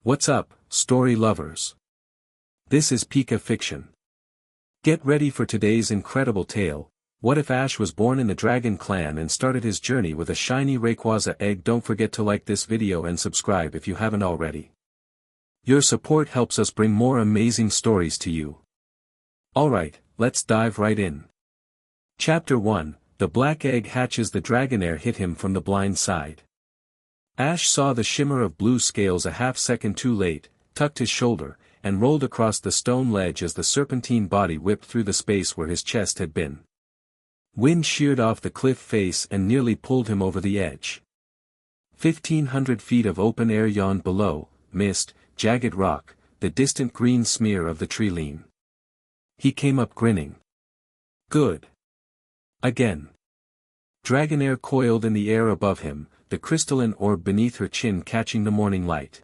What's up, story lovers? This is Pika Fiction. Get ready for today's incredible tale. What if Ash was born in the Dragon Clan and started his journey with a shiny Rayquaza egg? Don't forget to like this video and subscribe if you haven't already. Your support helps us bring more amazing stories to you. Alright, let's dive right in. Chapter 1, The Black Egg Hatches. The Dragonair hit him from the blind side. Ash saw the shimmer of blue scales a half-second too late, tucked his shoulder, and rolled across the stone ledge as the serpentine body whipped through the space where his chest had been. Wind sheared off the cliff face and nearly pulled him over the edge. 1,500 feet of open air yawned below, mist, jagged rock, the distant green smear of the tree-line. He came up grinning. Good. Again. Dragonair coiled in the air above him, the crystalline orb beneath her chin catching the morning light.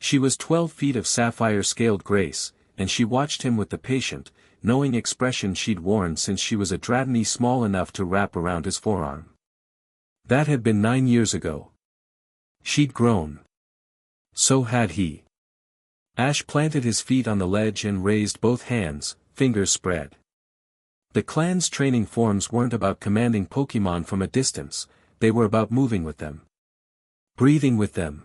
She was 12 feet of sapphire-scaled grace, and she watched him with the patient, knowing expression she'd worn since she was a Dragonite small enough to wrap around his forearm. That had been 9 years ago. She'd grown. So had he. Ash planted his feet on the ledge and raised both hands, fingers spread. The clan's training forms weren't about commanding Pokémon from a distance, they were about moving with them. Breathing with them.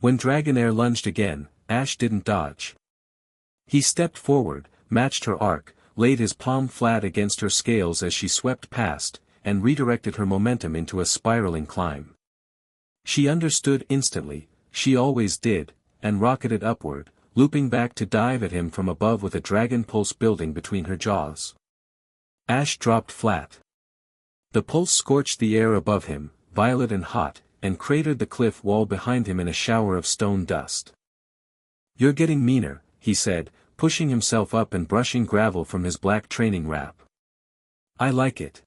When Dragonair lunged again, Ash didn't dodge. He stepped forward, matched her arc, laid his palm flat against her scales as she swept past, and redirected her momentum into a spiraling climb. She understood instantly, she always did, and rocketed upward, looping back to dive at him from above with a dragon pulse building between her jaws. Ash dropped flat. The pulse scorched the air above him, violet and hot, and cratered the cliff wall behind him in a shower of stone dust. "You're getting meaner," he said, pushing himself up and brushing gravel from his black training wrap. "I like it."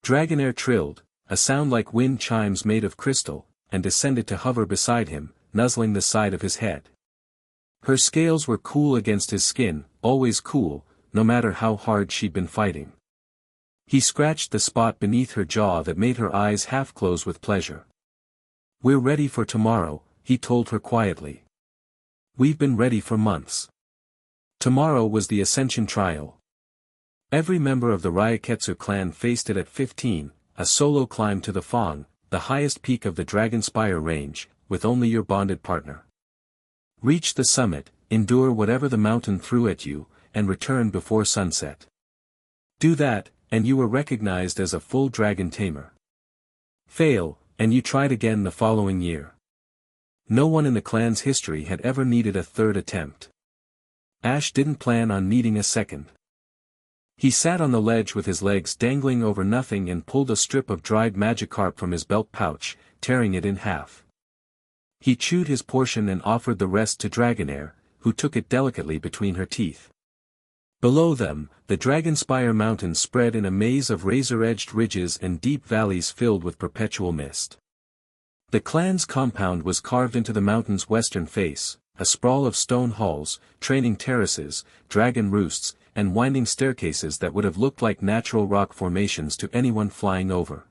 Dragonair trilled, a sound like wind chimes made of crystal, and descended to hover beside him, nuzzling the side of his head. Her scales were cool against his skin, always cool, no matter how hard she'd been fighting. He scratched the spot beneath her jaw that made her eyes half close with pleasure. "We're ready for tomorrow," he told her quietly. "We've been ready for months." Tomorrow was the Ascension trial. Every member of the Ryaketsu clan faced it at 15, a solo climb to the Fong, the highest peak of the Dragonspire range, with only your bonded partner. Reach the summit, endure whatever the mountain threw at you, and return before sunset. Do that, and you were recognized as a full dragon tamer. Fail, and you tried again the following year. No one in the clan's history had ever needed a third attempt. Ash didn't plan on needing a second. He sat on the ledge with his legs dangling over nothing and pulled a strip of dried Magikarp from his belt pouch, tearing it in half. He chewed his portion and offered the rest to Dragonair, who took it delicately between her teeth. Below them, the Dragonspire Mountains spread in a maze of razor-edged ridges and deep valleys filled with perpetual mist. The clan's compound was carved into the mountain's western face, a sprawl of stone halls, training terraces, dragon roosts, and winding staircases that would have looked like natural rock formations to anyone flying over.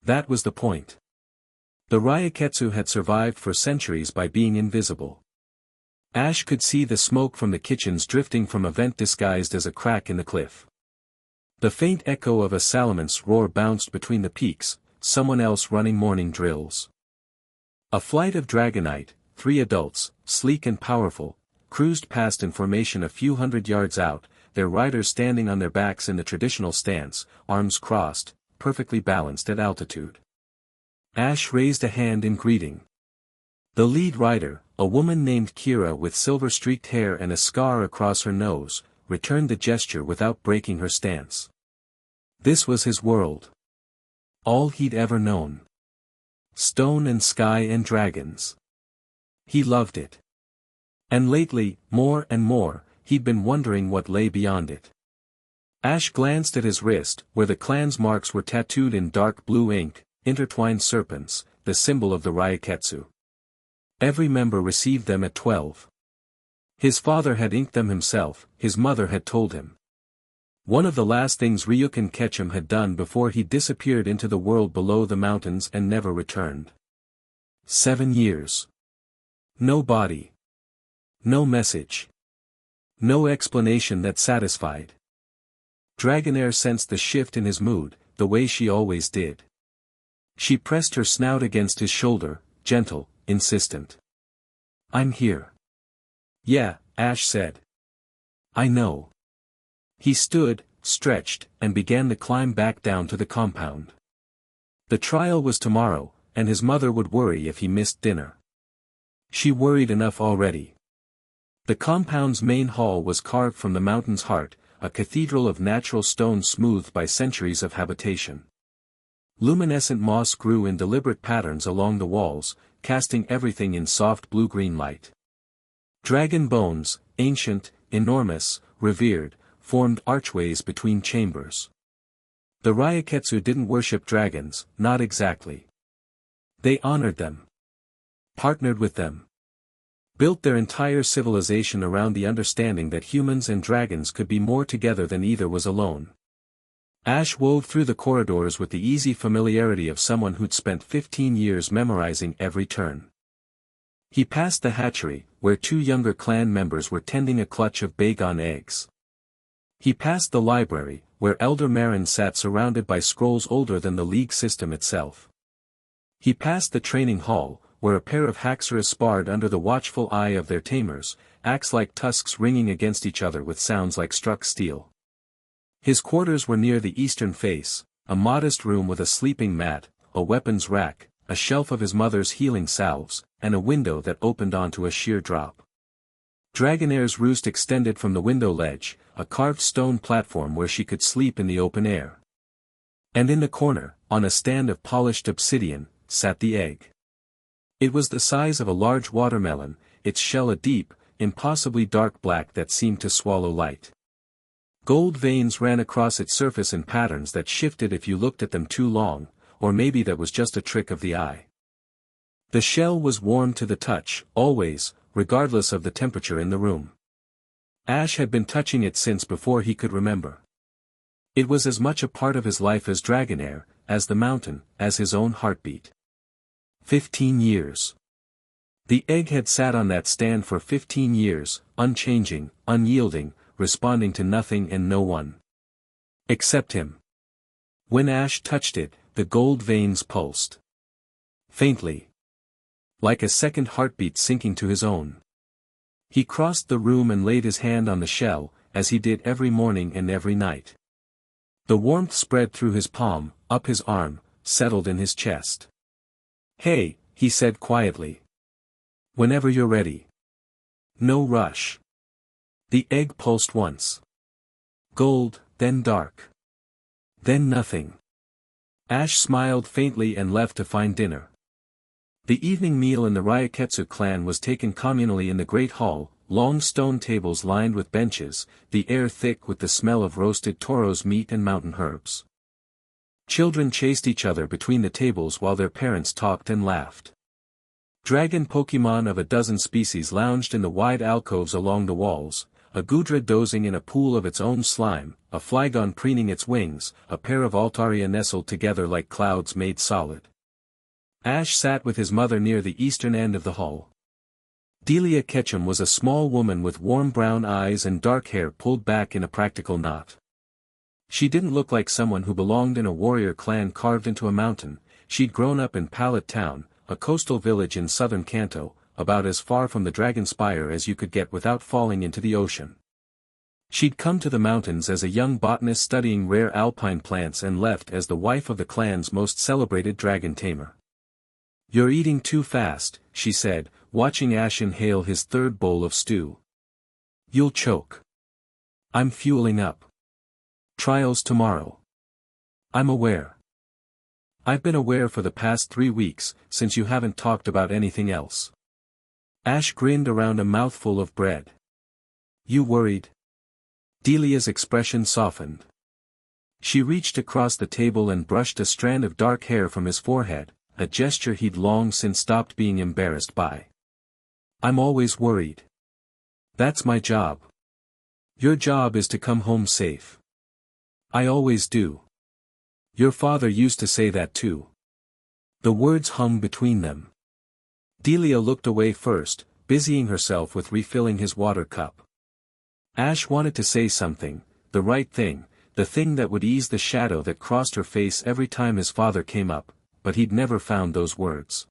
That was the point. The Ryaketsu had survived for centuries by being invisible. Ash could see the smoke from the kitchens drifting from a vent disguised as a crack in the cliff. The faint echo of a salamance's roar bounced between the peaks, someone else running morning drills. A flight of Dragonite, 3 adults, sleek and powerful, cruised past in formation a few hundred yards out, their riders standing on their backs in the traditional stance, arms crossed, perfectly balanced at altitude. Ash raised a hand in greeting. The lead rider, a woman named Kira with silver-streaked hair and a scar across her nose, returned the gesture without breaking her stance. This was his world. All he'd ever known. Stone and sky and dragons. He loved it. And lately, more and more, he'd been wondering what lay beyond it. Ash glanced at his wrist, where the clan's marks were tattooed in dark blue ink, intertwined serpents, the symbol of the Ryaketsu. Every member received them at 12. His father had inked them himself, his mother had told him. One of the last things Ryukyu Ketchum had done before he disappeared into the world below the mountains and never returned. 7 years. No body. No message. No explanation that satisfied. Dragonair sensed the shift in his mood, the way she always did. She pressed her snout against his shoulder, gentle, insistent. I'm here. Yeah, Ash said. I know. He stood, stretched, and began to climb back down to the compound. The trial was tomorrow, and his mother would worry if he missed dinner. She worried enough already. The compound's main hall was carved from the mountain's heart, a cathedral of natural stone smoothed by centuries of habitation. Luminescent moss grew in deliberate patterns along the walls, casting everything in soft blue-green light. Dragon bones, ancient, enormous, revered, formed archways between chambers. The Ryaketsu didn't worship dragons, not exactly. They honored them. Partnered with them. Built their entire civilization around the understanding that humans and dragons could be more together than either was alone. Ash wove through the corridors with the easy familiarity of someone who'd spent 15 years memorizing every turn. He passed the hatchery, where two younger clan members were tending a clutch of Bagon eggs. He passed the library, where Elder Marin sat surrounded by scrolls older than the League system itself. He passed the training hall, where a pair of Haxorus sparred under the watchful eye of their tamers, axe-like tusks ringing against each other with sounds like struck steel. His quarters were near the eastern face, a modest room with a sleeping mat, a weapons rack, a shelf of his mother's healing salves, and a window that opened onto a sheer drop. Dragonair's roost extended from the window ledge, a carved stone platform where she could sleep in the open air. And in the corner, on a stand of polished obsidian, sat the egg. It was the size of a large watermelon, its shell a deep, impossibly dark black that seemed to swallow light. Gold veins ran across its surface in patterns that shifted if you looked at them too long, or maybe that was just a trick of the eye. The shell was warm to the touch, always, regardless of the temperature in the room. Ash had been touching it since before he could remember. It was as much a part of his life as Dragonair, as the mountain, as his own heartbeat. 15 years. The egg had sat on that stand for 15 years, unchanging, unyielding, responding to nothing and no one. Except him. When Ash touched it, the gold veins pulsed. Faintly. Like a second heartbeat sinking to his own. He crossed the room and laid his hand on the shell, as he did every morning and every night. The warmth spread through his palm, up his arm, settled in his chest. Hey, he said quietly. Whenever you're ready. No rush. The egg pulsed once. Gold, then dark. Then nothing. Ash smiled faintly and left to find dinner. The evening meal in the Ryaketsu clan was taken communally in the great hall, long stone tables lined with benches, the air thick with the smell of roasted toro's meat and mountain herbs. Children chased each other between the tables while their parents talked and laughed. Dragon Pokemon of a dozen species lounged in the wide alcoves along the walls, a Gudra dozing in a pool of its own slime, a Flygon preening its wings, a pair of Altaria nestled together like clouds made solid. Ash sat with his mother near the eastern end of the hall. Delia Ketchum was a small woman with warm brown eyes and dark hair pulled back in a practical knot. She didn't look like someone who belonged in a warrior clan carved into a mountain. She'd grown up in Pallet Town, a coastal village in southern Kanto, about as far from the Dragon Spire as you could get without falling into the ocean. She'd come to the mountains as a young botanist studying rare alpine plants and left as the wife of the clan's most celebrated dragon tamer. "You're eating too fast," she said, watching Ash inhale his third bowl of stew. "You'll choke." "I'm fueling up. Trials tomorrow." "I'm aware. I've been aware for the past 3 weeks, since you haven't talked about anything else." Ash grinned around a mouthful of bread. "You worried?" Delia's expression softened. She reached across the table and brushed a strand of dark hair from his forehead, a gesture he'd long since stopped being embarrassed by. "I'm always worried. That's my job. Your job is to come home safe." "I always do. Your father used to say that too." The words hung between them. Delia looked away first, busying herself with refilling his water cup. Ash wanted to say something, the right thing, the thing that would ease the shadow that crossed her face every time his father came up, but he'd never found those words.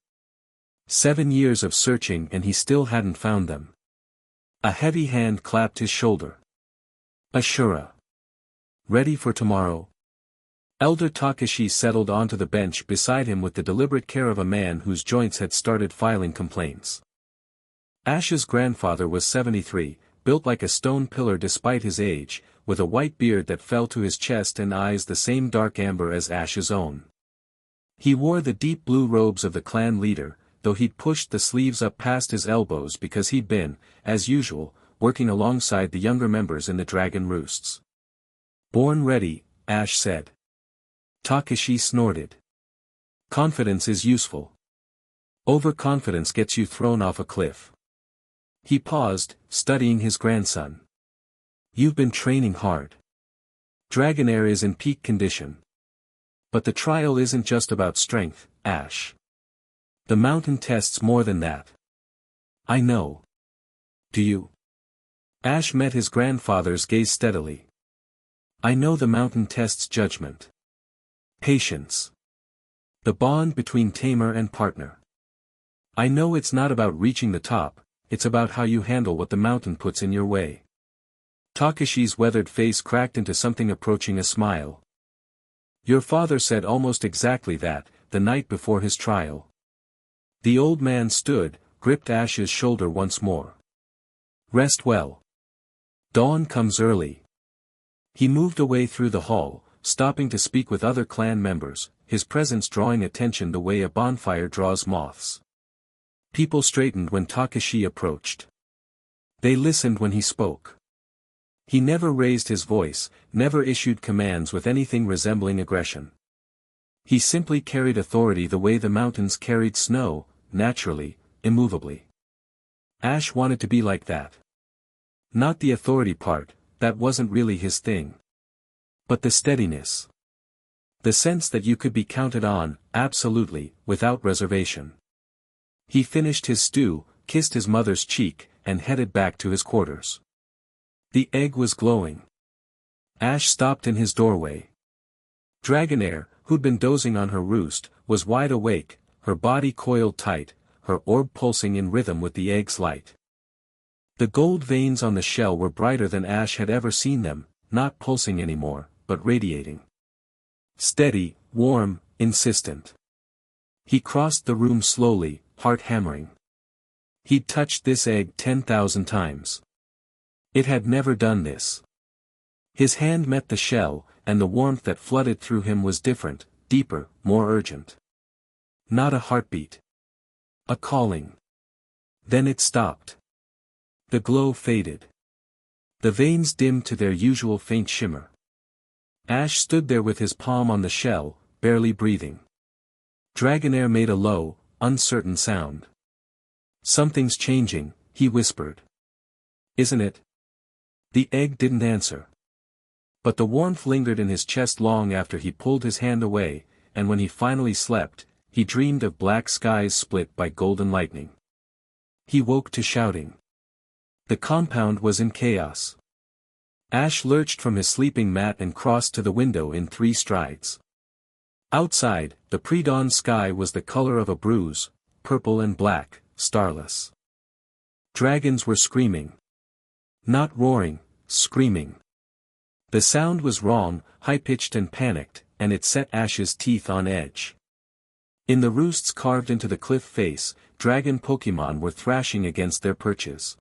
7 years of searching and he still hadn't found them. A heavy hand clapped his shoulder. Ashura. Ready for tomorrow? Elder Takashi settled onto the bench beside him with the deliberate care of a man whose joints had started filing complaints. Ash's grandfather was 73, built like a stone pillar despite his age, with a white beard that fell to his chest and eyes the same dark amber as Ash's own. He wore the deep blue robes of the clan leader, though he'd pushed the sleeves up past his elbows because he'd been, as usual, working alongside the younger members in the dragon roosts. Born ready, Ash said. Takashi snorted. Confidence is useful. Overconfidence gets you thrown off a cliff. He paused, studying his grandson. You've been training hard. Dragonair is in peak condition. But the trial isn't just about strength, Ash. The mountain tests more than that. I know. Do you? Ash met his grandfather's gaze steadily. I know the mountain tests judgment. Patience. The bond between tamer and partner. I know it's not about reaching the top, it's about how you handle what the mountain puts in your way. Takashi's weathered face cracked into something approaching a smile. Your father said almost exactly that, the night before his trial. The old man stood, gripped Ash's shoulder once more. Rest well. Dawn comes early. He moved away through the hall, stopping to speak with other clan members, his presence drawing attention the way a bonfire draws moths. People straightened when Takashi approached. They listened when he spoke. He never raised his voice, never issued commands with anything resembling aggression. He simply carried authority the way the mountains carried snow, naturally, immovably. Ash wanted to be like that. Not the authority part, that wasn't really his thing. But the steadiness. The sense that you could be counted on, absolutely, without reservation. He finished his stew, kissed his mother's cheek, and headed back to his quarters. The egg was glowing. Ash stopped in his doorway. Dragonair, who'd been dozing on her roost, was wide awake, her body coiled tight, her orb pulsing in rhythm with the egg's light. The gold veins on the shell were brighter than Ash had ever seen them, not pulsing anymore, but radiating. Steady, warm, insistent. He crossed the room slowly, heart hammering. He'd touched this egg 10,000 times. It had never done this. His hand met the shell, and the warmth that flooded through him was different, deeper, more urgent. Not a heartbeat. A calling. Then it stopped. The glow faded. The veins dimmed to their usual faint shimmer. Ash stood there with his palm on the shell, barely breathing. Dragonair made a low, uncertain sound. Something's changing, he whispered. Isn't it? The egg didn't answer. But the warmth lingered in his chest long after he pulled his hand away, and when he finally slept, he dreamed of black skies split by golden lightning. He woke to shouting. The compound was in chaos. Ash lurched from his sleeping mat and crossed to the window in 3 strides. Outside, the pre-dawn sky was the color of a bruise, purple and black, starless. Dragons were screaming. Not roaring, screaming. The sound was wrong, high-pitched and panicked, and it set Ash's teeth on edge. In the roosts carved into the cliff face, dragon Pokémon were thrashing against their perches.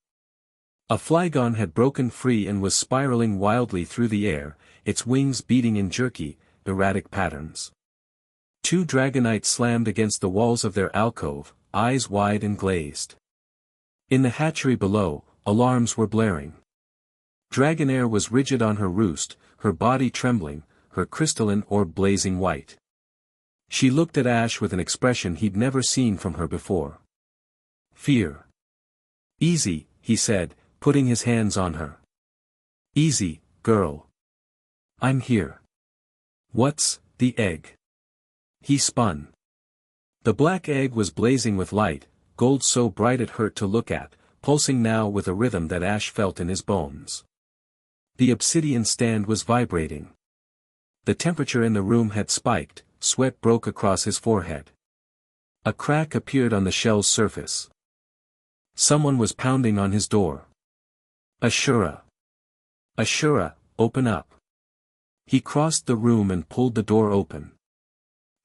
A Flygon had broken free and was spiraling wildly through the air, its wings beating in jerky, erratic patterns. 2 Dragonites slammed against the walls of their alcove, eyes wide and glazed. In the hatchery below, alarms were blaring. Dragonair was rigid on her roost, her body trembling, her crystalline orb blazing white. She looked at Ash with an expression he'd never seen from her before. Fear. Easy, he said, putting his hands on her. Easy, girl. I'm here. What's the egg? He spun. The black egg was blazing with light, gold so bright it hurt to look at, pulsing now with a rhythm that Ash felt in his bones. The obsidian stand was vibrating. The temperature in the room had spiked, sweat broke across his forehead. A crack appeared on the shell's surface. Someone was pounding on his door. Ashura. Ashura, open up. He crossed the room and pulled the door open.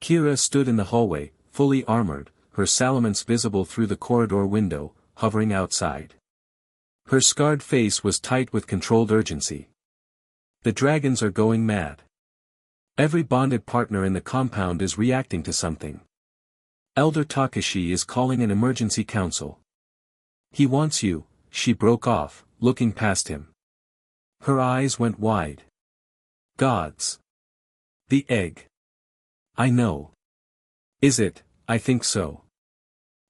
Kira stood in the hallway, fully armored, her salamence visible through the corridor window, hovering outside. Her scarred face was tight with controlled urgency. The dragons are going mad. Every bonded partner in the compound is reacting to something. Elder Takashi is calling an emergency council. He wants you, she broke off, looking past him. Her eyes went wide. Gods. The egg. I know. Is it? I think so.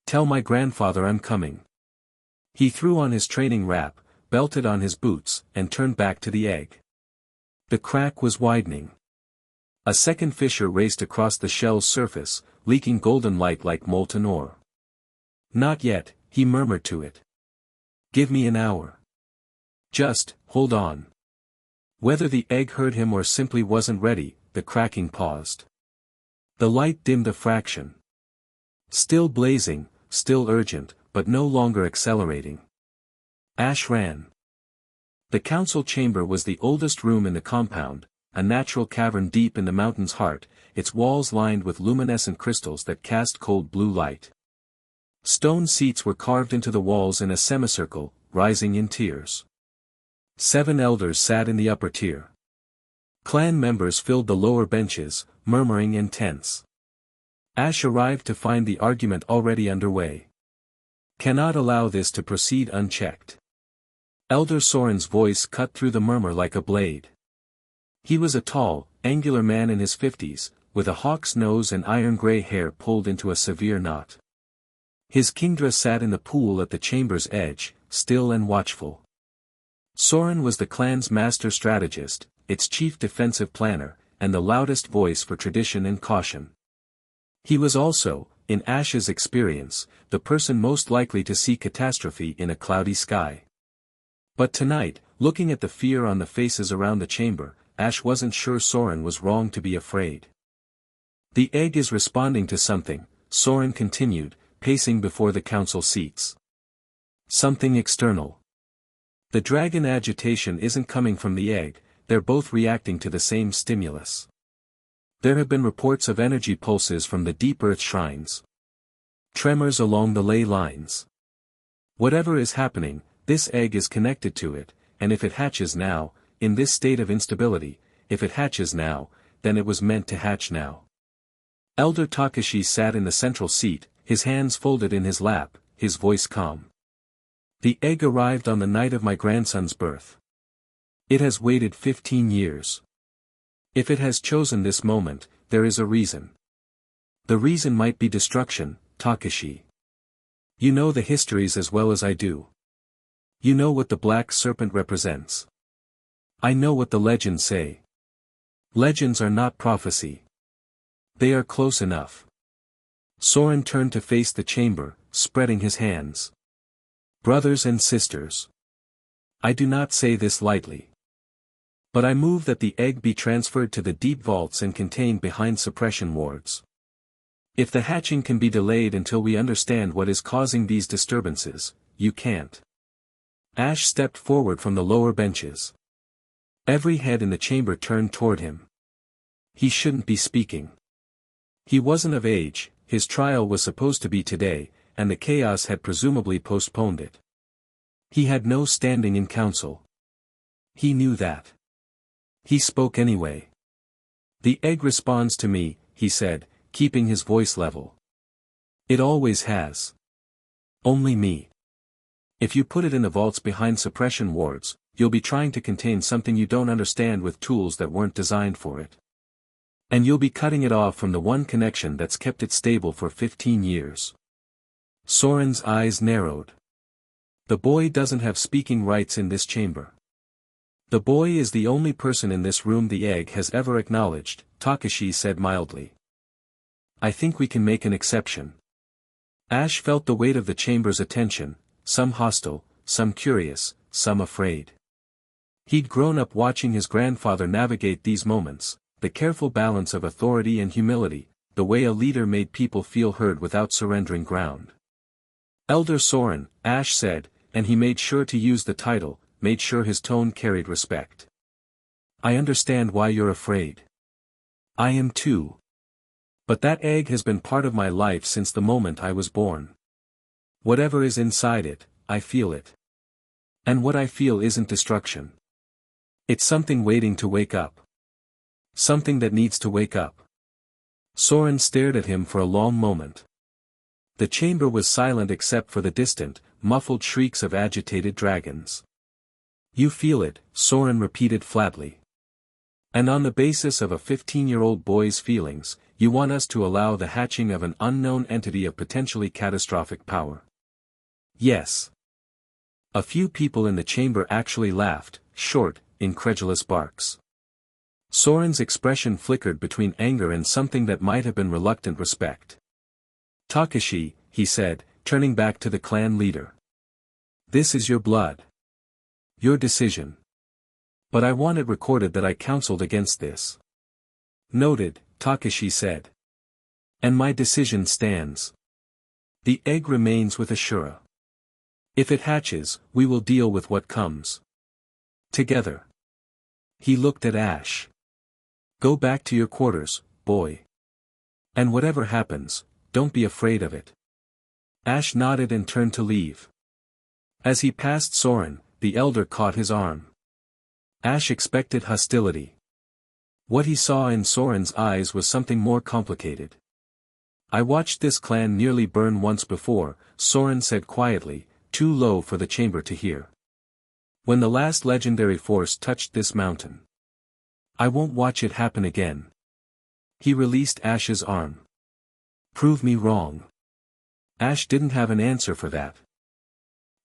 Tell my grandfather I'm coming. He threw on his training wrap, belted on his boots, and turned back to the egg. The crack was widening. A second fissure raced across the shell's surface, leaking golden light like molten ore. Not yet, he murmured to it. Give me an hour. Just, hold on. Whether the egg heard him or simply wasn't ready, the cracking paused. The light dimmed a fraction. Still blazing, still urgent, but no longer accelerating. Ash ran. The council chamber was the oldest room in the compound, a natural cavern deep in the mountain's heart, its walls lined with luminescent crystals that cast cold blue light. Stone seats were carved into the walls in a semicircle, rising in tiers. 7 elders sat in the upper tier. Clan members filled the lower benches, murmuring and tense. Ash arrived to find the argument already underway. Cannot allow this to proceed unchecked. Elder Soren's voice cut through the murmur like a blade. He was a tall, angular man in his 50s, with a hawk's nose and iron-gray hair pulled into a severe knot. His kingdra sat in the pool at the chamber's edge, still and watchful. Soren was the clan's master strategist, its chief defensive planner, and the loudest voice for tradition and caution. He was also, in Ash's experience, the person most likely to see catastrophe in a cloudy sky. But tonight, looking at the fear on the faces around the chamber, Ash wasn't sure Soren was wrong to be afraid. The egg is responding to something, Soren continued, pacing before the council seats. Something external. The dragon agitation isn't coming from the egg, they're both reacting to the same stimulus. There have been reports of energy pulses from the deep earth shrines. Tremors along the ley lines. Whatever is happening, this egg is connected to it, and if it hatches now, in this state of instability, if it hatches now, then it was meant to hatch now. Elder Takashi sat in the central seat, his hands folded in his lap, his voice calm. The egg arrived on the night of my grandson's birth. It has waited 15 years. If it has chosen this moment, there is a reason. The reason might be destruction, Takashi. You know the histories as well as I do. You know what the black serpent represents. I know what the legends say. Legends are not prophecy. They are close enough. Soren turned to face the chamber, spreading his hands. Brothers and sisters. I do not say this lightly. But I move that the egg be transferred to the deep vaults and contained behind suppression wards. If the hatching can be delayed until we understand what is causing these disturbances, you can't. Ash stepped forward from the lower benches. Every head in the chamber turned toward him. He shouldn't be speaking. He wasn't of age, his trial was supposed to be today, and the chaos had presumably postponed it. He had no standing in council. He knew that. He spoke anyway. The egg responds to me, he said, keeping his voice level. It always has. Only me. If you put it in the vaults behind suppression wards, you'll be trying to contain something you don't understand with tools that weren't designed for it. And you'll be cutting it off from the one connection that's kept it stable for 15 years. Soren's eyes narrowed. The boy doesn't have speaking rights in this chamber. The boy is the only person in this room the egg has ever acknowledged, Takashi said mildly. I think we can make an exception. Ash felt the weight of the chamber's attention, some hostile, some curious, some afraid. He'd grown up watching his grandfather navigate these moments, the careful balance of authority and humility, the way a leader made people feel heard without surrendering ground. Elder Soren, Ash said, and he made sure to use the title, made sure his tone carried respect. I understand why you're afraid. I am too. But that egg has been part of my life since the moment I was born. Whatever is inside it, I feel it. And what I feel isn't destruction. It's something waiting to wake up. Something that needs to wake up. Soren stared at him for a long moment. The chamber was silent except for the distant, muffled shrieks of agitated dragons. You feel it, Soren repeated flatly. And on the basis of a 15-year-old boy's feelings, you want us to allow the hatching of an unknown entity of potentially catastrophic power. Yes. A few people in the chamber actually laughed, short, incredulous barks. Soren's expression flickered between anger and something that might have been reluctant respect. Takashi, he said, turning back to the clan leader. This is your blood. Your decision. But I want it recorded that I counseled against this. Noted, Takashi said. And my decision stands. The egg remains with Ashura. If it hatches, we will deal with what comes. Together. He looked at Ash. Go back to your quarters, boy. And whatever happens, don't be afraid of it. Ash nodded and turned to leave. As he passed Soren, the elder caught his arm. Ash expected hostility. What he saw in Soren's eyes was something more complicated. I watched this clan nearly burn once before, Soren said quietly, too low for the chamber to hear. When the last legendary force touched this mountain. I won't watch it happen again. He released Ash's arm. Prove me wrong. Ash didn't have an answer for that.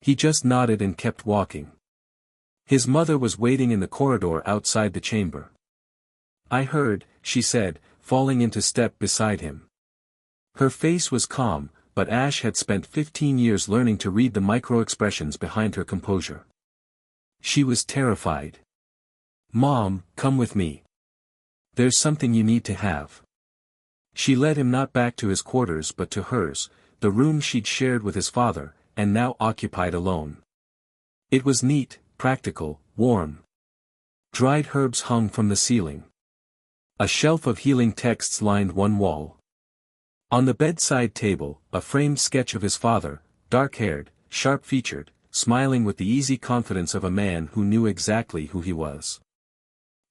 He just nodded and kept walking. His mother was waiting in the corridor outside the chamber. I heard, she said, falling into step beside him. Her face was calm, but Ash had spent 15 years learning to read the micro-expressions behind her composure. She was terrified. Mom, come with me. There's something you need to have. She led him not back to his quarters but to hers, the room she'd shared with his father, and now occupied alone. It was neat, practical, warm. Dried herbs hung from the ceiling. A shelf of healing texts lined one wall. On the bedside table, a framed sketch of his father, dark-haired, sharp-featured, smiling with the easy confidence of a man who knew exactly who he was.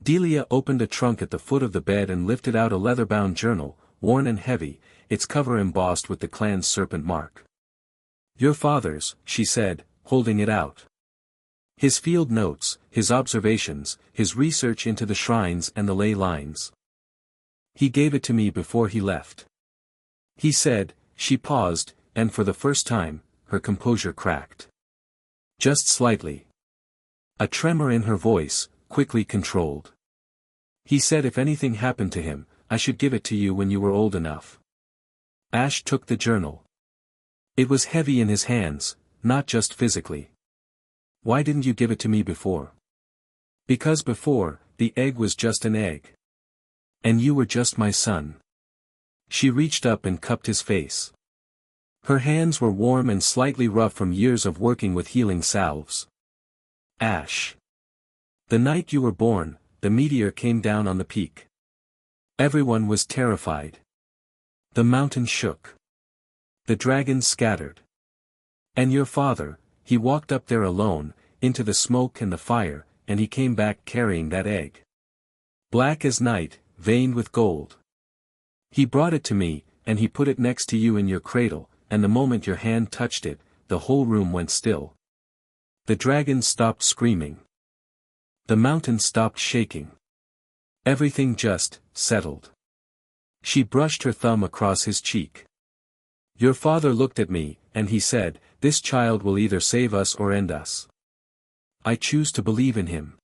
Delia opened a trunk at the foot of the bed and lifted out a leather-bound journal, worn and heavy, its cover embossed with the clan's serpent mark. Your father's, she said, holding it out. His field notes, his observations, his research into the shrines and the ley lines. He gave it to me before he left. He said, she paused, and for the first time, her composure cracked. Just slightly. A tremor in her voice, quickly controlled. He said if anything happened to him, I should give it to you when you were old enough. Ash took the journal. It was heavy in his hands, not just physically. Why didn't you give it to me before? Because before, the egg was just an egg. And you were just my son. She reached up and cupped his face. Her hands were warm and slightly rough from years of working with healing salves. Ash. The night you were born, the meteor came down on the peak. Everyone was terrified. The mountain shook. The dragons scattered. And your father, he walked up there alone, into the smoke and the fire, and he came back carrying that egg. Black as night, veined with gold. He brought it to me, and he put it next to you in your cradle, and the moment your hand touched it, the whole room went still. The dragons stopped screaming. The mountain stopped shaking. Everything just settled. She brushed her thumb across his cheek. Your father looked at me, and he said, this child will either save us or end us. I choose to believe in him.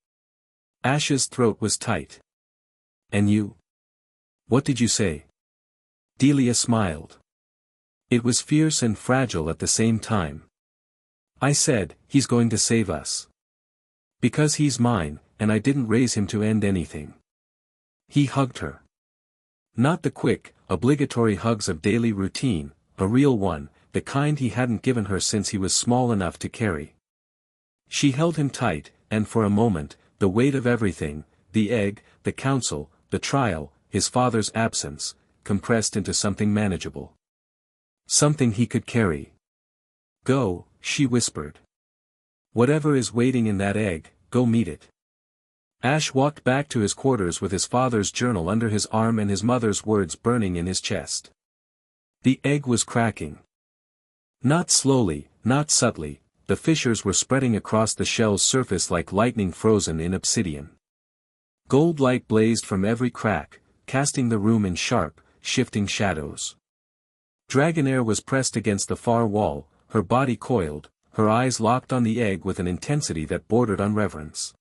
Ash's throat was tight. And you? What did you say? Delia smiled. It was fierce and fragile at the same time. I said, he's going to save us. Because he's mine, and I didn't raise him to end anything. He hugged her. Not the quick, obligatory hugs of daily routine, a real one, the kind he hadn't given her since he was small enough to carry. She held him tight, and for a moment, the weight of everything, the egg, the counsel, the trial, his father's absence, compressed into something manageable. Something he could carry. Go, she whispered. Whatever is waiting in that egg, go meet it. Ash walked back to his quarters with his father's journal under his arm and his mother's words burning in his chest. The egg was cracking. Not slowly, not subtly, the fissures were spreading across the shell's surface like lightning frozen in obsidian. Gold light blazed from every crack, casting the room in sharp, shifting shadows. Dragonair was pressed against the far wall, her body coiled, her eyes locked on the egg with an intensity that bordered on reverence.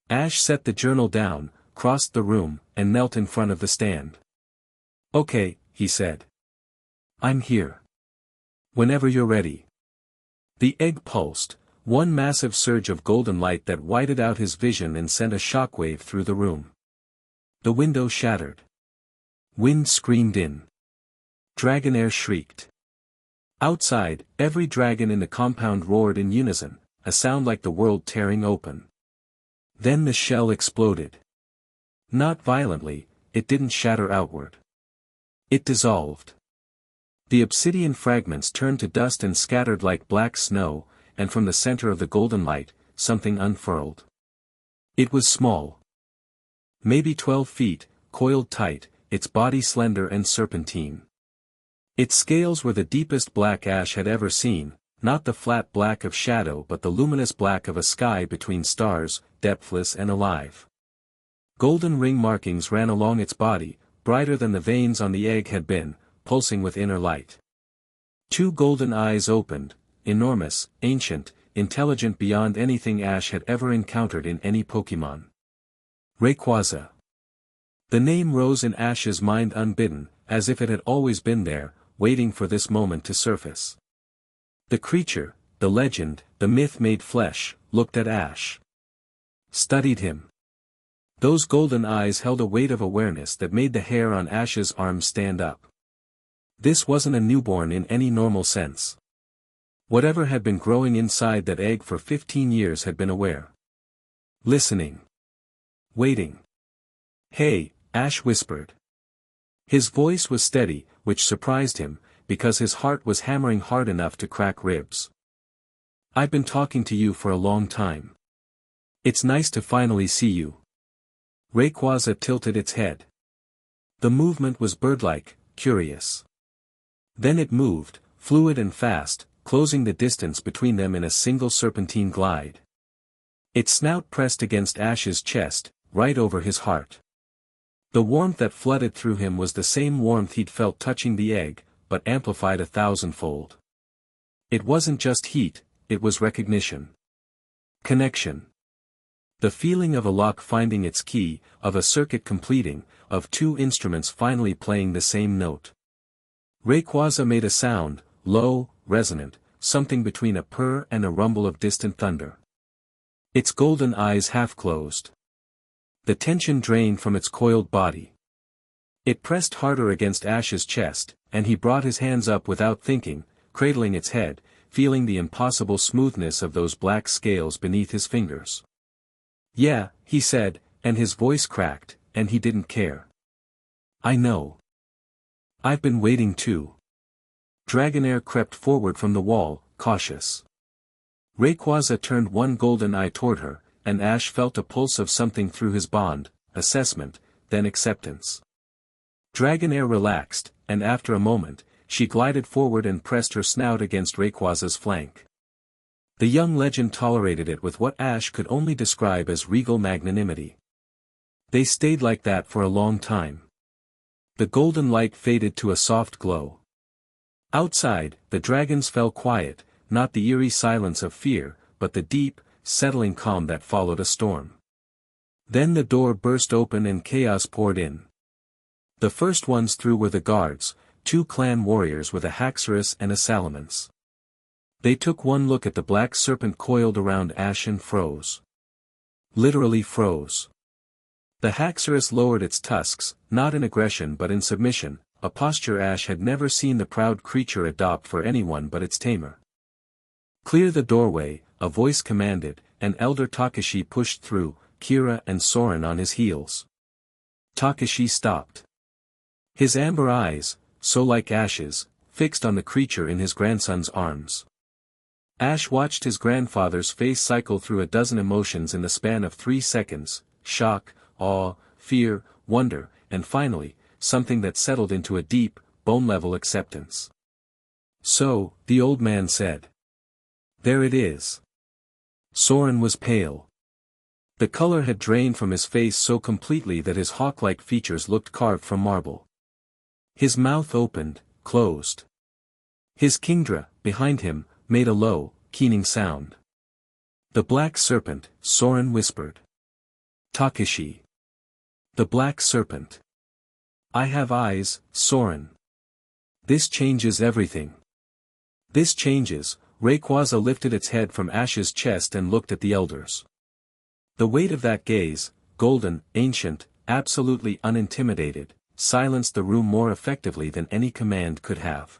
Ash set the journal down, crossed the room, and knelt in front of the stand. Okay, he said. I'm here. Whenever you're ready. The egg pulsed, one massive surge of golden light that whited out his vision and sent a shockwave through the room. The window shattered. Wind screamed in. Dragonair shrieked. Outside, every dragon in the compound roared in unison, a sound like the world tearing open. Then the shell exploded. Not violently, it didn't shatter outward. It dissolved. The obsidian fragments turned to dust and scattered like black snow, and from the center of the golden light, something unfurled. It was small. Maybe 12 feet, coiled tight, its body slender and serpentine. Its scales were the deepest black Ash had ever seen, not the flat black of shadow but the luminous black of a sky between stars, depthless and alive. Golden ring markings ran along its body, brighter than the veins on the egg had been, pulsing with inner light. Two golden eyes opened, enormous, ancient, intelligent beyond anything Ash had ever encountered in any Pokémon. Rayquaza. The name rose in Ash's mind unbidden, as if it had always been there, waiting for this moment to surface. The creature, the legend, the myth made flesh, looked at Ash. Studied him. Those golden eyes held a weight of awareness that made the hair on Ash's arms stand up. This wasn't a newborn in any normal sense. Whatever had been growing inside that egg for 15 years had been aware. Listening. Waiting. Hey, Ash whispered. His voice was steady, which surprised him, because his heart was hammering hard enough to crack ribs. I've been talking to you for a long time. It's nice to finally see you. Rayquaza tilted its head. The movement was birdlike, curious. Then it moved, fluid and fast, closing the distance between them in a single serpentine glide. Its snout pressed against Ash's chest, right over his heart. The warmth that flooded through him was the same warmth he'd felt touching the egg, but amplified 1,000-fold. It wasn't just heat, it was recognition. Connection. The feeling of a lock finding its key, of a circuit completing, of two instruments finally playing the same note. Rayquaza made a sound, low, resonant, something between a purr and a rumble of distant thunder. Its golden eyes half closed. The tension drained from its coiled body. It pressed harder against Ash's chest, and he brought his hands up without thinking, cradling its head, feeling the impossible smoothness of those black scales beneath his fingers. Yeah, he said, and his voice cracked, and he didn't care. I know. I've been waiting too. Dragonair crept forward from the wall, cautious. Rayquaza turned one golden eye toward her, and Ash felt a pulse of something through his bond, assessment, then acceptance. Dragonair relaxed, and after a moment, she glided forward and pressed her snout against Rayquaza's flank. The young legend tolerated it with what Ash could only describe as regal magnanimity. They stayed like that for a long time. The golden light faded to a soft glow. Outside, the dragons fell quiet, not the eerie silence of fear, but the deep, settling calm that followed a storm. Then the door burst open and chaos poured in. The first ones through were the guards, 2 clan warriors with a Haxorus and a Salamence. They took one look at the black serpent coiled around Ash and froze. Literally froze. The Haxorus lowered its tusks, not in aggression but in submission, a posture Ash had never seen the proud creature adopt for anyone but its tamer. "Clear the doorway," a voice commanded, and Elder Takashi pushed through, Kira and Soren on his heels. Takashi stopped. His amber eyes, so like Ash's, fixed on the creature in his grandson's arms. Ash watched his grandfather's face cycle through a dozen emotions in the span of 3 seconds, shock, awe, fear, wonder, and finally, something that settled into a deep, bone-level acceptance. "So," the old man said. "There it is." Soren was pale. The color had drained from his face so completely that his hawk-like features looked carved from marble. His mouth opened, closed. His kingdra, behind him, made a low, keening sound. "The black serpent," Soren whispered. "Takashi. The black serpent. I have eyes, Soren. This changes everything. This changes." Rayquaza lifted its head from Ash's chest and looked at the elders. The weight of that gaze, golden, ancient, absolutely unintimidated, silenced the room more effectively than any command could have.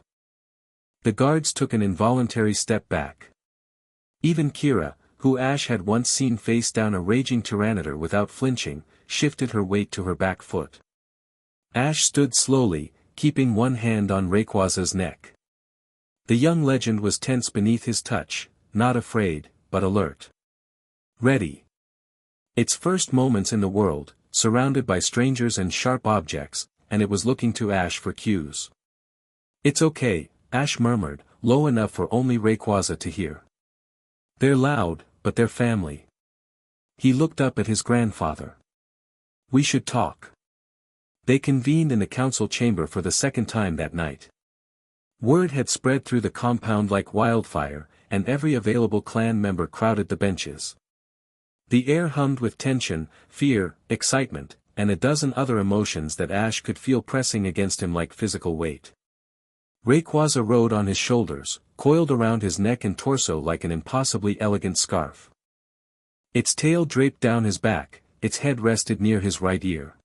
The guards took an involuntary step back. Even Kira, who Ash had once seen face down a raging Tyranitar without flinching, shifted her weight to her back foot. Ash stood slowly, keeping one hand on Rayquaza's neck. The young legend was tense beneath his touch, not afraid, but alert. Ready. Its first moments in the world, surrounded by strangers and sharp objects, and it was looking to Ash for cues. "It's okay," Ash murmured, low enough for only Rayquaza to hear. "They're loud, but they're family." He looked up at his grandfather. "We should talk." They convened in the council chamber for the second time that night. Word had spread through the compound like wildfire, and every available clan member crowded the benches. The air hummed with tension, fear, excitement, and a dozen other emotions that Ash could feel pressing against him like physical weight. Rayquaza rode on his shoulders, coiled around his neck and torso like an impossibly elegant scarf. Its tail draped down his back, its head rested near his right ear.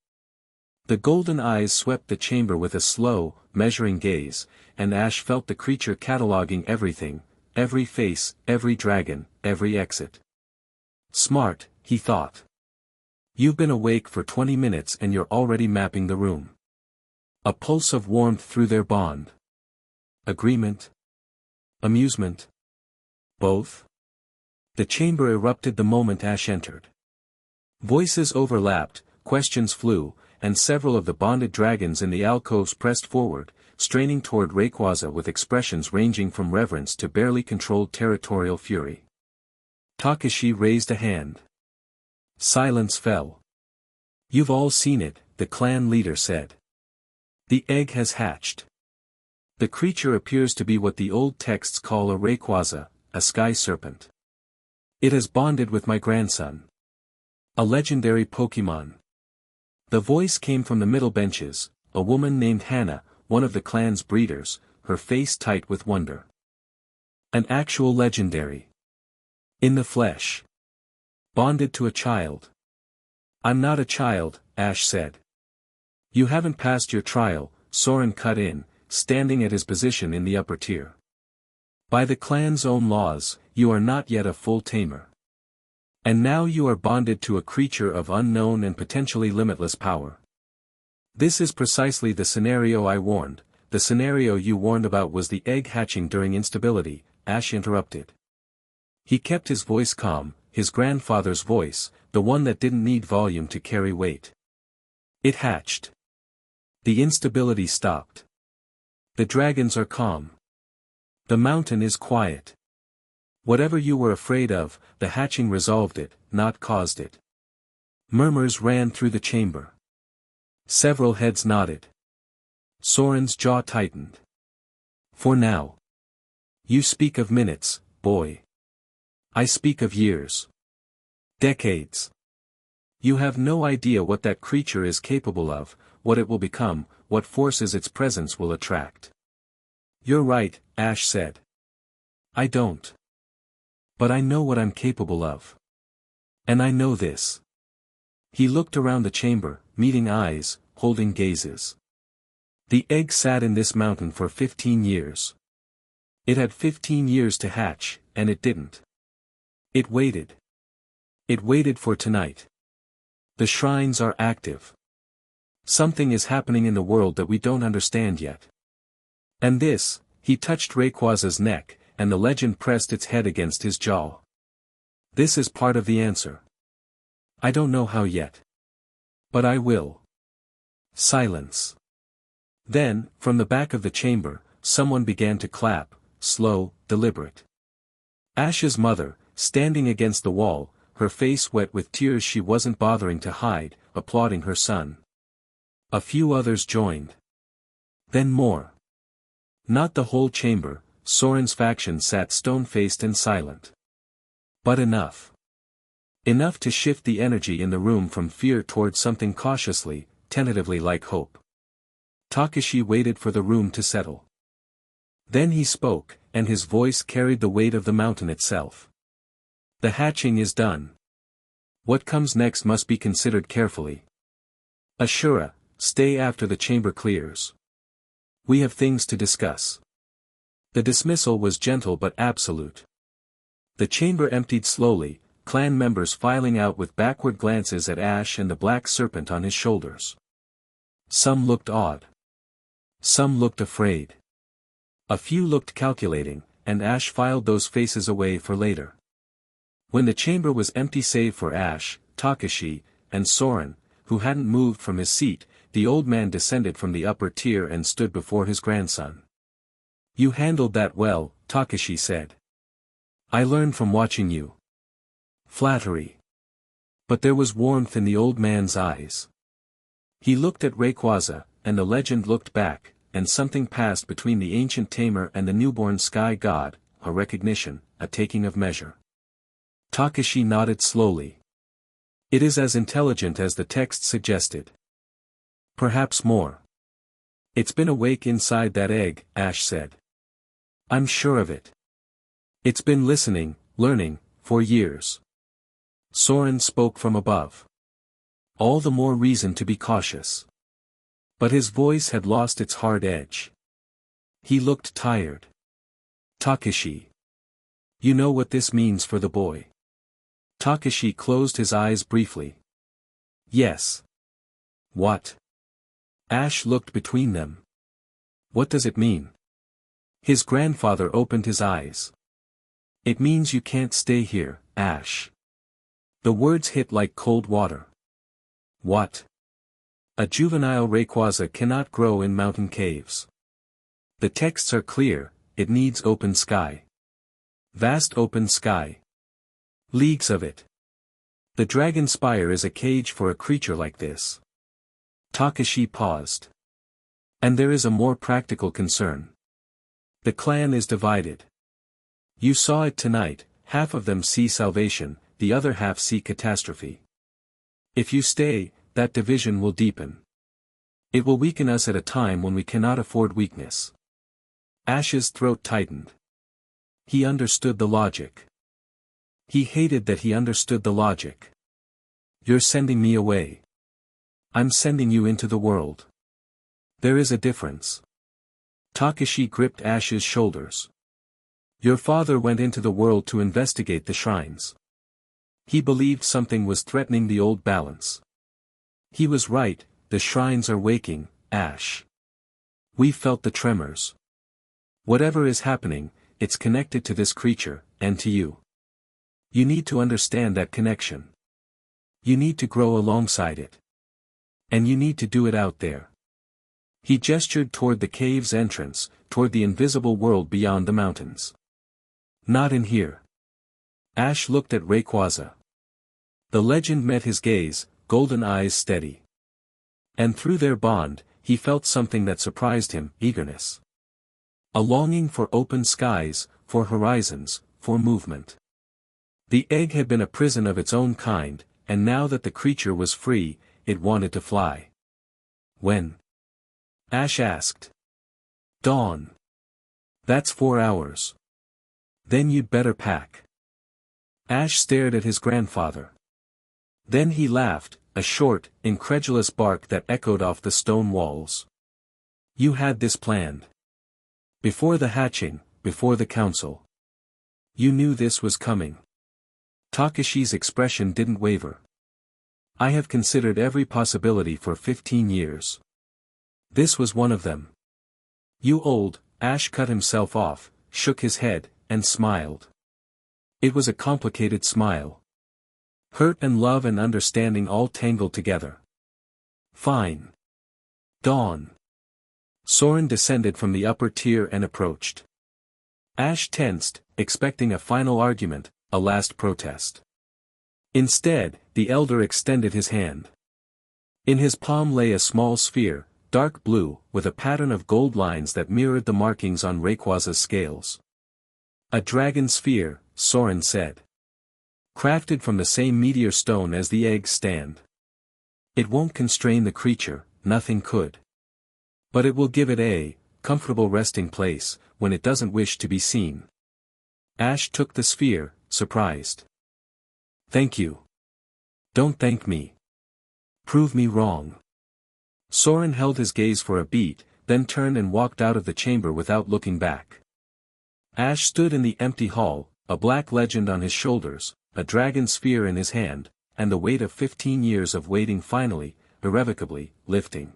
The golden eyes swept the chamber with a slow, measuring gaze, and Ash felt the creature cataloging everything, every face, every dragon, every exit. "Smart," he thought. "You've been awake for 20 minutes and you're already mapping the room." A pulse of warmth through their bond. Agreement? Amusement? Both? The chamber erupted the moment Ash entered. Voices overlapped, questions flew, and several of the bonded dragons in the alcoves pressed forward, straining toward Rayquaza with expressions ranging from reverence to barely controlled territorial fury. Takashi raised a hand. Silence fell. "You've all seen it," the clan leader said. "The egg has hatched. The creature appears to be what the old texts call a Rayquaza, a sky serpent. It has bonded with my grandson. A legendary Pokémon." The voice came from the middle benches, a woman named Hannah, one of the clan's breeders, her face tight with wonder. "An actual legendary. In the flesh. Bonded to a child." "I'm not a child," Ash said. "You haven't passed your trial," Soren cut in, standing at his position in the upper tier. "By the clan's own laws, you are not yet a full tamer. And now you are bonded to a creature of unknown and potentially limitless power." "This is precisely the scenario I warned." "The scenario you warned about was the egg hatching during instability," Ash interrupted. He kept his voice calm, his grandfather's voice, the one that didn't need volume to carry weight. "It hatched. The instability stopped. The dragons are calm. The mountain is quiet. Whatever you were afraid of, the hatching resolved it, not caused it." Murmurs ran through the chamber. Several heads nodded. Soren's jaw tightened. "For now. You speak of minutes, boy. I speak of years. Decades. You have no idea what that creature is capable of, what it will become, what forces its presence will attract. You're right, Ash said. I don't. But I know what I'm capable of. And I know this. He looked around the chamber, meeting eyes, holding gazes. The egg sat in this mountain for 15 years. It had 15 years to hatch, and it didn't. It waited. It waited for tonight. The shrines are active. Something is happening in the world that we don't understand yet. And this, he touched Rayquaza's neck, and the legend pressed its head against his jaw. This is part of the answer. I don't know how yet. But I will. Silence. Then, from the back of the chamber, someone began to clap, slow, deliberate. Ash's mother, standing against the wall, her face wet with tears she wasn't bothering to hide, applauding her son. A few others joined. Then more. Not the whole chamber, Soren's faction sat stone-faced and silent. But enough. Enough to shift the energy in the room from fear toward something cautiously, tentatively like hope. Takashi waited for the room to settle. Then he spoke, and his voice carried the weight of the mountain itself. The hatching is done. What comes next must be considered carefully. Ashura, stay after the chamber clears. We have things to discuss. The dismissal was gentle but absolute. The chamber emptied slowly, clan members filing out with backward glances at Ash and the black serpent on his shoulders. Some looked awed. Some looked afraid. A few looked calculating, and Ash filed those faces away for later. When the chamber was empty save for Ash, Takashi, and Soren, who hadn't moved from his seat, the old man descended from the upper tier and stood before his grandson. You handled that well, Takashi said. I learned from watching you. Flattery. But there was warmth in the old man's eyes. He looked at Rayquaza, and the legend looked back, and something passed between the ancient tamer and the newborn sky god, a recognition, a taking of measure. Takashi nodded slowly. It is as intelligent as the text suggested. Perhaps more. It's been awake inside that egg, Ash said. I'm sure of it. It's been listening, learning, for years. Soren spoke from above. All the more reason to be cautious. But his voice had lost its hard edge. He looked tired. Takashi. You know what this means for the boy. Takashi closed his eyes briefly. Yes. What? Ash looked between them. What does it mean? His grandfather opened his eyes. It means you can't stay here, Ash. The words hit like cold water. What? A juvenile Rayquaza cannot grow in mountain caves. The texts are clear, it needs open sky. Vast open sky. Leagues of it. The dragon spire is a cage for a creature like this. Takashi paused. And there is a more practical concern. The clan is divided. You saw it tonight, half of them see salvation, the other half see catastrophe. If you stay, that division will deepen. It will weaken us at a time when we cannot afford weakness. Ash's throat tightened. He understood the logic. He hated that he understood the logic. You're sending me away. I'm sending you into the world. There is a difference. Takashi gripped Ash's shoulders. Your father went into the world to investigate the shrines. He believed something was threatening the old balance. He was right, the shrines are waking, Ash. We felt the tremors. Whatever is happening, it's connected to this creature, and to you. You need to understand that connection. You need to grow alongside it. And you need to do it out there. He gestured toward the cave's entrance, toward the invisible world beyond the mountains. Not in here. Ash looked at Rayquaza. The legend met his gaze, golden eyes steady. And through their bond, he felt something that surprised him, eagerness. A longing for open skies, for horizons, for movement. The egg had been a prison of its own kind, and now that the creature was free, it wanted to fly. When? Ash asked. Dawn. That's 4 hours. Then you'd better pack. Ash stared at his grandfather. Then he laughed, a short, incredulous bark that echoed off the stone walls. You had this planned. Before the hatching, before the council. You knew this was coming. Takeshi's expression didn't waver. I have considered every possibility for 15 years. This was one of them. You old, Ash cut himself off, shook his head, and smiled. It was a complicated smile. Hurt and love and understanding all tangled together. Fine. Dawn. Soren descended from the upper tier and approached. Ash tensed, expecting a final argument, a last protest. Instead, the elder extended his hand. In his palm lay a small sphere, dark blue, with a pattern of gold lines that mirrored the markings on Rayquaza's scales. A dragon sphere, Soren said. Crafted from the same meteor stone as the eggs stand. It won't constrain the creature, nothing could. But it will give it a comfortable resting place, when it doesn't wish to be seen. Ash took the sphere, surprised. Thank you. Don't thank me. Prove me wrong. Soren held his gaze for a beat, then turned and walked out of the chamber without looking back. Ash stood in the empty hall, a black legend on his shoulders, a dragon sphere in his hand, and the weight of 15 years of waiting finally, irrevocably, lifting.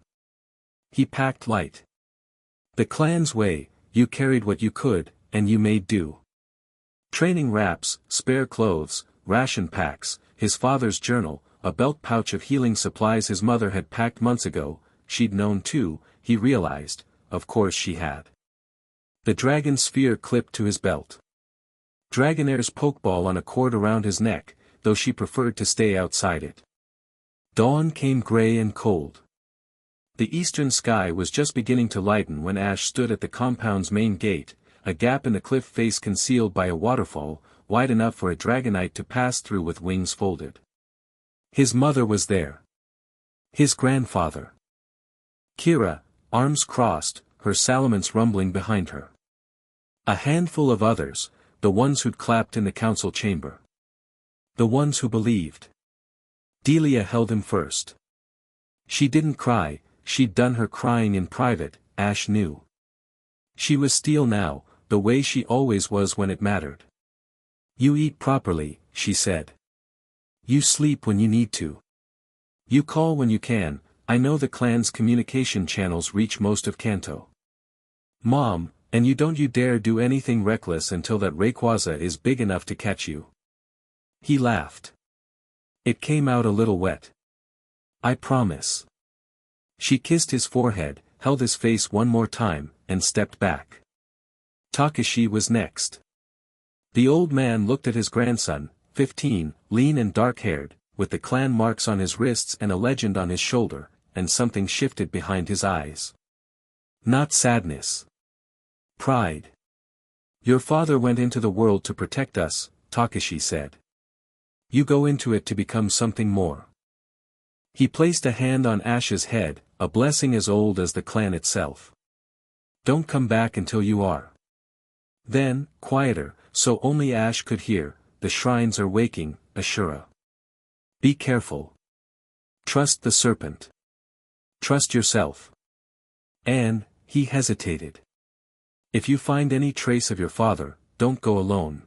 He packed light. The clan's way, you carried what you could, and you made do. Training wraps, spare clothes, ration packs, his father's journal, a belt pouch of healing supplies his mother had packed months ago, she'd known too, he realized, of course she had. The dragon sphere clipped to his belt. Dragonair's pokeball on a cord around his neck, though she preferred to stay outside it. Dawn came gray and cold. The eastern sky was just beginning to lighten when Ash stood at the compound's main gate, a gap in the cliff face concealed by a waterfall, wide enough for a dragonite to pass through with wings folded. His mother was there. His grandfather. Kira, arms crossed, her salamence rumbling behind her. A handful of others, the ones who'd clapped in the council chamber. The ones who believed. Delia held him first. She didn't cry, she'd done her crying in private, Ash knew. She was steel now, the way she always was when it mattered. You eat properly, she said. You sleep when you need to. You call when you can, I know the clan's communication channels reach most of Kanto. Mom, and you don't you dare do anything reckless until that Rayquaza is big enough to catch you. He laughed. It came out a little wet. I promise. She kissed his forehead, held his face one more time, and stepped back. Takeshi was next. The old man looked at his grandson, 15, lean and dark-haired, with the clan marks on his wrists and a legend on his shoulder, and something shifted behind his eyes. Not sadness. Pride. Your father went into the world to protect us, Takeshi said. You go into it to become something more. He placed a hand on Ash's head, a blessing as old as the clan itself. Don't come back until you are. Then, quieter, so only Ash could hear, the shrines are waking, Ashura. Be careful. Trust the serpent. Trust yourself. And, he hesitated. If you find any trace of your father, don't go alone.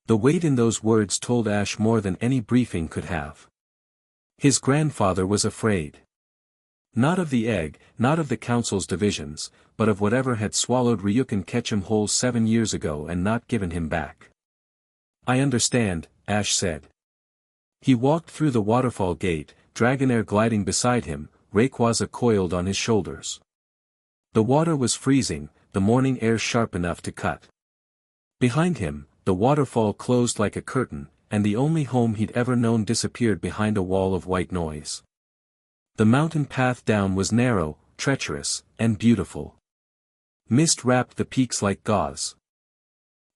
The weight in those words told Ash more than any briefing could have. His grandfather was afraid. Not of the egg, not of the council's divisions, but of whatever had swallowed Ryukin Ketchum whole 7 years ago and not given him back. I understand, Ash said. He walked through the waterfall gate, Dragonair gliding beside him, Rayquaza coiled on his shoulders. The water was freezing, the morning air sharp enough to cut. Behind him, the waterfall closed like a curtain, and the only home he'd ever known disappeared behind a wall of white noise. The mountain path down was narrow, treacherous, and beautiful. Mist wrapped the peaks like gauze.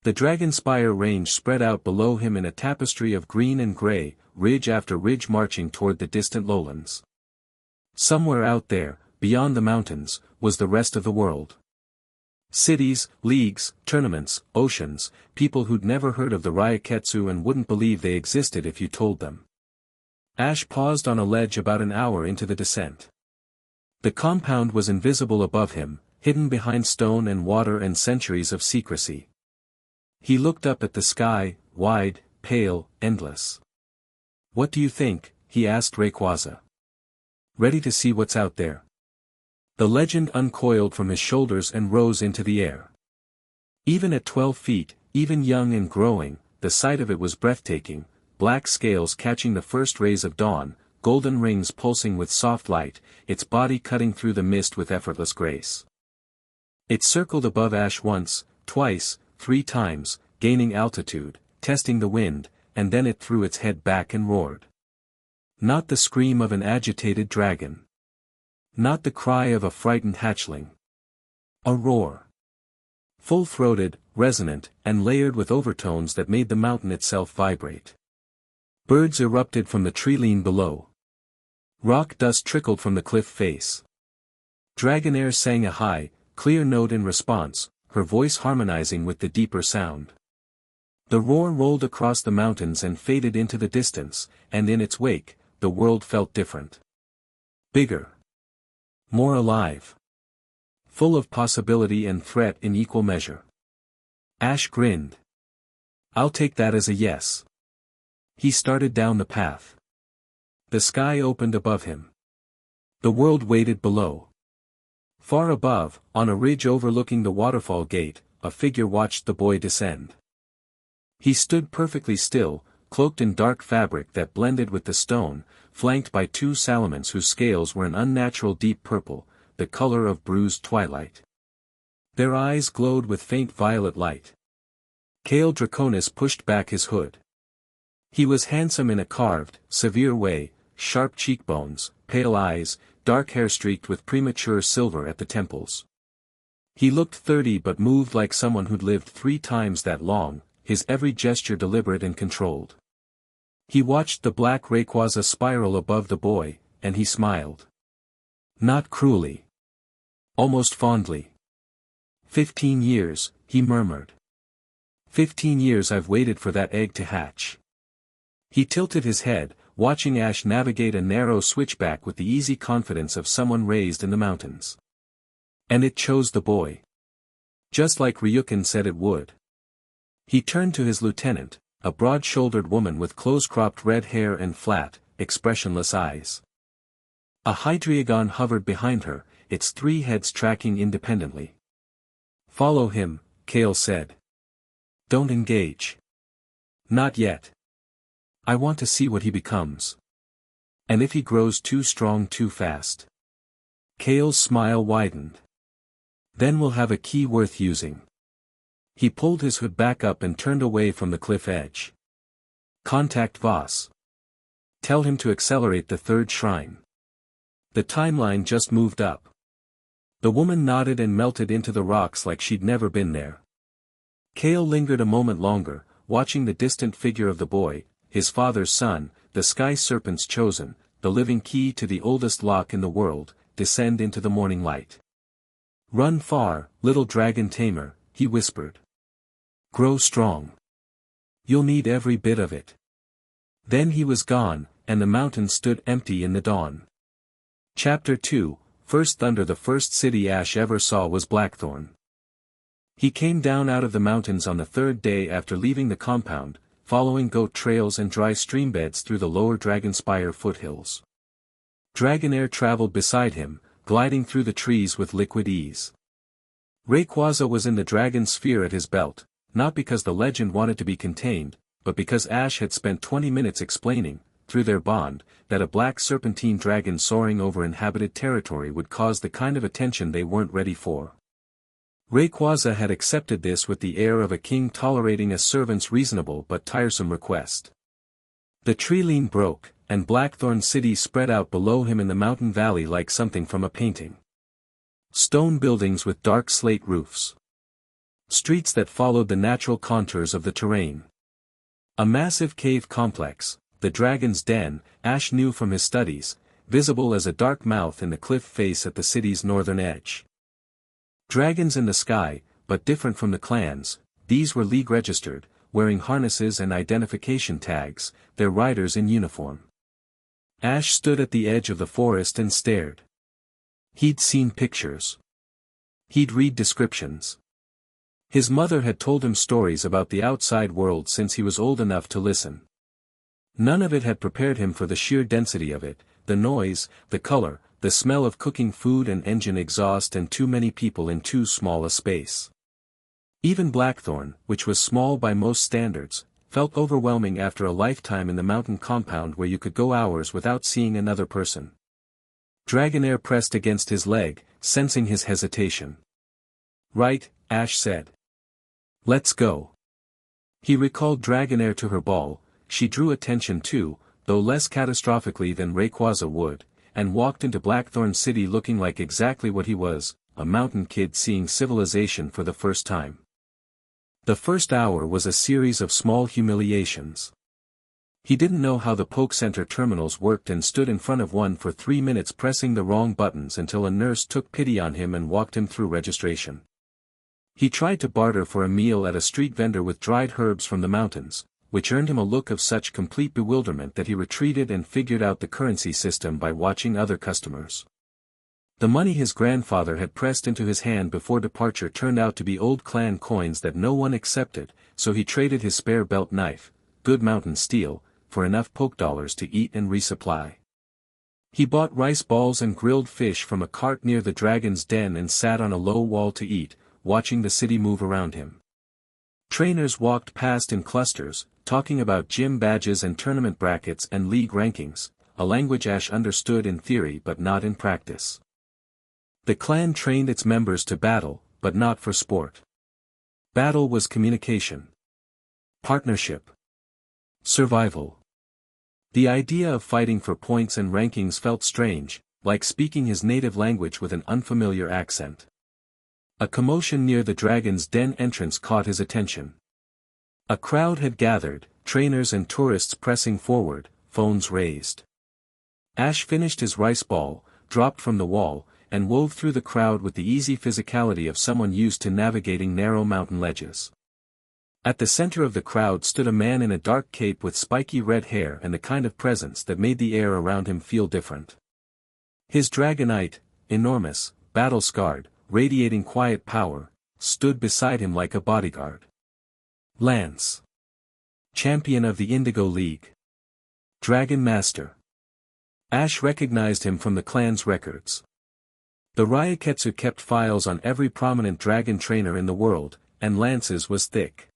The Dragonspire range spread out below him in a tapestry of green and gray, ridge after ridge marching toward the distant lowlands. Somewhere out there, beyond the mountains, was the rest of the world. Cities, leagues, tournaments, oceans, people who'd never heard of the Ryaketsu and wouldn't believe they existed if you told them. Ash paused on a ledge about an hour into the descent. The compound was invisible above him, hidden behind stone and water and centuries of secrecy. He looked up at the sky, wide, pale, endless. "What do you think?" he asked Rayquaza. "Ready to see what's out there?" The legend uncoiled from his shoulders and rose into the air. Even at 12 feet, even young and growing, the sight of it was breathtaking, black scales catching the first rays of dawn, golden rings pulsing with soft light, its body cutting through the mist with effortless grace. It circled above Ash once, twice, 3 times, gaining altitude, testing the wind, and then it threw its head back and roared. Not the scream of an agitated dragon. Not the cry of a frightened hatchling. A roar. Full-throated, resonant, and layered with overtones that made the mountain itself vibrate. Birds erupted from the tree-line below. Rock dust trickled from the cliff face. Dragonair sang a high, clear note in response, her voice harmonizing with the deeper sound. The roar rolled across the mountains and faded into the distance, and in its wake, the world felt different. Bigger. More alive. Full of possibility and threat in equal measure. Ash grinned. "I'll take that as a yes." He started down the path. The sky opened above him. The world waited below. Far above, on a ridge overlooking the waterfall gate, a figure watched the boy descend. He stood perfectly still, cloaked in dark fabric that blended with the stone, flanked by 2 salamanders whose scales were an unnatural deep purple, the color of bruised twilight. Their eyes glowed with faint violet light. Kale Draconis pushed back his hood. He was handsome in a carved, severe way, sharp cheekbones, pale eyes, dark hair streaked with premature silver at the temples. He looked 30 but moved like someone who'd lived 3 times that long, his every gesture deliberate and controlled. He watched the black Rayquaza spiral above the boy, and he smiled. Not cruelly. Almost fondly. 15 years, he murmured. 15 years I've waited for that egg to hatch. He tilted his head, watching Ash navigate a narrow switchback with the easy confidence of someone raised in the mountains. And it chose the boy. Just like Ryukyu said it would. He turned to his lieutenant, a broad-shouldered woman with close-cropped red hair and flat, expressionless eyes. A Hydreigon hovered behind her, its 3 heads tracking independently. "Follow him," Kale said. "Don't engage. Not yet. I want to see what he becomes. And if he grows too strong too fast." Kale's smile widened. "Then we'll have a key worth using." He pulled his hood back up and turned away from the cliff edge. "Contact Voss. Tell him to accelerate the 3rd shrine." The timeline just moved up. The woman nodded and melted into the rocks like she'd never been there. Kale lingered a moment longer, watching the distant figure of the boy, his father's son, the sky serpent's chosen, the living key to the oldest lock in the world, descend into the morning light. "Run far, little dragon tamer," he whispered. "Grow strong. You'll need every bit of it." Then he was gone, and the mountain stood empty in the dawn. Chapter 2, First Thunder. The first city Ash ever saw was Blackthorn. He came down out of the mountains on the 3rd day after leaving the compound, following goat trails and dry streambeds through the lower Dragonspire foothills. Dragonair traveled beside him, gliding through the trees with liquid ease. Rayquaza was in the dragon sphere at his belt, not because the legend wanted to be contained, but because Ash had spent 20 minutes explaining, through their bond, that a black serpentine dragon soaring over inhabited territory would cause the kind of attention they weren't ready for. Rayquaza had accepted this with the air of a king tolerating a servant's reasonable but tiresome request. The tree-line broke, and Blackthorn City spread out below him in the mountain valley like something from a painting. Stone buildings with dark slate roofs. Streets that followed the natural contours of the terrain. A massive cave complex, the Dragon's Den, Ash knew from his studies, visible as a dark mouth in the cliff face at the city's northern edge. Dragons in the sky, but different from the clans, these were league registered, wearing harnesses and identification tags, their riders in uniform. Ash stood at the edge of the forest and stared. He'd seen pictures. He'd read descriptions. His mother had told him stories about the outside world since he was old enough to listen. None of it had prepared him for the sheer density of it, the noise, the color, the smell of cooking food and engine exhaust and too many people in too small a space. Even Blackthorn, which was small by most standards, felt overwhelming after a lifetime in the mountain compound where you could go hours without seeing another person. Dragonair pressed against his leg, sensing his hesitation. "Right," Ash said. "Let's go." He recalled Dragonair to her ball. She drew attention too, though less catastrophically than Rayquaza would, and walked into Blackthorn City looking like exactly what he was, a mountain kid seeing civilization for the first time. The first hour was a series of small humiliations. He didn't know how the Poke Center terminals worked and stood in front of one for 3 minutes pressing the wrong buttons until a nurse took pity on him and walked him through registration. He tried to barter for a meal at a street vendor with dried herbs from the mountains, which earned him a look of such complete bewilderment that he retreated and figured out the currency system by watching other customers. The money his grandfather had pressed into his hand before departure turned out to be old clan coins that no one accepted, so he traded his spare belt knife, good mountain steel, for enough poke dollars to eat and resupply. He bought rice balls and grilled fish from a cart near the dragon's den and sat on a low wall to eat, watching the city move around him. Trainers walked past in clusters, talking about gym badges and tournament brackets and league rankings, a language Ash understood in theory but not in practice. The clan trained its members to battle, but not for sport. Battle was communication. Partnership. Survival. The idea of fighting for points and rankings felt strange, like speaking his native language with an unfamiliar accent. A commotion near the dragon's den entrance caught his attention. A crowd had gathered, trainers and tourists pressing forward, phones raised. Ash finished his rice ball, dropped from the wall, and wove through the crowd with the easy physicality of someone used to navigating narrow mountain ledges. At the center of the crowd stood a man in a dark cape with spiky red hair and the kind of presence that made the air around him feel different. His Dragonite, enormous, battle-scarred, radiating quiet power, stood beside him like a bodyguard. Lance. Champion of the Indigo League. Dragon Master. Ash recognized him from the clan's records. The Ryaketsu kept files on every prominent dragon trainer in the world, and Lance's was thick.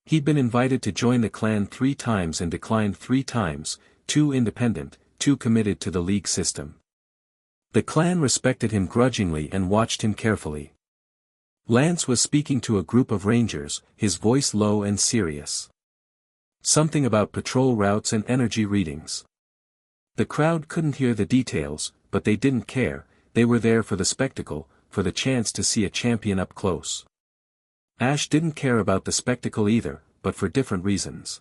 He'd been invited to join the clan 3 times and declined 3 times, 2 independent, 2 committed to the league system. The clan respected him grudgingly and watched him carefully. Lance was speaking to a group of rangers, his voice low and serious. Something about patrol routes and energy readings. The crowd couldn't hear the details, but they didn't care, they were there for the spectacle, for the chance to see a champion up close. Ash didn't care about the spectacle either, but for different reasons.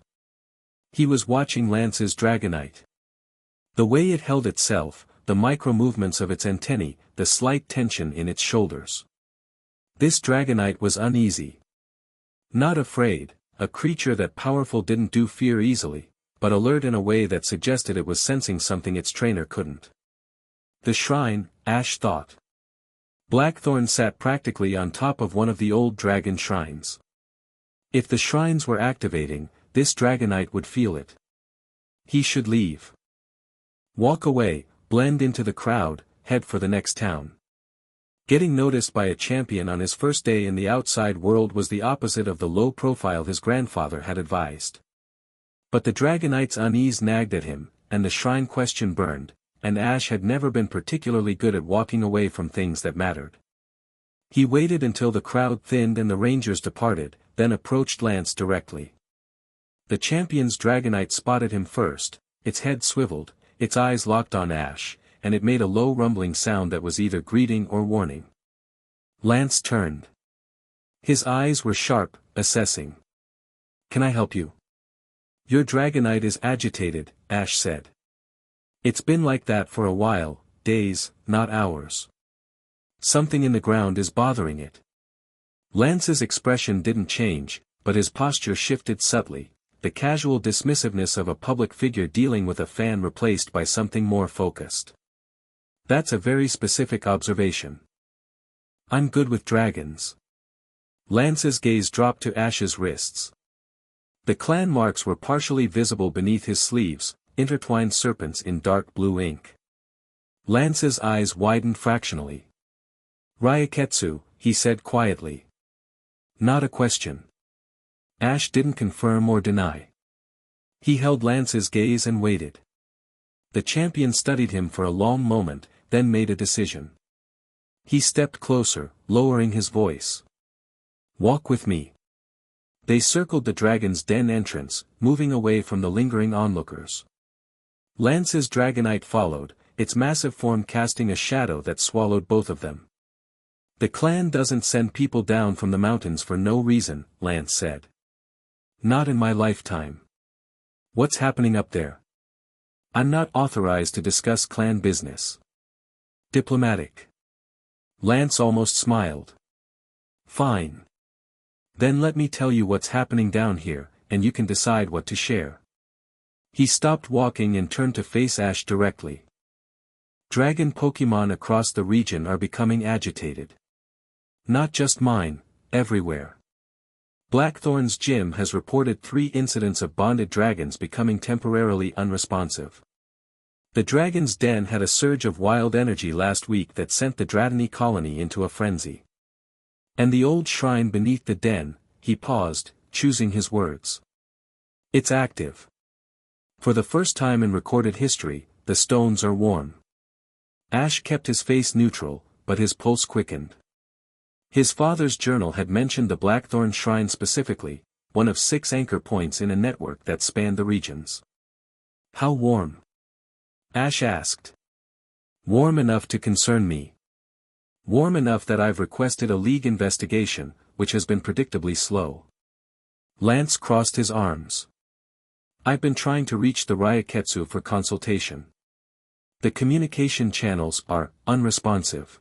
He was watching Lance's Dragonite. The way it held itself, the micro-movements of its antennae, the slight tension in its shoulders. This Dragonite was uneasy. Not afraid, a creature that powerful didn't do fear easily, but alert in a way that suggested it was sensing something its trainer couldn't. The shrine, Ash thought. Blackthorn sat practically on top of one of the old dragon shrines. If the shrines were activating, this Dragonite would feel it. He should leave. Walk away, blend into the crowd, head for the next town. Getting noticed by a champion on his first day in the outside world was the opposite of the low profile his grandfather had advised. But the Dragonite's unease nagged at him, and the shrine question burned, and Ash had never been particularly good at walking away from things that mattered. He waited until the crowd thinned and the rangers departed, then approached Lance directly. The champion's Dragonite spotted him first, its head swiveled, its eyes locked on Ash, and it made a low rumbling sound that was either greeting or warning. Lance turned. His eyes were sharp, assessing. "Can I help you?" "Your Dragonite is agitated," Ash said. "It's been like that for a while, days, not hours." Something in the ground is bothering it. Lance's expression didn't change, but his posture shifted subtly, the casual dismissiveness of a public figure dealing with a fan replaced by something more focused. That's a very specific observation. I'm good with dragons. Lance's gaze dropped to Ash's wrists. The clan marks were partially visible beneath his sleeves, intertwined serpents in dark blue ink. Lance's eyes widened fractionally. Ryaketsu, he said quietly. Not a question. Ash didn't confirm or deny. He held Lance's gaze and waited. The champion studied him for a long moment, then made a decision. He stepped closer, lowering his voice. Walk with me. They circled the dragon's den entrance, moving away from the lingering onlookers. Lance's dragonite followed, its massive form casting a shadow that swallowed both of them. The clan doesn't send people down from the mountains for no reason, Lance said. Not in my lifetime. What's happening up there? I'm not authorized to discuss clan business. Diplomatic. Lance almost smiled. Fine. Then let me tell you what's happening down here, and you can decide what to share. He stopped walking and turned to face Ash directly. Dragon Pokémon across the region are becoming agitated. Not just mine, everywhere. Blackthorn's gym has reported 3 incidents of bonded dragons becoming temporarily unresponsive. The dragon's den had a surge of wild energy last week that sent the Dratini colony into a frenzy. And the old shrine beneath the den, he paused, choosing his words. It's active. For the first time in recorded history, the stones are warm. Ash kept his face neutral, but his pulse quickened. His father's journal had mentioned the Blackthorn shrine specifically, one of 6 anchor points in a network that spanned the regions. How warm? Ash asked. Warm enough to concern me. Warm enough that I've requested a league investigation, which has been predictably slow. Lance crossed his arms. I've been trying to reach the Ryaketsu for consultation. The communication channels are unresponsive.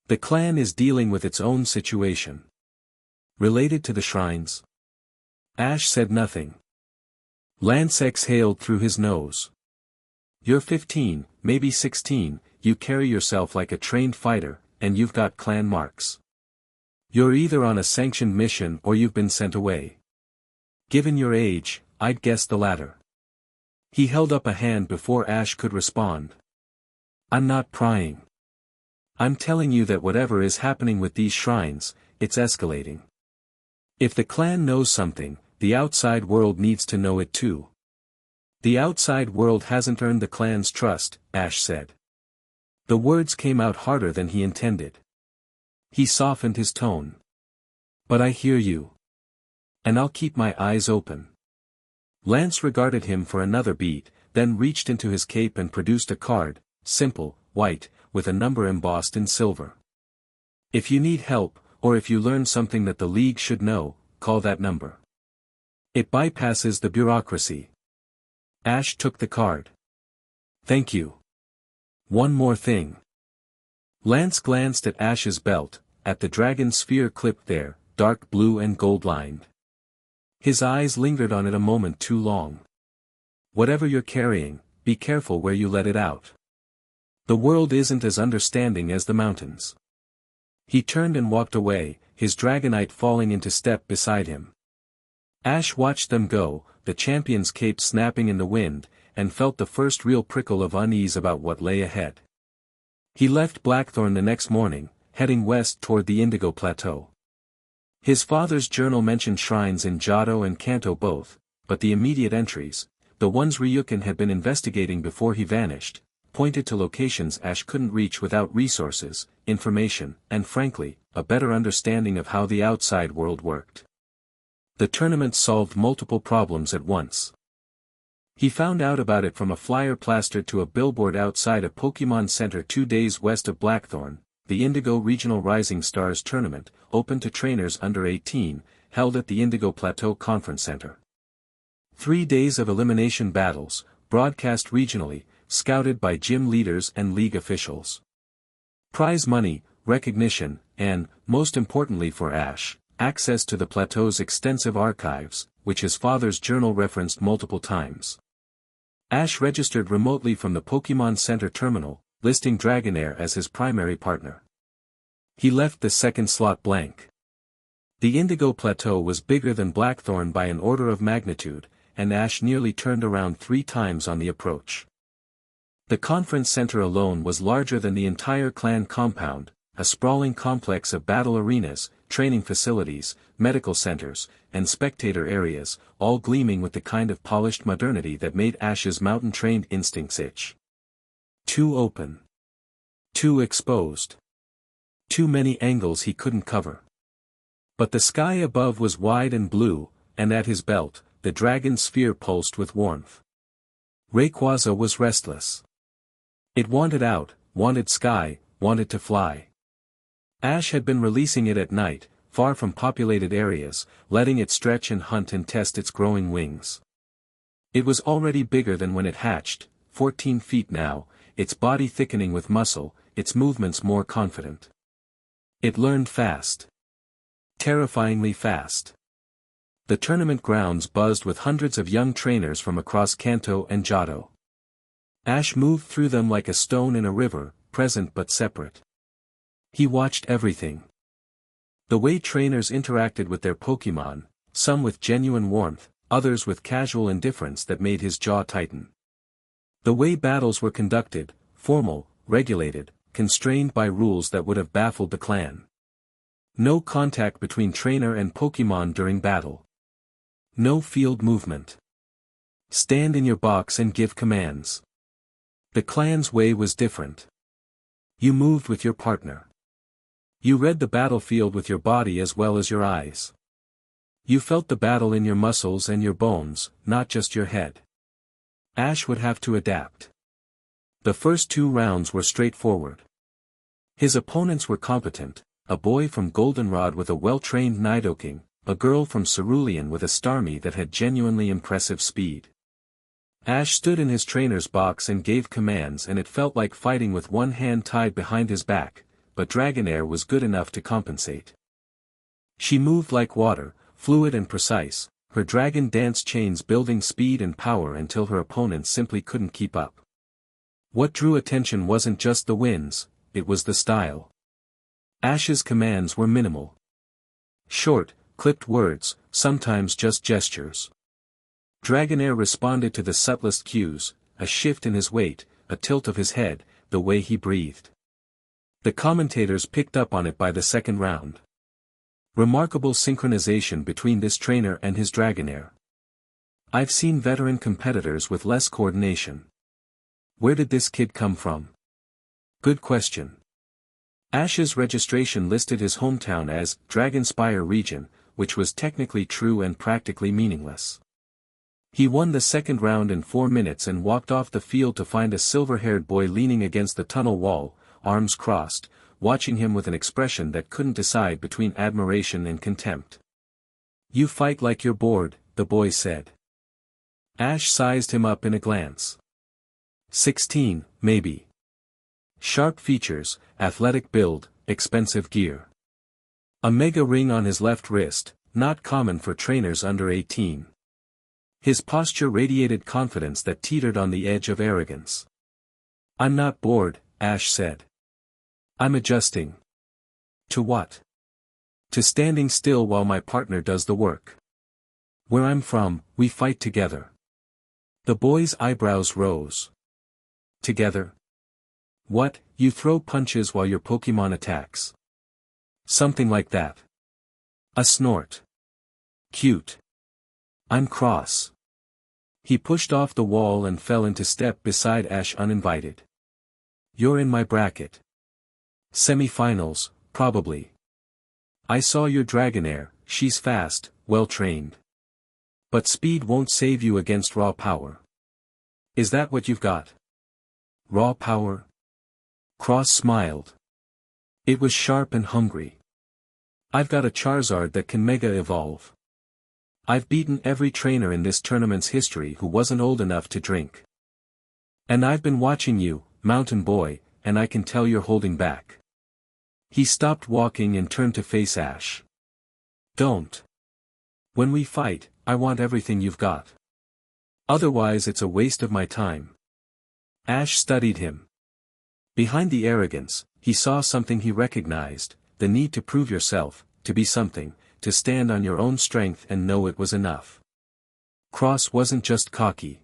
The clan is dealing with its own situation. Related to the shrines? Ash said nothing. Lance exhaled through his nose. You're 15, maybe 16, you carry yourself like a trained fighter, and you've got clan marks. You're either on a sanctioned mission or you've been sent away. Given your age, I'd guess the latter. He held up a hand before Ash could respond. I'm not prying. I'm telling you that whatever is happening with these shrines, it's escalating. If the clan knows something, the outside world needs to know it too. The outside world hasn't earned the clan's trust, Ash said. The words came out harder than he intended. He softened his tone. But I hear you. And I'll keep my eyes open. Lance regarded him for another beat, then reached into his cape and produced a card, simple, white, with a number embossed in silver. If you need help, or if you learn something that the League should know, call that number. It bypasses the bureaucracy. Ash took the card. Thank you. One more thing. Lance glanced at Ash's belt, at the dragon sphere clipped there, dark blue and gold-lined. His eyes lingered on it a moment too long. Whatever you're carrying, be careful where you let it out. The world isn't as understanding as the mountains. He turned and walked away, his dragonite falling into step beside him. Ash watched them go, the champion's cape snapping in the wind, and felt the first real prickle of unease about what lay ahead. He left Blackthorn the next morning, heading west toward the Indigo Plateau. His father's journal mentioned shrines in Johto and Kanto both, but the immediate entries, the ones Ryukin had been investigating before he vanished, pointed to locations Ash couldn't reach without resources, information, and frankly, a better understanding of how the outside world worked. The tournament solved multiple problems at once. He found out about it from a flyer plastered to a billboard outside a Pokemon Center 2 days west of Blackthorn, the Indigo Regional Rising Stars Tournament, open to trainers under 18, held at the Indigo Plateau Conference Center. 3 days of elimination battles, broadcast regionally, scouted by gym leaders and league officials. Prize money, recognition, and, most importantly for Ash, access to the plateau's extensive archives, which his father's journal referenced multiple times. Ash registered remotely from the Pokémon Center terminal, listing Dragonair as his primary partner. He left the second slot blank. The Indigo Plateau was bigger than Blackthorn by an order of magnitude, and Ash nearly turned around 3 times on the approach. The conference center alone was larger than the entire clan compound, a sprawling complex of battle arenas, training facilities, medical centers, and spectator areas, all gleaming with the kind of polished modernity that made Ash's mountain-trained instincts itch. Too open. Too exposed. Too many angles he couldn't cover. But the sky above was wide and blue, and at his belt, the dragon sphere pulsed with warmth. Rayquaza was restless. It wanted out, wanted sky, wanted to fly. Ash had been releasing it at night, far from populated areas, letting it stretch and hunt and test its growing wings. It was already bigger than when it hatched, 14 feet now, its body thickening with muscle, its movements more confident. It learned fast. Terrifyingly fast. The tournament grounds buzzed with hundreds of young trainers from across Kanto and Johto. Ash moved through them like a stone in a river, present but separate. He watched everything. The way trainers interacted with their Pokémon, some with genuine warmth, others with casual indifference that made his jaw tighten. The way battles were conducted, formal, regulated, constrained by rules that would have baffled the clan. No contact between trainer and Pokémon during battle. No field movement. Stand in your box and give commands. The clan's way was different. You moved with your partner. You read the battlefield with your body as well as your eyes. You felt the battle in your muscles and your bones, not just your head. Ash would have to adapt. The first 2 rounds were straightforward. His opponents were competent, a boy from Goldenrod with a well-trained Nidoking, a girl from Cerulean with a Starmie that had genuinely impressive speed. Ash stood in his trainer's box and gave commands, and it felt like fighting with one hand tied behind his back, but Dragonair was good enough to compensate. She moved like water, fluid and precise, her dragon dance chains building speed and power until her opponents simply couldn't keep up. What drew attention wasn't just the wins, it was the style. Ash's commands were minimal. Short, clipped words, sometimes just gestures. Dragonair responded to the subtlest cues, a shift in his weight, a tilt of his head, the way he breathed. The commentators picked up on it by the second round. Remarkable synchronization between this trainer and his Dragonair. I've seen veteran competitors with less coordination. Where did this kid come from? Good question. Ash's registration listed his hometown as Dragonspire region, which was technically true and practically meaningless. He won the second round in 4 minutes and walked off the field to find a silver-haired boy leaning against the tunnel wall, arms crossed, watching him with an expression that couldn't decide between admiration and contempt. You fight like you're bored, the boy said. Ash sized him up in a glance. 16, maybe. Sharp features, athletic build, expensive gear. A mega ring on his left wrist, not common for trainers under 18. His posture radiated confidence that teetered on the edge of arrogance. I'm not bored, Ash said. I'm adjusting. To what? To standing still while my partner does the work. Where I'm from, we fight together. The boy's eyebrows rose. Together? What, you throw punches while your Pokémon attacks? Something like that. A snort. Cute. I'm cross. He pushed off the wall and fell into step beside Ash uninvited. You're in my bracket. Semi-finals, probably. I saw your Dragonair, she's fast, well-trained. But speed won't save you against raw power. Is that what you've got? Raw power? Cross smiled. It was sharp and hungry. I've got a Charizard that can Mega Evolve. I've beaten every trainer in this tournament's history who wasn't old enough to drink. And I've been watching you, Mountain Boy, and I can tell you're holding back. He stopped walking and turned to face Ash. Don't. When we fight, I want everything you've got. Otherwise it's a waste of my time. Ash studied him. Behind the arrogance, he saw something he recognized, the need to prove yourself, to be something, to stand on your own strength and know it was enough. Cross wasn't just cocky.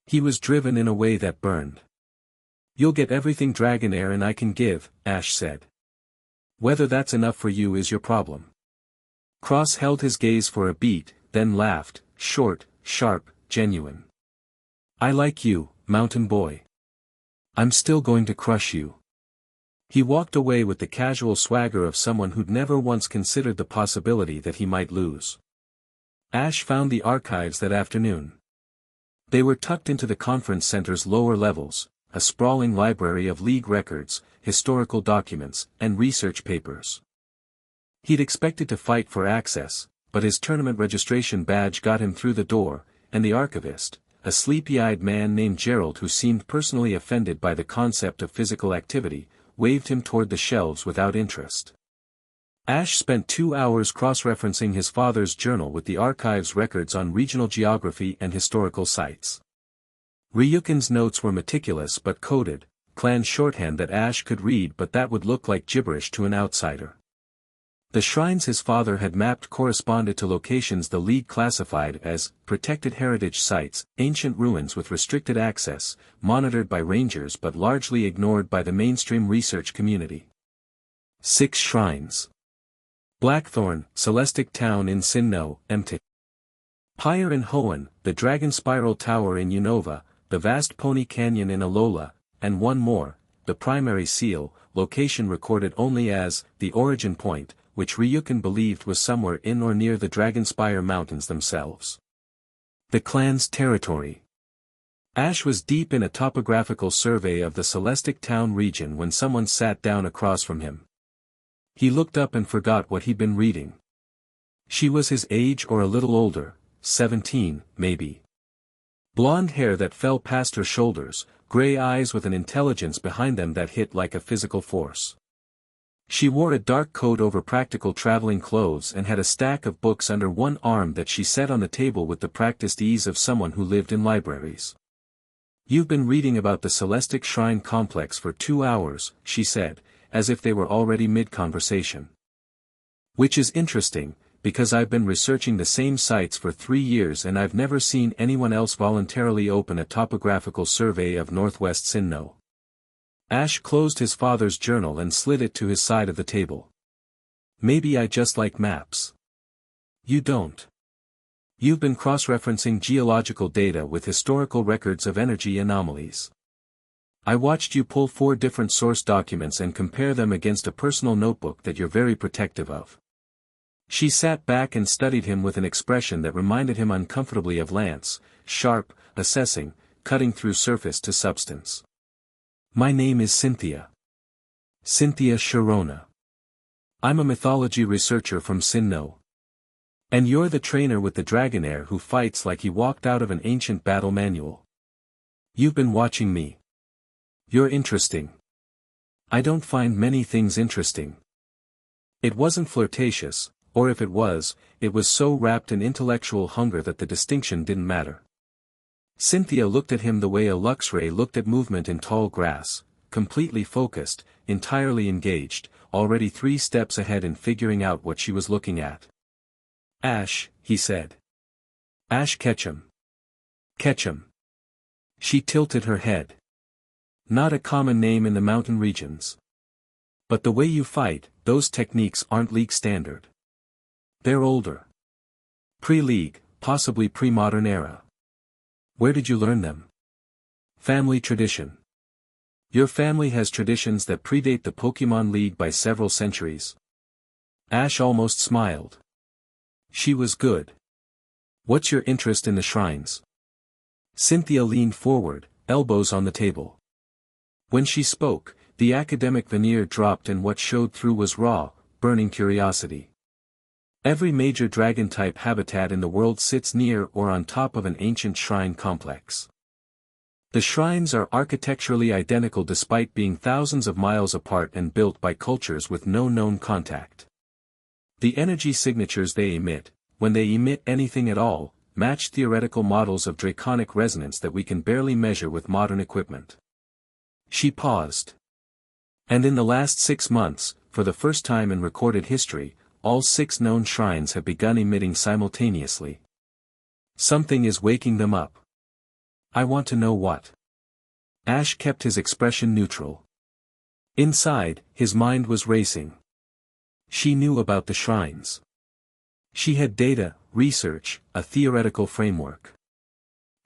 He was driven in a way that burned. You'll get everything Dragonair and I can give, Ash said. Whether that's enough for you is your problem. Cross held his gaze for a beat, then laughed, short, sharp, genuine. I like you, mountain boy. I'm still going to crush you. He walked away with the casual swagger of someone who'd never once considered the possibility that he might lose. Ash found the archives that afternoon. They were tucked into the conference center's lower levels, a sprawling library of league records, historical documents, and research papers. He'd expected to fight for access, but his tournament registration badge got him through the door, and the archivist, a sleepy-eyed man named Gerald who seemed personally offended by the concept of physical activity, waved him toward the shelves without interest. Ash spent 2 hours cross-referencing his father's journal with the archive's records on regional geography and historical sites. Ryuken's notes were meticulous but coded, clan shorthand that Ash could read, but that would look like gibberish to an outsider. The shrines his father had mapped corresponded to locations the League classified as protected heritage sites, ancient ruins with restricted access, monitored by rangers but largely ignored by the mainstream research community. 6 shrines. Blackthorn, Celestic Town in Sinnoh, Mt. Pyre in Hoenn, the Dragon Spiral Tower in Unova, the vast Pony Canyon in Alola, and one more, the Primary Seal, location recorded only as the Origin Point, which Ryuken believed was somewhere in or near the Dragonspire Mountains themselves. The clan's territory. Ash was deep in a topographical survey of the Celestic Town region when someone sat down across from him. He looked up and forgot what he'd been reading. She was his age or a little older, 17, maybe. Blonde hair that fell past her shoulders, gray eyes with an intelligence behind them that hit like a physical force. She wore a dark coat over practical traveling clothes and had a stack of books under one arm that she set on the table with the practiced ease of someone who lived in libraries. You've been reading about the Celestic Shrine Complex for 2 hours, she said, as if they were already mid-conversation. Which is interesting, because I've been researching the same sites for 3 years and I've never seen anyone else voluntarily open a topographical survey of northwest Sinnoh. Ash closed his father's journal and slid it to his side of the table. Maybe I just like maps. You don't. You've been cross-referencing geological data with historical records of energy anomalies. I watched you pull 4 different source documents and compare them against a personal notebook that you're very protective of. She sat back and studied him with an expression that reminded him uncomfortably of Lance, sharp, assessing, cutting through surface to substance. My name is Cynthia. Cynthia Sharona. I'm a mythology researcher from Sinnoh. And you're the trainer with the Dragonair who fights like he walked out of an ancient battle manual. You've been watching me. You're interesting. I don't find many things interesting. It wasn't flirtatious, or if it was so wrapped in intellectual hunger that the distinction didn't matter. Cynthia looked at him the way a Luxray looked at movement in tall grass, completely focused, entirely engaged, already 3 steps ahead in figuring out what she was looking at. Ash, he said. Ash Ketchum. Ketchum. She tilted her head. Not a common name in the mountain regions. But the way you fight, those techniques aren't League standard. They're older. Pre-League, possibly pre-modern era. Where did you learn them? Family tradition. Your family has traditions that predate the Pokemon League by several centuries. Ash almost smiled. She was good. What's your interest in the shrines? Cynthia leaned forward, elbows on the table. When she spoke, the academic veneer dropped and what showed through was raw, burning curiosity. Every major dragon-type habitat in the world sits near or on top of an ancient shrine complex. The shrines are architecturally identical despite being thousands of miles apart and built by cultures with no known contact. The energy signatures they emit, when they emit anything at all, match theoretical models of draconic resonance that we can barely measure with modern equipment. She paused. And in the last 6 months, for the first time in recorded history, all 6 known shrines have begun emitting simultaneously. Something is waking them up. I want to know what. Ash kept his expression neutral. Inside, his mind was racing. She knew about the shrines. She had data, research, a theoretical framework.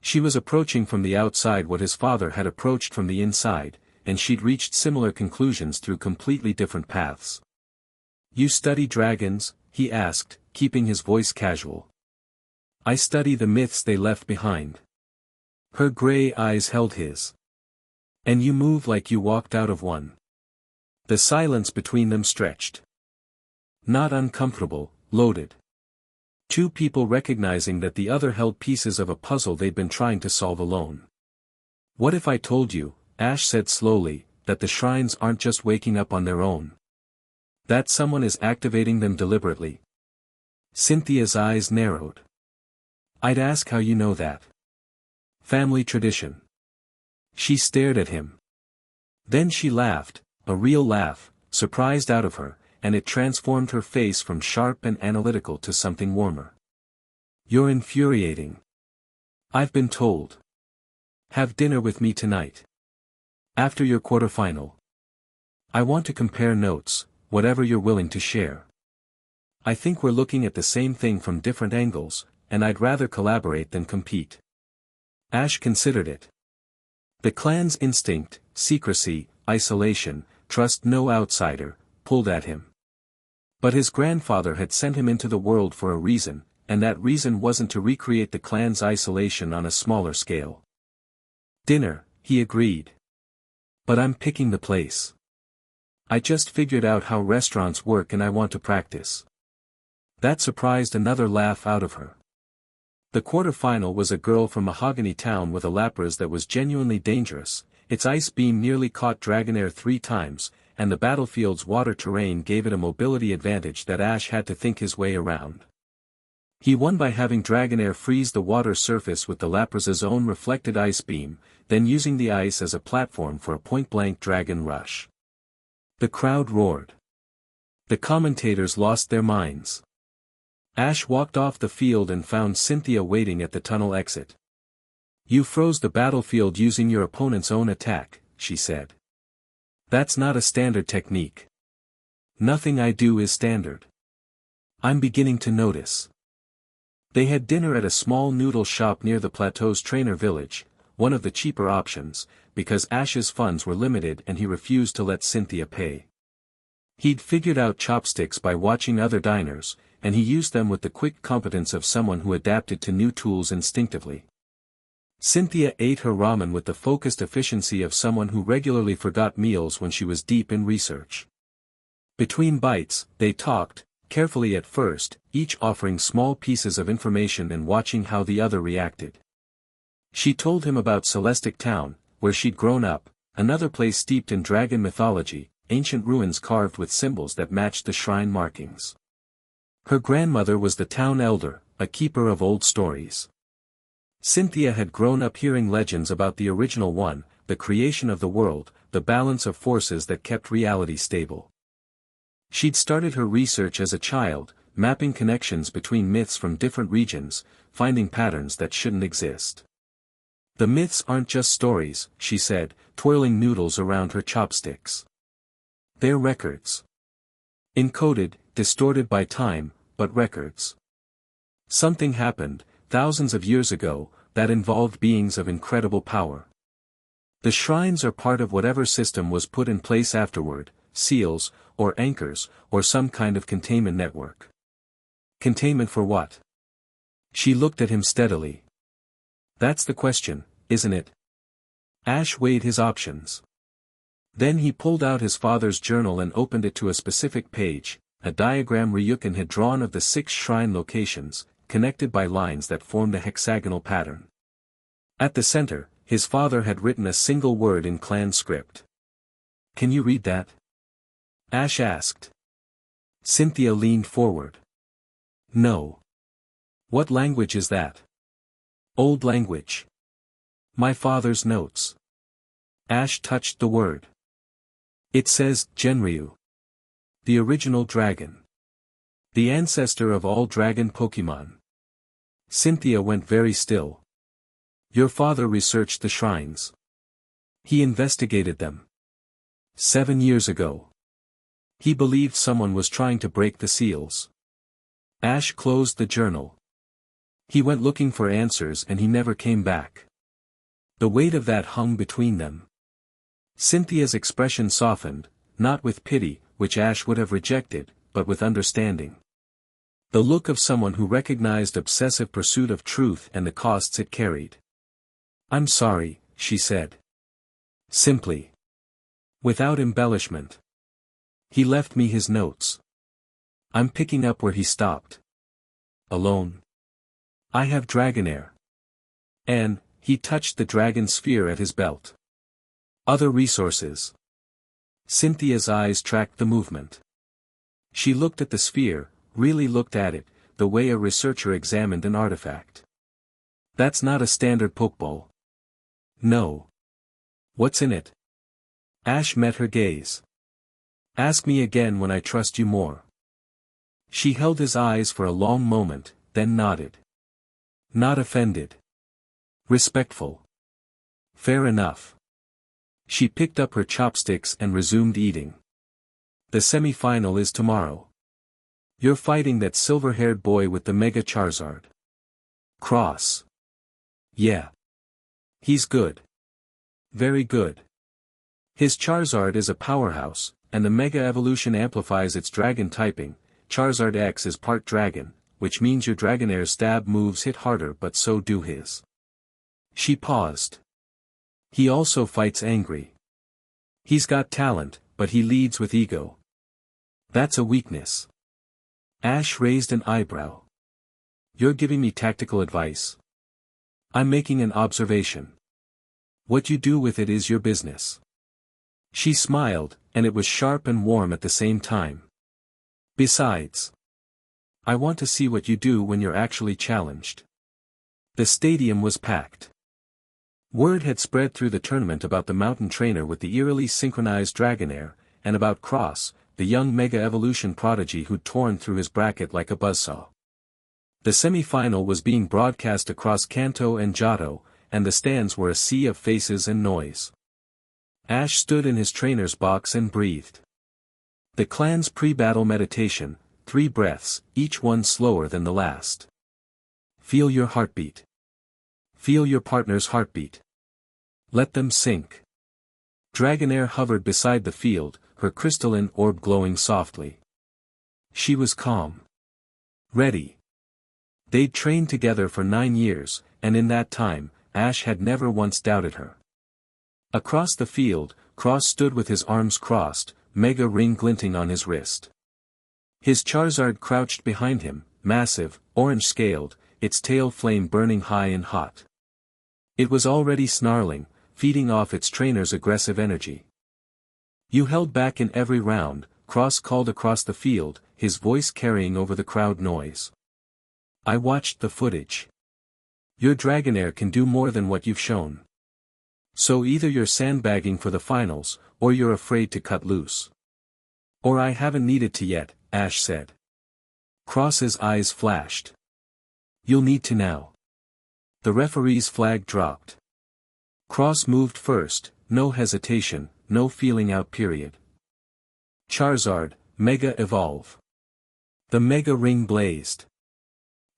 She was approaching from the outside what his father had approached from the inside, and she'd reached similar conclusions through completely different paths. You study dragons? He asked, keeping his voice casual. I study the myths they left behind. Her gray eyes held his. And you move like you walked out of one. The silence between them stretched. Not uncomfortable, loaded. 2 people recognizing that the other held pieces of a puzzle they'd been trying to solve alone. What if I told you, Ash said slowly, that the shrines aren't just waking up on their own? That someone is activating them deliberately. Cynthia's eyes narrowed. I'd ask how you know that. Family tradition. She stared at him. Then she laughed, a real laugh, surprised out of her, and it transformed her face from sharp and analytical to something warmer. You're infuriating. I've been told. Have dinner with me tonight. After your quarterfinal. I want to compare notes, whatever you're willing to share. I think we're looking at the same thing from different angles, and I'd rather collaborate than compete. Ash considered it. The clan's instinct, secrecy, isolation, trust no outsider, pulled at him. But his grandfather had sent him into the world for a reason, and that reason wasn't to recreate the clan's isolation on a smaller scale. Dinner, he agreed. But I'm picking the place. I just figured out how restaurants work and I want to practice. That surprised another laugh out of her. The quarterfinal was a girl from Mahogany Town with a Lapras that was genuinely dangerous, its ice beam nearly caught Dragonair 3 times, and the battlefield's water terrain gave it a mobility advantage that Ash had to think his way around. He won by having Dragonair freeze the water surface with the Lapras's own reflected ice beam, then using the ice as a platform for a point-blank dragon rush. The crowd roared. The commentators lost their minds. Ash walked off the field and found Cynthia waiting at the tunnel exit. You froze the battlefield using your opponent's own attack, she said. That's not a standard technique. Nothing I do is standard. I'm beginning to notice. They had dinner at a small noodle shop near the plateau's trainer village, one of the cheaper options, because Ash's funds were limited and he refused to let Cynthia pay. He'd figured out chopsticks by watching other diners, and he used them with the quick competence of someone who adapted to new tools instinctively. Cynthia ate her ramen with the focused efficiency of someone who regularly forgot meals when she was deep in research. Between bites, they talked, carefully at first, each offering small pieces of information and watching how the other reacted. She told him about Celestic Town, where she'd grown up, another place steeped in dragon mythology, ancient ruins carved with symbols that matched the shrine markings. Her grandmother was the town elder, a keeper of old stories. Cynthia had grown up hearing legends about the original one, the creation of the world, the balance of forces that kept reality stable. She'd started her research as a child, mapping connections between myths from different regions, finding patterns that shouldn't exist. The myths aren't just stories, she said, twirling noodles around her chopsticks. They're records. Encoded, distorted by time, but records. Something happened, thousands of years ago, that involved beings of incredible power. The shrines are part of whatever system was put in place afterward, seals, or anchors, or some kind of containment network. Containment for what? She looked at him steadily. That's the question, isn't it? Ash weighed his options. Then he pulled out his father's journal and opened it to a specific page, a diagram Ryukin had drawn of the 6 shrine locations, connected by lines that formed a hexagonal pattern. At the center, His father had written a single word in clan script. "Can you read that?" Ash asked. Cynthia leaned forward. "No. What language is that?" "Old language. My father's notes." Ash touched the word. "It says, Genryu. The original dragon. The ancestor of all dragon Pokemon." Cynthia went very still. "Your father researched the shrines. He investigated them. 7 years ago. He believed someone was trying to break the seals." Ash closed the journal. "He went looking for answers and he never came back. The weight of that hung between them." Cynthia's expression softened, not with pity, which Ash would have rejected, but with understanding. The look of someone who recognized obsessive pursuit of truth and the costs it carried. "I'm sorry," she said. Simply. Without embellishment. "He left me his notes. I'm picking up where he stopped. Alone. I have Dragonair. And," he touched the dragon sphere at his belt. "Other resources." Cynthia's eyes tracked the movement. She looked at the sphere, really looked at it, the way a researcher examined an artifact. "That's not a standard Pokeball." "No. What's in it?" Ash met her gaze. "Ask me again when I trust you more." She held his eyes for a long moment, then nodded. "Not offended. Respectful. Fair enough." She picked up her chopsticks and resumed eating. "The semi-final is tomorrow. You're fighting that silver-haired boy with the Mega Charizard. Cross. Yeah. He's good. Very good. His Charizard is a powerhouse, and the Mega Evolution amplifies its dragon typing. Charizard X is part dragon, which means your Dragonair's stab moves hit harder but so do his." She paused. "He also fights angry. He's got talent, but he leads with ego. That's a weakness." Ash raised an eyebrow. "You're giving me tactical advice?" "I'm making an observation. What you do with it is your business." She smiled, and it was sharp and warm at the same time. "Besides, I want to see what you do when you're actually challenged." The stadium was packed. Word had spread through the tournament about the mountain trainer with the eerily synchronized Dragonair, and about Cross, the young Mega Evolution prodigy who'd torn through his bracket like a buzzsaw. The semi-final was being broadcast across Kanto and Johto, and the stands were a sea of faces and noise. Ash stood in his trainer's box and breathed. The clan's pre-battle meditation, 3 breaths, each one slower than the last. Feel your heartbeat. Feel your partner's heartbeat. Let them sink. Dragonair hovered beside the field, her crystalline orb glowing softly. She was calm. Ready. They'd trained together for 9 years, and in that time, Ash had never once doubted her. Across the field, Cross stood with his arms crossed, Mega ring glinting on his wrist. His Charizard crouched behind him, massive, orange-scaled, its tail flame burning high and hot. It was already snarling, feeding off its trainer's aggressive energy. "You held back in every round," Cross called across the field, his voice carrying over the crowd noise. "I watched the footage. Your Dragonair can do more than what you've shown. So either you're sandbagging for the finals, or you're afraid to cut loose." "Or I haven't needed to yet," Ash said. Cross's eyes flashed. "You'll need to now." The referee's flag dropped. Cross moved first, no hesitation, no feeling out period. Charizard, Mega Evolve. The Mega Ring blazed.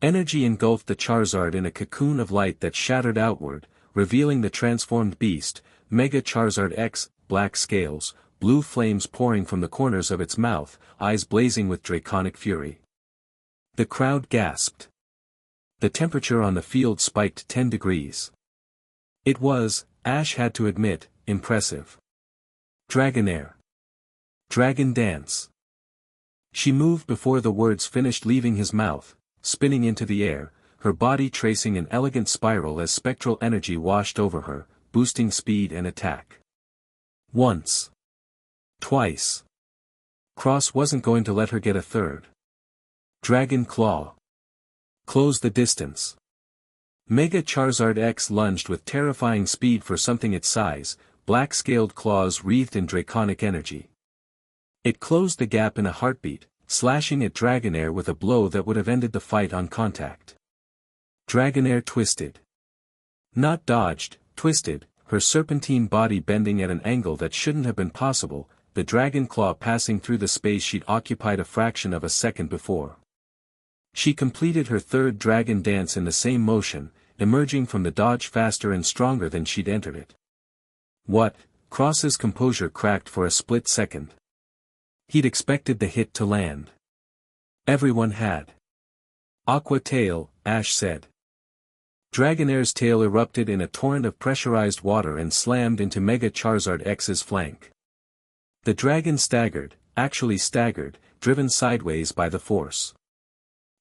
Energy engulfed the Charizard in a cocoon of light that shattered outward, revealing the transformed beast, Mega Charizard X, black scales, blue flames pouring from the corners of its mouth, eyes blazing with draconic fury. The crowd gasped. The temperature on the field spiked 10 degrees. It was, Ash had to admit, impressive. Dragonair. Dragon Dance. She moved before the words finished leaving his mouth, spinning into the air, her body tracing an elegant spiral as spectral energy washed over her, boosting speed and attack. Once. Twice. Cross wasn't going to let her get a third. Dragon Claw. Close the distance. Mega Charizard X lunged with terrifying speed for something its size, black-scaled claws wreathed in draconic energy. It closed the gap in a heartbeat, slashing at Dragonair with a blow that would have ended the fight on contact. Dragonair twisted. Not dodged, twisted, her serpentine body bending at an angle that shouldn't have been possible, the dragon claw passing through the space she'd occupied a fraction of a second before. She completed her third dragon dance in the same motion, emerging from the dodge faster and stronger than she'd entered it. What? Cross's composure cracked for a split second. He'd expected the hit to land. Everyone had. Aqua Tail, Ash said. Dragonair's tail erupted in a torrent of pressurized water and slammed into Mega Charizard X's flank. The dragon staggered, actually staggered, driven sideways by the force.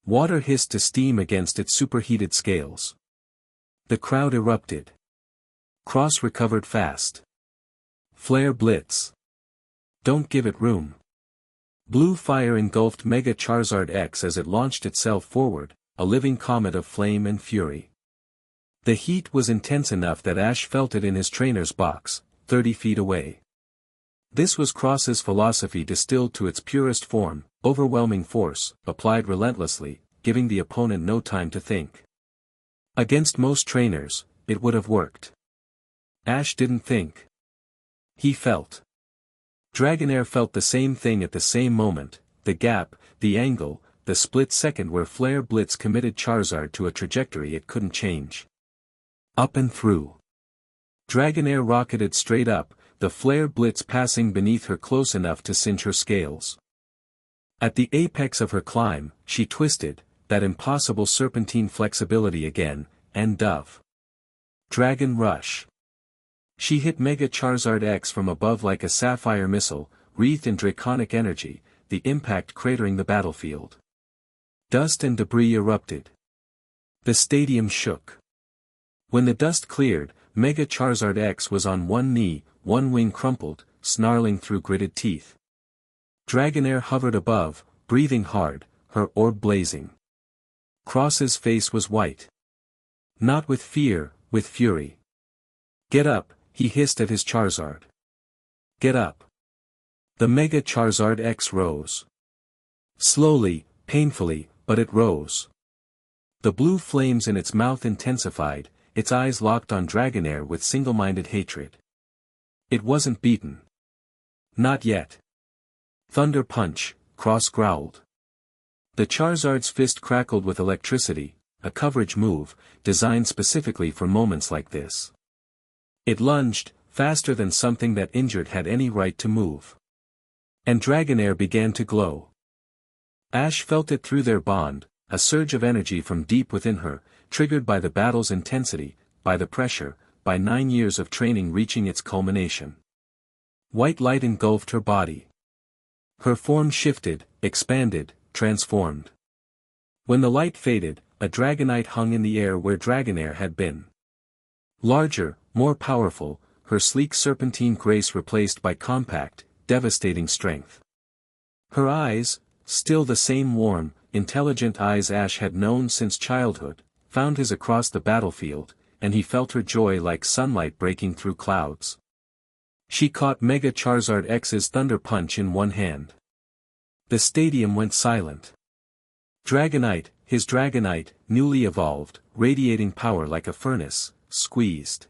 Water hissed to steam against its superheated scales. The crowd erupted. Cross recovered fast. Flare Blitz. Don't give it room. Blue fire engulfed Mega Charizard X as it launched itself forward, a living comet of flame and fury. The heat was intense enough that Ash felt it in his trainer's box, 30 feet away. This was Cross's philosophy distilled to its purest form, overwhelming force, applied relentlessly, giving the opponent no time to think. Against most trainers, it would have worked. Ash didn't think. He felt. Dragonair felt the same thing at the same moment, the gap, the angle, the split second where Flare Blitz committed Charizard to a trajectory it couldn't change. Up and through. Dragonair rocketed straight up, the Flare Blitz passing beneath her close enough to cinch her scales. At the apex of her climb, she twisted, that impossible serpentine flexibility again, and dove. Dragon Rush. She hit Mega Charizard X from above like a sapphire missile, wreathed in draconic energy, the impact cratering the battlefield. Dust and debris erupted. The stadium shook. When the dust cleared, Mega Charizard X was on one knee, one wing crumpled, snarling through gritted teeth. Dragonair hovered above, breathing hard, her orb blazing. Cross's face was white. Not with fear, with fury. Get up, he hissed at his Charizard. Get up. The Mega Charizard X rose. Slowly, painfully, but it rose. The blue flames in its mouth intensified, its eyes locked on Dragonair with single-minded hatred. It wasn't beaten. Not yet. Thunder Punch, Cross growled. The Charizard's fist crackled with electricity, a coverage move, designed specifically for moments like this. It lunged, faster than something that injured had any right to move. And Dragonair began to glow. Ash felt it through their bond, a surge of energy from deep within her, triggered by the battle's intensity, by the pressure, by 9 years of training reaching its culmination. White light engulfed her body. Her form shifted, expanded, transformed. When the light faded, a Dragonite hung in the air where Dragonair had been. Larger, more powerful, her sleek serpentine grace replaced by compact, devastating strength. Her eyes, still the same warm, intelligent eyes Ash had known since childhood, found his across the battlefield, and he felt her joy like sunlight breaking through clouds. She caught Mega Charizard X's Thunder Punch in one hand. The stadium went silent. Dragonite, his Dragonite, newly evolved, radiating power like a furnace, squeezed.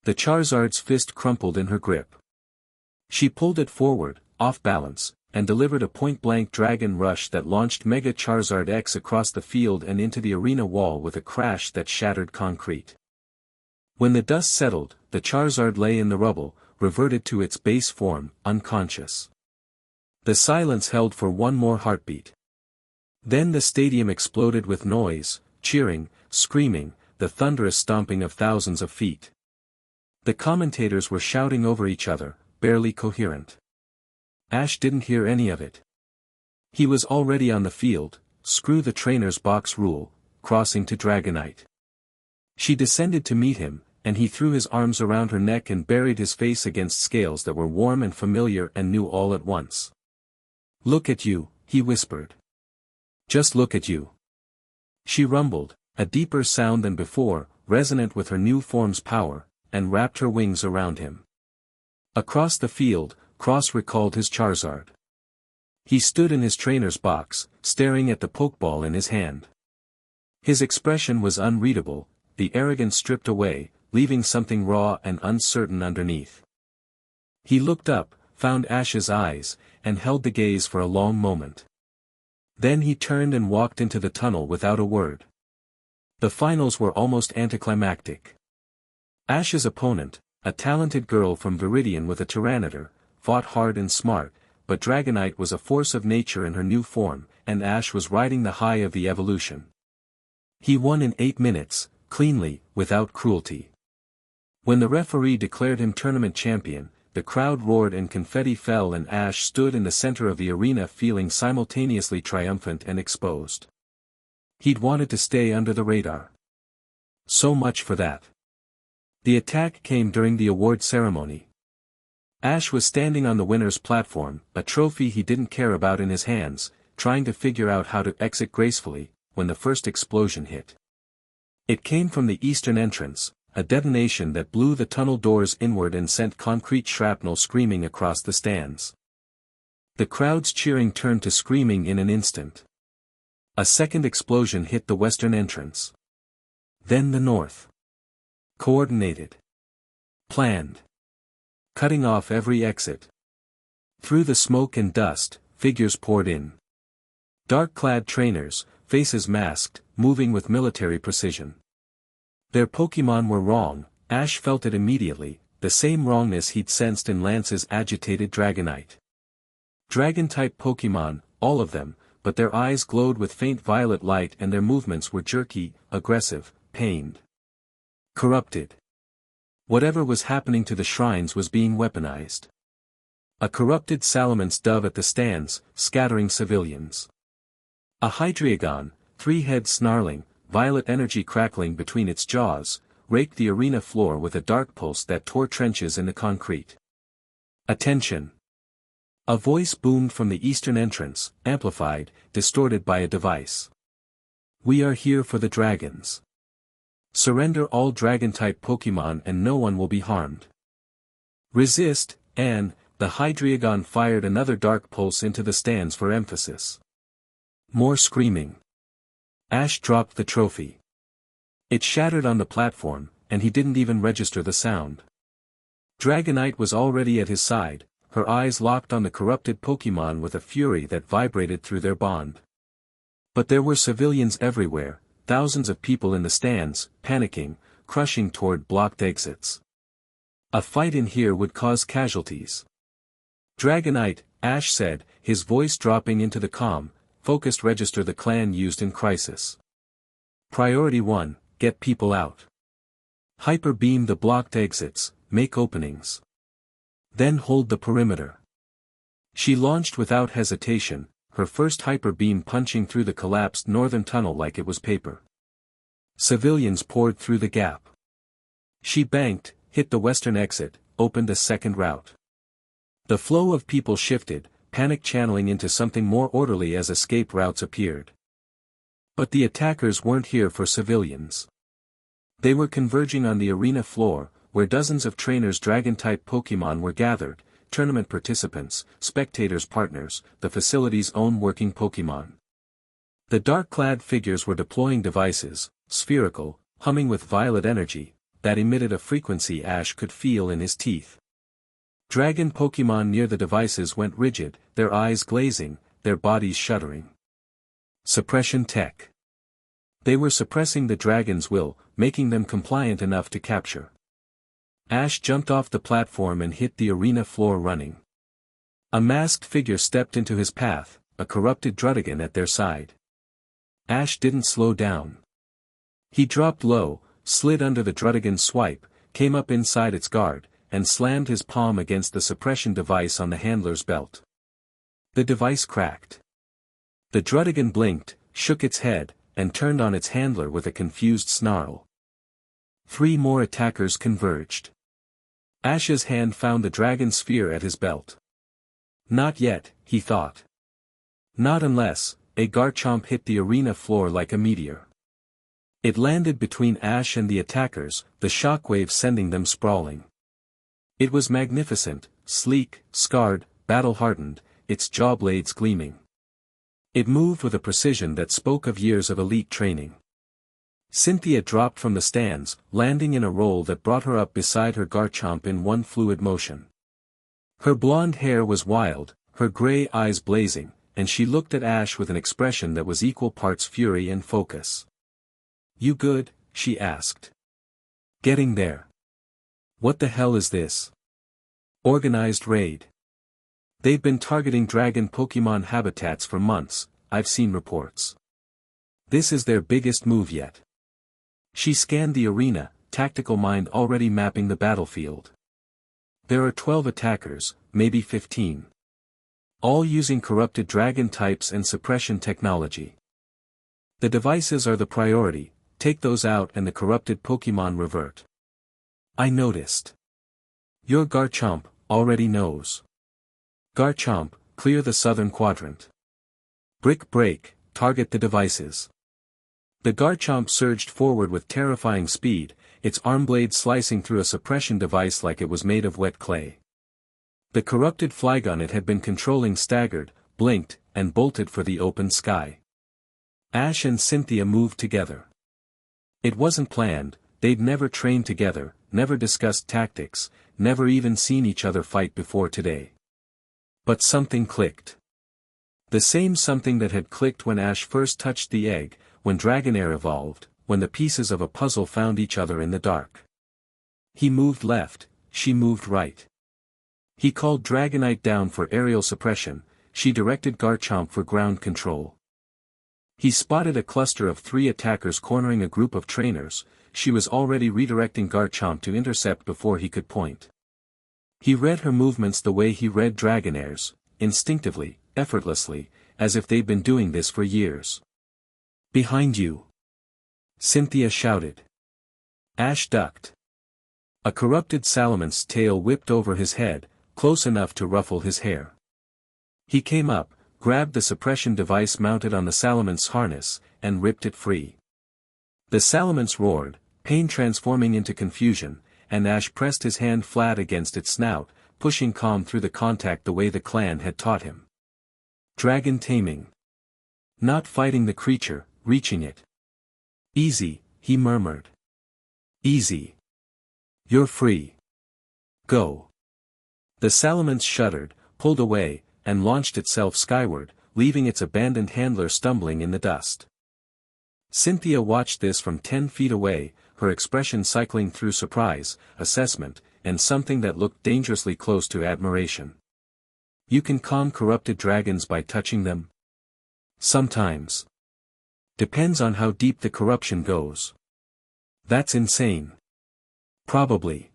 The Charizard's fist crumpled in her grip. She pulled it forward, off balance, and delivered a point-blank Dragon Rush that launched Mega Charizard X across the field and into the arena wall with a crash that shattered concrete. When the dust settled, the Charizard lay in the rubble, reverted to its base form, unconscious. The silence held for one more heartbeat. Then the stadium exploded with noise, cheering, screaming, the thunderous stomping of thousands of feet. The commentators were shouting over each other, barely coherent. Ash didn't hear any of it. He was already on the field, screw the trainer's box rule, crossing to Dragonite. She descended to meet him, and he threw his arms around her neck and buried his face against scales that were warm and familiar and new all at once. "Look at you," he whispered. "Just look at you." She rumbled, a deeper sound than before, resonant with her new form's power, and wrapped her wings around him. Across the field, Cross recalled his Charizard. He stood in his trainer's box, staring at the Pokeball in his hand. His expression was unreadable, the arrogance stripped away, leaving something raw and uncertain underneath. He looked up, found Ash's eyes, and held the gaze for a long moment. Then he turned and walked into the tunnel without a word. The finals were almost anticlimactic. Ash's opponent, a talented girl from Viridian with a Tyranitar, fought hard and smart, but Dragonite was a force of nature in her new form, and Ash was riding the high of the evolution. He won in 8 minutes, cleanly, without cruelty. When the referee declared him tournament champion, the crowd roared and confetti fell and Ash stood in the center of the arena feeling simultaneously triumphant and exposed. He'd wanted to stay under the radar. So much for that. The attack came during the award ceremony. Ash was standing on the winner's platform, a trophy he didn't care about in his hands, trying to figure out how to exit gracefully, when the first explosion hit. It came from the eastern entrance, a detonation that blew the tunnel doors inward and sent concrete shrapnel screaming across the stands. The crowd's cheering turned to screaming in an instant. A second explosion hit the western entrance. Then the north. Coordinated. Planned. Cutting off every exit. Through the smoke and dust, figures poured in. Dark-clad trainers, faces masked, moving with military precision. Their Pokémon were wrong, Ash felt it immediately, the same wrongness he'd sensed in Lance's agitated Dragonite. Dragon-type Pokémon, all of them, but their eyes glowed with faint violet light and their movements were jerky, aggressive, pained. Corrupted. Whatever was happening to the shrines was being weaponized. A corrupted Salamence dove at the stands, scattering civilians. A Hydreigon, 3 heads snarling, violet energy crackling between its jaws, raked the arena floor with a dark pulse that tore trenches in the concrete. Attention! A voice boomed from the eastern entrance, amplified, distorted by a device. "We are here for the dragons. Surrender all dragon-type Pokémon and no one will be harmed. Resist," and, the Hydreigon fired another dark pulse into the stands for emphasis. More screaming. Ash dropped the trophy. It shattered on the platform, and he didn't even register the sound. Dragonite was already at his side, her eyes locked on the corrupted Pokémon with a fury that vibrated through their bond. But there were civilians everywhere, thousands of people in the stands, panicking, crushing toward blocked exits. A fight in here would cause casualties. "Dragonite," Ash said, his voice dropping into the calm, focused register the clan used in crisis. "Priority 1, get people out. Hyper beam the blocked exits, make openings. Then hold the perimeter." She launched without hesitation, her first hyper beam punching through the collapsed northern tunnel like it was paper. Civilians poured through the gap. She banked, hit the western exit, opened a second route. The flow of people shifted, panic channeling into something more orderly as escape routes appeared. But the attackers weren't here for civilians. They were converging on the arena floor, where dozens of trainers' dragon-type Pokémon were gathered, tournament participants, spectators, partners, the facility's own working Pokémon. The dark-clad figures were deploying devices, spherical, humming with violet energy, that emitted a frequency Ash could feel in his teeth. Dragon Pokémon near the devices went rigid, their eyes glazing, their bodies shuddering. Suppression tech. They were suppressing the dragon's will, making them compliant enough to capture. Ash jumped off the platform and hit the arena floor running. A masked figure stepped into his path, a corrupted Druddigon at their side. Ash didn't slow down. He dropped low, slid under the Druddigon's swipe, came up inside its guard, and slammed his palm against the suppression device on the handler's belt. The device cracked. The Druddigon blinked, shook its head, and turned on its handler with a confused snarl. 3 more attackers converged. Ash's hand found the dragon sphere at his belt. Not yet, he thought. Not unless, a Garchomp hit the arena floor like a meteor. It landed between Ash and the attackers, the shockwave sending them sprawling. It was magnificent, sleek, scarred, battle-hardened, its jaw blades gleaming. It moved with a precision that spoke of years of elite training. Cynthia dropped from the stands, landing in a roll that brought her up beside her Garchomp in one fluid motion. Her blonde hair was wild, her gray eyes blazing, and she looked at Ash with an expression that was equal parts fury and focus. "You good?" she asked. "Getting there." "What the hell is this?" "Organized raid. They've been targeting dragon Pokémon habitats for months, I've seen reports. This is their biggest move yet." She scanned the arena, tactical mind already mapping the battlefield. There are 12 attackers, maybe 15. All using corrupted dragon types and suppression technology. The devices are the priority, take those out and the corrupted Pokémon revert. I noticed. Your Garchomp already knows. Garchomp, clear the southern quadrant. Brick break, target the devices. The Garchomp surged forward with terrifying speed, its arm blade slicing through a suppression device like it was made of wet clay. The corrupted Flygon it had been controlling staggered, blinked, and bolted for the open sky. Ash and Cynthia moved together. It wasn't planned, they'd never trained together, never discussed tactics, never even seen each other fight before today. But something clicked. The same something that had clicked when Ash first touched the egg, when Dragonair evolved, when the pieces of a puzzle found each other in the dark. He moved left, she moved right. He called Dragonite down for aerial suppression, she directed Garchomp for ground control. He spotted a cluster of 3 attackers cornering a group of trainers, she was already redirecting Garchomp to intercept before he could point. He read her movements the way he read Dragonair's, instinctively, effortlessly, as if they'd been doing this for years. "Behind you!" Cynthia shouted. Ash ducked. A corrupted Salamance's tail whipped over his head, close enough to ruffle his hair. He came up, grabbed the suppression device mounted on the Salamance's harness, and ripped it free. The Salamence roared, pain transforming into confusion, and Ash pressed his hand flat against its snout, pushing calm through the contact the way the clan had taught him. Dragon taming. Not fighting the creature, reaching it. "Easy," he murmured. "Easy. You're free. Go." The Salamence shuddered, pulled away, and launched itself skyward, leaving its abandoned handler stumbling in the dust. Cynthia watched this from 10 feet away, her expression cycling through surprise, assessment, and something that looked dangerously close to admiration. "You can calm corrupted dragons by touching them?" "Sometimes. Depends on how deep the corruption goes." "That's insane." "Probably."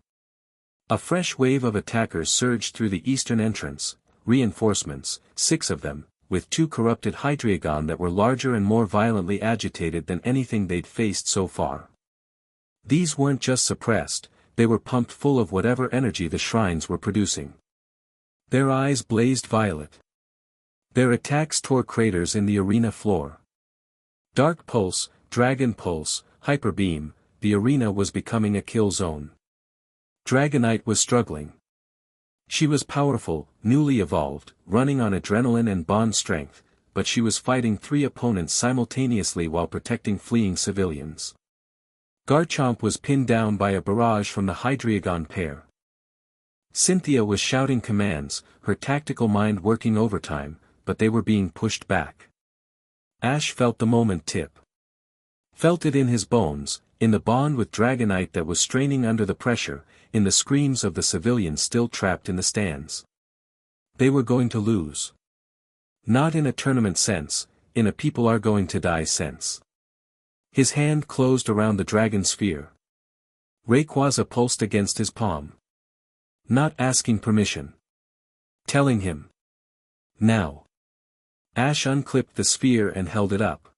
A fresh wave of attackers surged through the eastern entrance, reinforcements, 6 of them, with 2 corrupted Hydreigon that were larger and more violently agitated than anything they'd faced so far. These weren't just suppressed, they were pumped full of whatever energy the shrines were producing. Their eyes blazed violet. Their attacks tore craters in the arena floor. Dark Pulse, Dragon Pulse, Hyper Beam, the arena was becoming a kill zone. Dragonite was struggling. She was powerful, newly evolved, running on adrenaline and bond strength, but she was fighting 3 opponents simultaneously while protecting fleeing civilians. Garchomp was pinned down by a barrage from the Hydreigon pair. Cynthia was shouting commands, her tactical mind working overtime, but they were being pushed back. Ash felt the moment tip. Felt it in his bones, in the bond with Dragonite that was straining under the pressure, in the screams of the civilians still trapped in the stands. They were going to lose. Not in a tournament sense, in a people are going to die sense. His hand closed around the dragon sphere. Rayquaza pulsed against his palm. Not asking permission. Telling him. Now. Ash unclipped the sphere and held it up.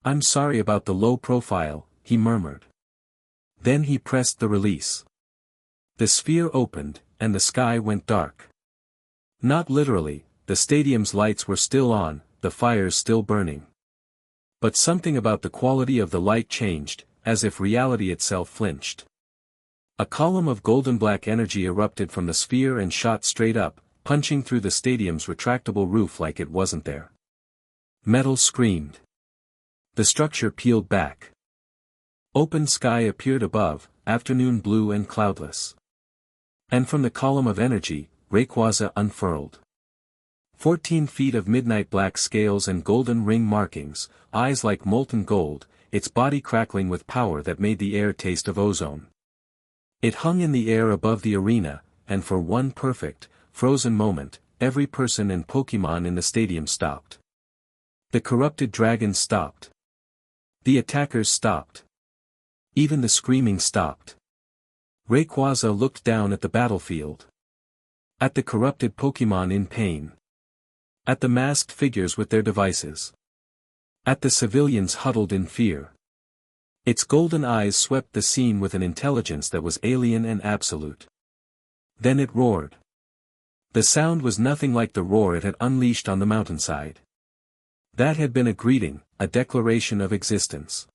"I'm sorry about the low profile," he murmured. Then he pressed the release. The sphere opened, and the sky went dark. Not literally, the stadium's lights were still on, the fires still burning. But something about the quality of the light changed, as if reality itself flinched. A column of golden-black energy erupted from the sphere and shot straight up, punching through the stadium's retractable roof like it wasn't there. Metal screamed. The structure peeled back. Open sky appeared above, afternoon blue and cloudless. And from the column of energy, Rayquaza unfurled. 14 feet of midnight black scales and golden ring markings, eyes like molten gold, its body crackling with power that made the air taste of ozone. It hung in the air above the arena, and for one perfect, frozen moment, every person and Pokémon in the stadium stopped. The corrupted dragons stopped. The attackers stopped. Even the screaming stopped. Rayquaza looked down at the battlefield. At the corrupted Pokémon in pain. At the masked figures with their devices. At the civilians huddled in fear. Its golden eyes swept the scene with an intelligence that was alien and absolute. Then it roared. The sound was nothing like the roar it had unleashed on the mountainside. That had been a greeting, a declaration of existence.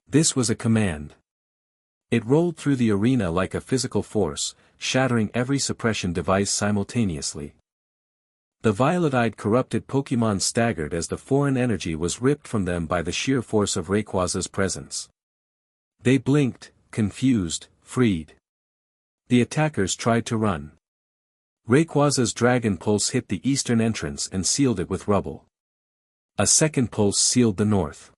This was a command. It rolled through the arena like a physical force, shattering every suppression device simultaneously. The violet-eyed corrupted Pokémon staggered as the foreign energy was ripped from them by the sheer force of Rayquaza's presence. They blinked, confused, freed. The attackers tried to run. Rayquaza's dragon pulse hit the eastern entrance and sealed it with rubble. A second pulse sealed the north.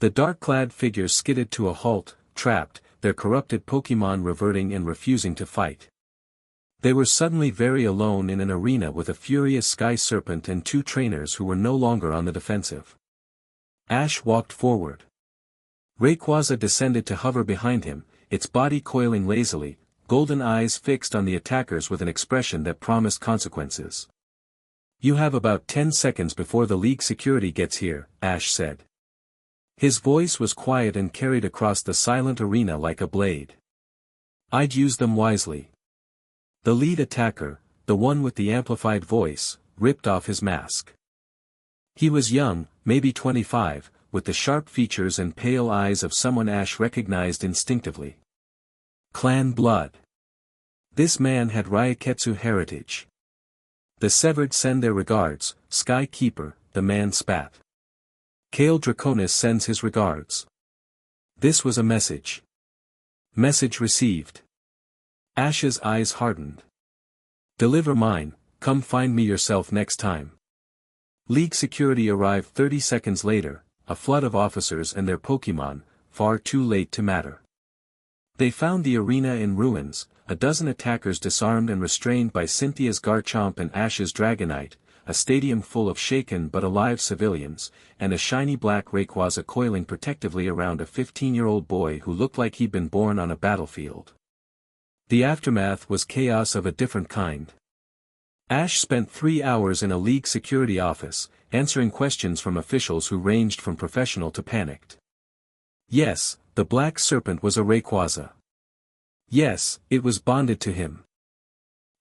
The dark-clad figures skidded to a halt, trapped, their corrupted Pokémon reverting and refusing to fight. They were suddenly very alone in an arena with a furious sky serpent and two trainers who were no longer on the defensive. Ash walked forward. Rayquaza descended to hover behind him, its body coiling lazily, golden eyes fixed on the attackers with an expression that promised consequences. "You have about 10 seconds before the League security gets here," Ash said. His voice was quiet and carried across the silent arena like a blade. "I'd use them wisely." The lead attacker, the one with the amplified voice, ripped off his mask. He was young, maybe 25, with the sharp features and pale eyes of someone Ash recognized instinctively. Clan blood. This man had Ryaketsu heritage. The severed send their regards, Sky Keeper, the man spat. Kale Draconis sends his regards. This was a message. Message received. Ash's eyes hardened. "Deliver mine, come find me yourself next time." League security arrived 30 seconds later, a flood of officers and their Pokémon, far too late to matter. They found the arena in ruins, a dozen attackers disarmed and restrained by Cynthia's Garchomp and Ash's Dragonite, a stadium full of shaken but alive civilians, and a shiny black Rayquaza coiling protectively around a 15-year-old boy who looked like he'd been born on a battlefield. The aftermath was chaos of a different kind. Ash spent 3 hours in a League security office, answering questions from officials who ranged from professional to panicked. Yes, the black serpent was a Rayquaza. Yes, it was bonded to him.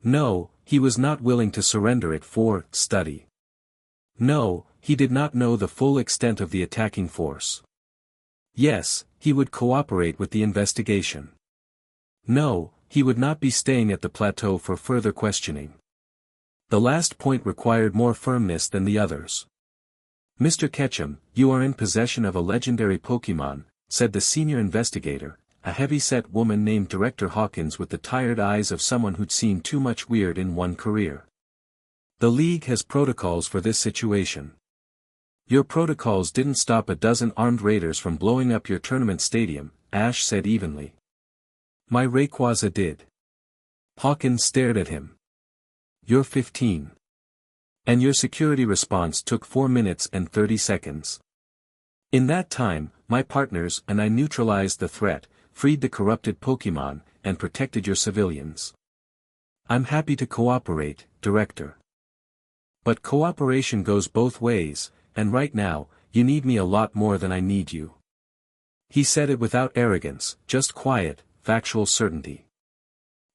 No, he was not willing to surrender it for study. No, he did not know the full extent of the attacking force. Yes, he would cooperate with the investigation. No, he would not be staying at the plateau for further questioning. The last point required more firmness than the others. "Mr. Ketchum, you are in possession of a legendary Pokémon," said the senior investigator, a heavy-set woman named Director Hawkins with the tired eyes of someone who'd seen too much weird in one career. "The League has protocols for this situation." "Your protocols didn't stop a dozen armed raiders from blowing up your tournament stadium," Ash said evenly. "My Rayquaza did." Hawkins stared at him. "You're 15. And your security response took 4 minutes and 30 seconds. In that time, my partners and I neutralized the threat, freed the corrupted Pokémon, and protected your civilians. I'm happy to cooperate, Director. But cooperation goes both ways, and right now, you need me a lot more than I need you." He said it without arrogance, just quiet, factual certainty.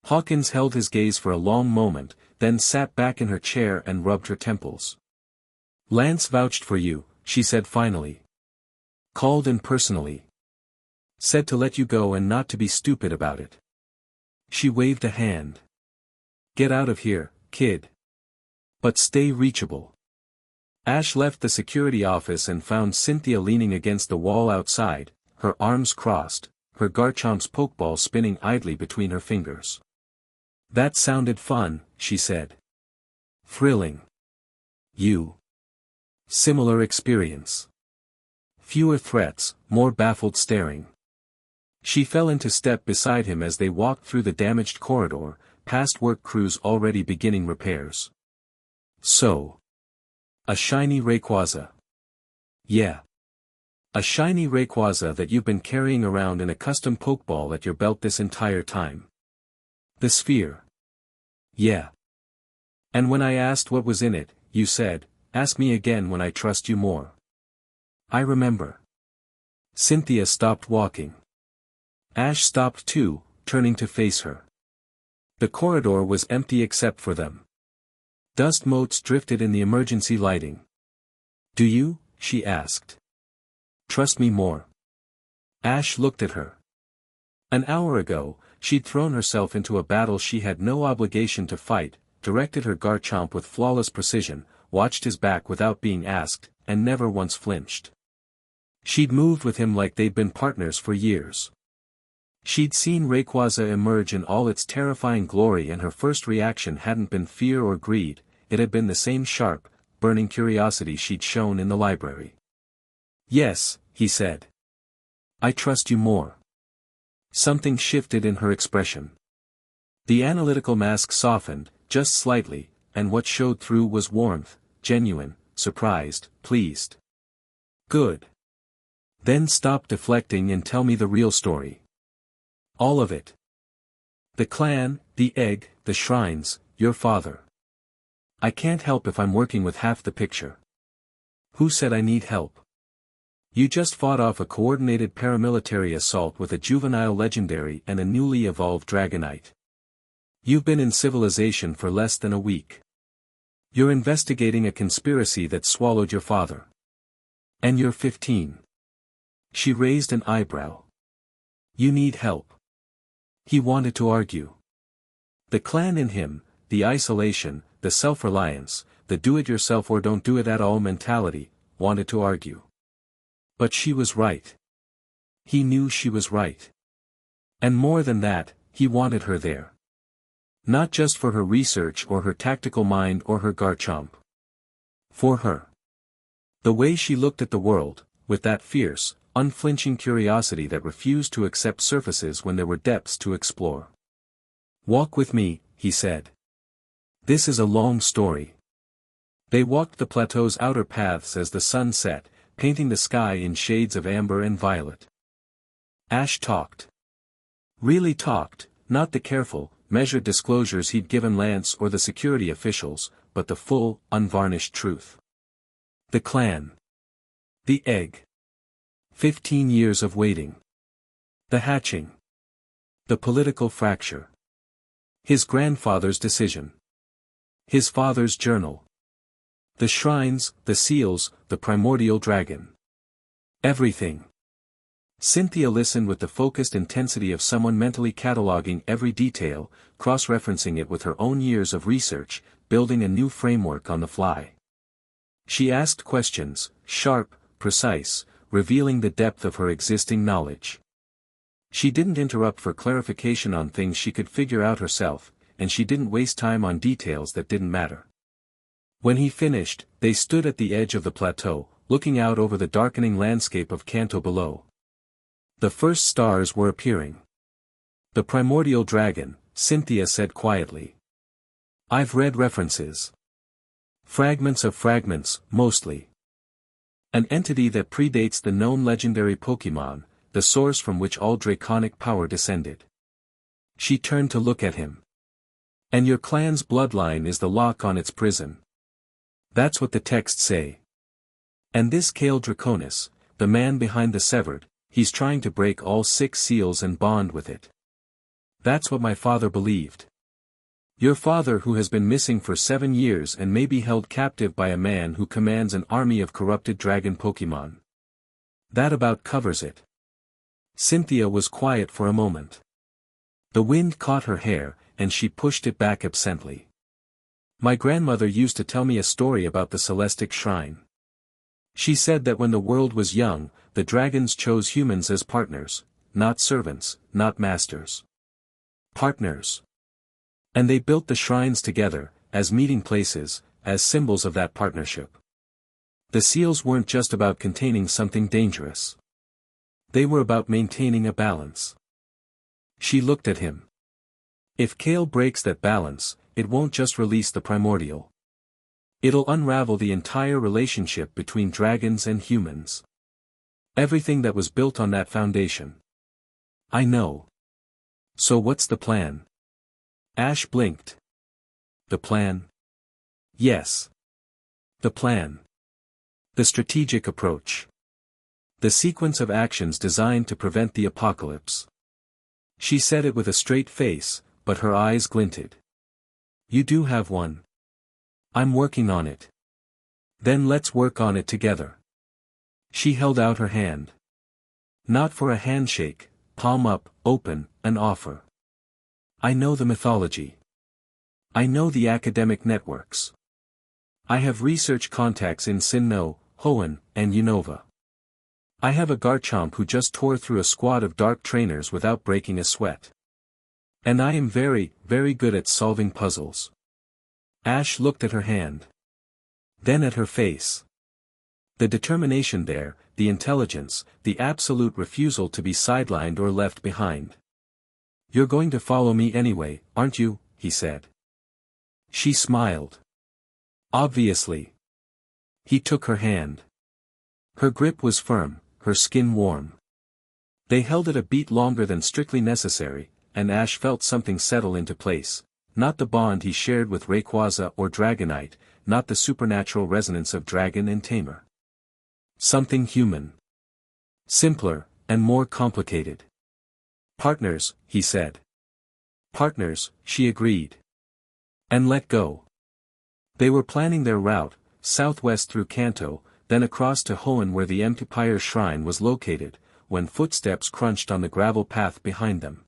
Hawkins held his gaze for a long moment, then sat back in her chair and rubbed her temples. Lance vouched for you, she said finally. Called in personally. Said to let you go and not to be stupid about it. She waved a hand. Get out of here, kid. But stay reachable. Ash left the security office and found Cynthia leaning against the wall outside, her arms crossed, her Garchomp's pokeball spinning idly between her fingers. That sounded fun, she said. Thrilling. You. Similar experience. Fewer threats, more baffled staring. She fell into step beside him as they walked through the damaged corridor, past work crews already beginning repairs. So. A shiny Rayquaza. Yeah. A shiny Rayquaza that you've been carrying around in a custom pokeball at your belt this entire time. The sphere. Yeah. And when I asked what was in it, you said, ask me again when I trust you more. I remember. Cynthia stopped walking. Ash stopped too, turning to face her. The corridor was empty except for them. Dust motes drifted in the emergency lighting. Do you? She asked. Trust me more. Ash looked at her. An hour ago, she'd thrown herself into a battle she had no obligation to fight, directed her Garchomp with flawless precision, watched his back without being asked, and never once flinched. She'd moved with him like they'd been partners for years. She'd seen Rayquaza emerge in all its terrifying glory and her first reaction hadn't been fear or greed, it had been the same sharp, burning curiosity she'd shown in the library. Yes, he said. I trust you more. Something shifted in her expression. The analytical mask softened, just slightly, and what showed through was warmth, genuine, surprised, pleased. Good. Then stop deflecting and tell me the real story. All of it. The clan, the egg, the shrines, your father. I can't help if I'm working with half the picture. Who said I need help? You just fought off a coordinated paramilitary assault with a juvenile legendary and a newly evolved Dragonite. You've been in civilization for less than a week. You're investigating a conspiracy that swallowed your father. And you're 15. She raised an eyebrow. You need help. He wanted to argue. The clan in him, the isolation, the self-reliance, the do-it-yourself or don't do it at all mentality, wanted to argue. But she was right. He knew she was right. And more than that, he wanted her there. Not just for her research or her tactical mind or her Garchomp. For her. The way she looked at the world, with that fierce, unflinching curiosity that refused to accept surfaces when there were depths to explore. Walk with me, he said. This is a long story. They walked the plateau's outer paths as the sun set, painting the sky in shades of amber and violet. Ash talked. Really talked, not the careful, measured disclosures he'd given Lance or the security officials, but the full, unvarnished truth. The clan. The egg. 15 years of waiting. The hatching. The political fracture. His grandfather's decision. His father's journal. The shrines, the seals, the primordial dragon. Everything. Cynthia listened with the focused intensity of someone mentally cataloging every detail, cross-referencing it with her own years of research, building a new framework on the fly. She asked questions, sharp, precise, revealing the depth of her existing knowledge. She didn't interrupt for clarification on things she could figure out herself, and she didn't waste time on details that didn't matter. When he finished, they stood at the edge of the plateau, looking out over the darkening landscape of Kanto below. The first stars were appearing. The primordial dragon, Cynthia said quietly. I've read references. Fragments of fragments, mostly. An entity that predates the known legendary Pokémon, the source from which all draconic power descended. She turned to look at him. And your clan's bloodline is the lock on its prison. That's what the texts say. And this Kale Draconis, the man behind the severed, he's trying to break all 6 seals and bond with it. That's what my father believed. Your father, who has been missing for 7 years and may be held captive by a man who commands an army of corrupted dragon Pokemon. That about covers it. Cynthia was quiet for a moment. The wind caught her hair, and she pushed it back absently. My grandmother used to tell me a story about the Celestic Shrine. She said that when the world was young, the dragons chose humans as partners, not servants, not masters. Partners. And they built the shrines together, as meeting places, as symbols of that partnership. The seals weren't just about containing something dangerous. They were about maintaining a balance. She looked at him. If Kale breaks that balance, it won't just release the primordial. It'll unravel the entire relationship between dragons and humans. Everything that was built on that foundation. I know. So what's the plan? Ash blinked. The plan? Yes. The plan. The strategic approach. The sequence of actions designed to prevent the apocalypse. She said it with a straight face, but her eyes glinted. You do have one. I'm working on it. Then let's work on it together. She held out her hand. Not for a handshake, palm up, open, an offer. I know the mythology. I know the academic networks. I have research contacts in Sinnoh, Hoenn, and Unova. I have a Garchomp who just tore through a squad of dark trainers without breaking a sweat. And I am very, very good at solving puzzles. Ash looked at her hand. Then at her face. The determination there, the intelligence, the absolute refusal to be sidelined or left behind. You're going to follow me anyway, aren't you? He said. She smiled. Obviously. He took her hand. Her grip was firm, her skin warm. They held it a beat longer than strictly necessary, and Ash felt something settle into place, not the bond he shared with Rayquaza or Dragonite, not the supernatural resonance of dragon and tamer. Something human. Simpler, and more complicated. Partners, he said. Partners, she agreed. And let go. They were planning their route, southwest through Kanto, then across to Hoenn where the Empire Shrine was located, when footsteps crunched on the gravel path behind them.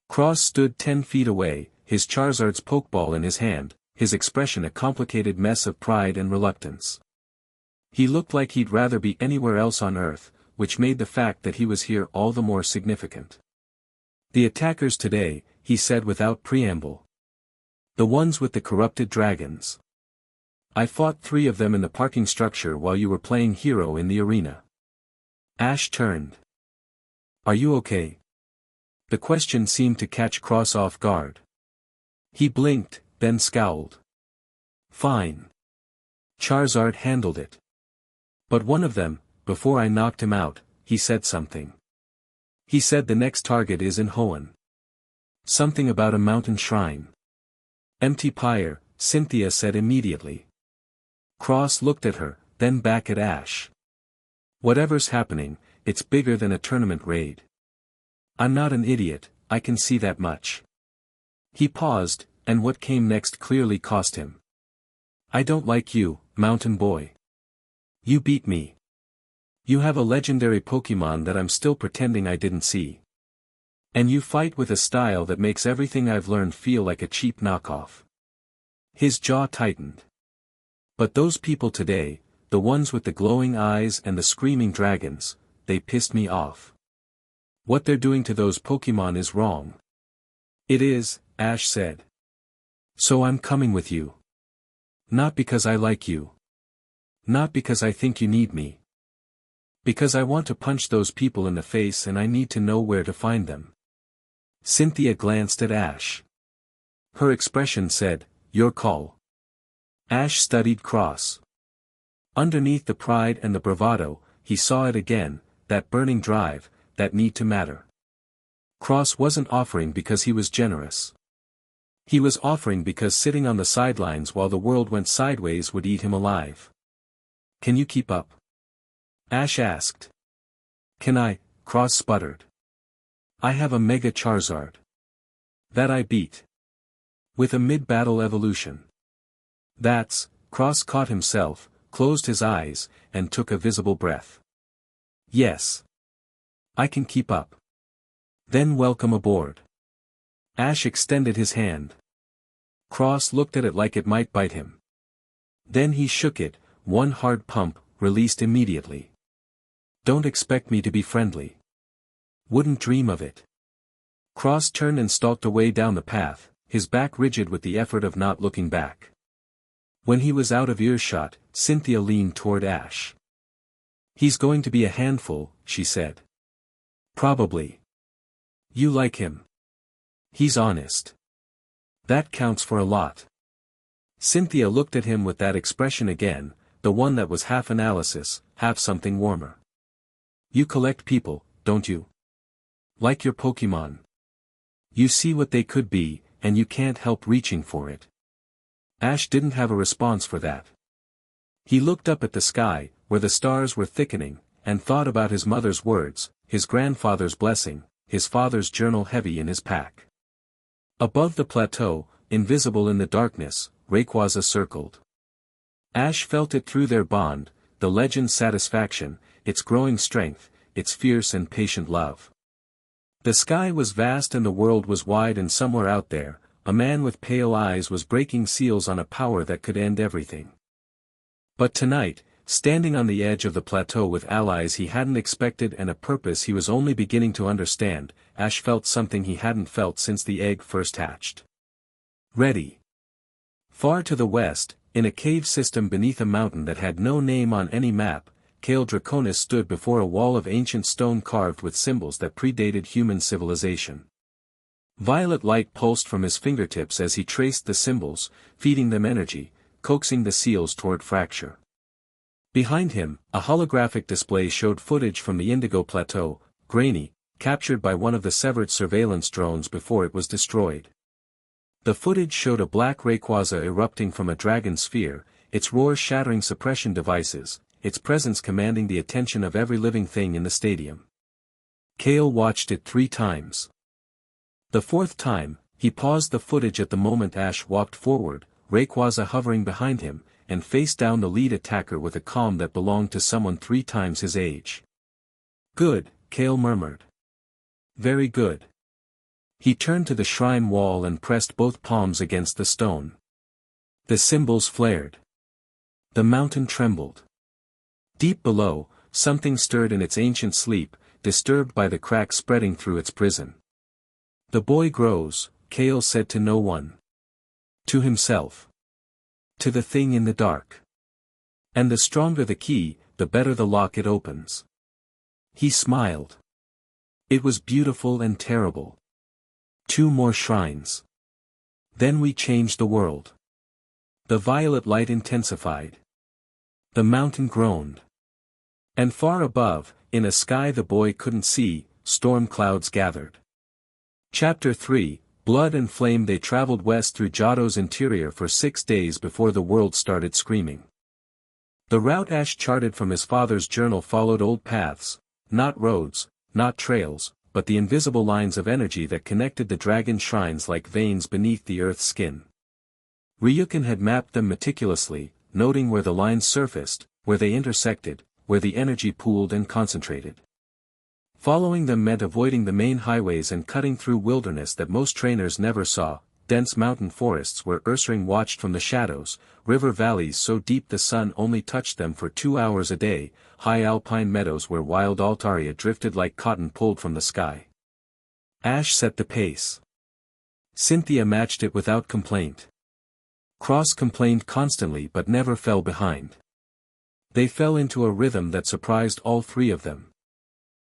Cross stood 10 feet away, his Charizard's Pokeball in his hand, his expression a complicated mess of pride and reluctance. He looked like he'd rather be anywhere else on Earth, which made the fact that he was here all the more significant. The attackers today, he said without preamble. The ones with the corrupted dragons. I fought 3 of them in the parking structure while you were playing hero in the arena. Ash turned. Are you okay? The question seemed to catch Cross off guard. He blinked, then scowled. Fine. Charizard handled it. But one of them, before I knocked him out, he said something. He said the next target is in Hoenn. Something about a mountain shrine. Empty pyre, Cynthia said immediately. Cross looked at her, then back at Ash. Whatever's happening, it's bigger than a tournament raid. I'm not an idiot, I can see that much. He paused, and what came next clearly cost him. I don't like you, mountain boy. You beat me. You have a legendary Pokemon that I'm still pretending I didn't see. And you fight with a style that makes everything I've learned feel like a cheap knockoff. His jaw tightened. But those people today, the ones with the glowing eyes and the screaming dragons, they pissed me off. What they're doing to those Pokemon is wrong. It is, Ash said. So I'm coming with you. Not because I like you. Not because I think you need me. Because I want to punch those people in the face and I need to know where to find them. Cynthia glanced at Ash. Her expression said, your call. Ash studied Cross. Underneath the pride and the bravado, he saw it again, that burning drive, that need to matter. Cross wasn't offering because he was generous. He was offering because sitting on the sidelines while the world went sideways would eat him alive. Can you keep up? Ash asked. Can I, Cross sputtered. I have a Mega Charizard. That I beat. With a mid-battle evolution. That's, Cross caught himself, closed his eyes, and took a visible breath. Yes. I can keep up. Then welcome aboard. Ash extended his hand. Cross looked at it like it might bite him. Then he shook it, one hard pump, released immediately. Don't expect me to be friendly. Wouldn't dream of it. Cross turned and stalked away down the path, his back rigid with the effort of not looking back. When he was out of earshot, Cynthia leaned toward Ash. He's going to be a handful, she said. Probably. You like him. He's honest. That counts for a lot. Cynthia looked at him with that expression again, the one that was half analysis, half something warmer. You collect people, don't you? Like your Pokemon. You see what they could be, and you can't help reaching for it. Ash didn't have a response for that. He looked up at the sky, where the stars were thickening, and thought about his mother's words, his grandfather's blessing, his father's journal heavy in his pack. Above the plateau, invisible in the darkness, Rayquaza circled. Ash felt it through their bond, the legend's satisfaction, its growing strength, its fierce and patient love. The sky was vast and the world was wide, and somewhere out there, a man with pale eyes was breaking seals on a power that could end everything. But tonight, standing on the edge of the plateau with allies he hadn't expected and a purpose he was only beginning to understand, Ash felt something he hadn't felt since the egg first hatched. Ready. Far to the west, in a cave system beneath a mountain that had no name on any map, Kale Draconis stood before a wall of ancient stone carved with symbols that predated human civilization. Violet light pulsed from his fingertips as he traced the symbols, feeding them energy, coaxing the seals toward fracture. Behind him, a holographic display showed footage from the Indigo Plateau, grainy, captured by one of the severed surveillance drones before it was destroyed. The footage showed a black Rayquaza erupting from a dragon sphere, its roar shattering suppression devices, its presence commanding the attention of every living thing in the stadium. Kale watched it 3 times. The 4th time, he paused the footage at the moment Ash walked forward, Rayquaza hovering behind him, and faced down the lead attacker with a calm that belonged to someone 3 times his age. Good, Kale murmured. Very good. He turned to the shrine wall and pressed both palms against the stone. The symbols flared. The mountain trembled. Deep below, something stirred in its ancient sleep, disturbed by the crack spreading through its prison. The boy grows, Kale said to no one. To himself. To the thing in the dark. And the stronger the key, the better the lock it opens. He smiled. It was beautiful and terrible. 2 more shrines. Then we changed the world. The violet light intensified. The mountain groaned. And far above, in a sky the boy couldn't see, storm clouds gathered. Chapter 3, Blood and Flame. They traveled west through Johto's interior for 6 days before the world started screaming. The route Ash charted from his father's journal followed old paths, not roads, not trails, but the invisible lines of energy that connected the dragon shrines like veins beneath the earth's skin. Ryukin had mapped them meticulously, noting where the lines surfaced, where they intersected, where the energy pooled and concentrated. Following them meant avoiding the main highways and cutting through wilderness that most trainers never saw, dense mountain forests where Ursaring watched from the shadows, river valleys so deep the sun only touched them for 2 hours a day, high alpine meadows where wild Altaria drifted like cotton pulled from the sky. Ash set the pace. Cynthia matched it without complaint. Cross complained constantly but never fell behind. They fell into a rhythm that surprised all 3 of them.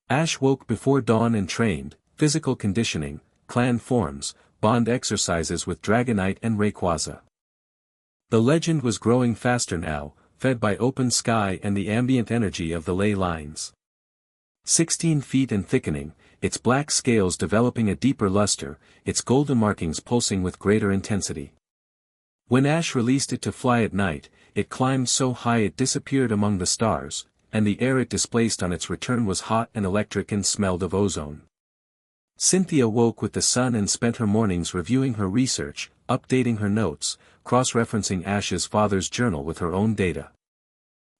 Ash woke before dawn and trained, physical conditioning, clan forms, bond exercises with Dragonite and Rayquaza. The legend was growing faster now, fed by open sky and the ambient energy of the ley lines. 16 feet and thickening, its black scales developing a deeper luster, its golden markings pulsing with greater intensity. When Ash released it to fly at night, it climbed so high it disappeared among the stars, and the air it displaced on its return was hot and electric and smelled of ozone. Cynthia woke with the sun and spent her mornings reviewing her research, updating her notes, cross-referencing Ash's father's journal with her own data.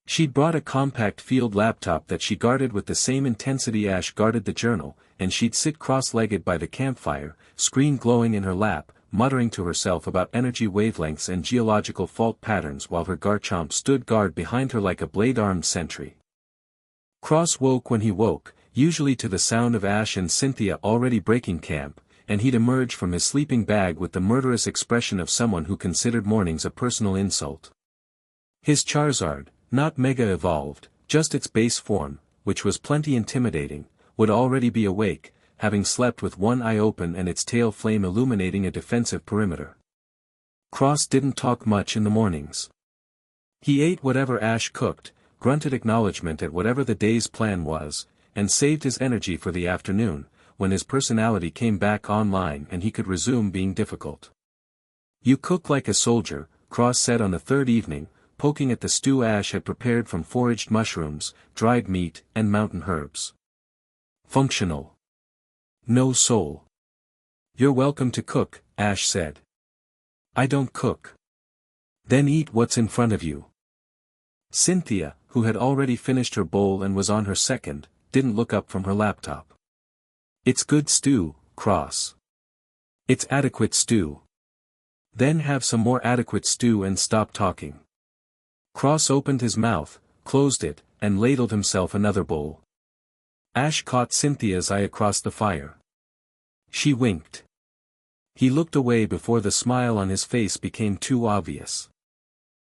She'd brought a compact field laptop that she guarded with the same intensity Ash guarded the journal, and she'd sit cross-legged by the campfire, screen glowing in her lap, muttering to herself about energy wavelengths and geological fault patterns while her Garchomp stood guard behind her like a blade-armed sentry. Cross woke when he woke, usually to the sound of Ash and Cynthia already breaking camp, and he'd emerge from his sleeping bag with the murderous expression of someone who considered mornings a personal insult. His Charizard, not mega-evolved, just its base form, which was plenty intimidating, would already be awake, having slept with one eye open and its tail flame illuminating a defensive perimeter. Cross didn't talk much in the mornings. He ate whatever Ash cooked, grunted acknowledgement at whatever the day's plan was, and saved his energy for the afternoon, when his personality came back online and he could resume being difficult. "You cook like a soldier," Cross said on the third evening, poking at the stew Ash had prepared from foraged mushrooms, dried meat, and mountain herbs. "Functional. No soul." "You're welcome to cook," Ash said. "I don't cook." "Then eat what's in front of you." Cynthia, who had already finished her bowl and was on her second, didn't look up from her laptop. "It's good stew, Cross." "It's adequate stew." "Then have some more adequate stew and stop talking." Cross opened his mouth, closed it, and ladled himself another bowl. Ash caught Cynthia's eye across the fire. She winked. He looked away before the smile on his face became too obvious.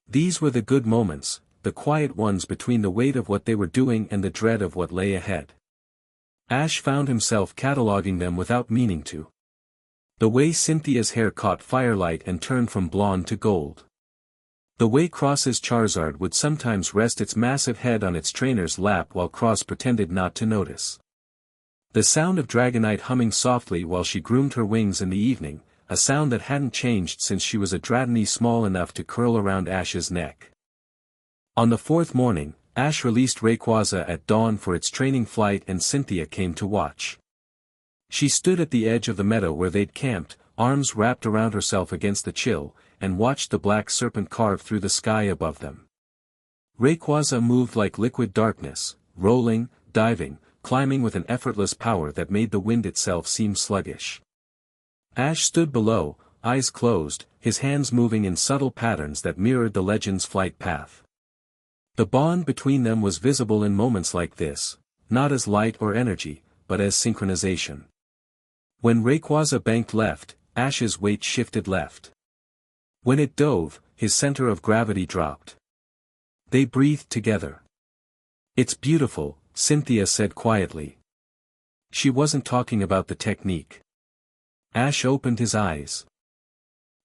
These were the good moments, the quiet ones between the weight of what they were doing and the dread of what lay ahead. Ash found himself cataloging them without meaning to. The way Cynthia's hair caught firelight and turned from blonde to gold. The way Cross's Charizard would sometimes rest its massive head on its trainer's lap while Cross pretended not to notice. The sound of Dragonite humming softly while she groomed her wings in the evening, a sound that hadn't changed since she was a Dratini small enough to curl around Ash's neck. On the fourth morning, Ash released Rayquaza at dawn for its training flight and Cynthia came to watch. She stood at the edge of the meadow where they'd camped, arms wrapped around herself against the chill, and watched the black serpent carve through the sky above them. Rayquaza moved like liquid darkness, rolling, diving, climbing with an effortless power that made the wind itself seem sluggish. Ash stood below, eyes closed, his hands moving in subtle patterns that mirrored the legend's flight path. The bond between them was visible in moments like this, not as light or energy, but as synchronization. When Rayquaza banked left, Ash's weight shifted left. When it dove, his center of gravity dropped. They breathed together. "It's beautiful," Cynthia said quietly. She wasn't talking about the technique. Ash opened his eyes.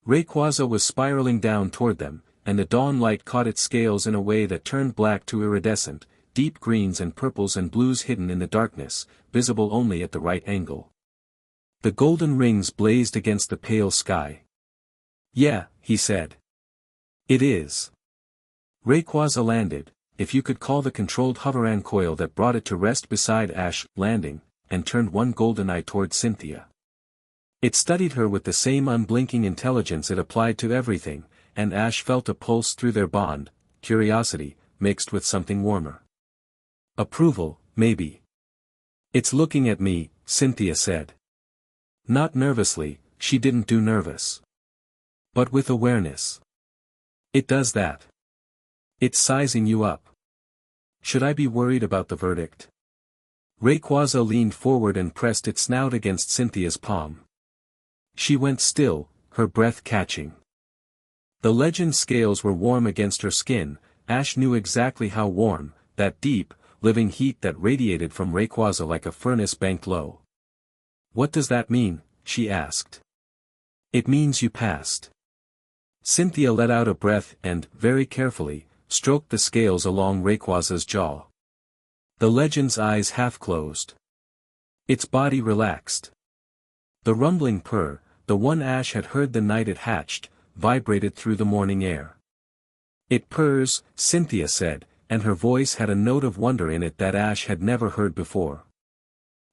Rayquaza was spiraling down toward them, and the dawn light caught its scales in a way that turned black to iridescent, deep greens and purples and blues hidden in the darkness, visible only at the right angle. The golden rings blazed against the pale sky. "Yeah," he said. "It is." Rayquaza landed, if you could call the controlled hoveran coil that brought it to rest beside Ash, landing, and turned one golden eye toward Cynthia. It studied her with the same unblinking intelligence it applied to everything, and Ash felt a pulse through their bond, curiosity, mixed with something warmer. Approval, maybe. "It's looking at me," Cynthia said. Not nervously, she didn't do nervous. But with awareness. "It does that. It's sizing you up. Should I be worried about the verdict?" Rayquaza leaned forward and pressed its snout against Cynthia's palm. She went still, her breath catching. The legend scales were warm against her skin. Ash knew exactly how warm, that deep, living heat that radiated from Rayquaza like a furnace banked low. "What does that mean?" she asked. "It means you passed." Cynthia let out a breath and, very carefully, stroked the scales along Rayquaza's jaw. The legend's eyes half closed. Its body relaxed. The rumbling purr, the one Ash had heard the night it hatched, vibrated through the morning air. "It purrs," Cynthia said, and her voice had a note of wonder in it that Ash had never heard before.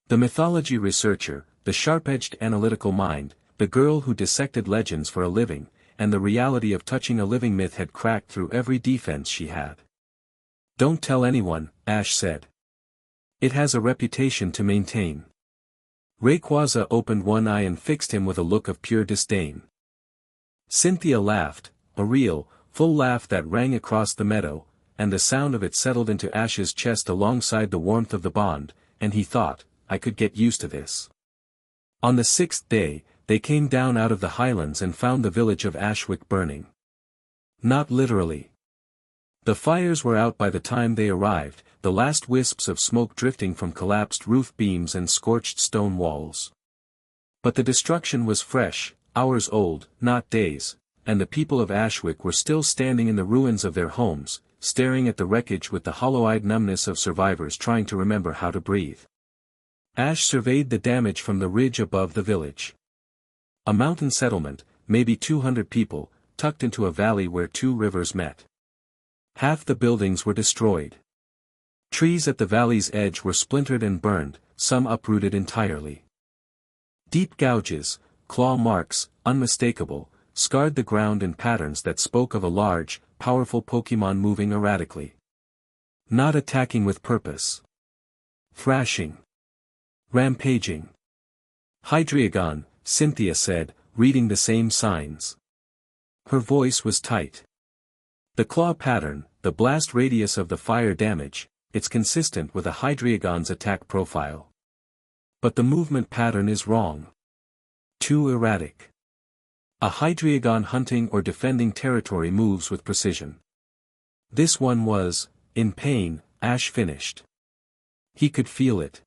The mythology researcher, the sharp-edged analytical mind, the girl who dissected legends for a living, and the reality of touching a living myth had cracked through every defense she had. "Don't tell anyone," Ash said. "It has a reputation to maintain." Rayquaza opened one eye and fixed him with a look of pure disdain. Cynthia laughed, a real, full laugh that rang across the meadow, and the sound of it settled into Ash's chest alongside the warmth of the bond, and he thought, I could get used to this. On the 6th day, they came down out of the highlands and found the village of Ashwick burning. Not literally. The fires were out by the time they arrived, the last wisps of smoke drifting from collapsed roof beams and scorched stone walls. But the destruction was fresh, hours old, not days, and the people of Ashwick were still standing in the ruins of their homes, staring at the wreckage with the hollow-eyed numbness of survivors trying to remember how to breathe. Ash surveyed the damage from the ridge above the village. A mountain settlement, maybe 200 people, tucked into a valley where two rivers met. Half the buildings were destroyed. Trees at the valley's edge were splintered and burned, some uprooted entirely. Deep gouges, claw marks, unmistakable, scarred the ground in patterns that spoke of a large, powerful Pokémon moving erratically. Not attacking with purpose. Thrashing. Rampaging. Hydreigon, Cynthia said, reading the same signs. Her voice was tight. The claw pattern, the blast radius of the fire damage, it's consistent with a Hydreigon's attack profile. But the movement pattern is wrong. Too erratic. A Hydreigon hunting or defending territory moves with precision. This one was, in pain, Ash finished. He could feel it.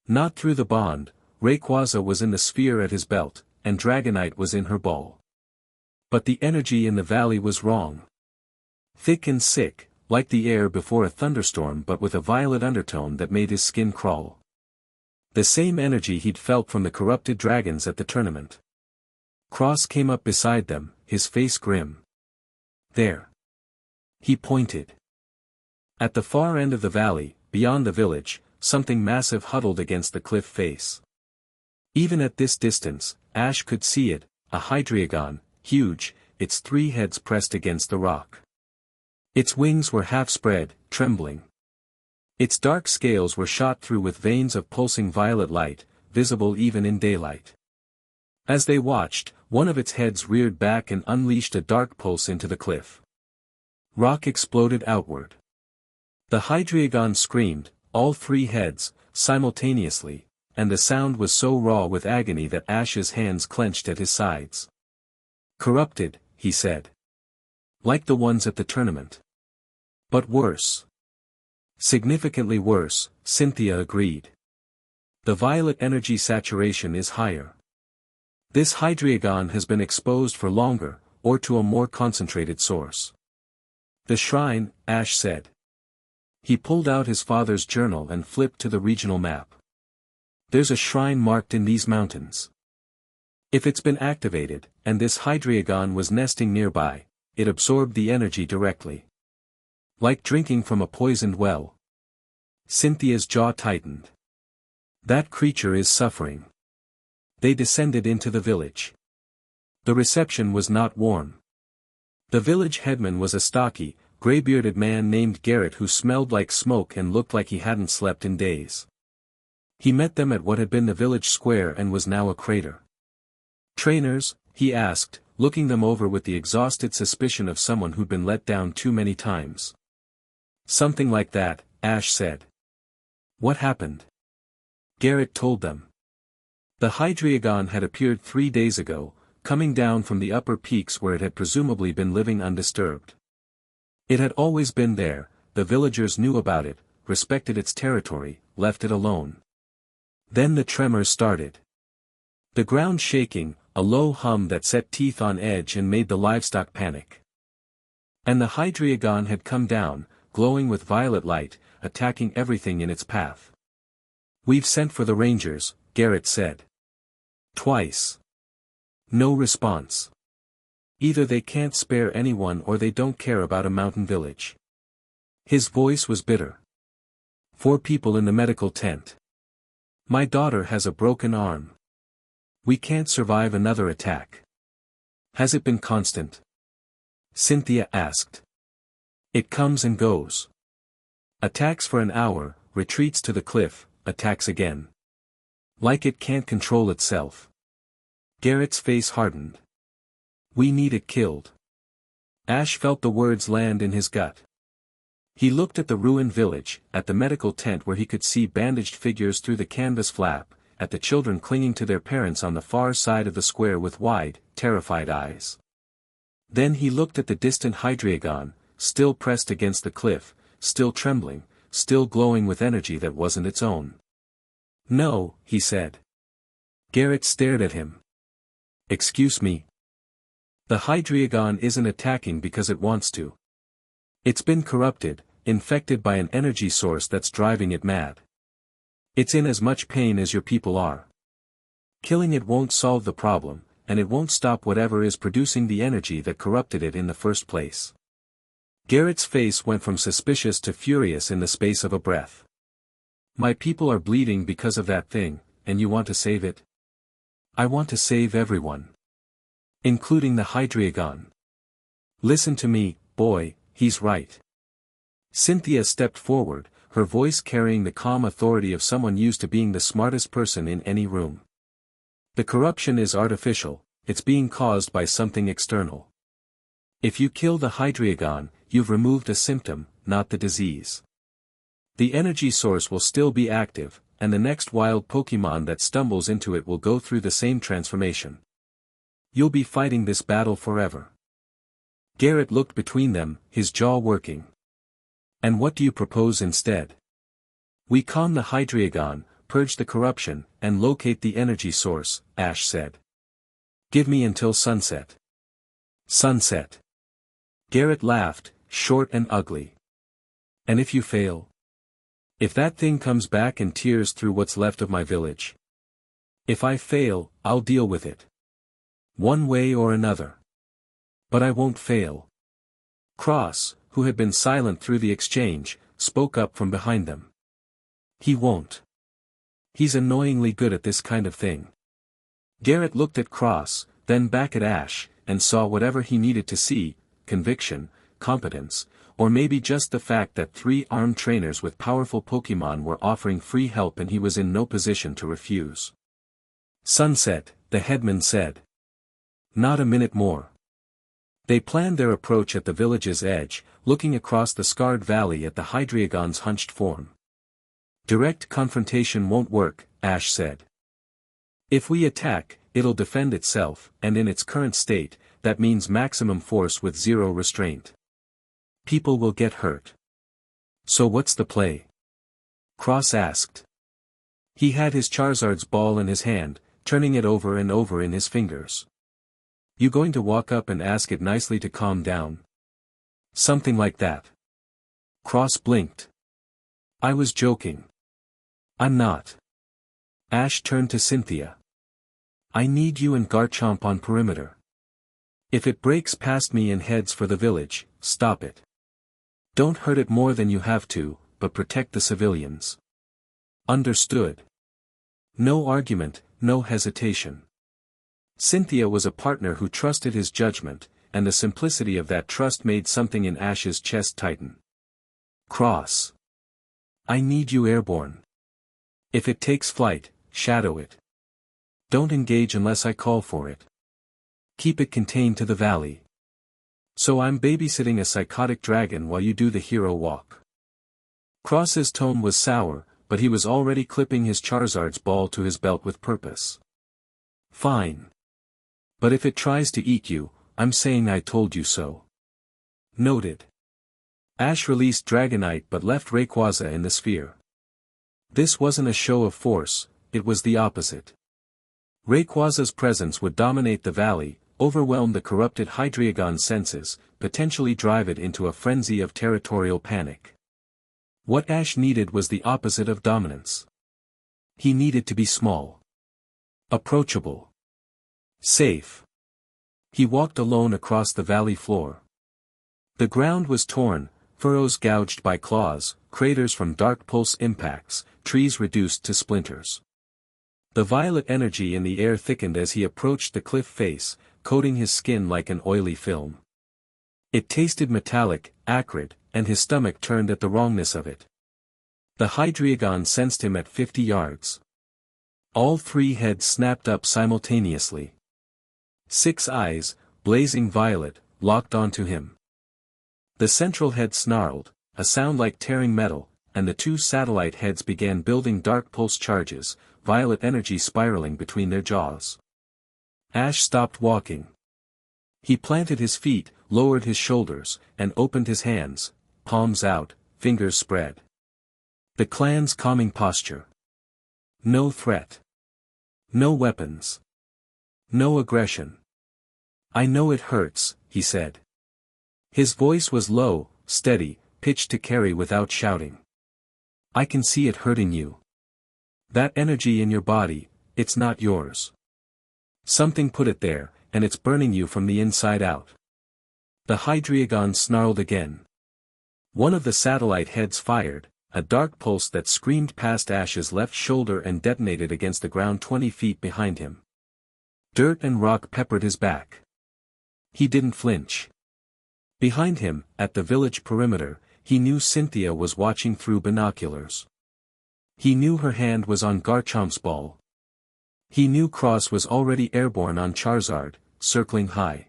Not through the bond, Rayquaza was in the sphere at his belt, and Dragonite was in her ball. But the energy in the valley was wrong. Thick and sick, like the air before a thunderstorm but with a violet undertone that made his skin crawl. The same energy he'd felt from the corrupted dragons at the tournament. Cross came up beside them, his face grim. There. He pointed. At the far end of the valley, beyond the village, something massive huddled against the cliff face. Even at this distance, Ash could see it, a Hydreigon, huge, its three heads pressed against the rock. Its wings were half spread, trembling. Its dark scales were shot through with veins of pulsing violet light, visible even in daylight. As they watched, one of its heads reared back and unleashed a dark pulse into the cliff. Rock exploded outward. The Hydreigon screamed, all three heads, simultaneously, and the sound was so raw with agony that Ash's hands clenched at his sides. "Corrupted," he said. "Like the ones at the tournament. But worse." "Significantly worse," Cynthia agreed. "The violet energy saturation is higher. This Hydreigon has been exposed for longer, or to a more concentrated source." "The shrine," Ash said. He pulled out his father's journal and flipped to the regional map. "There's a shrine marked in these mountains. If it's been activated, and this Hydreigon was nesting nearby, it absorbed the energy directly. Like drinking from a poisoned well." Cynthia's jaw tightened. "That creature is suffering." They descended into the village. The reception was not warm. The village headman was a stocky, gray-bearded man named Garrett who smelled like smoke and looked like he hadn't slept in days. He met them at what had been the village square and was now a crater. "Trainers?" he asked, looking them over with the exhausted suspicion of someone who'd been let down too many times. "Something like that," Ash said. "What happened?" Garrett told them. The Hydreigon had appeared 3 days ago, coming down from the upper peaks where it had presumably been living undisturbed. It had always been there, the villagers knew about it, respected its territory, left it alone. Then the tremors started. The ground shaking, a low hum that set teeth on edge and made the livestock panic. And the Hydreigon had come down, glowing with violet light, attacking everything in its path. "We've sent for the rangers," Garrett said. "Twice. No response. Either they can't spare anyone or they don't care about a mountain village." His voice was bitter. 4 people in the medical tent. My daughter has a broken arm. We can't survive another attack. Has it been constant? Cynthia asked. It comes and goes. Attacks for an hour, retreats to the cliff, attacks again. Like it can't control itself. Garrett's face hardened. We need it killed. Ash felt the words land in his gut. He looked at the ruined village, at the medical tent where he could see bandaged figures through the canvas flap, at the children clinging to their parents on the far side of the square with wide, terrified eyes. Then he looked at the distant Hydreigon, still pressed against the cliff, still trembling, still glowing with energy that wasn't its own. No, he said. Garrett stared at him. Excuse me. The Hydreigon isn't attacking because it wants to. It's been corrupted, infected by an energy source that's driving it mad. It's in as much pain as your people are. Killing it won't solve the problem, and it won't stop whatever is producing the energy that corrupted it in the first place. Garrett's face went from suspicious to furious in the space of a breath. My people are bleeding because of that thing, and you want to save it? I want to save everyone. Including the Hydreigon. Listen to me, boy, he's right. Cynthia stepped forward, her voice carrying the calm authority of someone used to being the smartest person in any room. The corruption is artificial, it's being caused by something external. If you kill the Hydreigon, you've removed a symptom, not the disease. The energy source will still be active, and the next wild Pokemon that stumbles into it will go through the same transformation. You'll be fighting this battle forever. Garrett looked between them, his jaw working. And what do you propose instead? We calm the Hydreigon, purge the corruption, and locate the energy source, Ash said. Give me until sunset. Sunset. Garrett laughed, short and ugly. And if you fail? If that thing comes back and tears through what's left of my village? If I fail, I'll deal with it. One way or another. But I won't fail. Cross, who had been silent through the exchange, spoke up from behind them. He won't. He's annoyingly good at this kind of thing. Garrett looked at Cross, then back at Ash, and saw whatever he needed to see, conviction, competence, or maybe just the fact that 3 armed trainers with powerful Pokemon were offering free help and he was in no position to refuse. Sunset, the headman said. Not a minute more. They planned their approach at the village's edge, looking across the scarred valley at the Hydreigon's hunched form. Direct confrontation won't work, Ash said. If we attack, it'll defend itself, and in its current state, that means maximum force with 0 restraint. People will get hurt. So what's the play? Cross asked. He had his Charizard's ball in his hand, turning it over and over in his fingers. You going to walk up and ask it nicely to calm down? Something like that. Cross blinked. I was joking. I'm not. Ash turned to Cynthia. I need you and Garchomp on perimeter. If it breaks past me and heads for the village, stop it. Don't hurt it more than you have to, but protect the civilians. Understood. No argument, no hesitation. Cynthia was a partner who trusted his judgment, and the simplicity of that trust made something in Ash's chest tighten. Cross. I need you airborne. If it takes flight, shadow it. Don't engage unless I call for it. Keep it contained to the valley. So I'm babysitting a psychotic dragon while you do the hero walk. Cross's tone was sour, but he was already clipping his Charizard's ball to his belt with purpose. Fine. But if it tries to eat you, I'm saying I told you so. Noted. Ash released Dragonite but left Rayquaza in the sphere. This wasn't a show of force, it was the opposite. Rayquaza's presence would dominate the valley, overwhelm the corrupted Hydreigon's senses, potentially drive it into a frenzy of territorial panic. What Ash needed was the opposite of dominance. He needed to be small. Approachable. Safe. He walked alone across the valley floor. The ground was torn, furrows gouged by claws, craters from dark pulse impacts, trees reduced to splinters. The violet energy in the air thickened as he approached the cliff face, coating his skin like an oily film. It tasted metallic, acrid, and his stomach turned at the wrongness of it. The Hydreigon sensed him at 50 yards. All three heads snapped up simultaneously. 6 eyes, blazing violet, locked onto him. The central head snarled, a sound like tearing metal, and the 2 satellite heads began building dark pulse charges, violet energy spiraling between their jaws. Ash stopped walking. He planted his feet, lowered his shoulders, and opened his hands, palms out, fingers spread. The clan's calming posture. No threat. No weapons. No aggression. "I know it hurts," he said. His voice was low, steady, pitched to carry without shouting. "I can see it hurting you. That energy in your body, it's not yours. Something put it there, and it's burning you from the inside out." The Hydreigon snarled again. One of the satellite heads fired, a dark pulse that screamed past Ash's left shoulder and detonated against the ground 20 feet behind him. Dirt and rock peppered his back. He didn't flinch. Behind him, at the village perimeter, he knew Cynthia was watching through binoculars. He knew her hand was on Garchomp's ball. He knew Cross was already airborne on Charizard, circling high.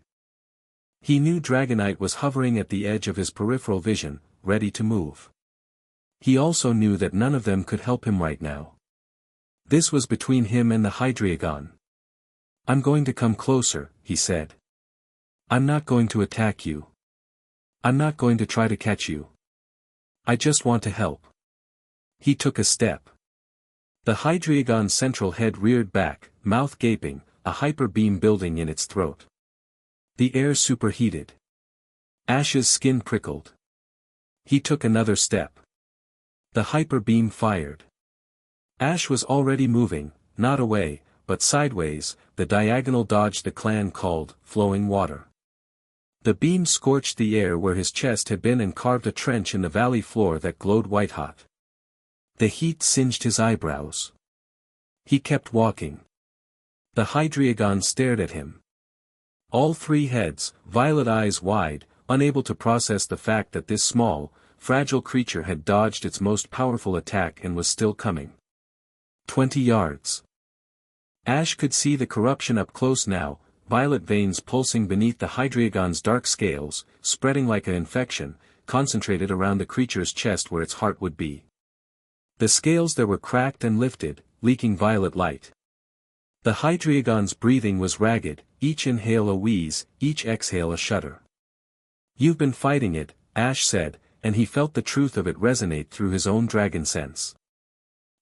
He knew Dragonite was hovering at the edge of his peripheral vision, ready to move. He also knew that none of them could help him right now. This was between him and the Hydreigon. "I'm going to come closer," he said. "I'm not going to attack you. I'm not going to try to catch you. I just want to help." He took a step. The Hydreigon's central head reared back, mouth gaping, a hyper beam building in its throat. The air superheated. Ash's skin prickled. He took another step. The hyper beam fired. Ash was already moving, not away, but sideways, the diagonal dodge the clan called flowing water. The beam scorched the air where his chest had been and carved a trench in the valley floor that glowed white-hot. The heat singed his eyebrows. He kept walking. The Hydreigon stared at him. All 3 heads, violet eyes wide, unable to process the fact that this small, fragile creature had dodged its most powerful attack and was still coming. 20 yards. Ash could see the corruption up close now, violet veins pulsing beneath the Hydreigon's dark scales, spreading like an infection, concentrated around the creature's chest where its heart would be. The scales there were cracked and lifted, leaking violet light. The Hydreigon's breathing was ragged, each inhale a wheeze, each exhale a shudder. "You've been fighting it," Ash said, and he felt the truth of it resonate through his own dragon sense.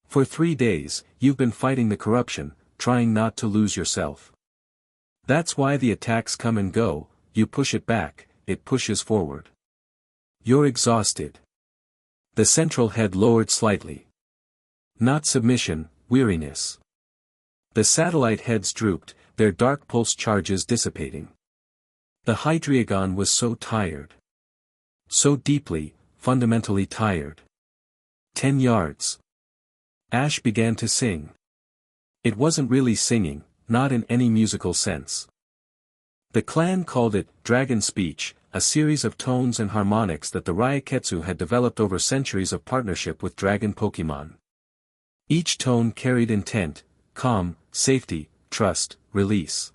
"For 3 days, you've been fighting the corruption, trying not to lose yourself. That's why the attacks come and go, you push it back, it pushes forward. You're exhausted." The central head lowered slightly. Not submission, weariness. The satellite heads drooped, their dark pulse charges dissipating. The Hydreigon was so tired. So deeply, fundamentally tired. 10 yards. Ash began to sing. It wasn't really singing, not in any musical sense. The clan called it dragon speech, a series of tones and harmonics that the Ryaketsu had developed over centuries of partnership with dragon Pokémon. Each tone carried intent, calm, safety, trust, release.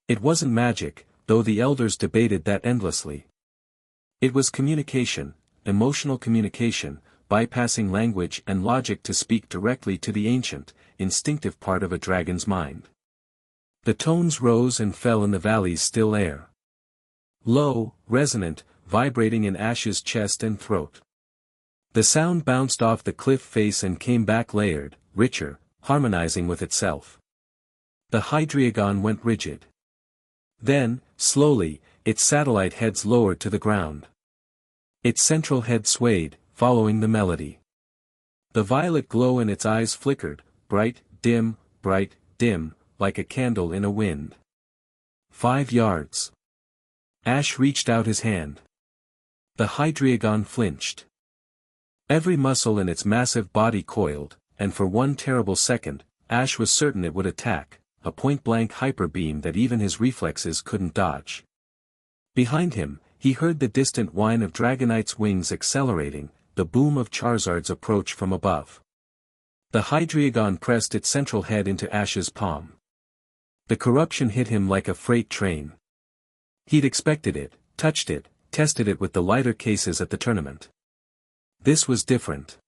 It wasn't magic, though the elders debated that endlessly. It was communication, emotional communication, bypassing language and logic to speak directly to the ancient, instinctive part of a dragon's mind. The tones rose and fell in the valley's still air. Low, resonant, vibrating in Ash's chest and throat. The sound bounced off the cliff face and came back layered, richer, harmonizing with itself. The Hydreigon went rigid. Then, slowly, its satellite heads lowered to the ground. Its central head swayed, following the melody. The violet glow in its eyes flickered, bright, dim, like a candle in a wind. 5 yards. Ash reached out his hand. The Hydreigon flinched. Every muscle in its massive body coiled, and for one terrible second, Ash was certain it would attack, a point-blank hyper beam that even his reflexes couldn't dodge. Behind him, he heard the distant whine of Dragonite's wings accelerating, the boom of Charizard's approach from above. The Hydreigon pressed its central head into Ash's palm. The corruption hit him like a freight train. He'd expected it, touched it, tested it with the lighter cases at the tournament. This was different.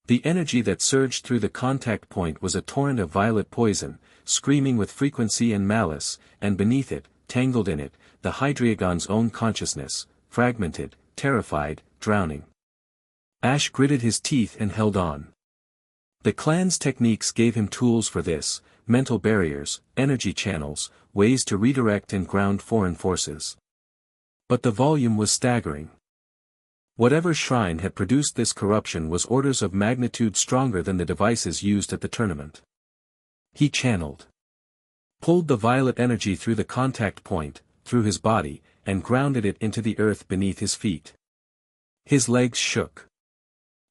The energy that surged through the contact point was a torrent of violet poison, screaming with frequency and malice, and beneath it, tangled in it, the Hydreigon's own consciousness, fragmented, terrified, drowning. Ash gritted his teeth and held on. The clan's techniques gave him tools for this, mental barriers, energy channels, ways to redirect and ground foreign forces. But the volume was staggering. Whatever shrine had produced this corruption was orders of magnitude stronger than the devices used at the tournament. He channeled. Pulled the violet energy through the contact point, through his body, and grounded it into the earth beneath his feet. His legs shook.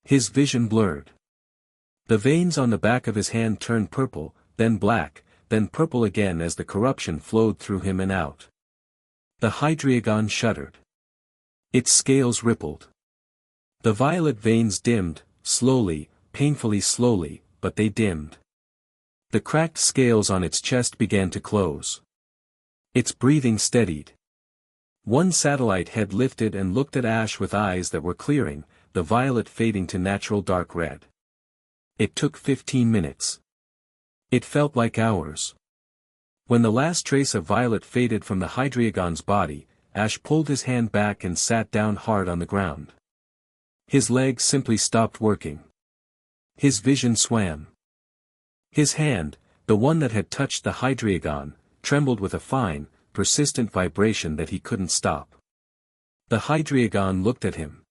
His vision blurred. The veins on the back of his hand turned purple, then black, then purple again as the corruption flowed through him and out. The Hydreigon shuddered. Its scales rippled. The violet veins dimmed, slowly, painfully slowly, but they dimmed. The cracked scales on its chest began to close. Its breathing steadied. One satellite head lifted and looked at Ash with eyes that were clearing, the violet fading to natural dark red. It took 15 minutes. It felt like hours. When the last trace of violet faded from the Hydreigon's body, Ash pulled his hand back and sat down hard on the ground. His legs simply stopped working. His vision swam. His hand, the one that had touched the Hydreigon, trembled with a fine, persistent vibration that he couldn't stop. The Hydreigon looked at him.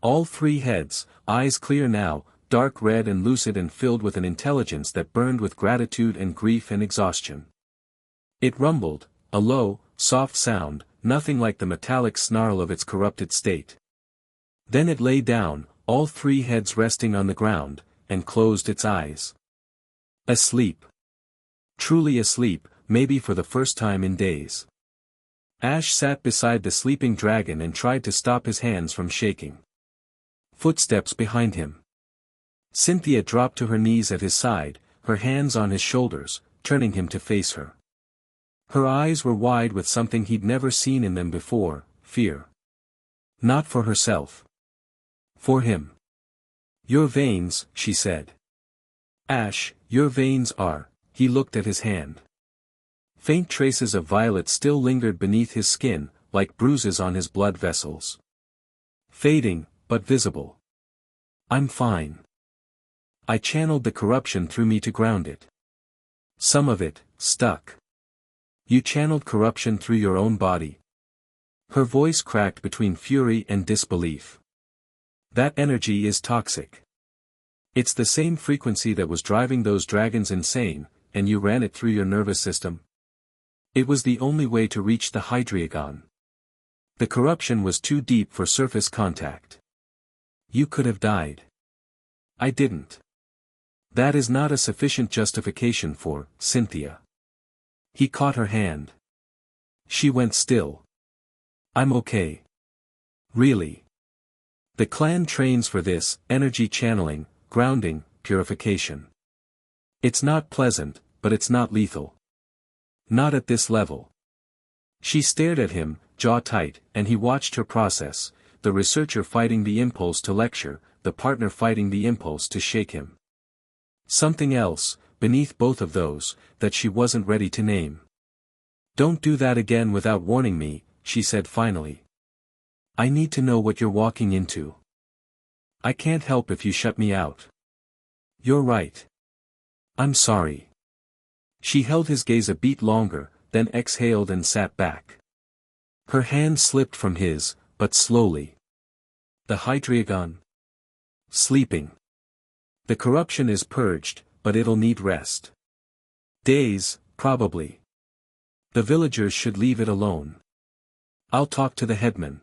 All three heads, eyes clear now, dark red and lucid and filled with an intelligence that burned with gratitude and grief and exhaustion. It rumbled, a low, soft sound, nothing like the metallic snarl of its corrupted state. Then it lay down, all three heads resting on the ground, and closed its eyes. Asleep. Truly asleep, maybe for the first time in days. Ash sat beside the sleeping dragon and tried to stop his hands from shaking. Footsteps behind him. Cynthia dropped to her knees at his side, her hands on his shoulders, turning him to face her. Her eyes were wide with something he'd never seen in them before, fear. Not for herself. For him. Your veins, she said. Ash, your veins are, he looked at his hand. Faint traces of violet still lingered beneath his skin, like bruises on his blood vessels. Fading, but visible. I'm fine. I channeled the corruption through me to ground it. Some of it, stuck. You channeled corruption through your own body. Her voice cracked between fury and disbelief. That energy is toxic. It's the same frequency that was driving those dragons insane, and you ran it through your nervous system. It was the only way to reach the Hydreigon. The corruption was too deep for surface contact. You could have died. I didn't. That is not a sufficient justification for, Cynthia. He caught her hand. She went still. I'm okay. Really. The clan trains for this, energy channeling, grounding, purification. It's not pleasant, but it's not lethal. Not at this level. She stared at him, jaw tight, and he watched her process, the researcher fighting the impulse to lecture, the partner fighting the impulse to shake him. Something else, beneath both of those, that she wasn't ready to name. Don't do that again without warning me, she said finally. I need to know what you're walking into. I can't help if you shut me out. You're right. I'm sorry. She held his gaze a beat longer, then exhaled and sat back. Her hand slipped from his, but slowly. The Hydreigon. Sleeping. The corruption is purged, but it'll need rest. Days, probably. The villagers should leave it alone. I'll talk to the headman.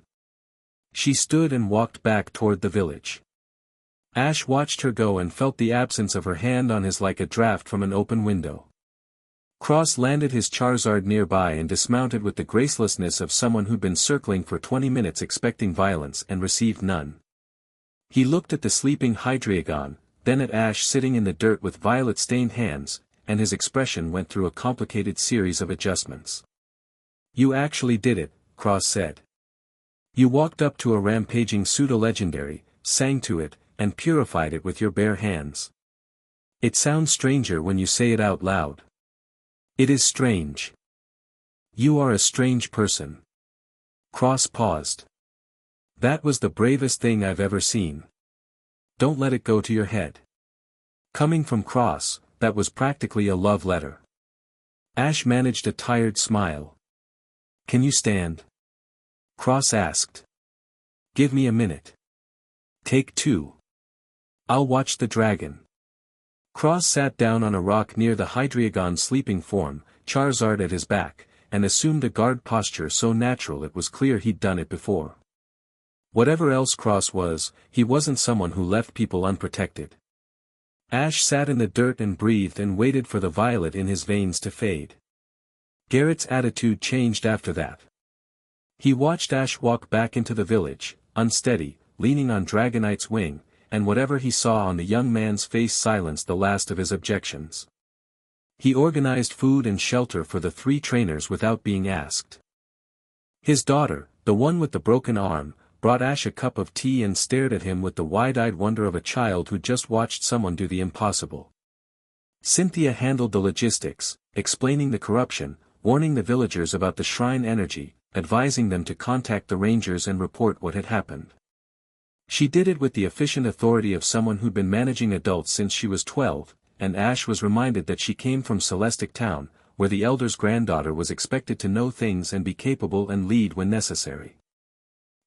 She stood and walked back toward the village. Ash watched her go and felt the absence of her hand on his like a draft from an open window. Cross landed his Charizard nearby and dismounted with the gracelessness of someone who'd been circling for 20 minutes expecting violence and received none. He looked at the sleeping Hydreigon, then at Ash sitting in the dirt with violet-stained hands, and his expression went through a complicated series of adjustments. "You actually did it," Cross said. "You walked up to a rampaging pseudo-legendary, sang to it, and purified it with your bare hands. It sounds stranger when you say it out loud. It is strange. You are a strange person." Cross paused. "That was the bravest thing I've ever seen. Don't let it go to your head." Coming from Cross, that was practically a love letter. Ash managed a tired smile. "Can you stand?" Cross asked. "Give me a minute. Take 2. I'll watch the dragon." Cross sat down on a rock near the Hydreigon's sleeping form, Charizard at his back, and assumed a guard posture so natural it was clear he'd done it before. Whatever else Cross was, he wasn't someone who left people unprotected. Ash sat in the dirt and breathed and waited for the violet in his veins to fade. Garrett's attitude changed after that. He watched Ash walk back into the village, unsteady, leaning on Dragonite's wing, and whatever he saw on the young man's face silenced the last of his objections. He organized food and shelter for the 3 trainers without being asked. His daughter, the one with the broken arm, brought Ash a cup of tea and stared at him with the wide-eyed wonder of a child who just watched someone do the impossible. Cynthia handled the logistics, explaining the corruption, warning the villagers about the shrine energy, advising them to contact the rangers and report what had happened. She did it with the efficient authority of someone who'd been managing adults since she was 12, and Ash was reminded that she came from Celestic Town, where the elder's granddaughter was expected to know things and be capable and lead when necessary.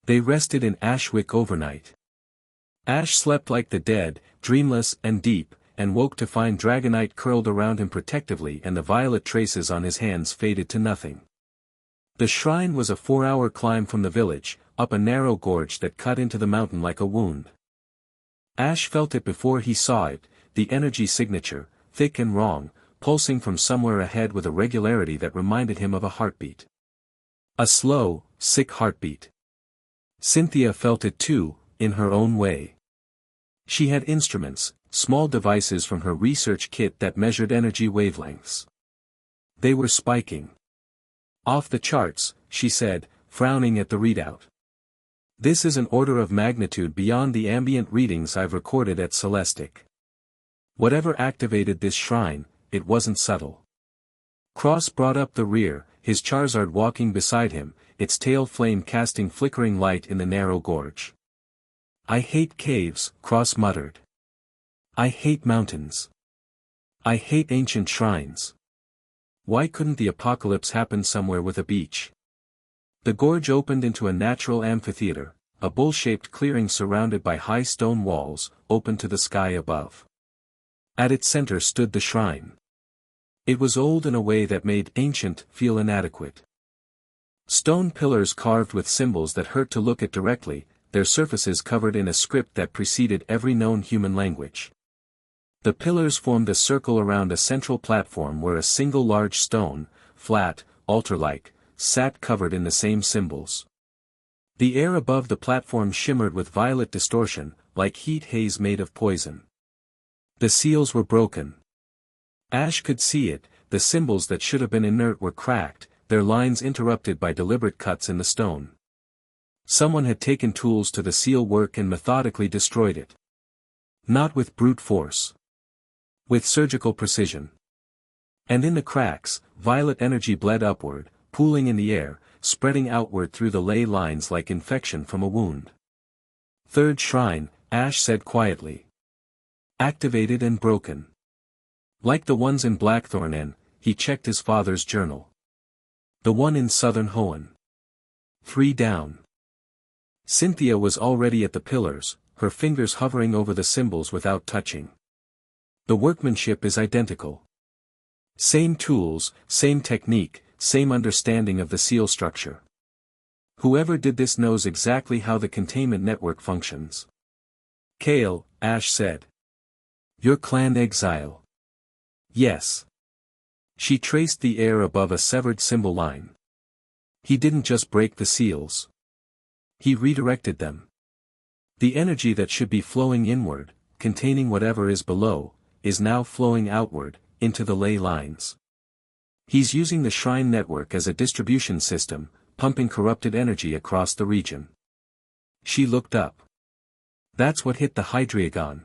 They rested in Ashwick overnight. Ash slept like the dead, dreamless and deep, and woke to find Dragonite curled around him protectively and the violet traces on his hands faded to nothing. The shrine was a 4-hour climb from the village, up a narrow gorge that cut into the mountain like a wound. Ash felt it before he saw it, the energy signature, thick and wrong, pulsing from somewhere ahead with a regularity that reminded him of a heartbeat. A slow, sick heartbeat. Cynthia felt it too, in her own way. She had instruments, small devices from her research kit that measured energy wavelengths. They were spiking. "Off the charts," she said, frowning at the readout. "This is an order of magnitude beyond the ambient readings I've recorded at Celestic. Whatever activated this shrine, it wasn't subtle." Cross brought up the rear, his Charizard walking beside him, its tail flame casting flickering light in the narrow gorge. "I hate caves," Cross muttered. "I hate mountains. I hate ancient shrines. Why couldn't the apocalypse happen somewhere with a beach?" The gorge opened into a natural amphitheater, a bowl-shaped clearing surrounded by high stone walls, open to the sky above. At its center stood the shrine. It was old in a way that made ancient feel inadequate. Stone pillars carved with symbols that hurt to look at directly, their surfaces covered in a script that preceded every known human language. The pillars formed a circle around a central platform where a single large stone, flat, altar-like, sat covered in the same symbols. The air above the platform shimmered with violet distortion, like heat haze made of poison. The seals were broken. Ash could see it, the symbols that should have been inert were cracked, their lines interrupted by deliberate cuts in the stone. Someone had taken tools to the seal work and methodically destroyed it. Not with brute force. With surgical precision. And in the cracks, violet energy bled upward, pooling in the air, spreading outward through the ley lines like infection from a wound. "Third shrine," Ash said quietly. "Activated and broken. Like the ones in Blackthorn and," he checked his father's journal. "The one in southern Hoenn. 3 down." Cynthia was already at the pillars, her fingers hovering over the symbols without touching. "The workmanship is identical. Same tools, same technique, same understanding of the seal structure." Whoever did this knows exactly how the containment network functions. Kale, Ash said. Your clan exile. Yes. She traced the air above a severed symbol line. He didn't just break the seals. He redirected them. The energy that should be flowing inward, containing whatever is below, is now flowing outward, into the ley lines. He's using the shrine network as a distribution system, pumping corrupted energy across the region. She looked up. That's what hit the Hydreigon.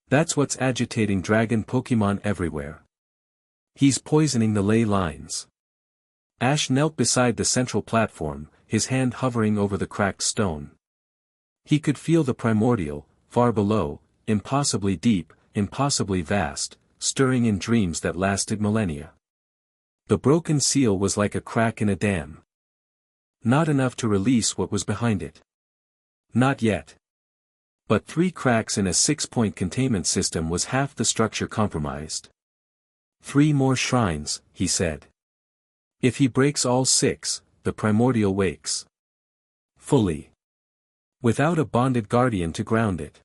That's what's agitating dragon Pokemon everywhere. He's poisoning the ley lines. Ash knelt beside the central platform, his hand hovering over the cracked stone. He could feel the primordial, far below, impossibly deep, impossibly vast, stirring in dreams that lasted millennia. The broken seal was like a crack in a dam. Not enough to release what was behind it. Not yet. But 3 cracks in a 6-point containment system was half the structure compromised. 3 more shrines, he said. If he breaks all 6, the primordial wakes. Fully. Without a bonded guardian to ground it.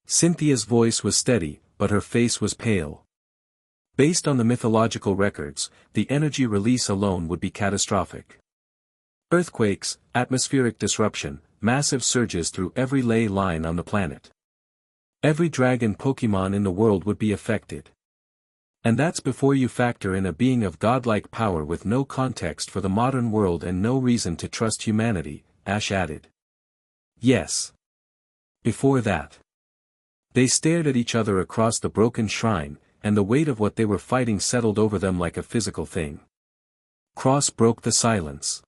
Cynthia's voice was steady, but her face was pale. Based on the mythological records, the energy release alone would be catastrophic. Earthquakes, atmospheric disruption, massive surges through every ley line on the planet. Every dragon Pokemon in the world would be affected. And that's before you factor in a being of godlike power with no context for the modern world and no reason to trust humanity, Ash added. Yes. Before that. They stared at each other across the broken shrine, and the weight of what they were fighting settled over them like a physical thing. Cross broke the silence.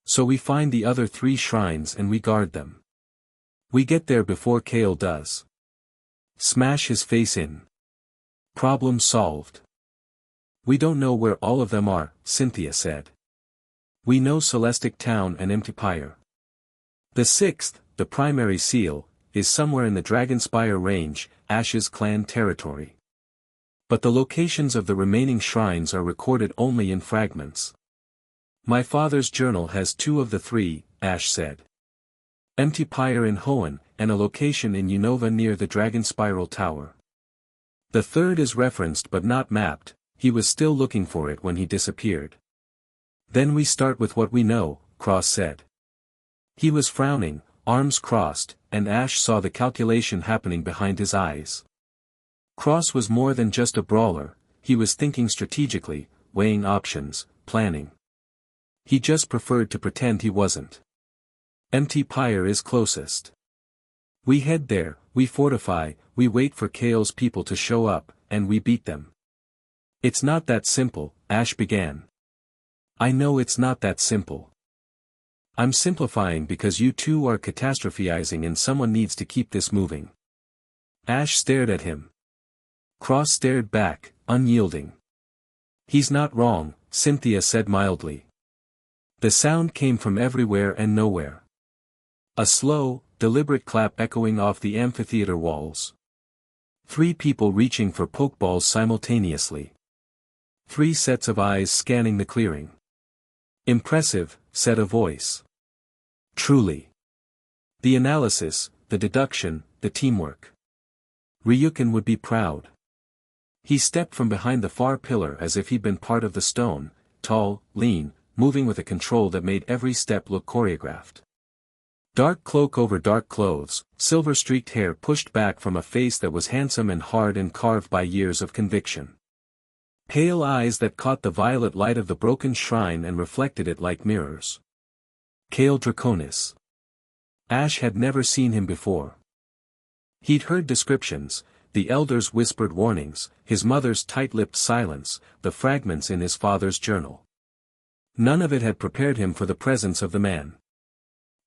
So we find the other 3 shrines and we guard them. We get there before Kale does. Smash his face in. Problem solved. We don't know where all of them are, Cynthia said. We know Celestic Town and Empire. The 6th, the primary seal, is somewhere in the Dragonspire range, Ash's clan territory. But the locations of the remaining shrines are recorded only in fragments. My father's journal has 2 of the 3, Ash said. Empire in Hoenn, and a location in Unova near the Dragonspiral Tower. The 3rd is referenced but not mapped, he was still looking for it when he disappeared. Then we start with what we know, Cross said. He was frowning, arms crossed, and Ash saw the calculation happening behind his eyes. Cross was more than just a brawler, he was thinking strategically, weighing options, planning. He just preferred to pretend he wasn't. Empire is closest. We head there, we fortify, we wait for Kale's people to show up, and we beat them. It's not that simple, Ash began. I know it's not that simple. I'm simplifying because you 2 are catastrophizing and someone needs to keep this moving. Ash stared at him. Cross stared back, unyielding. He's not wrong, Cynthia said mildly. The sound came from everywhere and nowhere. A slow, deliberate clap echoing off the amphitheater walls. 3 people reaching for pokeballs simultaneously. 3 sets of eyes scanning the clearing. Impressive, said a voice. Truly. The analysis, the deduction, the teamwork. Ryukin would be proud. He stepped from behind the far pillar as if he'd been part of the stone, tall, lean, moving with a control that made every step look choreographed. Dark cloak over dark clothes, silver-streaked hair pushed back from a face that was handsome and hard and carved by years of conviction. Pale eyes that caught the violet light of the broken shrine and reflected it like mirrors. Kale Draconis. Ash had never seen him before. He'd heard descriptions, the elders' whispered warnings, his mother's tight-lipped silence, the fragments in his father's journal. None of it had prepared him for the presence of the man.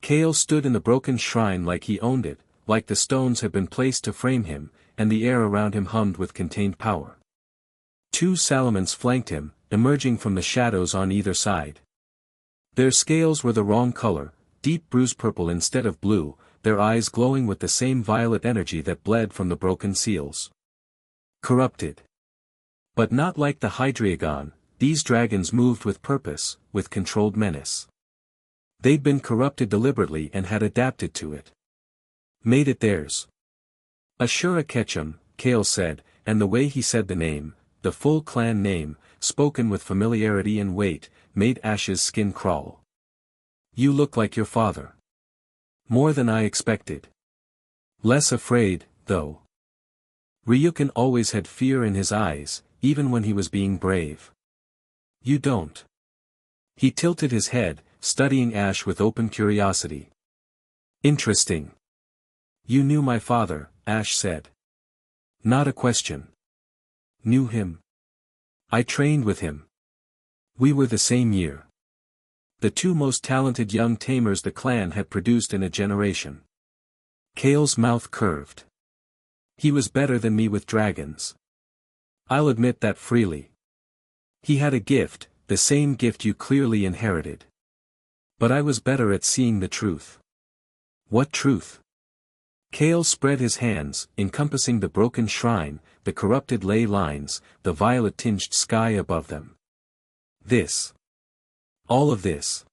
Kale stood in the broken shrine like he owned it, like the stones had been placed to frame him, and the air around him hummed with contained power. 2 Salamence flanked him, emerging from the shadows on either side. Their scales were the wrong color, deep bruise purple instead of blue, their eyes glowing with the same violet energy that bled from the broken seals. Corrupted. But not like the Hydreigon, these dragons moved with purpose, with controlled menace. They'd been corrupted deliberately and had adapted to it. Made it theirs. Ashura Ketchum, Kale said, and the way he said the name, the full clan name, spoken with familiarity and weight, made Ash's skin crawl. You look like your father. More than I expected. Less afraid, though. Ryukin always had fear in his eyes, even when he was being brave. You don't. He tilted his head, studying Ash with open curiosity. Interesting. You knew my father, Ash said. Not a question. Knew him. I trained with him. We were the same year. The two most talented young tamers the clan had produced in a generation. Kale's mouth curved. He was better than me with dragons. I'll admit that freely. He had a gift, the same gift you clearly inherited. But I was better at seeing the truth. What truth? Kale spread his hands, encompassing the broken shrine, the corrupted ley lines, the violet-tinged sky above them. This. All of this.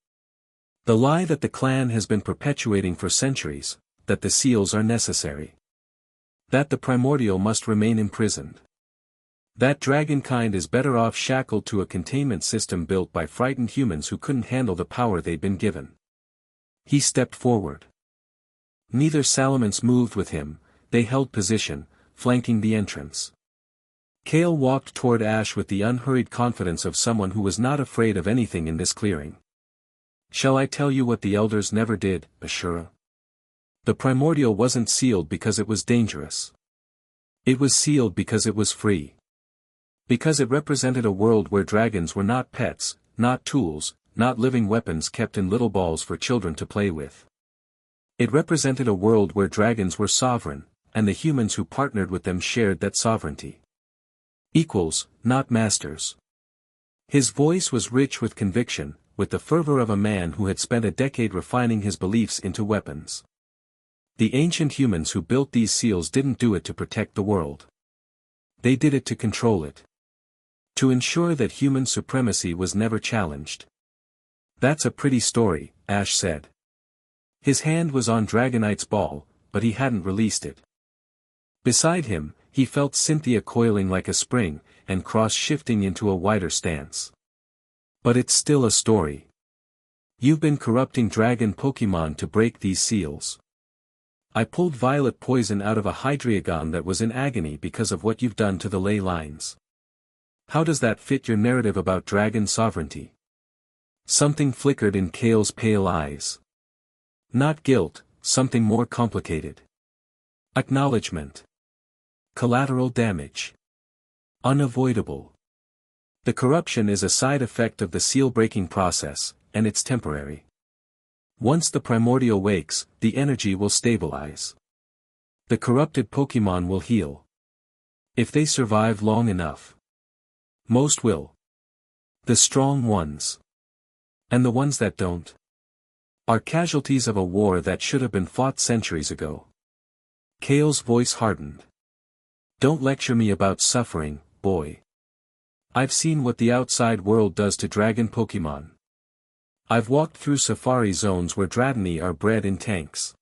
The lie that the clan has been perpetuating for centuries, that the seals are necessary. That the primordial must remain imprisoned. That dragonkind is better off shackled to a containment system built by frightened humans who couldn't handle the power they'd been given. He stepped forward. Neither Salamence moved with him, they held position, flanking the entrance. Kale walked toward Ash with the unhurried confidence of someone who was not afraid of anything in this clearing. Shall I tell you what the elders never did, Ashura? The primordial wasn't sealed because it was dangerous. It was sealed because it was free. Because it represented a world where dragons were not pets, not tools, not living weapons kept in little balls for children to play with. It represented a world where dragons were sovereign, and the humans who partnered with them shared that sovereignty. Equals, not masters. His voice was rich with conviction, with the fervor of a man who had spent a decade refining his beliefs into weapons. The ancient humans who built these seals didn't do it to protect the world. They did it to control it. To ensure that human supremacy was never challenged. That's a pretty story, Ash said. His hand was on Dragonite's ball, but he hadn't released it. Beside him, he felt Cynthia coiling like a spring, and cross-shifting into a wider stance. But it's still a story. You've been corrupting dragon Pokemon to break these seals. I pulled violet poison out of a Hydreigon that was in agony because of what you've done to the ley lines. How does that fit your narrative about dragon sovereignty? Something flickered in Kale's pale eyes. Not guilt, something more complicated. Acknowledgement. Collateral damage. Unavoidable. The corruption is a side effect of the seal-breaking process, and it's temporary. Once the primordial wakes, the energy will stabilize. The corrupted Pokemon will heal. If they survive long enough. Most will. The strong ones. And the ones that don't. Are casualties of a war that should have been fought centuries ago. Kale's voice hardened. Don't lecture me about suffering, boy. I've seen what the outside world does to dragon Pokemon. I've walked through safari zones where Dratini are bred in tanks.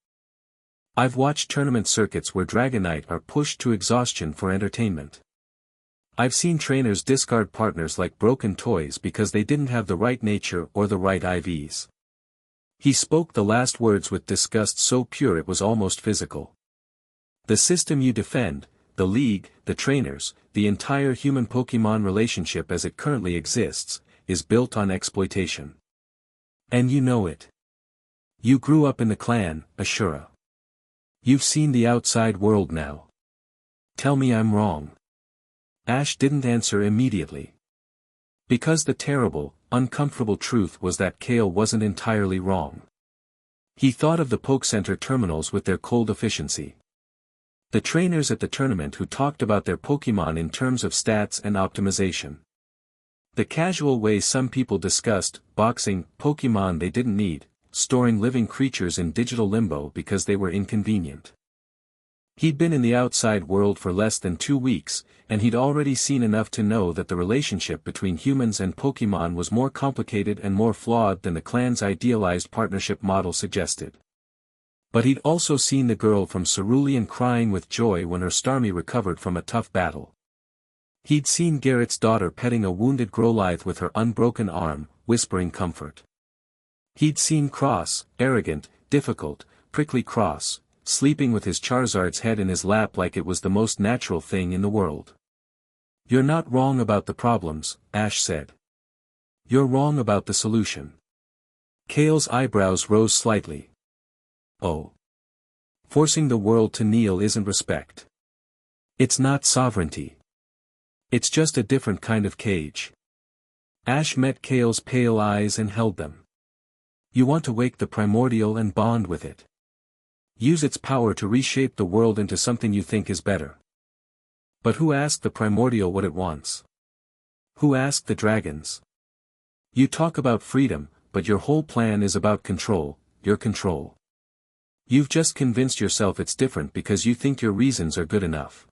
I've watched tournament circuits where Dragonite are pushed to exhaustion for entertainment. I've seen trainers discard partners like broken toys because they didn't have the right nature or the right IVs. He spoke the last words with disgust so pure it was almost physical. The system you defend, the league, the trainers, the entire human-Pokemon relationship as it currently exists, is built on exploitation. And you know it. You grew up in the clan, Ashura. You've seen the outside world now. Tell me I'm wrong. Ash didn't answer immediately. Because the terrible, uncomfortable truth was that Kale wasn't entirely wrong. He thought of the Poke Center terminals with their cold efficiency. The trainers at the tournament who talked about their Pokemon in terms of stats and optimization. The casual way some people discussed boxing Pokemon they didn't need, storing living creatures in digital limbo because they were inconvenient. He'd been in the outside world for less than 2 weeks, and he'd already seen enough to know that the relationship between humans and Pokémon was more complicated and more flawed than the clan's idealized partnership model suggested. But he'd also seen the girl from Cerulean crying with joy when her Starmie recovered from a tough battle. He'd seen Garrett's daughter petting a wounded Growlithe with her unbroken arm, whispering comfort. He'd seen Cross, arrogant, difficult, prickly Cross, sleeping with his Charizard's head in his lap like it was the most natural thing in the world. "You're not wrong about the problems," Ash said. "You're wrong about the solution." Kale's eyebrows rose slightly. "Oh. Forcing the world to kneel isn't respect. It's not sovereignty. It's just a different kind of cage." Ash met Kale's pale eyes and held them. "You want to wake the primordial and bond with it. Use its power to reshape the world into something you think is better. But who asked the primordial what it wants? Who asked the dragons? You talk about freedom, but your whole plan is about control, your control. You've just convinced yourself it's different because you think your reasons are good enough."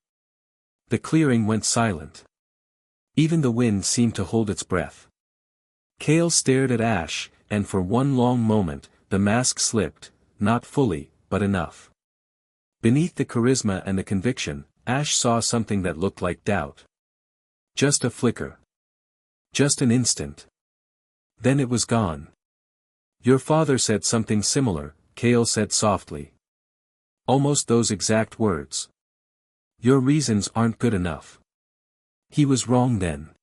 The clearing went silent. Even the wind seemed to hold its breath. Kale stared at Ash, and for one long moment, the mask slipped, not fully, but enough. Beneath the charisma and the conviction, Ash saw something that looked like doubt. Just a flicker. Just an instant. Then it was gone. "Your father said something similar," Kale said softly. "Almost those exact words. Your reasons aren't good enough." He was wrong then.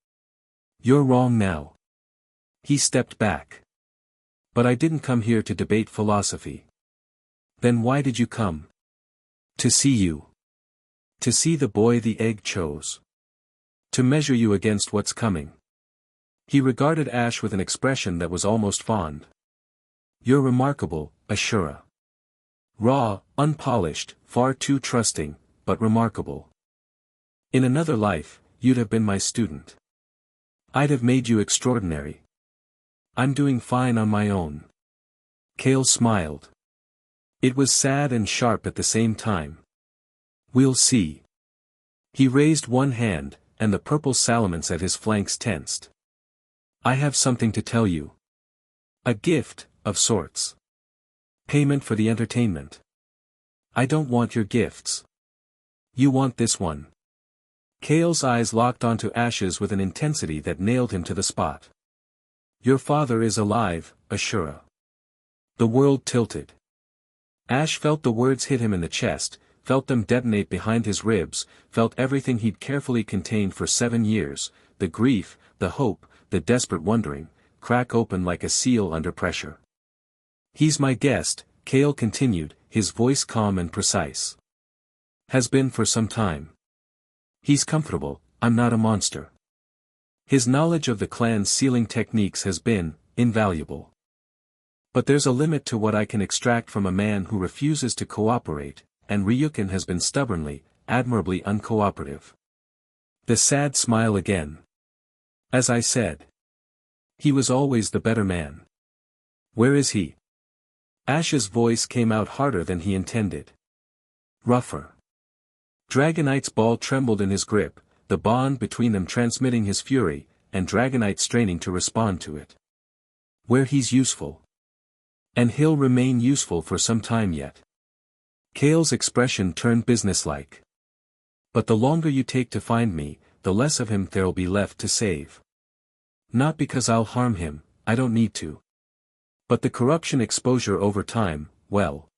You're wrong now. He stepped back. "But I didn't come here to debate philosophy." "Then why did you come?" "To see you. To see the boy the egg chose. To measure you against what's coming." He regarded Ash with an expression that was almost fond. "You're remarkable, Ashura. Raw, unpolished, far too trusting, but remarkable. In another life, you'd have been my student. I'd have made you extraordinary. I'm doing fine on my own." Kale smiled. It was sad and sharp at the same time. "We'll see." He raised one hand, and the purple salamence at his flanks tensed. "I have something to tell you. A gift, of sorts. Payment for the entertainment. I don't want your gifts. You want this one." Kale's eyes locked onto Ash's with an intensity that nailed him to the spot. "Your father is alive, Ashura." The world tilted. Ash felt the words hit him in the chest, felt them detonate behind his ribs, felt everything he'd carefully contained for 7 years, the grief, the hope, the desperate wondering, crack open like a seal under pressure. "He's my guest," Kale continued, his voice calm and precise. "Has been for some time. He's comfortable, I'm not a monster. His knowledge of the clan's sealing techniques has been invaluable. But there's a limit to what I can extract from a man who refuses to cooperate, and Ryukin has been stubbornly, admirably uncooperative." The sad smile again. "As I said. He was always the better man. Where is he?" Ash's voice came out harder than he intended. Rougher. Dragonite's ball trembled in his grip, the bond between them transmitting his fury, and Dragonite straining to respond to it. "Where he's useful. And he'll remain useful for some time yet." Kale's expression turned businesslike. "But the longer you take to find me, the less of him there'll be left to save. Not because I'll harm him, I don't need to. But the corruption exposure over time, well.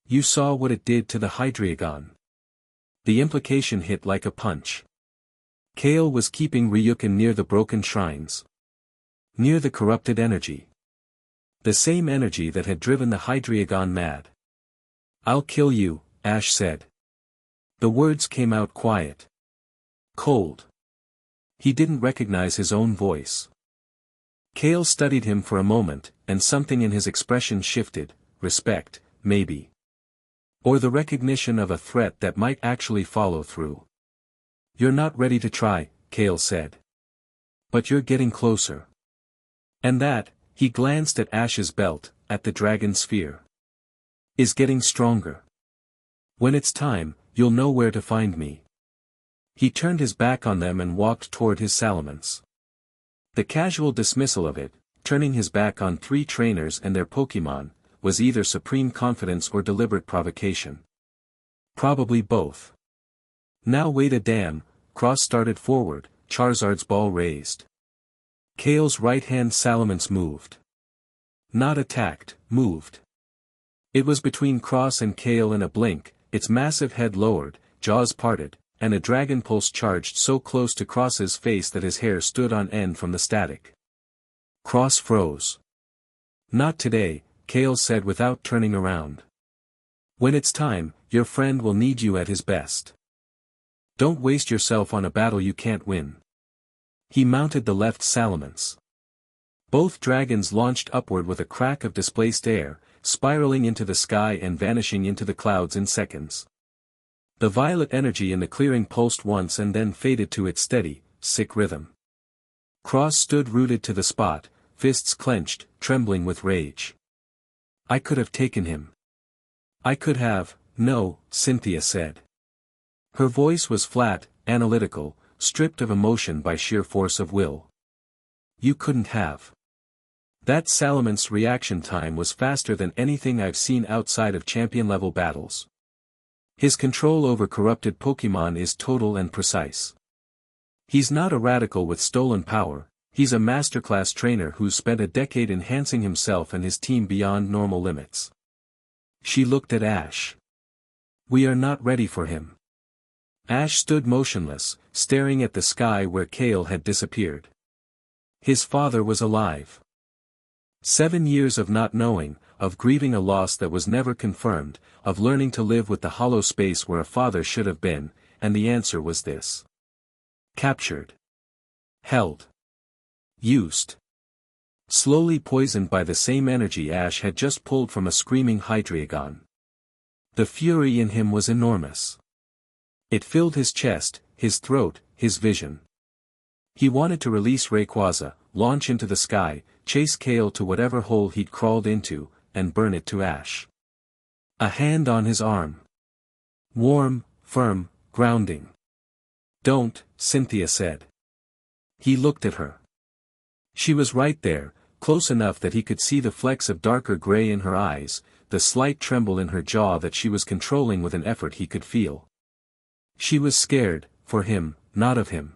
You saw what it did to the Hydreigon." The implication hit like a punch. Kale was keeping Ryukin near the broken shrines. Near the corrupted energy. The same energy that had driven the Hydreigon mad. "I'll kill you," Ash said. The words came out quiet. Cold. He didn't recognize his own voice. Kale studied him for a moment, and something in his expression shifted, respect, maybe. Or the recognition of a threat that might actually follow through. "You're not ready to try," Kale said. "But you're getting closer. And that," he glanced at Ash's belt, at the dragon sphere, "is getting stronger. When it's time, you'll know where to find me. He turned his back on them and walked toward his salamence. The casual dismissal of it, turning his back on 3 trainers and their Pokémon, was either supreme confidence or deliberate provocation. Probably both. Now wait a damn, Cross started forward, Charizard's ball raised. Kale's right-hand salamence moved. Not attacked, moved. It was between Cross and Kale in a blink, its massive head lowered, jaws parted, and a dragon pulse charged so close to Cross's face that his hair stood on end from the static. Cross froze. Not today, Kale said without turning around. When it's time, your friend will need you at his best. Don't waste yourself on a battle you can't win. He mounted the left salamence. Both dragons launched upward with a crack of displaced air, spiraling into the sky and vanishing into the clouds in seconds. The violet energy in the clearing pulsed once and then faded to its steady, sick rhythm. Cross stood rooted to the spot, fists clenched, trembling with rage. I could have taken him. I could have, no, Cynthia said. Her voice was flat, analytical, stripped of emotion by sheer force of will. You couldn't have. That salamence reaction time was faster than anything I've seen outside of champion-level battles. His control over corrupted Pokémon is total and precise. He's not a radical with stolen power, he's a masterclass trainer who's spent a decade enhancing himself and his team beyond normal limits. She looked at Ash. We are not ready for him. Ash stood motionless, staring at the sky where Kale had disappeared. His father was alive. 7 years of not knowing, of grieving a loss that was never confirmed, of learning to live with the hollow space where a father should have been, and the answer was this. Captured. Held. Used. Slowly poisoned by the same energy Ash had just pulled from a screaming Hydreigon. The fury in him was enormous. It filled his chest, his throat, his vision. He wanted to release Rayquaza, launch into the sky, chase Kale to whatever hole he'd crawled into, and burn it to ash. A hand on his arm. Warm, firm, grounding. Don't, Cynthia said. He looked at her. She was right there, close enough that he could see the flecks of darker gray in her eyes, the slight tremble in her jaw that she was controlling with an effort he could feel. She was scared, for him, not of him.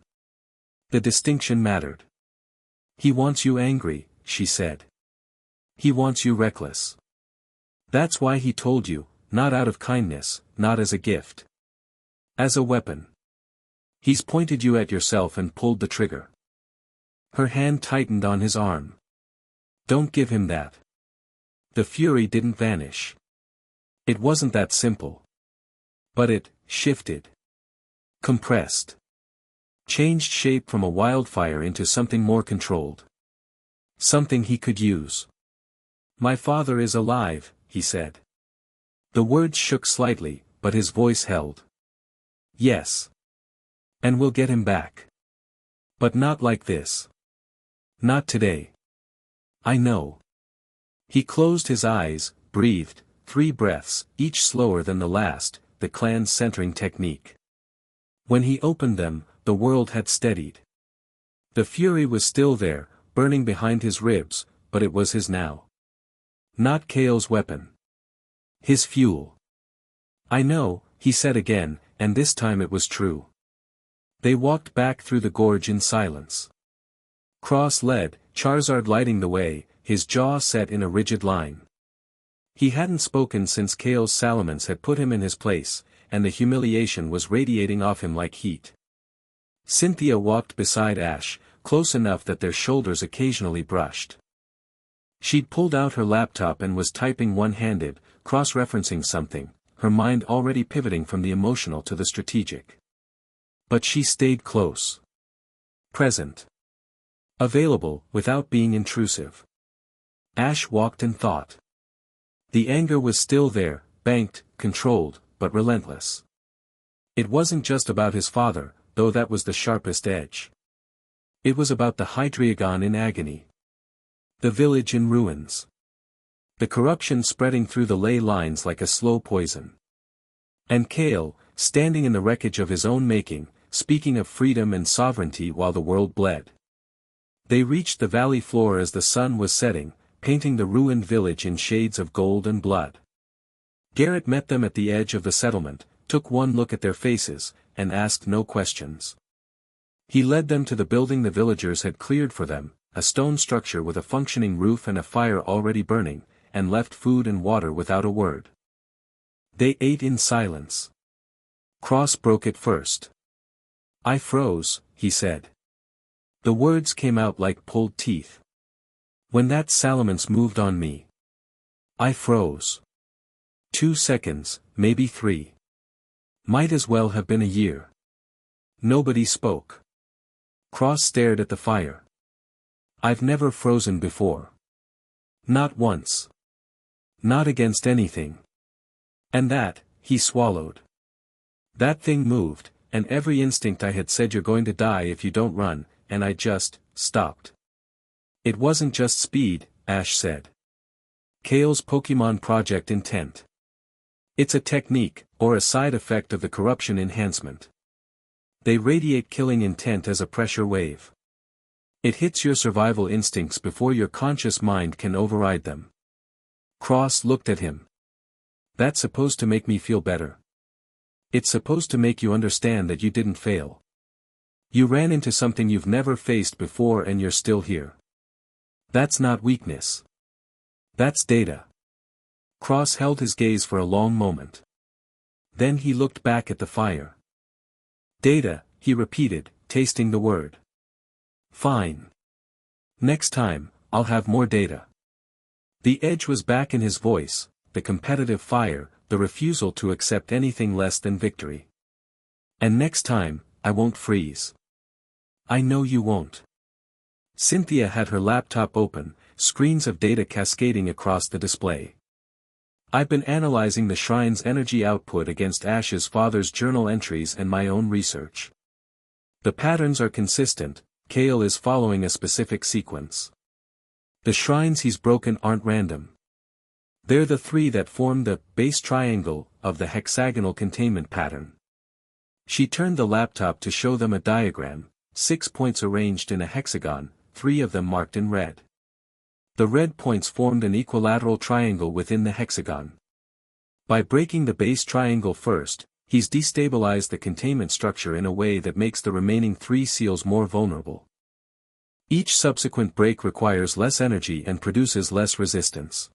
The distinction mattered. He wants you angry, she said. He wants you reckless. That's why he told you, not out of kindness, not as a gift. As a weapon. He's pointed you at yourself and pulled the trigger. Her hand tightened on his arm. Don't give him that. The fury didn't vanish. It wasn't that simple. But it shifted. Compressed. Changed shape from a wildfire into something more controlled. Something he could use. My father is alive, he said. The words shook slightly, but his voice held. Yes. And we'll get him back. But not like this. Not today. I know. He closed his eyes, breathed, 3 breaths, each slower than the last, the clan's centering technique. When he opened them, the world had steadied. The fury was still there, burning behind his ribs, but it was his now. Not Kale's weapon. His fuel. I know, he said again, and this time it was true. They walked back through the gorge in silence. Cross led, Charizard lighting the way, his jaw set in a rigid line. He hadn't spoken since Kale's salamence had put him in his place, and the humiliation was radiating off him like heat. Cynthia walked beside Ash, close enough that their shoulders occasionally brushed. She'd pulled out her laptop and was typing one-handed, cross-referencing something, her mind already pivoting from the emotional to the strategic. But she stayed close. Present. Available, without being intrusive. Ash walked and thought. The anger was still there, banked, controlled, but relentless. It wasn't just about his father, though that was the sharpest edge. It was about the Hydreigon in agony. The village in ruins. The corruption spreading through the ley lines like a slow poison. And Kale, standing in the wreckage of his own making, speaking of freedom and sovereignty while the world bled. They reached the valley floor as the sun was setting, painting the ruined village in shades of gold and blood. Garrett met them at the edge of the settlement, took one look at their faces, and asked no questions. He led them to the building the villagers had cleared for them, a stone structure with a functioning roof and a fire already burning, and left food and water without a word. They ate in silence. Cross broke it first. "I froze," he said. The words came out like pulled teeth. "When that salamence moved on me, I froze. 2 seconds, maybe 3. Might as well have been a year." Nobody spoke. Cross stared at the fire. "I've never frozen before. Not once. Not against anything. And that," he swallowed. "That thing moved, and every instinct I had said you're going to die if you don't run, and I just stopped." "It wasn't just speed," Ash said. "Kale's Pokemon Project Intent. It's a technique, or a side effect of the corruption enhancement. They radiate killing intent as a pressure wave. It hits your survival instincts before your conscious mind can override them." Cross looked at him. "That's supposed to make me feel better. It's supposed to make you understand that you didn't fail. You ran into something you've never faced before and you're still here. That's not weakness. That's data." Cross held his gaze for a long moment. Then he looked back at the fire. "Data," he repeated, tasting the word. "Fine. Next time, I'll have more data." The edge was back in his voice, the competitive fire, the refusal to accept anything less than victory. "And next time, I won't freeze." "I know you won't." Cynthia had her laptop open, screens of data cascading across the display. "I've been analyzing the shrine's energy output against Ash's father's journal entries and my own research. The patterns are consistent. Kale is following a specific sequence. The shrines he's broken aren't random. They're the 3 that form the base triangle of the hexagonal containment pattern." She turned the laptop to show them a diagram, 6 points arranged in a hexagon, 3 of them marked in red. The red points formed an equilateral triangle within the hexagon. By breaking the base triangle first, he's destabilized the containment structure in a way that makes the remaining 3 seals more vulnerable. Each subsequent break requires less energy and produces less resistance.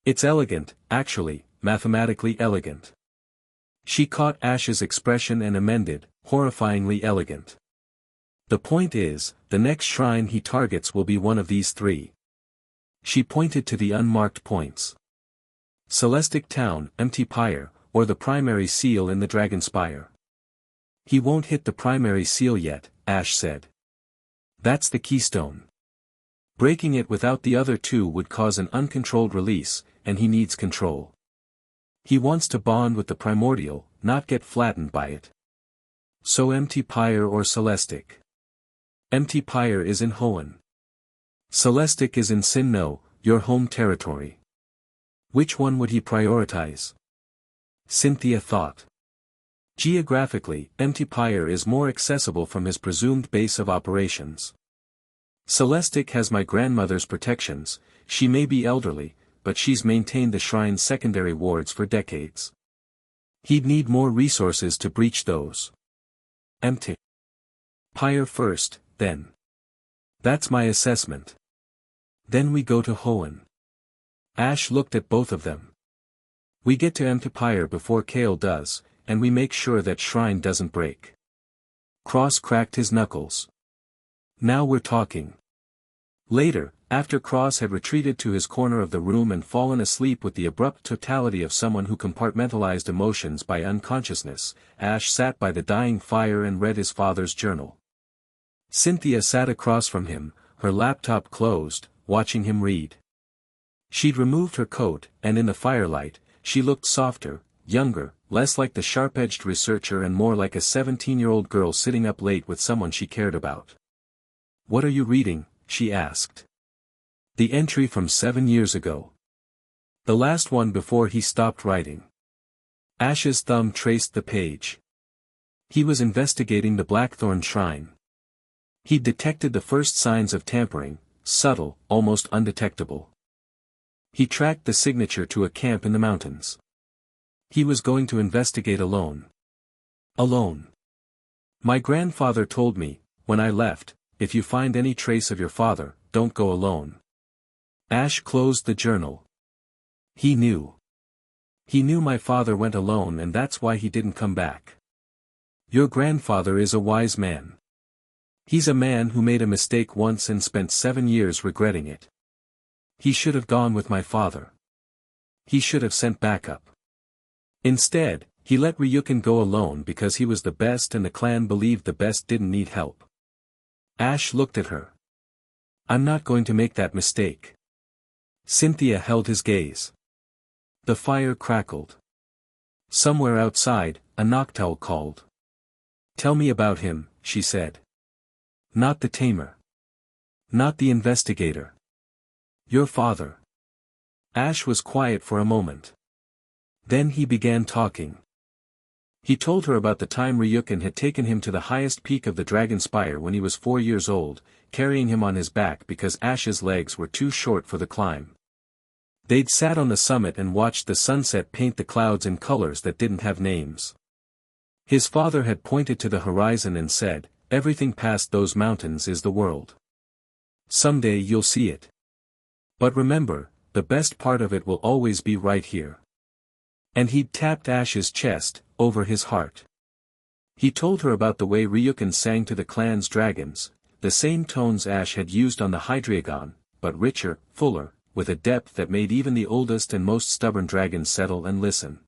It's elegant, actually, mathematically elegant. She caught Ash's expression and amended, horrifyingly elegant. "The point is, the next shrine he targets will be one of these 3. She pointed to the unmarked points. Celestic Town, Empty Pyre, or the primary seal in the Dragon Spire. "He won't hit the primary seal yet," Ash said. "That's the keystone. Breaking it without the other 2 would cause an uncontrolled release, and he needs control. He wants to bond with the primordial, not get flattened by it. So Empty Pyre or Celestic?" "Empty Pyre is in Hoenn. Celestic is in Sinnoh, your home territory. Which one would he prioritize?" Cynthia thought. "Geographically, Empty Pyre is more accessible from his presumed base of operations. Celestic has my grandmother's protections. She may be elderly, but she's maintained the shrine's secondary wards for decades. He'd need more resources to breach those. Empty Pyre first, then. That's my assessment. Then we go to Hoenn." Ash looked at both of them. "We get to Empty Pyre before Kale does, and we make sure that shrine doesn't break." Cross cracked his knuckles. "Now we're talking." Later, after Cross had retreated to his corner of the room and fallen asleep with the abrupt totality of someone who compartmentalized emotions by unconsciousness, Ash sat by the dying fire and read his father's journal. Cynthia sat across from him, her laptop closed, watching him read. She'd removed her coat, and in the firelight, she looked softer, younger, less like the sharp-edged researcher and more like a 17-year-old girl sitting up late with someone she cared about. "What are you reading?" she asked. "The entry from 7 years ago. The last one before he stopped writing." Ash's thumb traced the page. He was investigating the Blackthorn shrine. He'd detected the first signs of tampering, subtle, almost undetectable. He tracked the signature to a camp in the mountains. He was going to investigate alone. Alone. My grandfather told me, when I left, if you find any trace of your father, don't go alone. Ash closed the journal. He knew. He knew my father went alone and that's why he didn't come back. Your grandfather is a wise man. He's a man who made a mistake once and spent 7 years regretting it. He should have gone with my father. He should have sent backup. Instead, he let Ryukin go alone because he was the best and the clan believed the best didn't need help. Ash looked at her. I'm not going to make that mistake. Cynthia held his gaze. The fire crackled. Somewhere outside, a Noctowl called. Tell me about him, she said. Not the tamer. Not the investigator. Your father. Ash was quiet for a moment. Then he began talking. He told her about the time Ryukin had taken him to the highest peak of the Dragon Spire when he was 4 years old, carrying him on his back because Ash's legs were too short for the climb. They'd sat on the summit and watched the sunset paint the clouds in colors that didn't have names. His father had pointed to the horizon and said, everything past those mountains is the world. Someday you'll see it. But remember, the best part of it will always be right here. And he'd tapped Ash's chest, over his heart. He told her about the way Ryukin sang to the clan's dragons, the same tones Ash had used on the Hydreigon, but richer, fuller, with a depth that made even the oldest and most stubborn dragons settle and listen.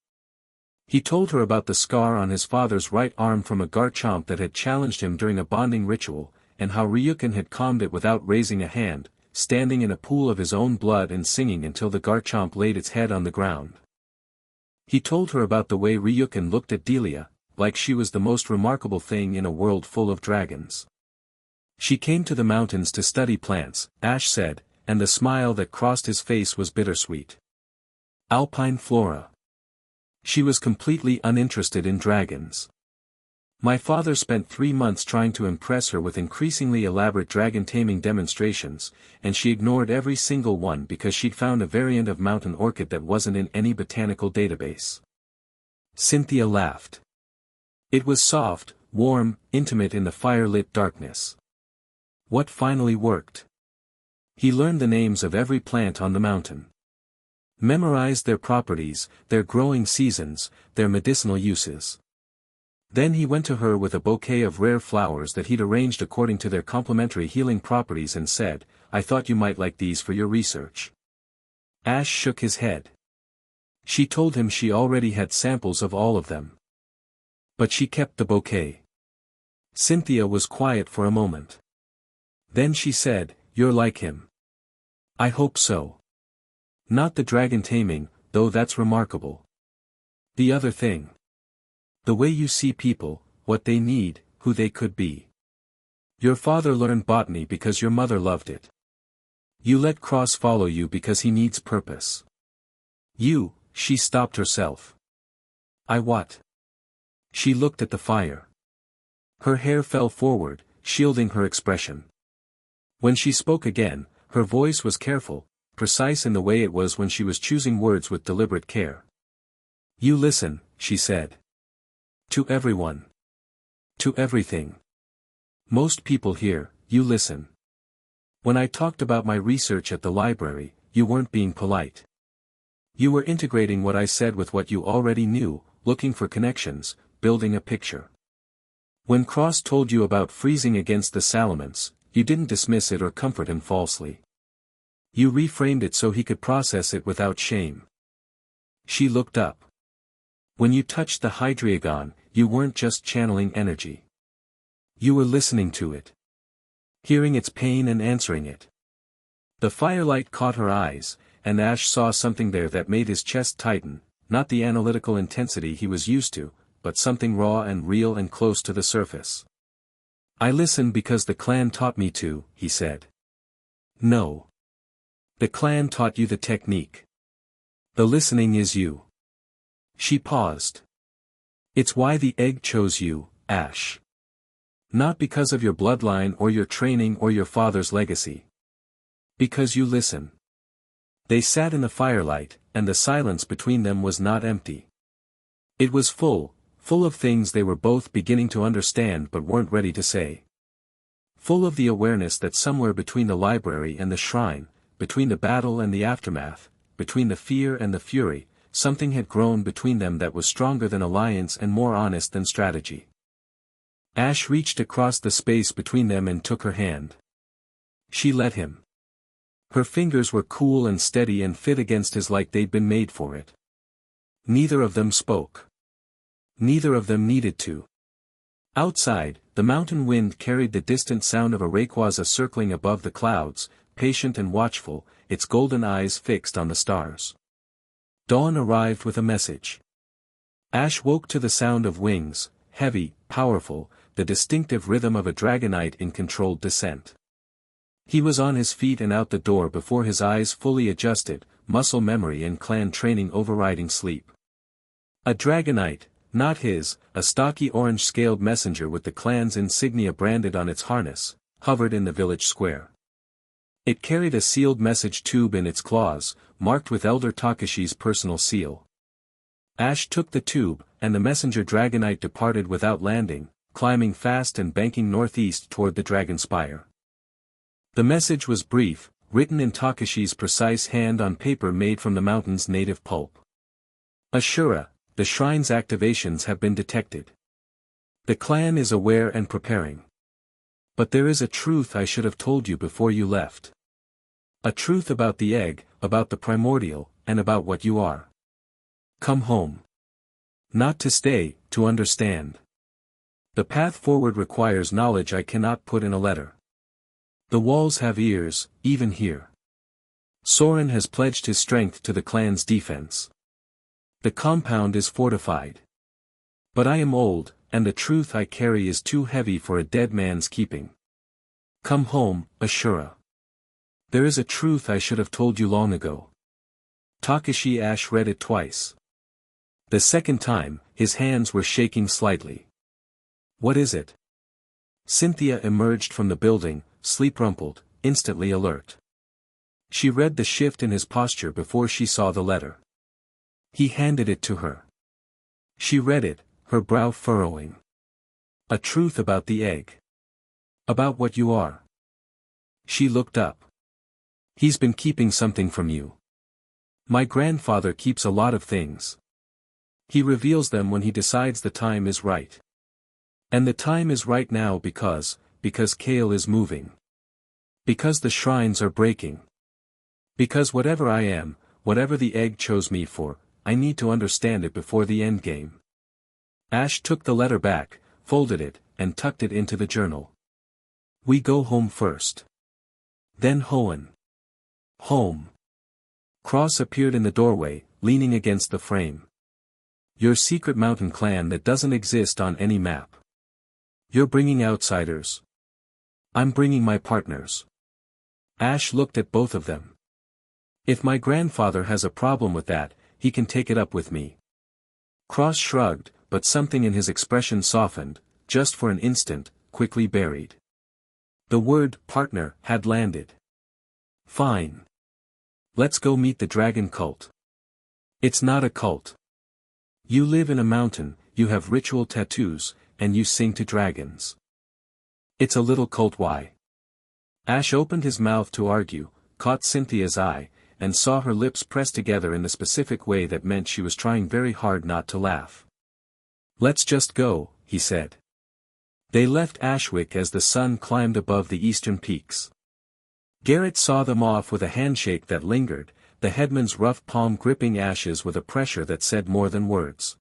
He told her about the scar on his father's right arm from a Garchomp that had challenged him during a bonding ritual, and how Ryukin had calmed it without raising a hand, standing in a pool of his own blood and singing until the Garchomp laid its head on the ground. He told her about the way Ryukin looked at Delia, like she was the most remarkable thing in a world full of dragons. She came to the mountains to study plants, Ash said, and the smile that crossed his face was bittersweet. Alpine flora. She was completely uninterested in dragons. My father spent 3 months trying to impress her with increasingly elaborate dragon taming demonstrations, and she ignored every single one because she'd found a variant of mountain orchid that wasn't in any botanical database. Cynthia laughed. It was soft, warm, intimate in the fire-lit darkness. What finally worked? He learned the names of every plant on the mountain. Memorized their properties, their growing seasons, their medicinal uses. Then he went to her with a bouquet of rare flowers that he'd arranged according to their complementary healing properties and said, I thought you might like these for your research. Ash shook his head. She told him she already had samples of all of them. But she kept the bouquet. Cynthia was quiet for a moment. Then she said, You're like him. I hope so. Not the dragon taming, though that's remarkable. The other thing. The way you see people, what they need, who they could be. Your father learned botany because your mother loved it. You let Cross follow you because he needs purpose. She stopped herself. I what? She looked at the fire. Her hair fell forward, shielding her expression. When she spoke again, her voice was careful, precise in the way it was when she was choosing words with deliberate care. You listen, she said. To everyone. To everything. Most people here, you listen. When I talked about my research at the library, you weren't being polite. You were integrating what I said with what you already knew, looking for connections, building a picture. When Cross told you about freezing against the Salamence, you didn't dismiss it or comfort him falsely. You reframed it so he could process it without shame. She looked up. When you touched the Hydreigon, you weren't just channeling energy. You were listening to it. Hearing its pain and answering it. The firelight caught her eyes, and Ash saw something there that made his chest tighten, not the analytical intensity he was used to, but something raw and real and close to the surface. I listen because the clan taught me to, he said. No. The clan taught you the technique. The listening is you. She paused. It's why the egg chose you, Ash. Not because of your bloodline or your training or your father's legacy. Because you listen. They sat in the firelight, and the silence between them was not empty. It was full of things they were both beginning to understand but weren't ready to say. Full of the awareness that somewhere between the library and the shrine, between the battle and the aftermath, between the fear and the fury, something had grown between them that was stronger than alliance and more honest than strategy. Ash reached across the space between them and took her hand. She let him. Her fingers were cool and steady and fit against his like they'd been made for it. Neither of them spoke. Neither of them needed to. Outside, the mountain wind carried the distant sound of a Rayquaza circling above the clouds, patient and watchful, its golden eyes fixed on the stars. Dawn arrived with a message. Ash woke to the sound of wings, heavy, powerful, the distinctive rhythm of a dragonite in controlled descent. He was on his feet and out the door before his eyes fully adjusted, muscle memory and clan training overriding sleep. A dragonite, not his, a stocky orange-scaled messenger with the clan's insignia branded on its harness, hovered in the village square. It carried a sealed message tube in its claws, marked with Elder Takashi's personal seal. Ash took the tube, and the messenger dragonite departed without landing, climbing fast and banking northeast toward the dragon spire. The message was brief, written in Takashi's precise hand on paper made from the mountain's native pulp. Ashura, the shrine's activations have been detected. The clan is aware and preparing. But there is a truth I should have told you before you left. A truth about the egg, about the primordial, and about what you are. Come home. Not to stay, to understand. The path forward requires knowledge I cannot put in a letter. The walls have ears, even here. Soren has pledged his strength to the clan's defense. The compound is fortified. But I am old, and the truth I carry is too heavy for a dead man's keeping. Come home, Ashura. There is a truth I should have told you long ago. Takashi Ash read it twice. The second time, his hands were shaking slightly. What is it? Cynthia emerged from the building, sleep-rumpled, instantly alert. She read the shift in his posture before she saw the letter. He handed it to her. She read it, her brow furrowing. A truth about the egg. About what you are. She looked up. He's been keeping something from you. My grandfather keeps a lot of things. He reveals them when he decides the time is right. And the time is right now because Kale is moving. Because the shrines are breaking. Because whatever I am, whatever the egg chose me for, I need to understand it before the endgame. Ash took the letter back, folded it, and tucked it into the journal. We go home first. Then Hoenn. Home. Cross appeared in the doorway, leaning against the frame. Your secret mountain clan that doesn't exist on any map. You're bringing outsiders. I'm bringing my partners. Ash looked at both of them. If my grandfather has a problem with that, he can take it up with me. Cross shrugged, but something in his expression softened, just for an instant, quickly buried. The word partner had landed. Fine. Let's go meet the dragon cult. It's not a cult. You live in a mountain, you have ritual tattoos, and you sing to dragons. It's a little cult. Why? Ash opened his mouth to argue, caught Cynthia's eye, and saw her lips press together in the specific way that meant she was trying very hard not to laugh. Let's just go, he said. They left Ashwick as the sun climbed above the eastern peaks. Garrett saw them off with a handshake that lingered, the headman's rough palm gripping Ash's with a pressure that said more than words.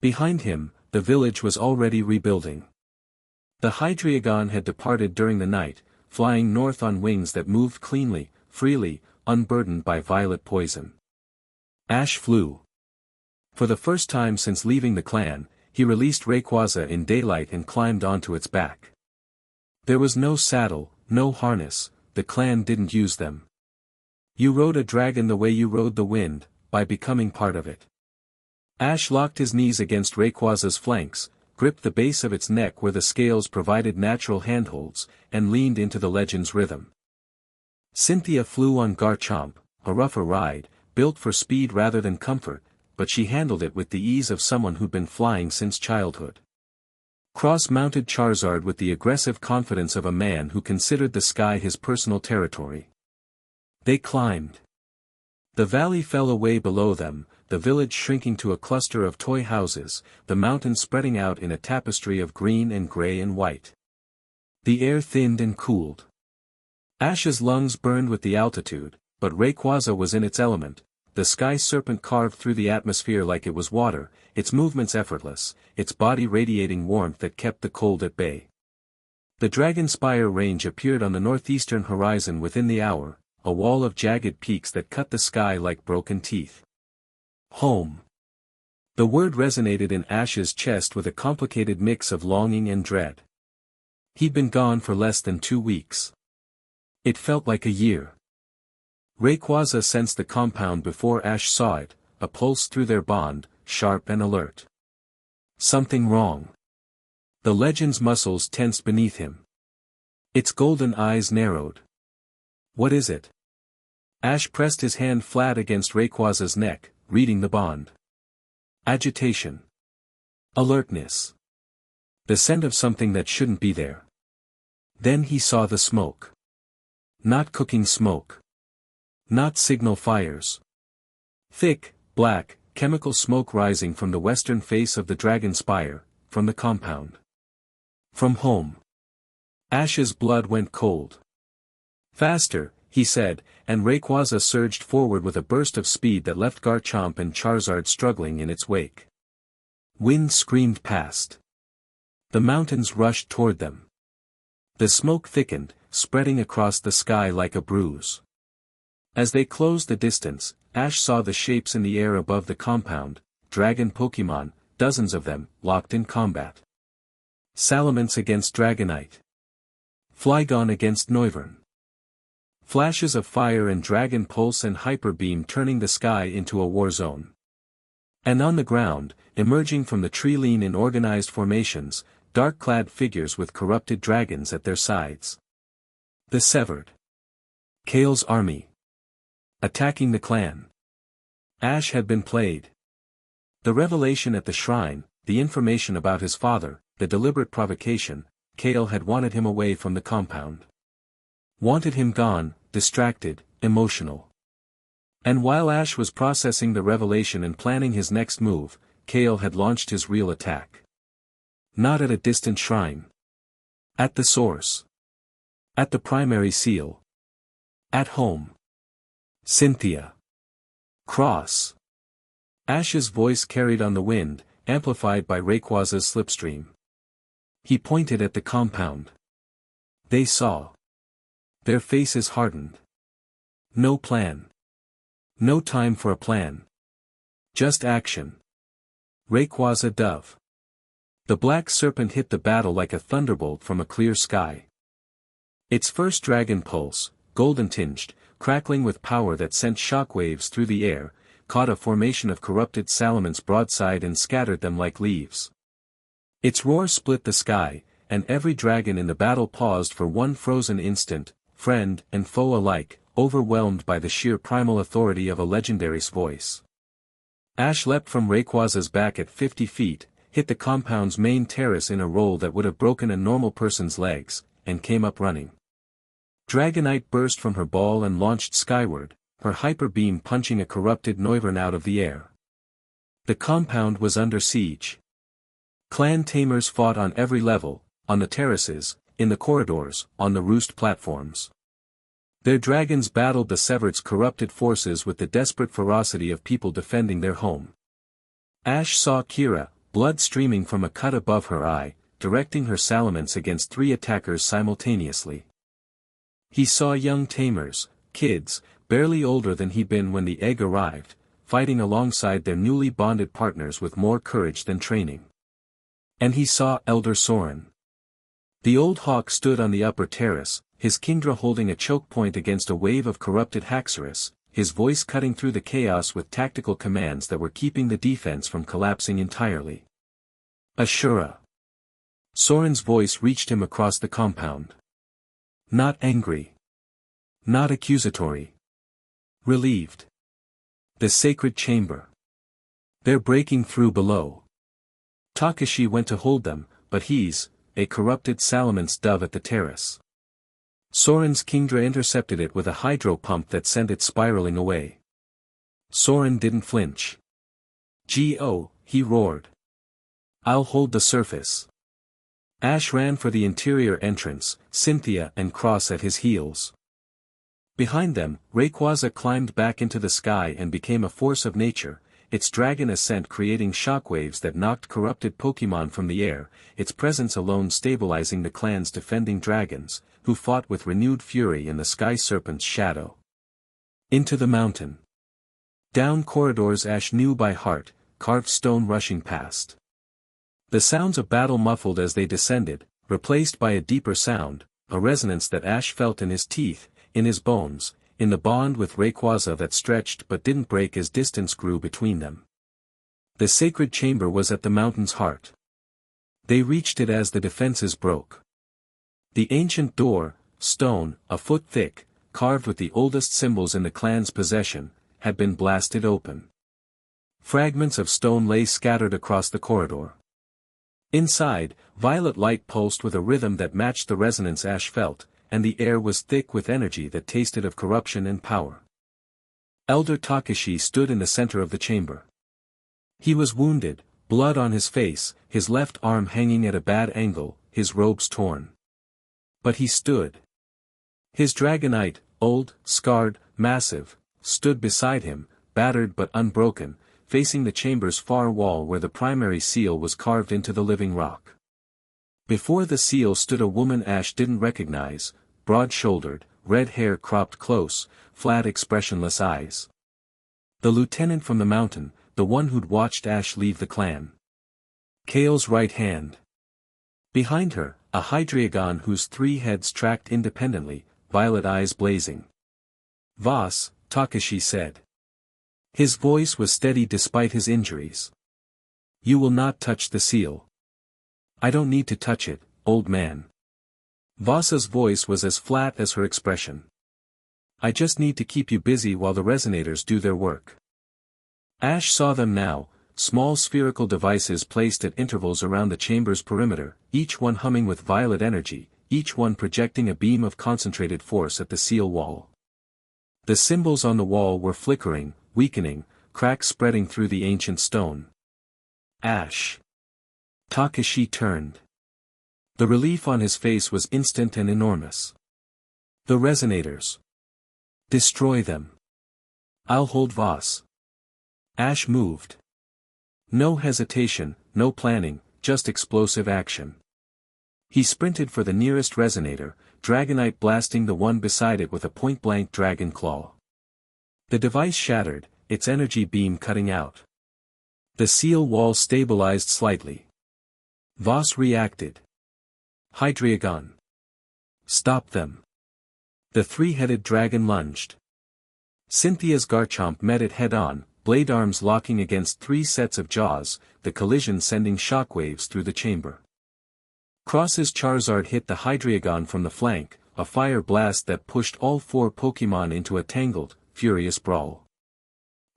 Behind him, the village was already rebuilding. The Hydreigon had departed during the night, flying north on wings that moved cleanly, freely, unburdened by violet poison. Ash flew. For the first time since leaving the clan, he released Rayquaza in daylight and climbed onto its back. There was no saddle, no harness, the clan didn't use them. You rode a dragon the way you rode the wind, by becoming part of it. Ash locked his knees against Rayquaza's flanks, gripped the base of its neck where the scales provided natural handholds, and leaned into the legend's rhythm. Cynthia flew on Garchomp, a rougher ride, built for speed rather than comfort, but she handled it with the ease of someone who'd been flying since childhood. Cross mounted Charizard with the aggressive confidence of a man who considered the sky his personal territory. They climbed. The valley fell away below them, the village shrinking to a cluster of toy houses, the mountains spreading out in a tapestry of green and gray and white. The air thinned and cooled. Ash's lungs burned with the altitude, but Rayquaza was in its element. The sky serpent carved through the atmosphere like it was water, its movements effortless, its body radiating warmth that kept the cold at bay. The Dragon Spire range appeared on the northeastern horizon within the hour, a wall of jagged peaks that cut the sky like broken teeth. Home. The word resonated in Ash's chest with a complicated mix of longing and dread. He'd been gone for less than 2 weeks. It felt like a year. Rayquaza sensed the compound before Ash saw it, a pulse through their bond, sharp and alert. Something wrong. The legend's muscles tensed beneath him. Its golden eyes narrowed. What is it? Ash pressed his hand flat against Rayquaza's neck, reading the bond. Agitation. Alertness. The scent of something that shouldn't be there. Then he saw the smoke. Not cooking smoke. Not signal fires. Thick, black, chemical smoke rising from the western face of the Dragon Spire, from the compound. From home. Ash's blood went cold. Faster, he said, and Rayquaza surged forward with a burst of speed that left Garchomp and Charizard struggling in its wake. Wind screamed past. The mountains rushed toward them. The smoke thickened, spreading across the sky like a bruise. As they closed the distance, Ash saw the shapes in the air above the compound, dragon Pokémon, dozens of them, locked in combat. Salamence against Dragonite. Flygon against Noivern. Flashes of fire and Dragon Pulse and Hyper Beam turning the sky into a war zone. And on the ground, emerging from the tree line in organized formations, dark-clad figures with corrupted dragons at their sides. The Severed. Kale's army. Attacking the clan. Ash had been played. The revelation at the shrine, the information about his father, the deliberate provocation, Kale had wanted him away from the compound. Wanted him gone, distracted, emotional. And while Ash was processing the revelation and planning his next move, Kale had launched his real attack. Not at a distant shrine. At the source. At the primary seal. At home. Cynthia. Cross. Ash's voice carried on the wind, amplified by Rayquaza's slipstream. He pointed at the compound. They saw. Their faces hardened. No plan. No time for a plan. Just action. Rayquaza dove. The black serpent hit the battle like a thunderbolt from a clear sky. Its first dragon pulse, golden-tinged, crackling with power that sent shockwaves through the air, caught a formation of corrupted salamence broadside and scattered them like leaves. Its roar split the sky, and every dragon in the battle paused for one frozen instant, friend and foe alike, overwhelmed by the sheer primal authority of a legendary's voice. Ash leapt from Rayquaza's back at 50 feet, hit the compound's main terrace in a roll that would have broken a normal person's legs, and came up running. Dragonite burst from her ball and launched skyward, her hyper beam punching a corrupted Noivern out of the air. The compound was under siege. Clan tamers fought on every level, on the terraces, in the corridors, on the roost platforms. Their dragons battled the Severed's corrupted forces with the desperate ferocity of people defending their home. Ash saw Kira, blood streaming from a cut above her eye, directing her salamence against 3 attackers simultaneously. He saw young tamers, kids, barely older than he'd been when the egg arrived, fighting alongside their newly bonded partners with more courage than training. And he saw Elder Soren. The old hawk stood on the upper terrace, his Kingdra holding a choke point against a wave of corrupted Haxorus, his voice cutting through the chaos with tactical commands that were keeping the defense from collapsing entirely. Ashura. Soren's voice reached him across the compound. Not angry. Not accusatory. Relieved. The sacred chamber. They're breaking through below. Takashi went to hold them, but he's a corrupted Salaman's dove at the terrace. Soren's Kingdra intercepted it with a hydro pump that sent it spiraling away. Soren didn't flinch. Go, he roared. I'll hold the surface. Ash ran for the interior entrance, Cynthia and Cross at his heels. Behind them, Rayquaza climbed back into the sky and became a force of nature, its dragon ascent creating shockwaves that knocked corrupted Pokémon from the air, its presence alone stabilizing the clan's defending dragons, who fought with renewed fury in the Sky Serpent's shadow. Into the mountain. Down corridors Ash knew by heart, carved stone rushing past. The sounds of battle muffled as they descended, replaced by a deeper sound, a resonance that Ash felt in his teeth, in his bones, in the bond with Rayquaza that stretched but didn't break as distance grew between them. The sacred chamber was at the mountain's heart. They reached it as the defenses broke. The ancient door, stone, a foot thick, carved with the oldest symbols in the clan's possession, had been blasted open. Fragments of stone lay scattered across the corridor. Inside, violet light pulsed with a rhythm that matched the resonance Ash felt, and the air was thick with energy that tasted of corruption and power. Elder Takashi stood in the center of the chamber. He was wounded, blood on his face, his left arm hanging at a bad angle, his robes torn. But he stood. His Dragonite, old, scarred, massive, stood beside him, battered but unbroken, facing the chamber's far wall where the primary seal was carved into the living rock. Before the seal stood a woman Ash didn't recognize, broad-shouldered, red hair cropped close, flat expressionless eyes. The lieutenant from the mountain, the one who'd watched Ash leave the clan. Kale's right hand. Behind her, a Hydreigon whose 3 heads tracked independently, violet eyes blazing. Voss, Takashi said. His voice was steady despite his injuries. You will not touch the seal. I don't need to touch it, old man. Voss's voice was as flat as her expression. I just need to keep you busy while the resonators do their work. Ash saw them now, small spherical devices placed at intervals around the chamber's perimeter, each one humming with violet energy, each one projecting a beam of concentrated force at the seal wall. The symbols on the wall were flickering, weakening, cracks spreading through the ancient stone. Ash. Takashi turned. The relief on his face was instant and enormous. The resonators. Destroy them. I'll hold Voss. Ash moved. No hesitation, no planning, just explosive action. He sprinted for the nearest resonator, Dragonite blasting the one beside it with a point-blank dragon claw. The device shattered, its energy beam cutting out. The seal wall stabilized slightly. Voss reacted. Hydreigon. Stop them. The 3-headed dragon lunged. Cynthia's Garchomp met it head-on, blade arms locking against 3 sets of jaws, the collision sending shockwaves through the chamber. Cross's Charizard hit the Hydreigon from the flank, a fire blast that pushed all 4 Pokémon into a tangled, furious brawl.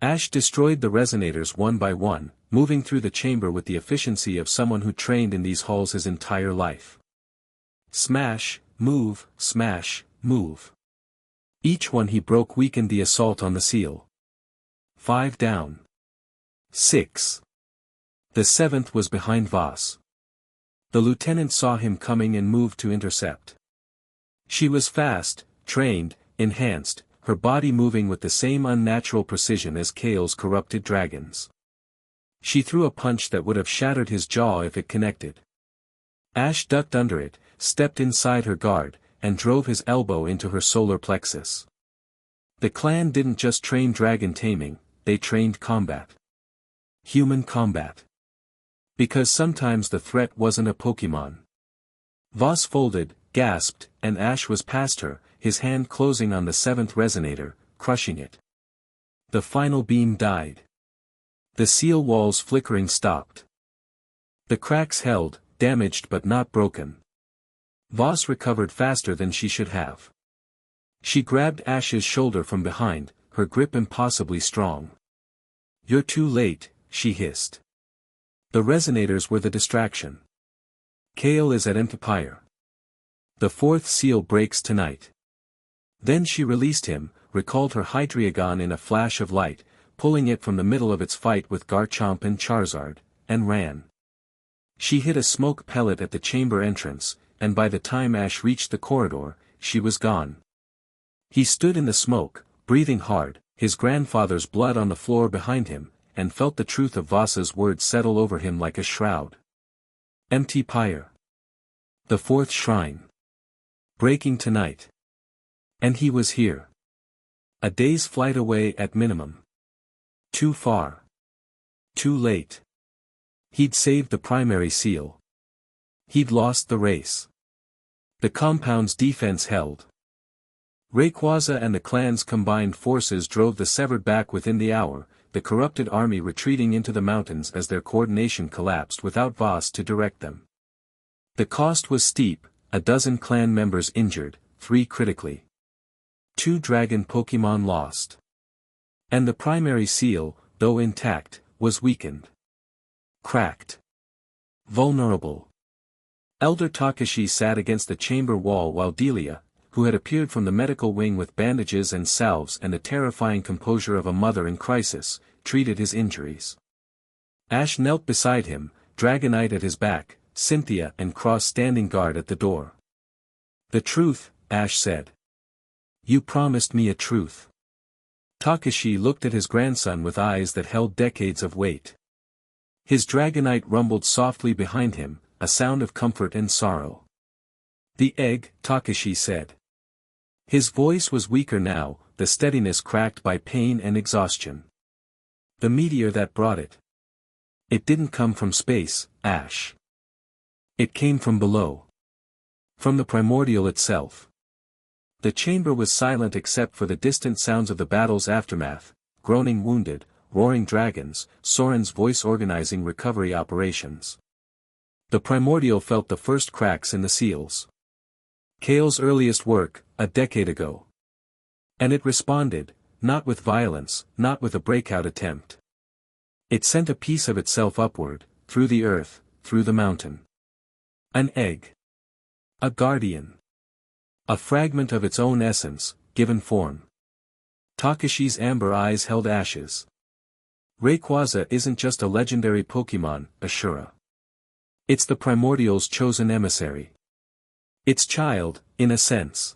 Ash destroyed the resonators one by one, moving through the chamber with the efficiency of someone who trained in these halls his entire life. Smash, move, smash, move. Each one he broke weakened the assault on the seal. 5 down. 6. The 7th was behind Voss. The lieutenant saw him coming and moved to intercept. She was fast, trained, enhanced, her body moving with the same unnatural precision as Kale's corrupted dragons. She threw a punch that would have shattered his jaw if it connected. Ash ducked under it, stepped inside her guard, and drove his elbow into her solar plexus. The clan didn't just train dragon taming, they trained combat. Human combat. Because sometimes the threat wasn't a Pokémon. Voss folded, gasped, and Ash was past her, his hand closing on the 7th resonator, crushing it. The final beam died. The seal wall's flickering stopped. The cracks held, damaged but not broken. Voss recovered faster than she should have. She grabbed Ash's shoulder from behind, her grip impossibly strong. "You're too late," she hissed. The resonators were the distraction. Kale is at Empire. The fourth seal breaks tonight. Then she released him, recalled her Hydreigon in a flash of light, pulling it from the middle of its fight with Garchomp and Charizard, and ran. She hit a smoke pellet at the chamber entrance, and by the time Ash reached the corridor, she was gone. He stood in the smoke, breathing hard, his grandfather's blood on the floor behind him, and felt the truth of Voss's words settle over him like a shroud. Empty pyre. The fourth shrine. Breaking tonight. And he was here. A day's flight away at minimum. Too far. Too late. He'd saved the primary seal. He'd lost the race. The compound's defense held. Rayquaza and the clan's combined forces drove the severed back within the hour, the corrupted army retreating into the mountains as their coordination collapsed without Voss to direct them. The cost was steep, a dozen clan members injured, 3 critically. 2 dragon Pokémon lost. And the primary seal, though intact, was weakened. Cracked. Vulnerable. Elder Takashi sat against the chamber wall while Delia, who had appeared from the medical wing with bandages and salves and the terrifying composure of a mother in crisis, treated his injuries. Ash knelt beside him, Dragonite at his back, Cynthia and Cross standing guard at the door. "The truth," Ash said. "You promised me a truth." Takashi looked at his grandson with eyes that held decades of weight. His Dragonite rumbled softly behind him, a sound of comfort and sorrow. "The egg," Takashi said. His voice was weaker now, the steadiness cracked by pain and exhaustion. "The meteor that brought it. It didn't come from space, Ash. It came from below. From the primordial itself." The chamber was silent except for the distant sounds of the battle's aftermath, groaning wounded, roaring dragons, Soren's voice organizing recovery operations. The primordial felt the first cracks in the seals. Kale's earliest work, a decade ago. And it responded, not with violence, not with a breakout attempt. It sent a piece of itself upward, through the earth, through the mountain. An egg. A guardian. A fragment of its own essence, given form. Takashi's amber eyes held Ash's. Rayquaza isn't just a legendary Pokémon, Ashura. It's the primordial's chosen emissary. Its child, in a sense.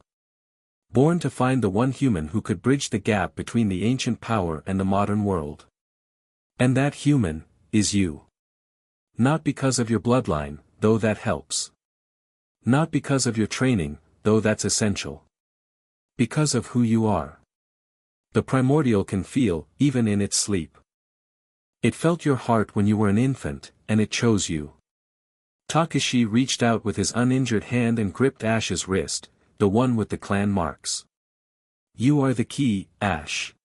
Born to find the one human who could bridge the gap between the ancient power and the modern world. And that human, is you. Not because of your bloodline, though that helps. Not because of your training, though that's essential. Because of who you are. The primordial can feel, even in its sleep. It felt your heart when you were an infant, and it chose you. Takashi reached out with his uninjured hand and gripped Ash's wrist, the one with the clan marks. "You are the key, Ash.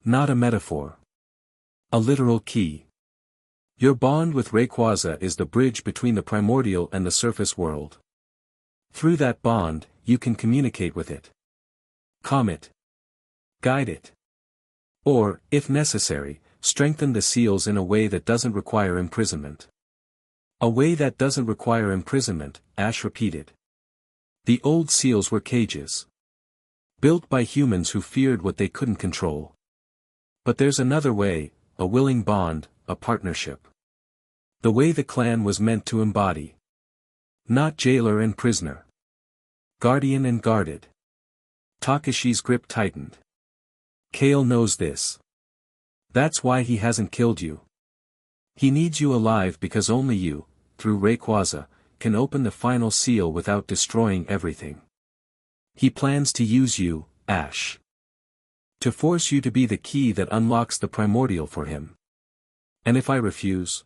Not a metaphor. A literal key. Your bond with Rayquaza is the bridge between the primordial and the surface world. Through that bond, you can communicate with it. Calm it. Guide it. Or, if necessary, strengthen the seals in a way that doesn't require imprisonment." "A way that doesn't require imprisonment," Ash repeated. The old seals were cages. Built by humans who feared what they couldn't control. But there's another way, a willing bond, a partnership. The way the clan was meant to embody. Not jailer and prisoner. Guardian and guarded. Takashi's grip tightened. Kale knows this. That's why he hasn't killed you. He needs you alive because only you, through Rayquaza, can open the final seal without destroying everything. He plans to use you, Ash. To force you to be the key that unlocks the primordial for him. And if I refuse?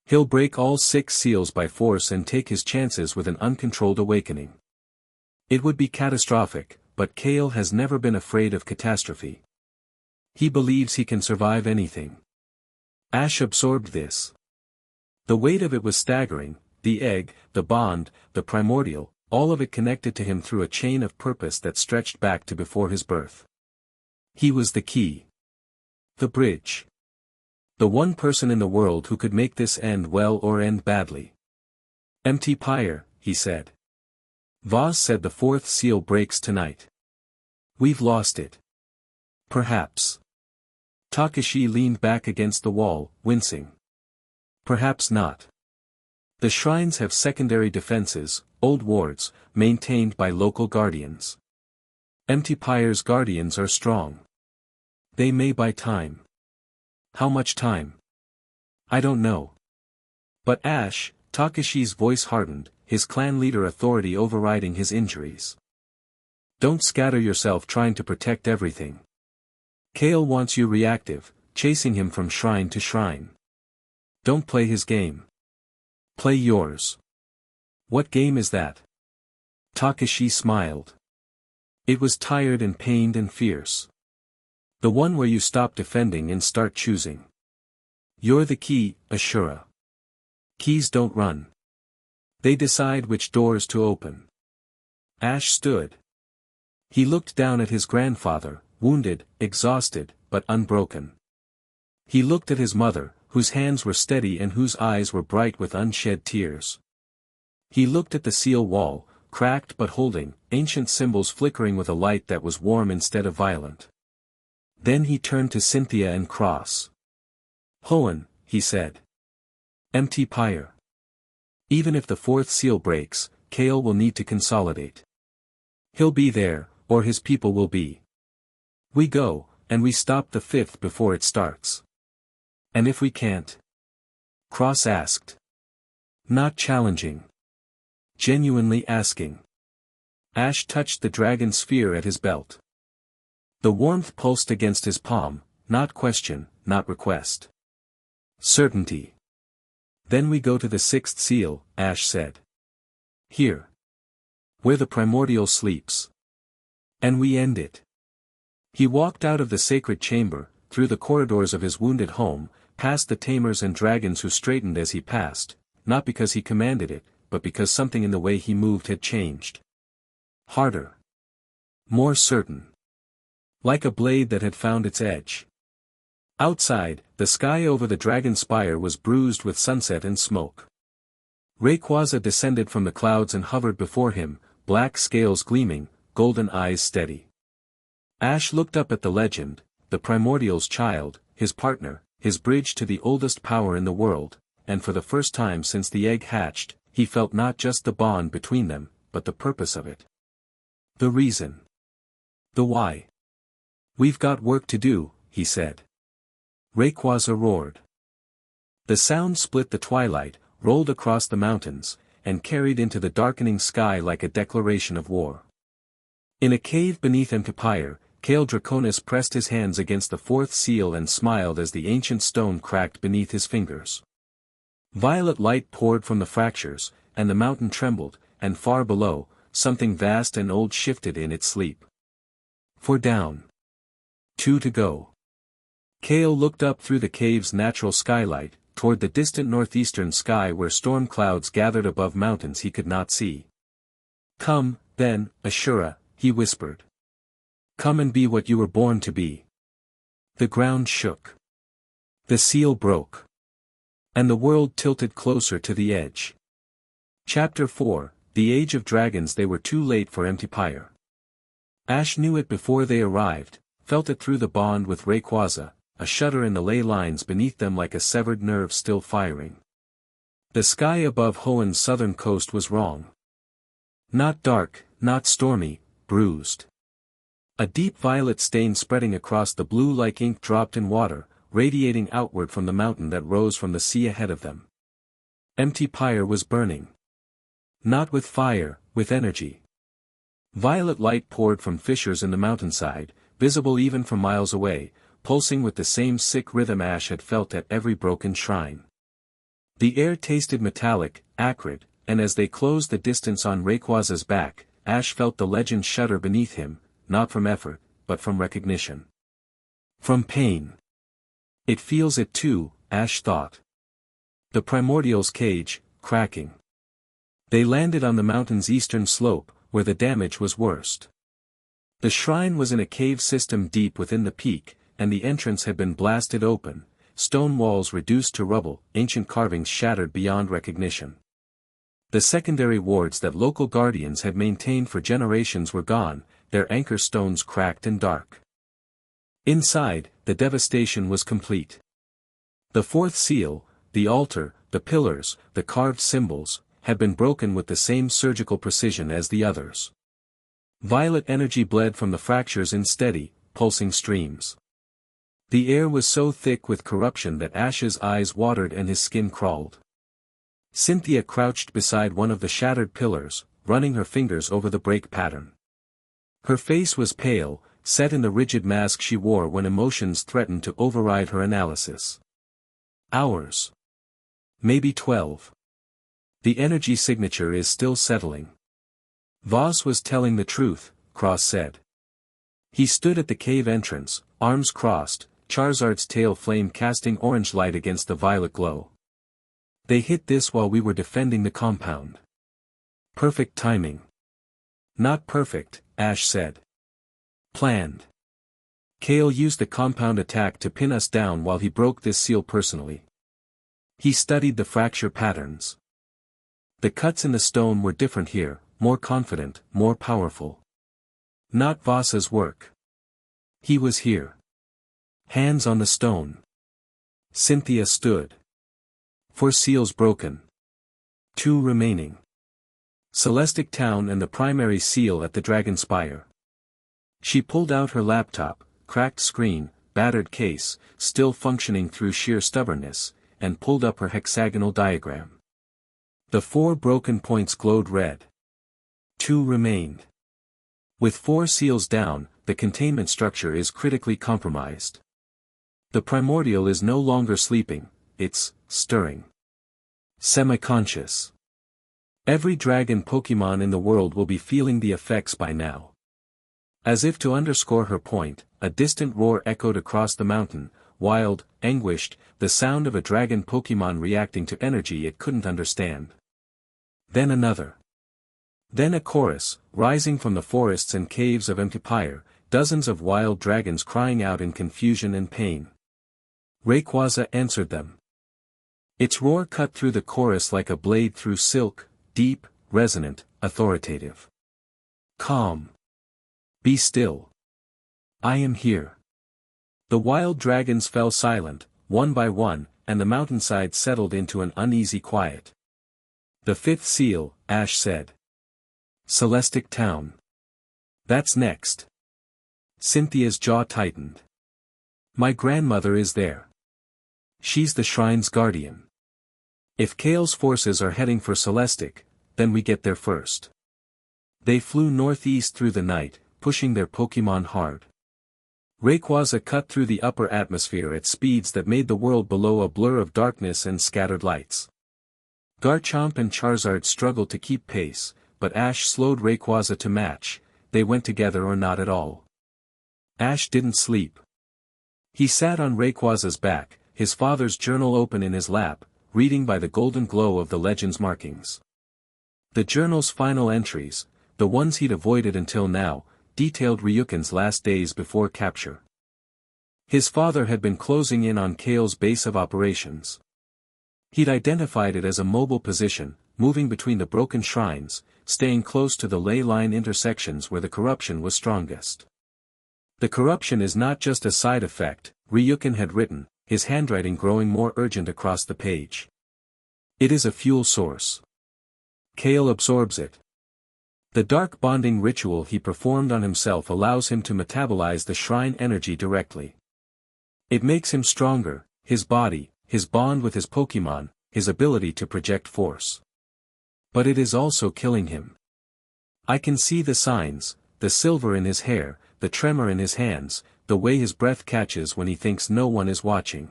He'll break all 6 seals by force and take his chances with an uncontrolled awakening. It would be catastrophic, but Kale has never been afraid of catastrophe. He believes he can survive anything. Ash absorbed this. The weight of it was staggering, the egg, the bond, the primordial, all of it connected to him through a chain of purpose that stretched back to before his birth. He was the key. The bridge. The one person in the world who could make this end well or end badly. "Empty pyre," he said. "Vaz said the fourth seal breaks tonight. We've lost it." "Perhaps." Takashi leaned back against the wall, wincing. "Perhaps not. The shrines have secondary defenses, old wards, maintained by local guardians. Empty pyre's guardians are strong. They may buy time." "How much time?" "I don't know." "But Ash," Takashi's voice hardened, his clan leader authority overriding his injuries. "Don't scatter yourself trying to protect everything. Kale wants you reactive, chasing him from shrine to shrine. Don't play his game. Play yours." "What game is that?" Takashi smiled. It was tired and pained and fierce. "The one where you stop defending and start choosing. You're the key, Ashura. Keys don't run. They decide which doors to open." Ash stood. He looked down at his grandfather, wounded, exhausted, but unbroken. He looked at his mother, whose hands were steady and whose eyes were bright with unshed tears. He looked at the seal wall, cracked but holding, ancient symbols flickering with a light that was warm instead of violent. Then he turned to Cynthia and Cross. "Hoenn," he said. "Empty pyre. Even if the fourth seal breaks, Kale will need to consolidate. He'll be there, or his people will be. We go, and we stop the fifth before it starts. And if we can't?" Cross asked. Not challenging. Genuinely asking. Ash touched the dragon sphere at his belt. The warmth pulsed against his palm, not question, not request. Certainty. "Then we go to the sixth seal," Ash said. "Here. Where the primordial sleeps. And we end it." He walked out of the sacred chamber, through the corridors of his wounded home, past the tamers and dragons who straightened as he passed, not because he commanded it, but because something in the way he moved had changed. Harder. More certain. Like a blade that had found its edge. Outside, the sky over the dragon spire was bruised with sunset and smoke. Rayquaza descended from the clouds and hovered before him, black scales gleaming, golden eyes steady. Ash looked up at the legend, the primordial's child, his partner, his bridge to the oldest power in the world, and for the first time since the egg hatched, he felt not just the bond between them, but the purpose of it. The reason. The why. "We've got work to do," he said. Rayquaza roared. The sound split the twilight, rolled across the mountains, and carried into the darkening sky like a declaration of war. In a cave beneath Empire, Kale Draconis pressed his hands against the fourth seal and smiled as the ancient stone cracked beneath his fingers. Violet light poured from the fractures, and the mountain trembled, and far below, something vast and old shifted in its sleep. 4 down. 2 to go. Kale looked up through the cave's natural skylight, toward the distant northeastern sky where storm clouds gathered above mountains he could not see. "Come, then, Ashura," he whispered. "Come and be what you were born to be." The ground shook. The seal broke. And the world tilted closer to the edge. Chapter 4, The Age of Dragons. They were too late for Empire. Ash knew it before they arrived, felt it through the bond with Rayquaza, a shudder in the ley lines beneath them like a severed nerve still firing. The sky above Hoenn's southern coast was wrong. Not dark, not stormy, bruised. A deep violet stain spreading across the blue like ink dropped in water, radiating outward from the mountain that rose from the sea ahead of them. Empire was burning. Not with fire, with energy. Violet light poured from fissures in the mountainside, visible even from miles away, pulsing with the same sick rhythm Ash had felt at every broken shrine. The air tasted metallic, acrid, and as they closed the distance on Rayquaza's back, Ash felt the legend shudder beneath him, not from effort, but from recognition. From pain. It feels it too, Ash thought. The primordial's cage, cracking. They landed on the mountain's eastern slope, where the damage was worst. The shrine was in a cave system deep within the peak, and the entrance had been blasted open, stone walls reduced to rubble, ancient carvings shattered beyond recognition. The secondary wards that local guardians had maintained for generations were gone, their anchor stones cracked and dark. Inside, the devastation was complete. The fourth seal, the altar, the pillars, the carved symbols, had been broken with the same surgical precision as the others. Violet energy bled from the fractures in steady, pulsing streams. The air was so thick with corruption that Ash's eyes watered and his skin crawled. Cynthia crouched beside one of the shattered pillars, running her fingers over the break pattern. Her face was pale, set in the rigid mask she wore when emotions threatened to override her analysis. Hours. Maybe 12. The energy signature is still settling. Voss was telling the truth, Cross said. He stood at the cave entrance, arms crossed, Charizard's tail flame casting orange light against the violet glow. They hit this while we were defending the compound. Perfect timing. Not perfect, Ash said. Planned. Kale used the compound attack to pin us down while he broke this seal personally. He studied the fracture patterns. The cuts in the stone were different here, more confident, more powerful. Not Voss's work. He was here. Hands on the stone. Cynthia stood. 4 seals broken. 2 remaining. Celestic Town and the primary seal at the Dragon Spire. She pulled out her laptop, cracked screen, battered case, still functioning through sheer stubbornness, and pulled up her hexagonal diagram. The 4 broken points glowed red. 2 remained. With 4 seals down, the containment structure is critically compromised. The primordial is no longer sleeping, it's stirring. Semi-conscious. Every dragon Pokemon in the world will be feeling the effects by now. As if to underscore her point, a distant roar echoed across the mountain, wild, anguished, the sound of a dragon Pokemon reacting to energy it couldn't understand. Then another. Then a chorus, rising from the forests and caves of Empire, dozens of wild dragons crying out in confusion and pain. Rayquaza answered them. Its roar cut through the chorus like a blade through silk, deep, resonant, authoritative. Calm. Be still. I am here. The wild dragons fell silent, one by one, and the mountainside settled into an uneasy quiet. The 5th seal, Ash said. Celestic Town. That's next. Cynthia's jaw tightened. My grandmother is there. She's the shrine's guardian. If Kale's forces are heading for Celestic, then we get there first. They flew northeast through the night, pushing their Pokemon hard. Rayquaza cut through the upper atmosphere at speeds that made the world below a blur of darkness and scattered lights. Garchomp and Charizard struggled to keep pace, but Ash slowed Rayquaza to match, they went together or not at all. Ash didn't sleep. He sat on Rayquaza's back, his father's journal open in his lap, reading by the golden glow of the legend's markings. The journal's final entries, the ones he'd avoided until now, detailed Ryuken's last days before capture. His father had been closing in on Kale's base of operations. He'd identified it as a mobile position, moving between the broken shrines, staying close to the ley line intersections where the corruption was strongest. The corruption is not just a side effect, Ryuken had written, his handwriting growing more urgent across the page. It is a fuel source. Kale absorbs it. The dark bonding ritual he performed on himself allows him to metabolize the shrine energy directly. It makes him stronger, his body, his bond with his Pokemon, his ability to project force. But it is also killing him. I can see the signs, the silver in his hair, the tremor in his hands, the way his breath catches when he thinks no one is watching.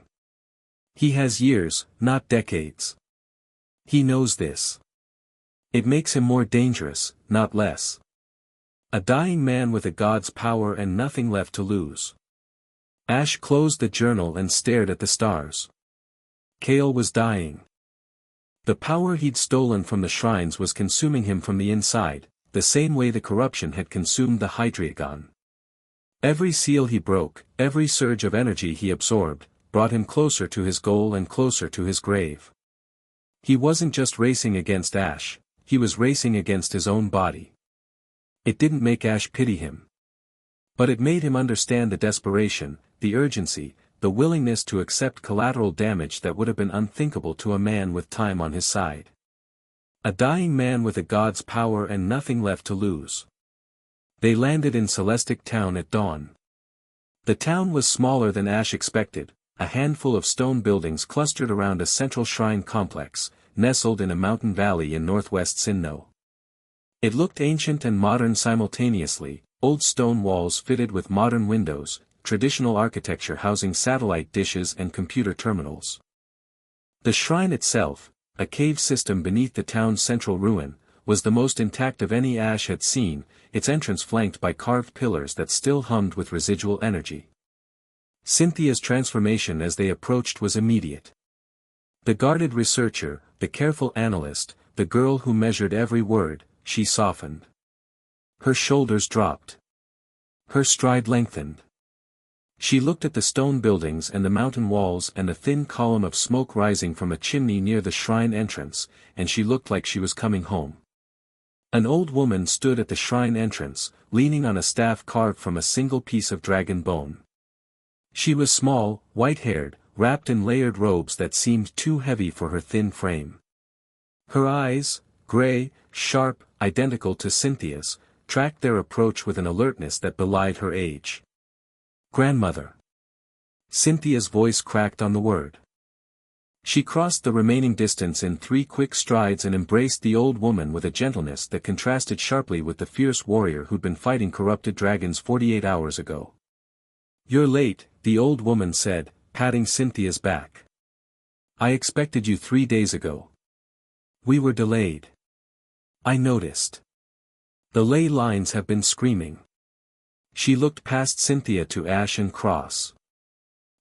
He has years, not decades. He knows this. It makes him more dangerous, not less. A dying man with a god's power and nothing left to lose. Ash closed the journal and stared at the stars. Kale was dying. The power he'd stolen from the shrines was consuming him from the inside, the same way the corruption had consumed the Hydreigon. Every seal he broke, every surge of energy he absorbed, brought him closer to his goal and closer to his grave. He wasn't just racing against Ash, he was racing against his own body. It didn't make Ash pity him. But it made him understand the desperation, the urgency, the willingness to accept collateral damage that would have been unthinkable to a man with time on his side. A dying man with a god's power and nothing left to lose. They landed in Celestic Town at dawn. The town was smaller than Ash expected, a handful of stone buildings clustered around a central shrine complex, nestled in a mountain valley in northwest Sinnoh. It looked ancient and modern simultaneously, old stone walls fitted with modern windows, traditional architecture housing satellite dishes and computer terminals. The shrine itself, a cave system beneath the town's central ruin, was the most intact of any Ash had seen, its entrance flanked by carved pillars that still hummed with residual energy. Cynthia's transformation as they approached was immediate. The guarded researcher, the careful analyst, the girl who measured every word, she softened. Her shoulders dropped. Her stride lengthened. She looked at the stone buildings and the mountain walls and the thin column of smoke rising from a chimney near the shrine entrance, and she looked like she was coming home. An old woman stood at the shrine entrance, leaning on a staff carved from a single piece of dragon bone. She was small, white-haired, wrapped in layered robes that seemed too heavy for her thin frame. Her eyes, gray, sharp, identical to Cynthia's, tracked their approach with an alertness that belied her age. "Grandmother." Cynthia's voice cracked on the word. She crossed the remaining distance in 3 quick strides and embraced the old woman with a gentleness that contrasted sharply with the fierce warrior who'd been fighting corrupted dragons 48 hours ago. "You're late," the old woman said, patting Cynthia's back. "I expected you 3 days ago. We were delayed. I noticed. The ley lines have been screaming." She looked past Cynthia to Ash and Cross.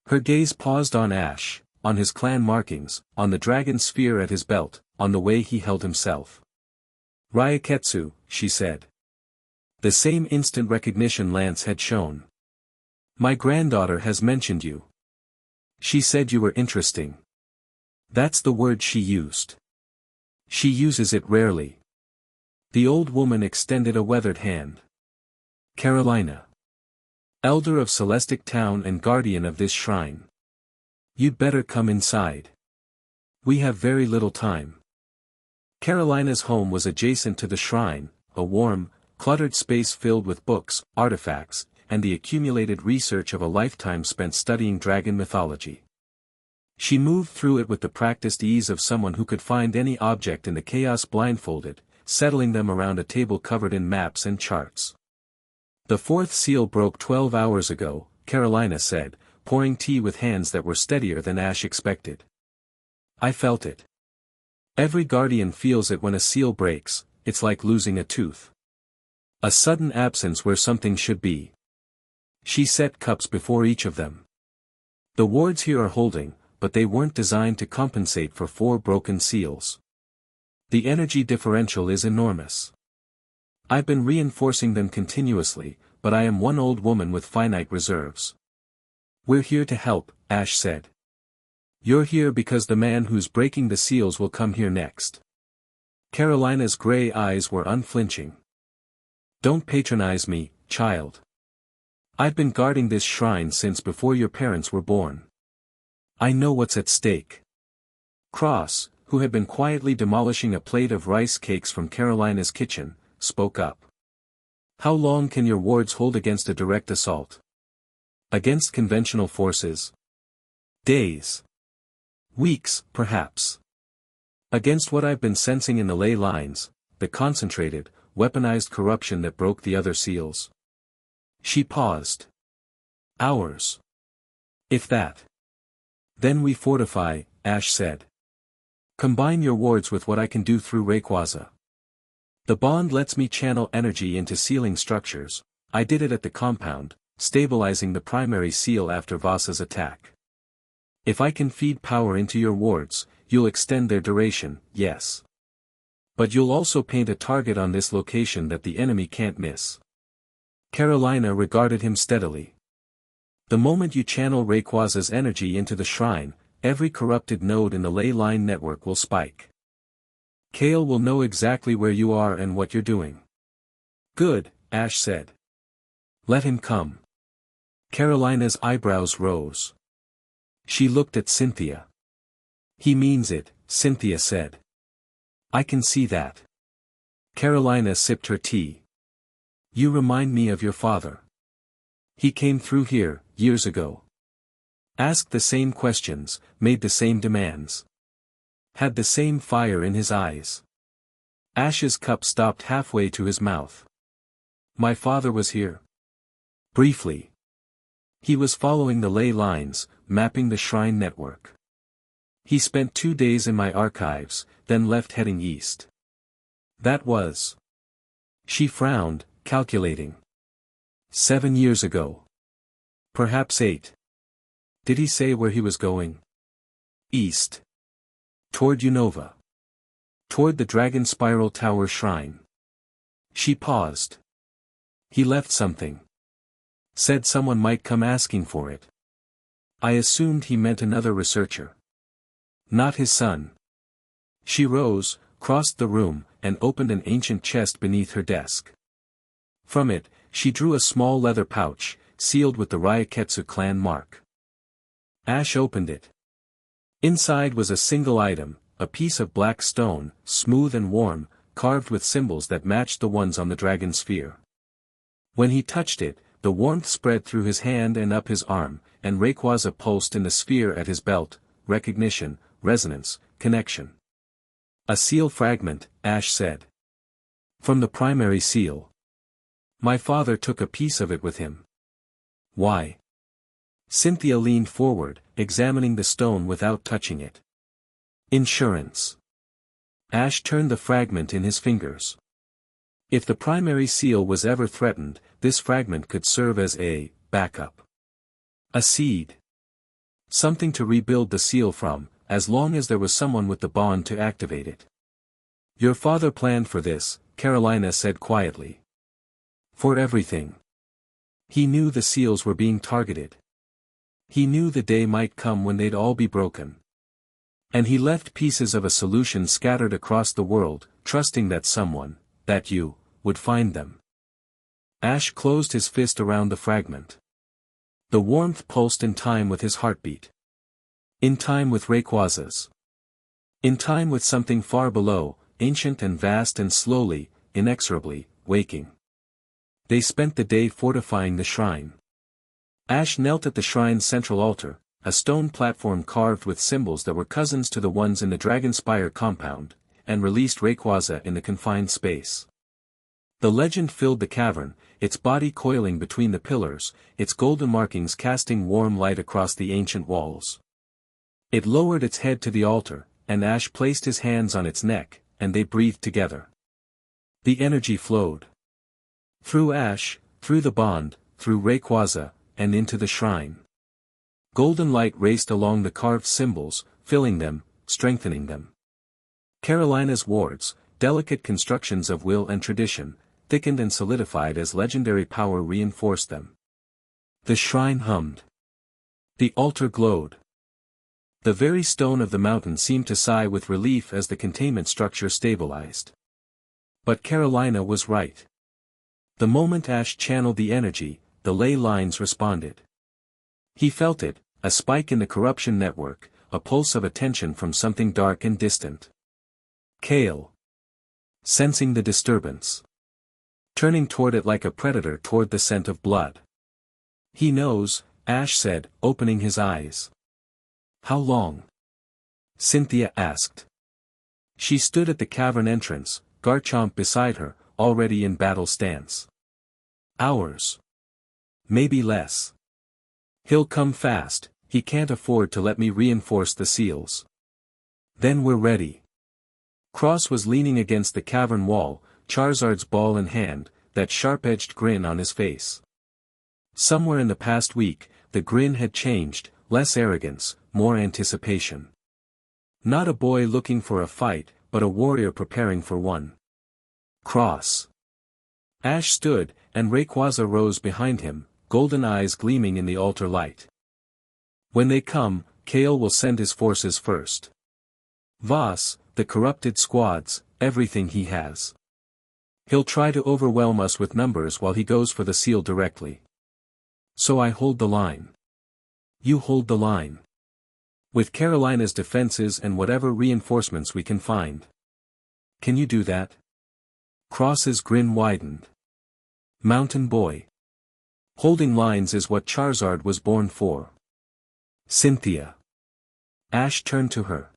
Her gaze paused on Ash, on his clan markings, on the dragon sphere at his belt, on the way he held himself. "Ryaketsu," she said. The same instant recognition Lance had shown. "My granddaughter has mentioned you. She said you were interesting." That's the word she used. She uses it rarely. The old woman extended a weathered hand. "Carolina. Elder of Celestic Town and guardian of this shrine. You'd better come inside. We have very little time." Carolina's home was adjacent to the shrine, a warm, cluttered space filled with books, artifacts, and the accumulated research of a lifetime spent studying dragon mythology. She moved through it with the practiced ease of someone who could find any object in the chaos blindfolded, settling them around a table covered in maps and charts. "The 4th seal broke 12 hours ago," Carolina said, pouring tea with hands that were steadier than Ash expected. "I felt it. Every guardian feels it when a seal breaks, it's like losing a tooth. A sudden absence where something should be." She set cups before each of them. "The wards here are holding, but they weren't designed to compensate for 4 broken seals. The energy differential is enormous. I've been reinforcing them continuously, but I am one old woman with finite reserves." "We're here to help," Ash said. "You're here because the man who's breaking the seals will come here next." Carolina's gray eyes were unflinching. "Don't patronize me, child. I've been guarding this shrine since before your parents were born. I know what's at stake." Cross, who had been quietly demolishing a plate of rice cakes from Carolina's kitchen, spoke up. "How long can your wards hold against a direct assault? Against conventional forces? Days. Weeks, perhaps. Against what I've been sensing in the ley lines, the concentrated, weaponized corruption that broke the other seals." She paused. "Hours. If that. Then we fortify," Ash said. "Combine your wards with what I can do through Rayquaza. The bond lets me channel energy into sealing structures. I did it at the compound, stabilizing the primary seal after Vasa's attack. If I can feed power into your wards, you'll extend their duration, yes. But you'll also paint a target on this location that the enemy can't miss. Carolina regarded him steadily. The moment you channel Rayquaza's energy into the shrine, every corrupted node in the ley line network will spike. Kale will know exactly where you are and what you're doing. Good, Ash said. Let him come. Carolina's eyebrows rose. She looked at Cynthia. He means it, Cynthia said. I can see that. Carolina sipped her tea. You remind me of your father. He came through here, years ago. Asked the same questions, made the same demands. Had the same fire in his eyes. Ash's cup stopped halfway to his mouth. My father was here. Briefly. He was following the ley lines, mapping the shrine network. He spent 2 days in my archives, then left heading east. That was. She frowned, calculating. 7 years ago. Perhaps 8. Did he say where he was going? East. Toward Unova. Toward the Dragon Spiral Tower Shrine. She paused. He left something. Said someone might come asking for it. I assumed he meant another researcher. Not his son. She rose, crossed the room, and opened an ancient chest beneath her desk. From it, she drew a small leather pouch, sealed with the Ryaketsu clan mark. Ash opened it. Inside was a single item, a piece of black stone, smooth and warm, carved with symbols that matched the ones on the dragon sphere. When he touched it, the warmth spread through his hand and up his arm, and Rayquaza pulsed in the sphere at his belt. Recognition, resonance, connection. A seal fragment, Ash said. From the primary seal. My father took a piece of it with him. Why? Cynthia leaned forward, examining the stone without touching it. Insurance. Ash turned the fragment in his fingers. If the primary seal was ever threatened, this fragment could serve as a backup. A seed. Something to rebuild the seal from, as long as there was someone with the bond to activate it. Your father planned for this, Carolina said quietly. For everything. He knew the seals were being targeted. He knew the day might come when they'd all be broken. And he left pieces of a solution scattered across the world, trusting that someone, that you, would find them. Ash closed his fist around the fragment. The warmth pulsed in time with his heartbeat. In time with Rayquaza's. In time with something far below, ancient and vast and slowly, inexorably, waking. They spent the day fortifying the shrine. Ash knelt at the shrine's central altar, a stone platform carved with symbols that were cousins to the ones in the Dragonspire compound, and released Rayquaza in the confined space. The legend filled the cavern, its body coiling between the pillars, its golden markings casting warm light across the ancient walls. It lowered its head to the altar, and Ash placed his hands on its neck, and they breathed together. The energy flowed. Through Ash, through the bond, through Rayquaza, and into the shrine. Golden light raced along the carved symbols, filling them, strengthening them. Carolina's wards, delicate constructions of will and tradition, thickened and solidified as legendary power reinforced them. The shrine hummed. The altar glowed. The very stone of the mountain seemed to sigh with relief as the containment structure stabilized. But Carolina was right. The moment Ash channeled the energy, the ley lines responded. He felt it, a spike in the corruption network, a pulse of attention from something dark and distant. Kale. Sensing the disturbance. Turning toward it like a predator toward the scent of blood. He knows, Ash said, opening his eyes. How long? Cynthia asked. She stood at the cavern entrance, Garchomp beside her, already in battle stance. Hours. Maybe less. He'll come fast, he can't afford to let me reinforce the seals. Then we're ready. Cross was leaning against the cavern wall, Charizard's ball in hand, that sharp-edged grin on his face. Somewhere in the past week, the grin had changed, less arrogance, more anticipation. Not a boy looking for a fight, but a warrior preparing for one. Cross. Ash stood, and Rayquaza rose behind him, golden eyes gleaming in the altar light. When they come, Kale will send his forces first. Voss, the corrupted squads, everything he has. He'll try to overwhelm us with numbers while he goes for the seal directly. So I hold the line. You hold the line. With Carolina's defenses and whatever reinforcements we can find. Can you do that? Cross's grin widened. Mountain boy. Holding lines is what Charizard was born for. Cynthia. Ash turned to her.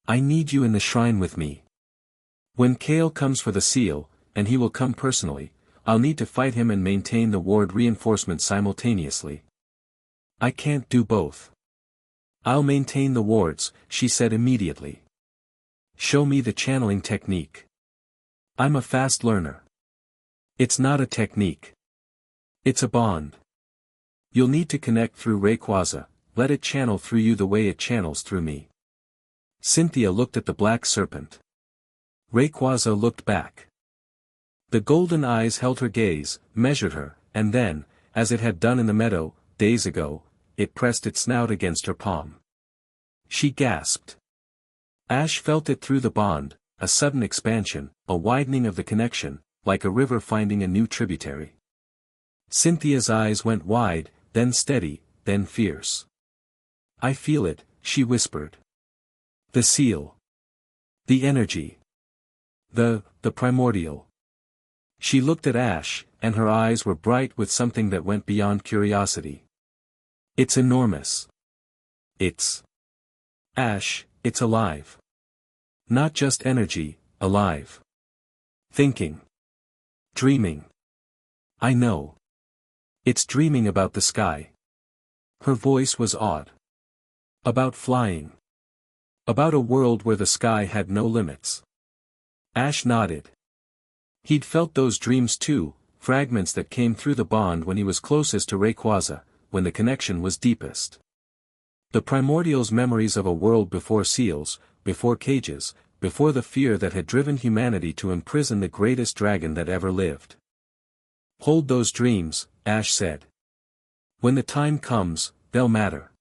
I need you in the shrine with me. When Kale comes for the seal, and he will come personally, I'll need to fight him and maintain the ward reinforcement simultaneously. I can't do both. I'll maintain the wards, she said immediately. Show me the channeling technique. I'm a fast learner. It's not a technique. It's a bond. You'll need to connect through Rayquaza, let it channel through you the way it channels through me. Cynthia looked at the black serpent. Rayquaza looked back. The golden eyes held her gaze, measured her, and then, as it had done in the meadow, days ago, it pressed its snout against her palm. She gasped. Ash felt it through the bond, a sudden expansion, a widening of the connection, like a river finding a new tributary. Cynthia's eyes went wide, then steady, then fierce. I feel it, she whispered. The seal. The energy. The primordial. She looked at Ash, and her eyes were bright with something that went beyond curiosity. It's enormous. Ash, it's alive. Not just energy, alive. Thinking. Dreaming. I know. It's dreaming about the sky. Her voice was awed. About flying. About a world where the sky had no limits. Ash nodded. He'd felt those dreams too, fragments that came through the bond when he was closest to Rayquaza, when the connection was deepest. The primordial's memories of a world before seals, before cages, before the fear that had driven humanity to imprison the greatest dragon that ever lived. Hold those dreams, Ash said. When the time comes, they'll matter.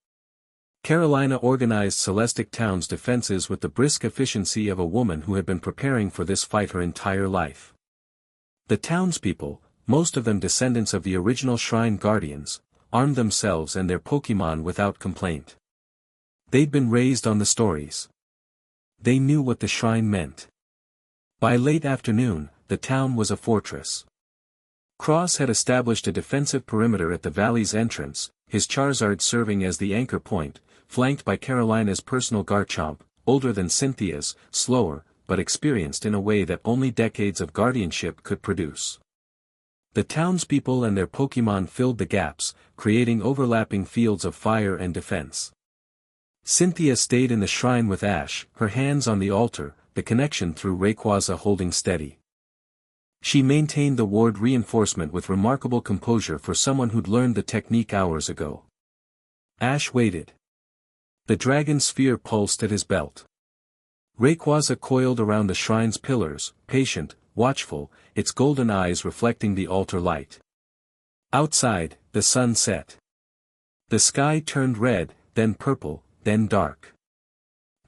Carolina organized Celestic Town's defenses with the brisk efficiency of a woman who had been preparing for this fight her entire life. The townspeople, most of them descendants of the original Shrine Guardians, armed themselves and their Pokémon without complaint. They'd been raised on the stories. They knew what the shrine meant. By late afternoon, the town was a fortress. Cross had established a defensive perimeter at the valley's entrance, his Charizard serving as the anchor point, flanked by Carolina's personal Garchomp, older than Cynthia's, slower, but experienced in a way that only decades of guardianship could produce. The townspeople and their Pokémon filled the gaps, creating overlapping fields of fire and defense. Cynthia stayed in the shrine with Ash, her hands on the altar, the connection through Rayquaza holding steady. She maintained the ward reinforcement with remarkable composure for someone who'd learned the technique hours ago. Ash waited. The dragon sphere pulsed at his belt. Rayquaza coiled around the shrine's pillars, patient, watchful, its golden eyes reflecting the altar light. Outside, the sun set. The sky turned red, then purple, then dark.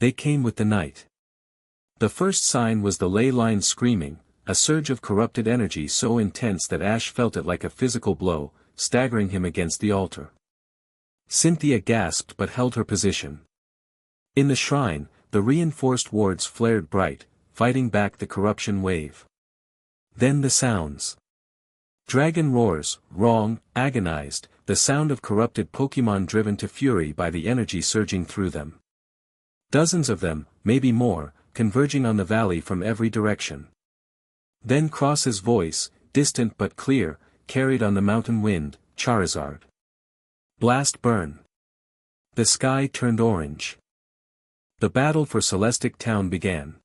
They came with the night. The first sign was the ley line screaming, a surge of corrupted energy so intense that Ash felt it like a physical blow, staggering him against the altar. Cynthia gasped but held her position. In the shrine, the reinforced wards flared bright, fighting back the corruption wave. Then the sounds. Dragon roars, wrong, agonized, the sound of corrupted Pokémon driven to fury by the energy surging through them. Dozens of them, maybe more, converging on the valley from every direction. Then Cross's voice, distant but clear, carried on the mountain wind, Charizard. Blast burn. The sky turned orange. The battle for Celestic Town began.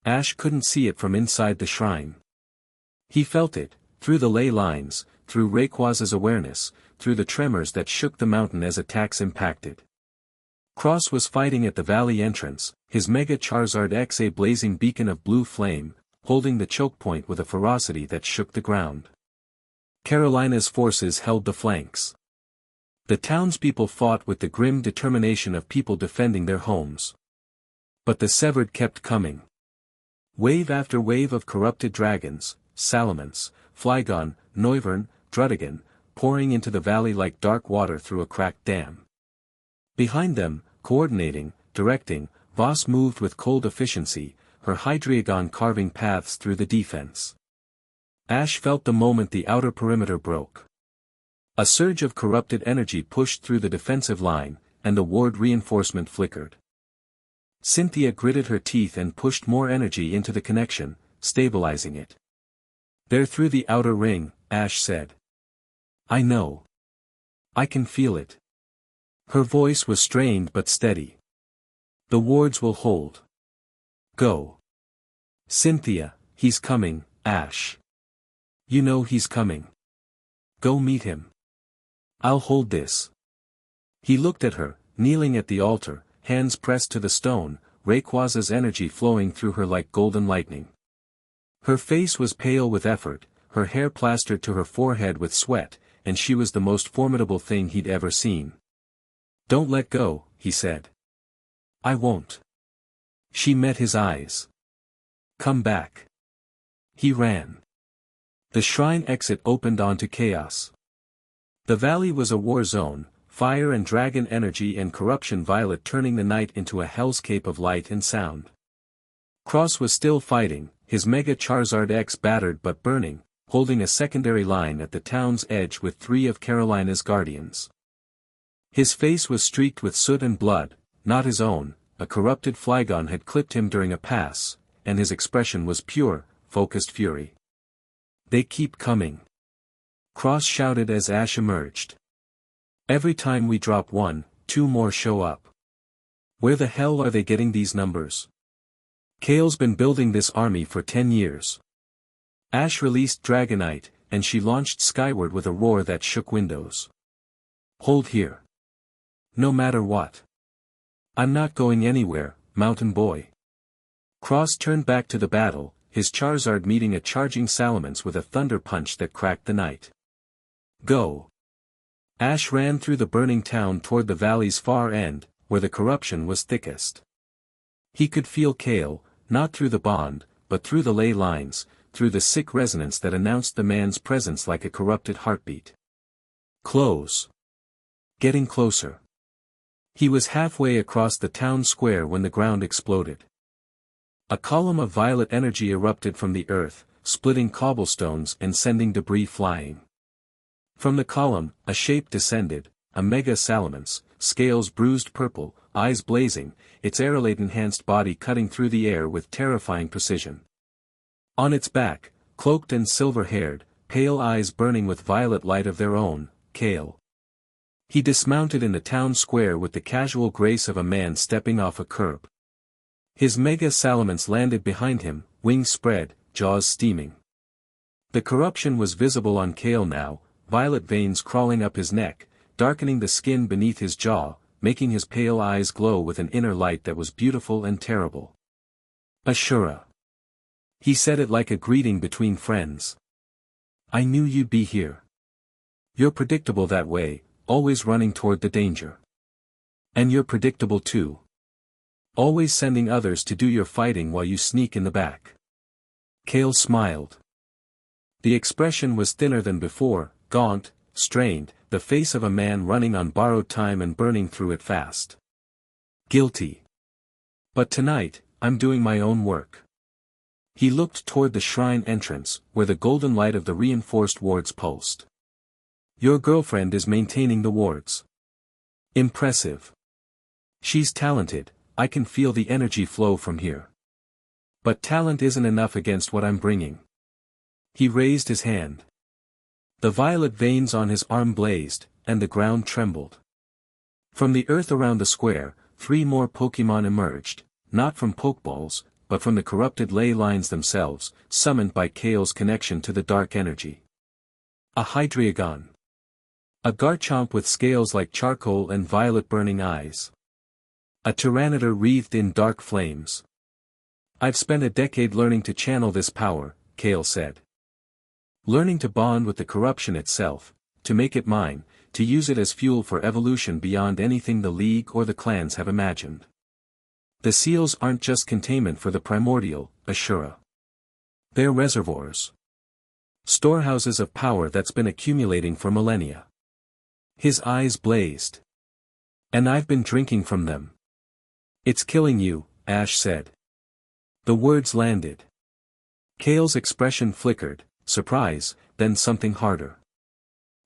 Ash couldn't see it from inside the shrine. He felt it, through the ley lines, through Rayquaza's awareness, through the tremors that shook the mountain as attacks impacted. Cross was fighting at the valley entrance, his Mega Charizard X a blazing beacon of blue flame, holding the choke point with a ferocity that shook the ground. Carolina's forces held the flanks. The townspeople fought with the grim determination of people defending their homes. But the Severed kept coming. Wave after wave of corrupted dragons, Salamence, Flygon, Noivern, Druddigon, pouring into the valley like dark water through a cracked dam. Behind them, coordinating, directing, Voss moved with cold efficiency, her Hydreigon carving paths through the defense. Ash felt the moment the outer perimeter broke. A surge of corrupted energy pushed through the defensive line, and the ward reinforcement flickered. Cynthia gritted her teeth and pushed more energy into the connection, stabilizing it. "They're through the outer ring," Ash said. "I know. I can feel it." Her voice was strained but steady. "The wards will hold. Go." "Cynthia, he's coming, Ash. You know he's coming. Go meet him. I'll hold this." He looked at her, kneeling at the altar, hands pressed to the stone, Rayquaza's energy flowing through her like golden lightning. Her face was pale with effort, her hair plastered to her forehead with sweat, and she was the most formidable thing he'd ever seen. "Don't let go," he said. "I won't." She met his eyes. "Come back." He ran. The shrine exit opened onto chaos. The valley was a war zone, fire and dragon energy and corruption violet turning the night into a hellscape of light and sound. Cross was still fighting, his Mega Charizard X battered but burning, holding a secondary line at the town's edge with 3 of Carolina's guardians. His face was streaked with soot and blood, not his own, a corrupted Flygon had clipped him during a pass, and his expression was pure, focused fury. "They keep coming," Cross shouted as Ash emerged. "Every time we drop one, 2 more show up. Where the hell are they getting these numbers? Kale's been building this army for 10 years. Ash released Dragonite, and she launched skyward with a roar that shook windows. "Hold here. No matter what. I'm not going anywhere, Mountain Boy." Cross turned back to the battle, his Charizard meeting a charging Salamence with a thunder punch that cracked the night. "Go." Ash ran through the burning town toward the valley's far end, where the corruption was thickest. He could feel Kale, not through the bond, but through the ley lines, through the sick resonance that announced the man's presence like a corrupted heartbeat. Close. Getting closer. He was halfway across the town square when the ground exploded. A column of violet energy erupted from the earth, splitting cobblestones and sending debris flying. From the column, a shape descended, a Mega Salamence, scales bruised purple, eyes blazing, its aerolite-enhanced body cutting through the air with terrifying precision. On its back, cloaked and silver-haired, pale eyes burning with violet light of their own, Kale. He dismounted in the town square with the casual grace of a man stepping off a curb. His Mega Salamence landed behind him, wings spread, jaws steaming. The corruption was visible on Kale now, violet veins crawling up his neck, darkening the skin beneath his jaw, making his pale eyes glow with an inner light that was beautiful and terrible. "Ashura." He said it like a greeting between friends. "I knew you'd be here. You're predictable that way, always running toward the danger. And you're predictable too. Always sending others to do your fighting while you sneak in the back." Kale smiled. The expression was thinner than before, gaunt, strained, the face of a man running on borrowed time and burning through it fast. "Guilty. But tonight, I'm doing my own work." He looked toward the shrine entrance, where the golden light of the reinforced wards pulsed. "Your girlfriend is maintaining the wards. Impressive. She's talented, I can feel the energy flow from here. But talent isn't enough against what I'm bringing." He raised his hand. The violet veins on his arm blazed, and the ground trembled. From the earth around the square, 3 more Pokémon emerged, not from Pokeballs, but from the corrupted ley lines themselves, summoned by Kale's connection to the dark energy. A Hydreigon. A Garchomp with scales like charcoal and violet burning eyes. A Tyranitar wreathed in dark flames. I've spent a decade learning to channel this power, Kale said. Learning to bond with the corruption itself, to make it mine, to use it as fuel for evolution beyond anything the League or the clans have imagined. The seals aren't just containment for the primordial, Ashura. They're reservoirs. Storehouses of power that's been accumulating for millennia. His eyes blazed. And I've been drinking from them. It's killing you, Ash said. The words landed. Kale's expression flickered, surprise, then something harder.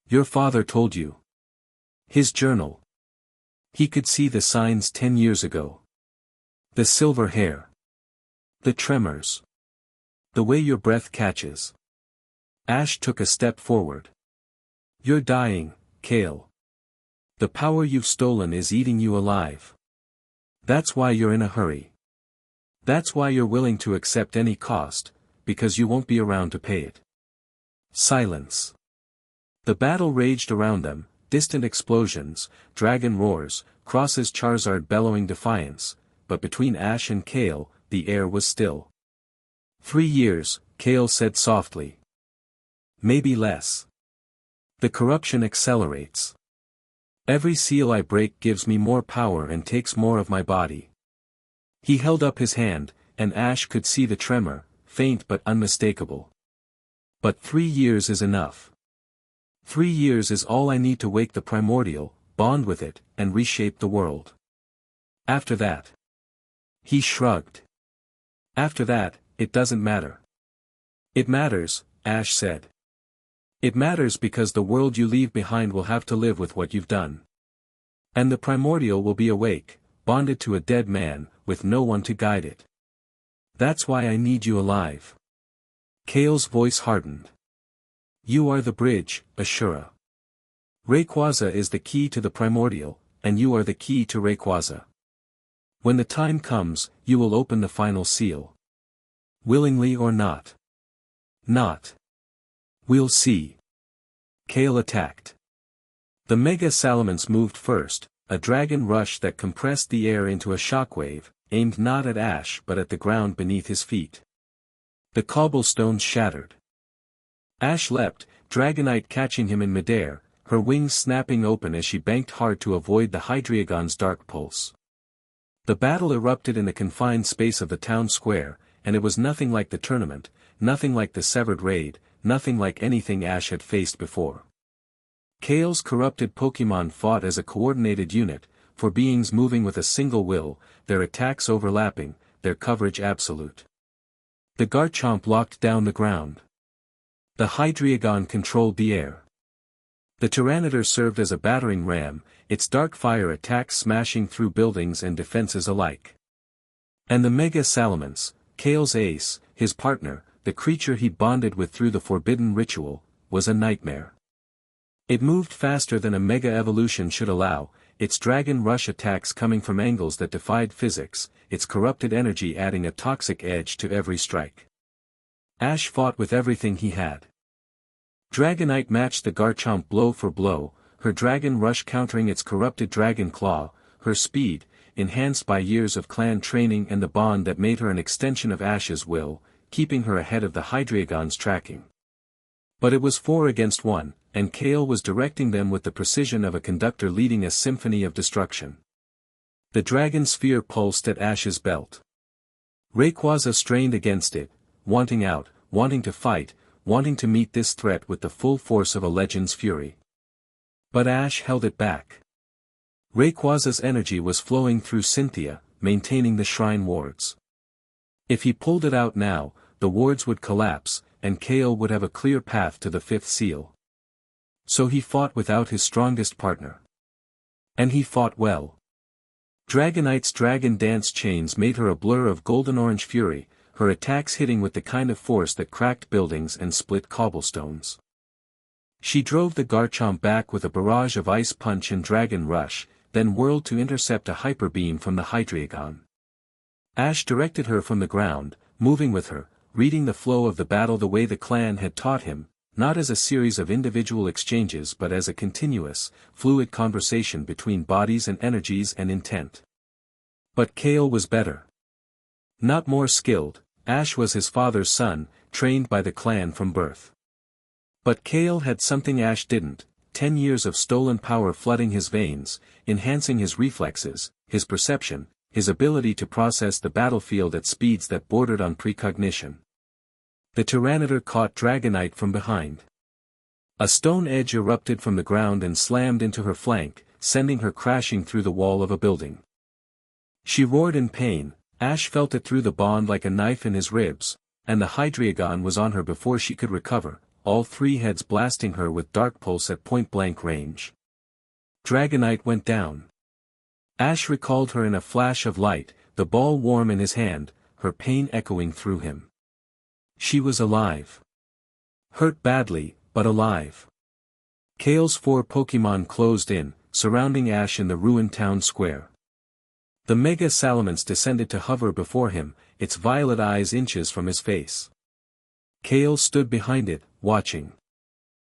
Your father told you. His journal. He could see the signs 10 years ago. The silver hair. The tremors. The way your breath catches. Ash took a step forward. You're dying, Kale. The power you've stolen is eating you alive. That's why you're in a hurry. That's why you're willing to accept any cost, because you won't be around to pay it. Silence. The battle raged around them, distant explosions, dragon roars, crosses Charizard bellowing defiance, but between Ash and Kale, the air was still. 3 years, Kale said softly. Maybe less. The corruption accelerates. Every seal I break gives me more power and takes more of my body. He held up his hand, and Ash could see the tremor, faint but unmistakable. But 3 years is enough. 3 years is all I need to wake the primordial, bond with it, and reshape the world. After that. He shrugged. After that, it doesn't matter. It matters, Ash said. It matters because the world you leave behind will have to live with what you've done. And the primordial will be awake, bonded to a dead man, with no one to guide it. That's why I need you alive. Kale's voice hardened. You are the bridge, Ashura. Rayquaza is the key to the primordial, and you are the key to Rayquaza. When the time comes, you will open the final seal. Willingly or not. Not. We'll see. Kale attacked. The Mega Salamence moved first, a dragon rush that compressed the air into a shockwave, aimed not at Ash but at the ground beneath his feet. The cobblestones shattered. Ash leapt, Dragonite catching him in midair, her wings snapping open as she banked hard to avoid the Hydreigon's dark pulse. The battle erupted in the confined space of the town square, and it was nothing like the tournament, nothing like the severed raid, nothing like anything Ash had faced before. Kale's corrupted Pokémon fought as a coordinated unit, for beings moving with a single will, their attacks overlapping, their coverage absolute. The Garchomp locked down the ground. The Hydreigon controlled the air. The Tyranitar served as a battering ram, its dark fire attacks smashing through buildings and defenses alike. And the Mega Salamence, Kale's ace, his partner, the creature he'd bonded with through the forbidden ritual, was a nightmare. It moved faster than a mega evolution should allow, its dragon rush attacks coming from angles that defied physics, its corrupted energy adding a toxic edge to every strike. Ash fought with everything he had. Dragonite matched the Garchomp blow for blow, her dragon rush countering its corrupted dragon claw, her speed, enhanced by years of clan training and the bond that made her an extension of Ash's will, keeping her ahead of the Hydreigon's tracking. But it was 4 against 1, and Kale was directing them with the precision of a conductor leading a symphony of destruction. The dragon sphere pulsed at Ash's belt. Rayquaza strained against it, wanting out, wanting to fight, wanting to meet this threat with the full force of a legend's fury. But Ash held it back. Rayquaza's energy was flowing through Cynthia, maintaining the shrine wards. If he pulled it out now, the wards would collapse, and Kale would have a clear path to the 5th seal. So he fought without his strongest partner. And he fought well. Dragonite's dragon dance chains made her a blur of golden-orange fury, her attacks hitting with the kind of force that cracked buildings and split cobblestones. She drove the Garchomp back with a barrage of ice punch and dragon rush, then whirled to intercept a hyper beam from the Hydreigon. Ash directed her from the ground, moving with her, reading the flow of the battle the way the clan had taught him, not as a series of individual exchanges but as a continuous, fluid conversation between bodies and energies and intent. But Kale was better. Not more skilled. Ash was his father's son, trained by the clan from birth. But Kale had something Ash didn't: 10 years of stolen power flooding his veins, enhancing his reflexes, his perception, his ability to process the battlefield at speeds that bordered on precognition. The Tyranitar caught Dragonite from behind. A stone edge erupted from the ground and slammed into her flank, sending her crashing through the wall of a building. She roared in pain. Ash felt it through the bond like a knife in his ribs, and the Hydreigon was on her before she could recover, all three heads blasting her with Dark Pulse at point-blank range. Dragonite went down. Ash recalled her in a flash of light, the ball warm in his hand, her pain echoing through him. She was alive. Hurt badly, but alive. Kale's 4 Pokémon closed in, surrounding Ash in the ruined town square. The Mega Salamence descended to hover before him, its violet eyes inches from his face. Kale stood behind it, watching.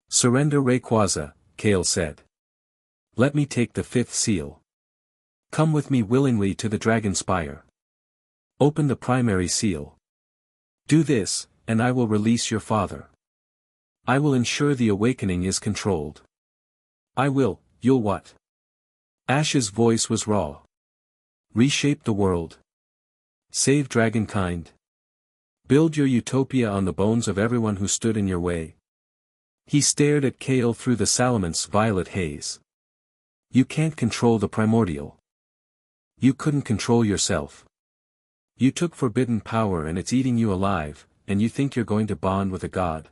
"Surrender Rayquaza," Kale said. "Let me take the 5th seal. Come with me willingly to the Dragon Spire. Open the primary seal. Do this, and I will release your father. I will ensure the awakening is controlled. You'll what?" Ash's voice was raw. "Reshape the world. Save dragonkind. Build your utopia on the bones of everyone who stood in your way." He stared at Kale through the Salamence's violet haze. "You can't control the primordial. You couldn't control yourself. You took forbidden power and it's eating you alive, and you think you're going to bond with a god.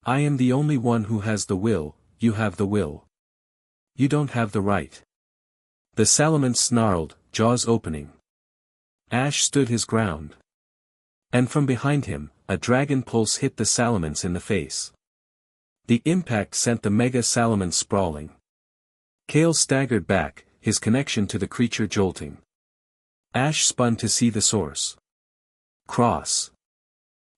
I am the only one who has the will. You have the will. You don't have the right." The Salamence snarled, jaws opening. Ash stood his ground. And from behind him, a dragon pulse hit the Salamence in the face. The impact sent the Mega Salamence sprawling. Kale staggered back, his connection to the creature jolting. Ash spun to see the source. Cross.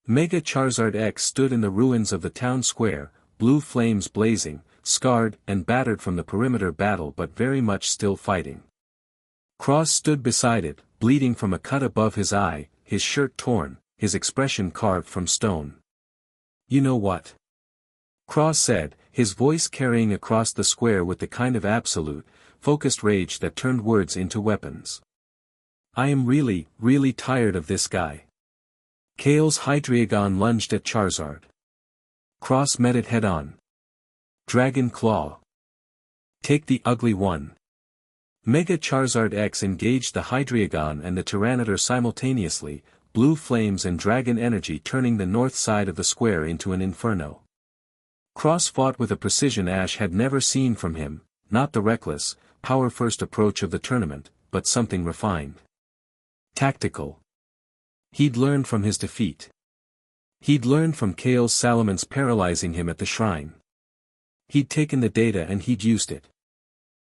Mega Charizard X stood in the ruins of the town square, blue flames blazing, scarred and battered from the perimeter battle but very much still fighting. Cross stood beside it, bleeding from a cut above his eye, his shirt torn, his expression carved from stone. "You know what?" Cross said, his voice carrying across the square with the kind of absolute, focused rage that turned words into weapons. "I am really, really tired of this guy." Kale's Hydreigon lunged at Charizard. Cross met it head-on. Dragon Claw. "Take the ugly one." Mega Charizard X engaged the Hydreigon and the Tyranitar simultaneously, blue flames and dragon energy turning the north side of the square into an inferno. Cross fought with a precision Ash had never seen from him, not the reckless, power-first approach of the tournament, but something refined. Tactical. He'd learned from his defeat. He'd learned from Kale's Salamence paralyzing him at the shrine. He'd taken the data and he'd used it.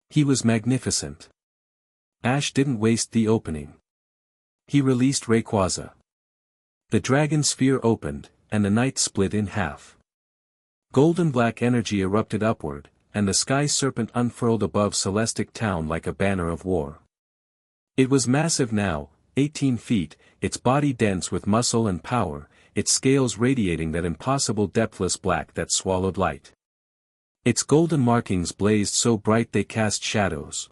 He was magnificent. Ash didn't waste the opening. He released Rayquaza. The dragon sphere opened, and the night split in half. Golden-black energy erupted upward, and the sky serpent unfurled above Celestic Town like a banner of war. It was massive now, 18 feet, its body dense with muscle and power, its scales radiating that impossible depthless black that swallowed light. Its golden markings blazed so bright they cast shadows.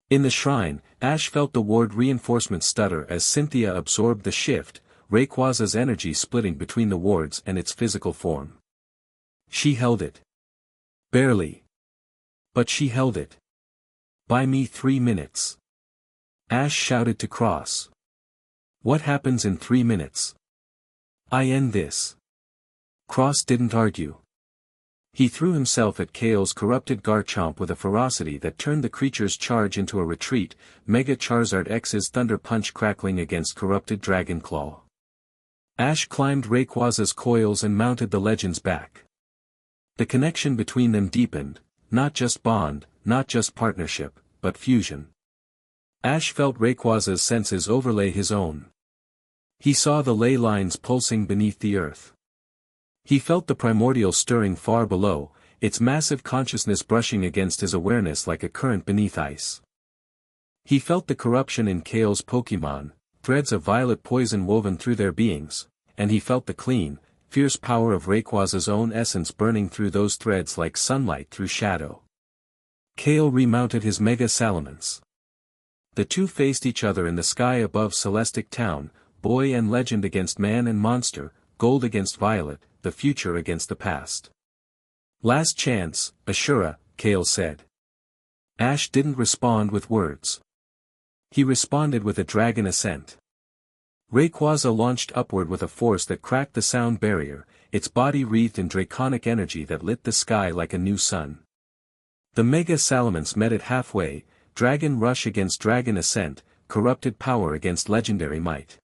In the shrine, Ash felt the ward reinforcement stutter as Cynthia absorbed the shift, Rayquaza's energy splitting between the wards and its physical form. She held it. Barely. But she held it. "Buy me 3 minutes." Ash shouted to Cross. "What happens in 3 minutes? I end this." Cross didn't argue. He threw himself at Kale's corrupted Garchomp with a ferocity that turned the creature's charge into a retreat, Mega Charizard X's Thunder Punch crackling against corrupted Dragon Claw. Ash climbed Rayquaza's coils and mounted the legend's back. The connection between them deepened, not just bond, not just partnership, but fusion. Ash felt Rayquaza's senses overlay his own. He saw the ley lines pulsing beneath the earth. He felt the primordial stirring far below, its massive consciousness brushing against his awareness like a current beneath ice. He felt the corruption in Kale's Pokémon, threads of violet poison woven through their beings, and he felt the clean, fierce power of Rayquaza's own essence burning through those threads like sunlight through shadow. Kale remounted his Mega Salamence. The two faced each other in the sky above Celestic Town, boy and legend against man and monster, gold against violet, the future against the past. "Last chance, Ashura," Kale said. Ash didn't respond with words. He responded with a dragon ascent. Rayquaza launched upward with a force that cracked the sound barrier, its body wreathed in draconic energy that lit the sky like a new sun. The Mega Salamence met it halfway, dragon rush against dragon ascent, corrupted power against legendary might.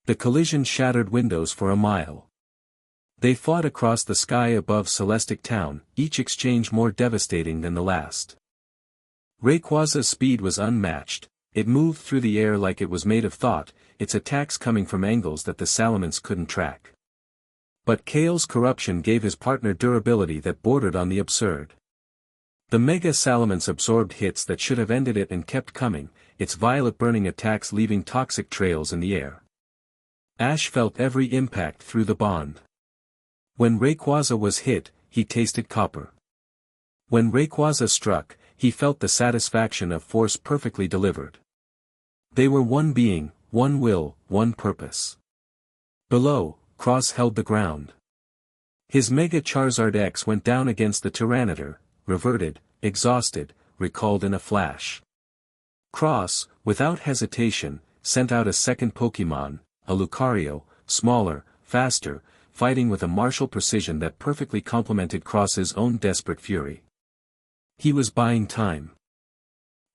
The collision shattered windows for a mile. They fought across the sky above Celestic Town, each exchange more devastating than the last. Rayquaza's speed was unmatched, it moved through the air like it was made of thought, its attacks coming from angles that the Salamence couldn't track. But Kale's corruption gave his partner durability that bordered on the absurd. The Mega Salamence absorbed hits that should have ended it and kept coming, its violet burning attacks leaving toxic trails in the air. Ash felt every impact through the bond. When Rayquaza was hit, he tasted copper. When Rayquaza struck, he felt the satisfaction of force perfectly delivered. They were one being, one will, one purpose. Below, Cross held the ground. His Mega Charizard X went down against the Tyranitar, reverted, exhausted, recalled in a flash. Cross, without hesitation, sent out a second Pokémon, a Lucario, smaller, faster, fighting with a martial precision that perfectly complemented Cross's own desperate fury. He was buying time.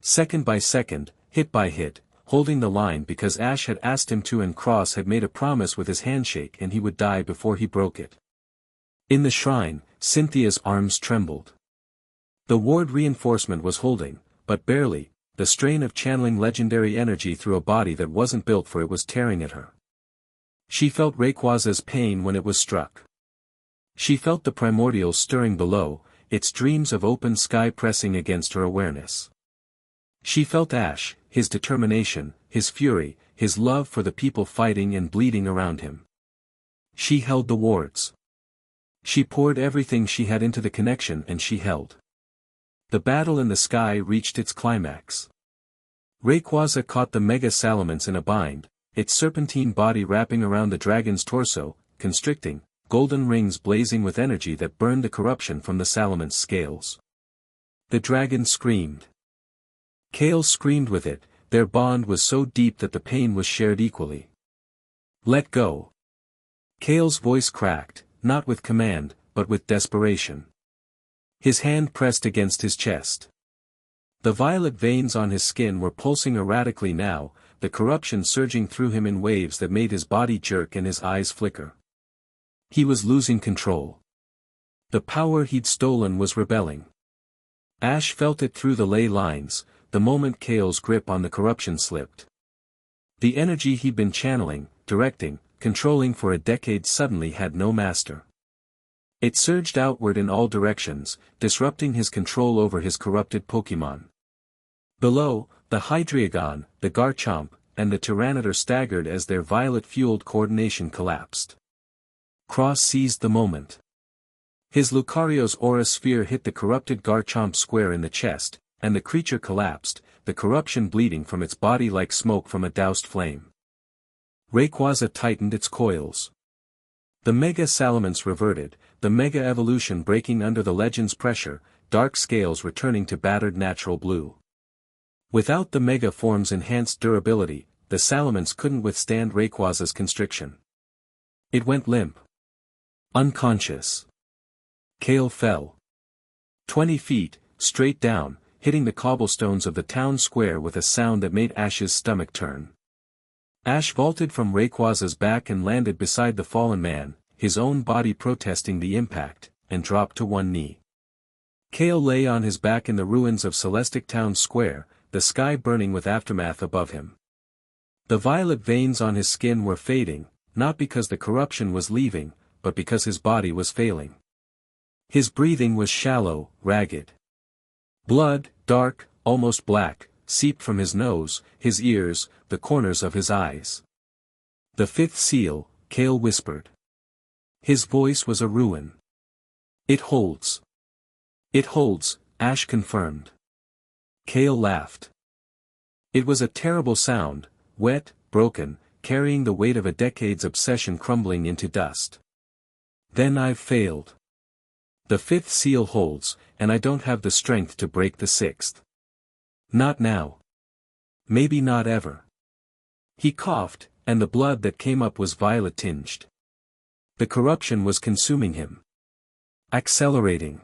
Second by second, hit by hit, holding the line because Ash had asked him to and Cross had made a promise with his handshake and he would die before he broke it. In the shrine, Cynthia's arms trembled. The ward reinforcement was holding, but barely, the strain of channeling legendary energy through a body that wasn't built for it was tearing at her. She felt Rayquaza's pain when it was struck. She felt the primordial stirring below, its dreams of open sky pressing against her awareness. She felt Ash, his determination, his fury, his love for the people fighting and bleeding around him. She held the wards. She poured everything she had into the connection and she held. The battle in the sky reached its climax. Rayquaza caught the Mega Salamence in a bind, its serpentine body wrapping around the dragon's torso, constricting, golden rings blazing with energy that burned the corruption from the Salamence scales. The dragon screamed. Kale screamed with it, their bond was so deep that the pain was shared equally. "Let go." Kale's voice cracked, not with command, but with desperation. His hand pressed against his chest. The violet veins on his skin were pulsing erratically now, the corruption surging through him in waves that made his body jerk and his eyes flicker. He was losing control. The power he'd stolen was rebelling. Ash felt it through the ley lines, the moment Kale's grip on the corruption slipped. The energy he'd been channeling, directing, controlling for a decade suddenly had no master. It surged outward in all directions, disrupting his control over his corrupted Pokémon. Below, the Hydreigon, the Garchomp, and the Tyranitar staggered as their violet-fueled coordination collapsed. Cross seized the moment. His Lucario's aura sphere hit the corrupted Garchomp square in the chest, and the creature collapsed, the corruption bleeding from its body like smoke from a doused flame. Rayquaza tightened its coils. The Mega Salamence reverted, the Mega Evolution breaking under the legend's pressure, dark scales returning to battered natural blue. Without the Mega Form's enhanced durability, the Salamence couldn't withstand Rayquaza's constriction. It went limp. Unconscious. Kale fell. 20 feet, straight down, hitting the cobblestones of the town square with a sound that made Ash's stomach turn. Ash vaulted from Rayquaza's back and landed beside the fallen man, his own body protesting the impact, and dropped to one knee. Kale lay on his back in the ruins of Celestic Town Square, the sky burning with aftermath above him. The violet veins on his skin were fading, not because the corruption was leaving, but because his body was failing. His breathing was shallow, ragged. Blood, dark, almost black, seeped from his nose, his ears, the corners of his eyes. "The fifth seal," Kale whispered. His voice was a ruin. "It holds." "It holds," Ash confirmed. Kale laughed. It was a terrible sound, wet, broken, carrying the weight of a decade's obsession crumbling into dust. "Then I've failed. The fifth seal holds, and I don't have the strength to break the sixth. Not now. Maybe not ever." He coughed, and the blood that came up was violet-tinged. The corruption was consuming him. Accelerating.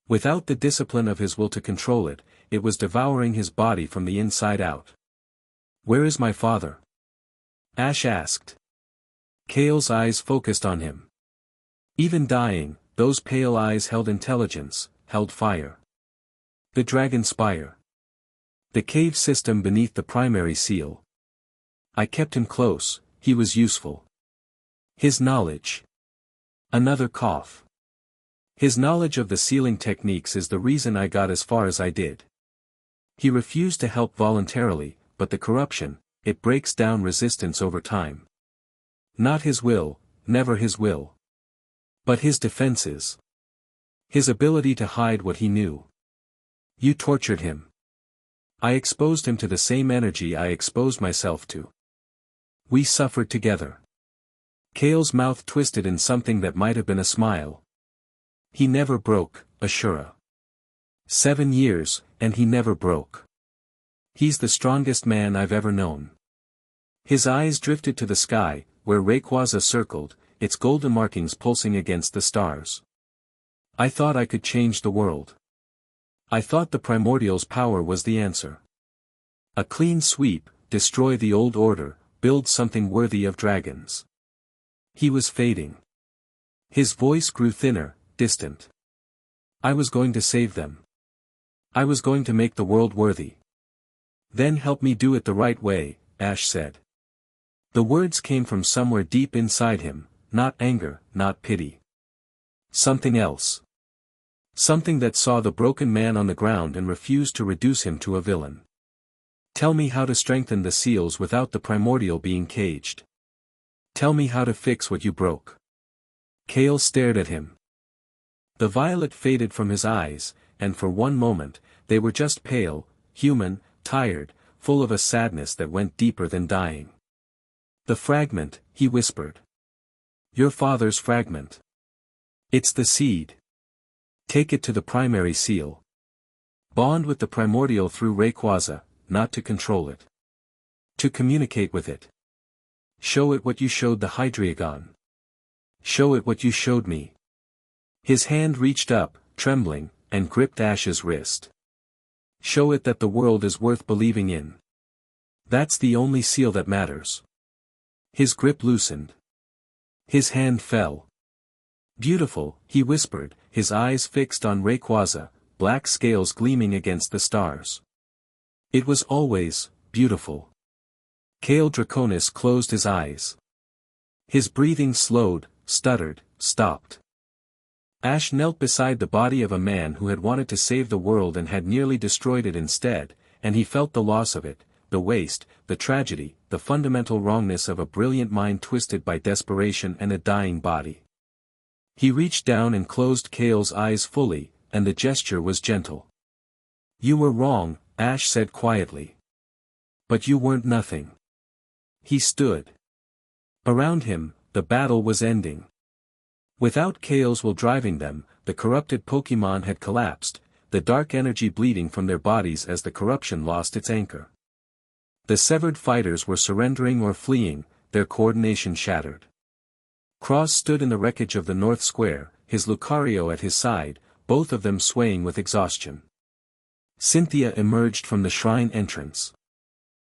Without the discipline of his will to control it, it was devouring his body from the inside out. "Where is my father?" Ash asked. Kale's eyes focused on him. Even dying, those pale eyes held intelligence, held fire. "The dragon spire. The cave system beneath the primary seal. I kept him close, he was useful. His knowledge." Another cough. "His knowledge of the sealing techniques is the reason I got as far as I did. He refused to help voluntarily, but the corruption, it breaks down resistance over time. Not his will, never his will. But his defenses. His ability to hide what he knew. You tortured him. I exposed him to the same energy I exposed myself to. We suffered together." Kale's mouth twisted in something that might have been a smile. "He never broke, Ashura. 7 years, and he never broke. He's the strongest man I've ever known." His eyes drifted to the sky, where Rayquaza circled, its golden markings pulsing against the stars. "I thought I could change the world. I thought the primordial's power was the answer. A clean sweep, destroy the old order, build something worthy of dragons." He was fading. His voice grew thinner, distant. "I was going to save them. I was going to make the world worthy. Then help me do it the right way," Ash said. The words came from somewhere deep inside him, not anger, not pity. Something else. Something that saw the broken man on the ground and refused to reduce him to a villain. "Tell me how to strengthen the seals without the primordial being caged. Tell me how to fix what you broke." Kale stared at him. The violet faded from his eyes, and for one moment, they were just pale, human, tired, full of a sadness that went deeper than dying. "The fragment," he whispered. "Your father's fragment. It's the seed. Take it to the primary seal. Bond with the primordial through Rayquaza, not to control it. To communicate with it. Show it what you showed the Hydreigon. Show it what you showed me." His hand reached up, trembling, and gripped Ash's wrist. "Show it that the world is worth believing in. That's the only seal that matters." His grip loosened. His hand fell. "Beautiful," he whispered, his eyes fixed on Rayquaza, black scales gleaming against the stars. "It was always beautiful." Kale Draconis closed his eyes. His breathing slowed, stuttered, stopped. Ash knelt beside the body of a man who had wanted to save the world and had nearly destroyed it instead, and he felt the loss of it, the waste, the tragedy, the fundamental wrongness of a brilliant mind twisted by desperation and a dying body. He reached down and closed Kale's eyes fully, and the gesture was gentle. "You were wrong," Ash said quietly. "But you weren't nothing." He stood. Around him, the battle was ending. Without Kale's will driving them, the corrupted Pokémon had collapsed, the dark energy bleeding from their bodies as the corruption lost its anchor. The severed fighters were surrendering or fleeing, their coordination shattered. Cross stood in the wreckage of the North Square, his Lucario at his side, both of them swaying with exhaustion. Cynthia emerged from the shrine entrance.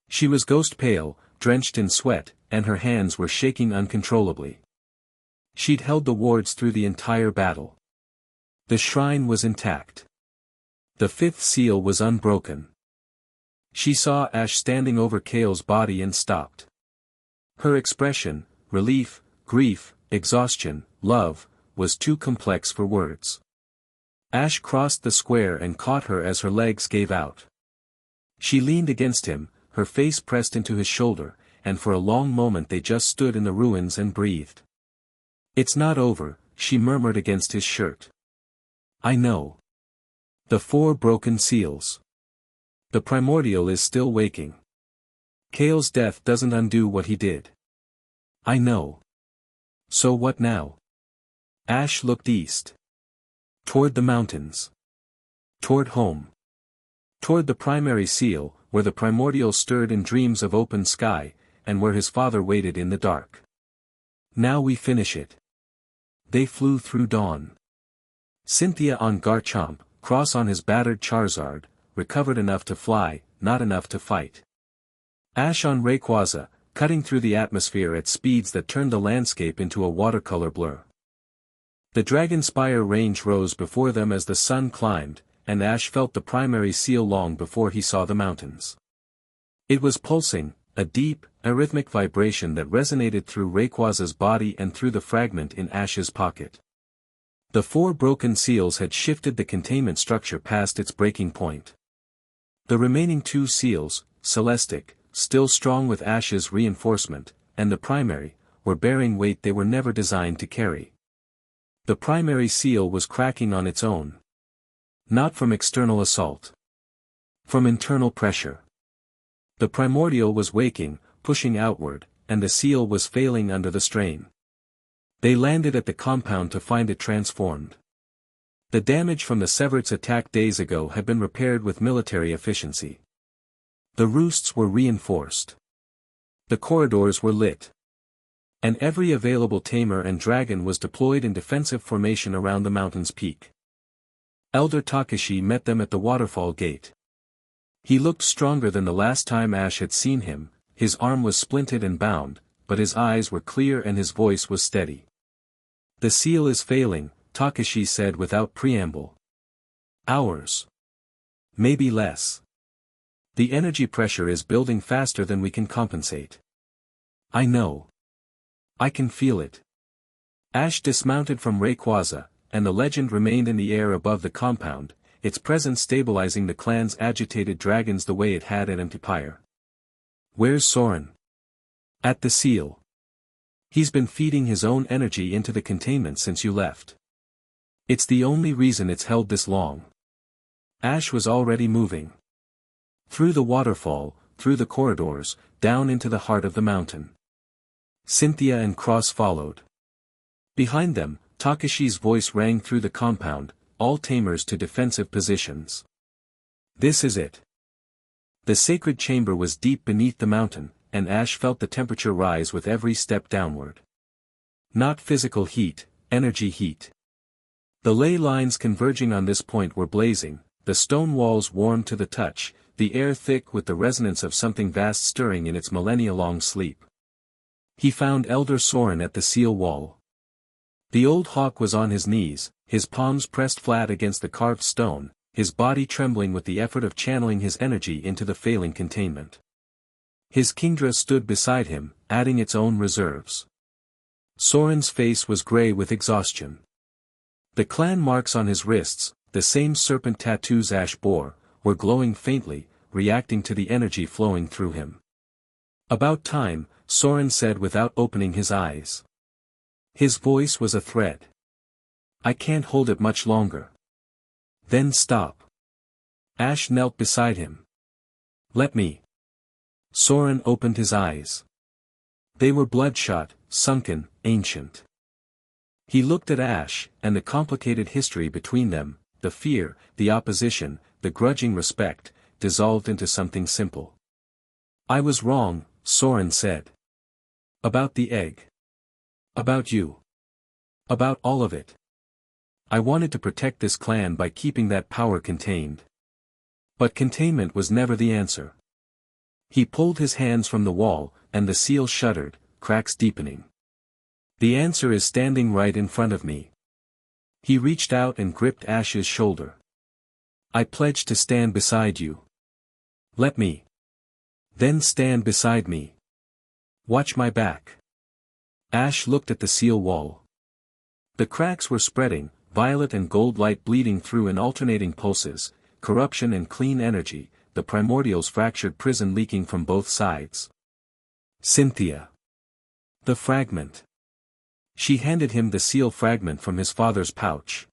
She was ghost-pale, drenched in sweat, and her hands were shaking uncontrollably. She'd held the wards through the entire battle. The shrine was intact. The fifth seal was unbroken. She saw Ash standing over Kale's body and stopped. Her expression, relief, grief, exhaustion, love, was too complex for words. Ash crossed the square and caught her as her legs gave out. She leaned against him, her face pressed into his shoulder, and for a long moment they just stood in the ruins and breathed. "It's not over," she murmured against his shirt. "I know. The 4 broken seals. The primordial is still waking. Kale's death doesn't undo what he did." "I know. So what now?" Ash looked east. Toward the mountains. Toward home. Toward the primary seal, where the primordial stirred in dreams of open sky, and where his father waited in the dark. "Now we finish it." They flew through dawn. Cynthia on Garchomp, Cross on his battered Charizard, recovered enough to fly, not enough to fight. Ash on Rayquaza, cutting through the atmosphere at speeds that turned the landscape into a watercolor blur. The Dragonspire range rose before them as the sun climbed, and Ash felt the primary seal long before he saw the mountains. It was pulsing, a deep, arrhythmic vibration that resonated through Rayquaza's body and through the fragment in Ash's pocket. The 4 broken seals had shifted the containment structure past its breaking point. The remaining 2 seals, Celestic, still strong with Ash's reinforcement, and the primary, were bearing weight they were never designed to carry. The primary seal was cracking on its own. Not from external assault. From internal pressure. The primordial was waking, pushing outward, and the seal was failing under the strain. They landed at the compound to find it transformed. The damage from the Severt's attack days ago had been repaired with military efficiency. The roosts were reinforced. The corridors were lit. And every available tamer and dragon was deployed in defensive formation around the mountain's peak. Elder Takashi met them at the waterfall gate. He looked stronger than the last time Ash had seen him, his arm was splinted and bound, but his eyes were clear and his voice was steady. "The seal is failing," Takashi said without preamble. "Hours. Maybe less. The energy pressure is building faster than we can compensate." "I know. I can feel it." Ash dismounted from Rayquaza, and the legend remained in the air above the compound, its presence stabilizing the clan's agitated dragons the way it had at Empire. "Where's Soren?" "At the seal. He's been feeding his own energy into the containment since you left. It's the only reason it's held this long." Ash was already moving. Through the waterfall, through the corridors, down into the heart of the mountain. Cynthia and Cross followed. Behind them, Takashi's voice rang through the compound, "All tamers to defensive positions. This is it." The sacred chamber was deep beneath the mountain, and Ash felt the temperature rise with every step downward. Not physical heat, energy heat. The ley lines converging on this point were blazing, the stone walls warm to the touch, the air thick with the resonance of something vast stirring in its millennia-long sleep. He found Elder Soren at the seal wall. The old hawk was on his knees, his palms pressed flat against the carved stone, his body trembling with the effort of channeling his energy into the failing containment. His Kingdra stood beside him, adding its own reserves. Soren's face was gray with exhaustion. The clan marks on his wrists, the same serpent tattoos Ash bore, were glowing faintly, reacting to the energy flowing through him. "About time," Soren said without opening his eyes. His voice was a threat. "I can't hold it much longer." "Then stop." Ash knelt beside him. "Let me." Soren opened his eyes. They were bloodshot, sunken, ancient. He looked at Ash, and the complicated history between them, the fear, the opposition, the grudging respect, dissolved into something simple. "I was wrong," Soren said. "About the egg. About you. About all of it. I wanted to protect this clan by keeping that power contained. But containment was never the answer." He pulled his hands from the wall, and the seal shuddered, cracks deepening. "The answer is standing right in front of me." He reached out and gripped Ash's shoulder. "I pledge to stand beside you. Let me. Then stand beside me. Watch my back." Ash looked at the seal wall. The cracks were spreading, violet and gold light bleeding through in alternating pulses, corruption and clean energy, the primordial's fractured prison leaking from both sides. Cynthia. The fragment. She handed him the seal fragment from his father's pouch.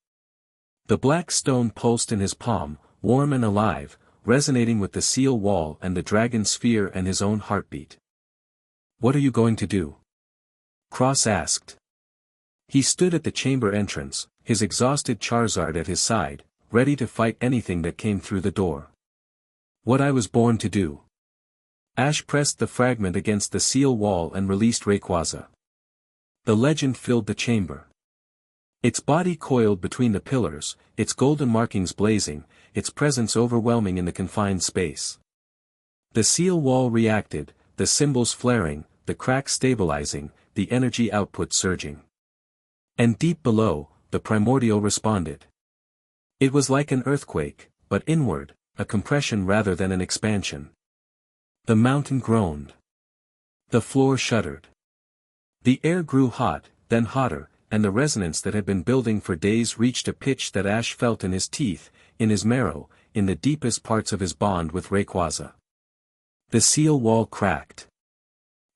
The black stone pulsed in his palm, warm and alive, resonating with the seal wall and the dragon sphere and his own heartbeat. "What are you going to do?" Cross asked. He stood at the chamber entrance, his exhausted Charizard at his side, ready to fight anything that came through the door. "What I was born to do." Ash pressed the fragment against the seal wall and released Rayquaza. The legend filled the chamber. Its body coiled between the pillars, its golden markings blazing, its presence overwhelming in the confined space. The seal wall reacted, the symbols flaring, the cracks stabilizing, the energy output surging. And deep below, the primordial responded. It was like an earthquake, but inward, a compression rather than an expansion. The mountain groaned. The floor shuddered. The air grew hot, then hotter, and the resonance that had been building for days reached a pitch that Ash felt in his teeth, in his marrow, in the deepest parts of his bond with Rayquaza. The seal wall cracked.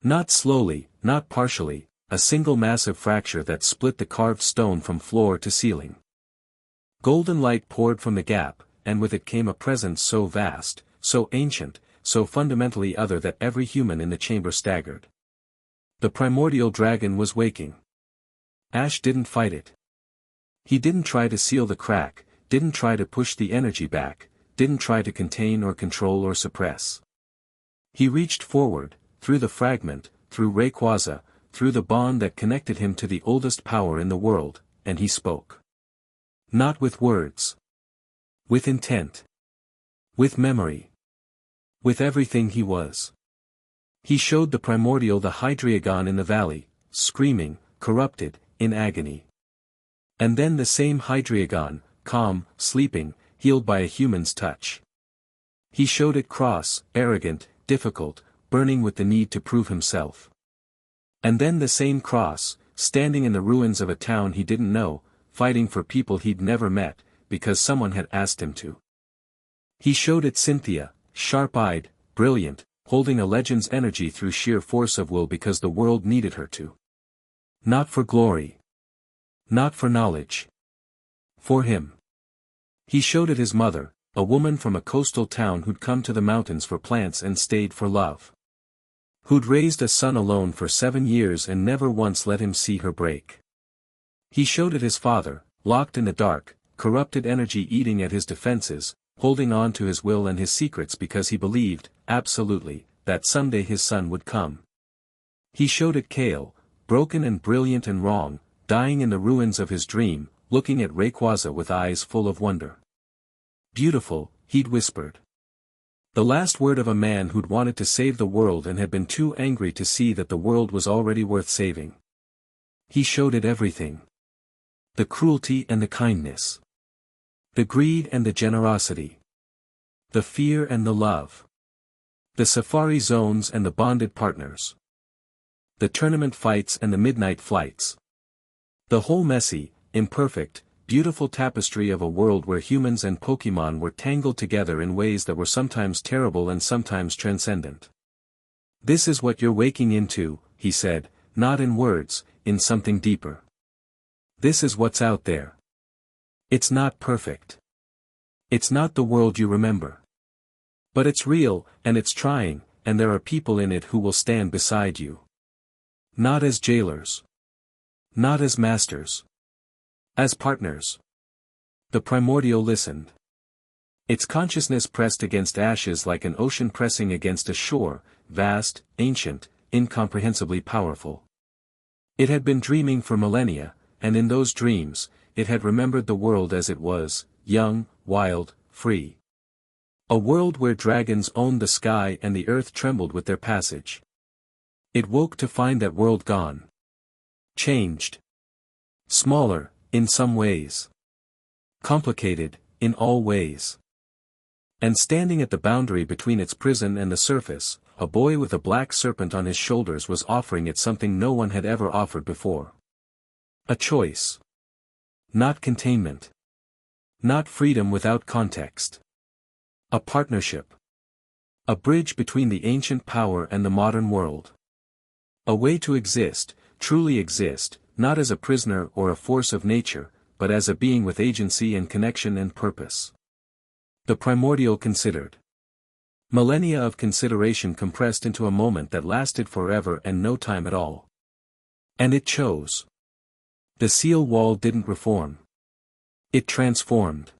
Not slowly, not partially, a single massive fracture that split the carved stone from floor to ceiling. Golden light poured from the gap, and with it came a presence so vast, so ancient, so fundamentally other that every human in the chamber staggered. The primordial dragon was waking. Ash didn't fight it. He didn't try to seal the crack, didn't try to push the energy back, didn't try to contain or control or suppress. He reached forward, through the fragment, through Rayquaza, through the bond that connected him to the oldest power in the world, and he spoke. Not with words. With intent. With memory. With everything he was. He showed the primordial the Hydreigon in the valley, screaming, corrupted, in agony. And then the same Hydreigon, calm, sleeping, healed by a human's touch. He showed it cross, arrogant, difficult, burning with the need to prove himself. And then the same cross, standing in the ruins of a town he didn't know, fighting for people he'd never met, because someone had asked him to. He showed it Cynthia, sharp-eyed, brilliant, holding a legend's energy through sheer force of will because the world needed her to. Not for glory. Not for knowledge. For him. He showed it his mother, a woman from a coastal town who'd come to the mountains for plants and stayed for love. Who'd raised a son alone for 7 years and never once let him see her break. He showed it his father, locked in the dark, corrupted energy eating at his defenses, holding on to his will and his secrets because he believed, absolutely, that someday his son would come. He showed it Kale, broken and brilliant and wrong, dying in the ruins of his dream, looking at Rayquaza with eyes full of wonder. Beautiful, he'd whispered. The last word of a man who'd wanted to save the world and had been too angry to see that the world was already worth saving. He showed it everything. The cruelty and the kindness. The greed and the generosity. The fear and the love. The safari zones and the bonded partners. The tournament fights and the midnight flights. The whole messy, imperfect, beautiful tapestry of a world where humans and Pokémon were tangled together in ways that were sometimes terrible and sometimes transcendent. This is what you're waking into, he said, not in words, in something deeper. This is what's out there. It's not perfect. It's not the world you remember. But it's real, and it's trying, and there are people in it who will stand beside you. Not as jailers. Not as masters. As partners. The primordial listened. Its consciousness pressed against Ash's like an ocean pressing against a shore, vast, ancient, incomprehensibly powerful. It had been dreaming for millennia, and in those dreams, it had remembered the world as it was, young, wild, free. A world where dragons owned the sky and the earth trembled with their passage. It woke to find that world gone. Changed. Smaller, in some ways. Complicated, in all ways. And standing at the boundary between its prison and the surface, a boy with a black serpent on his shoulders was offering it something no one had ever offered before. A choice. Not containment. Not freedom without context. A partnership. A bridge between the ancient power and the modern world. A way to exist, truly exist, not as a prisoner or a force of nature, but as a being with agency and connection and purpose. The primordial considered. Millennia of consideration compressed into a moment that lasted forever and no time at all. And it chose. The seal wall didn't reform. It transformed.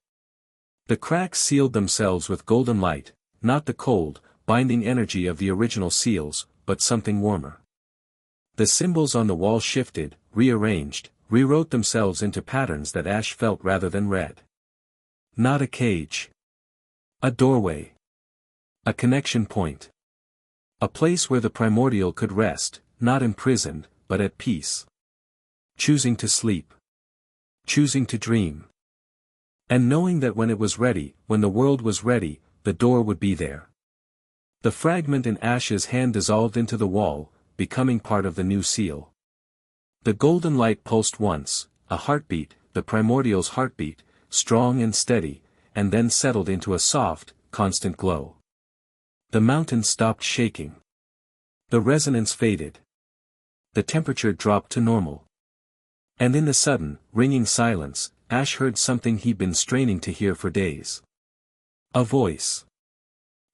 The cracks sealed themselves with golden light, not the cold, binding energy of the original seals, but something warmer. The symbols on the wall shifted, rearranged, rewrote themselves into patterns that Ash felt rather than read. Not a cage. A doorway. A connection point. A place where the primordial could rest, not imprisoned, but at peace. Choosing to sleep. Choosing to dream. And knowing that when it was ready, when the world was ready, the door would be there. The fragment in Ash's hand dissolved into the wall, becoming part of the new seal. The golden light pulsed once, a heartbeat, the primordial's heartbeat, strong and steady, and then settled into a soft, constant glow. The mountain stopped shaking. The resonance faded. The temperature dropped to normal. And in the sudden, ringing silence, Ash heard something he'd been straining to hear for days. A voice.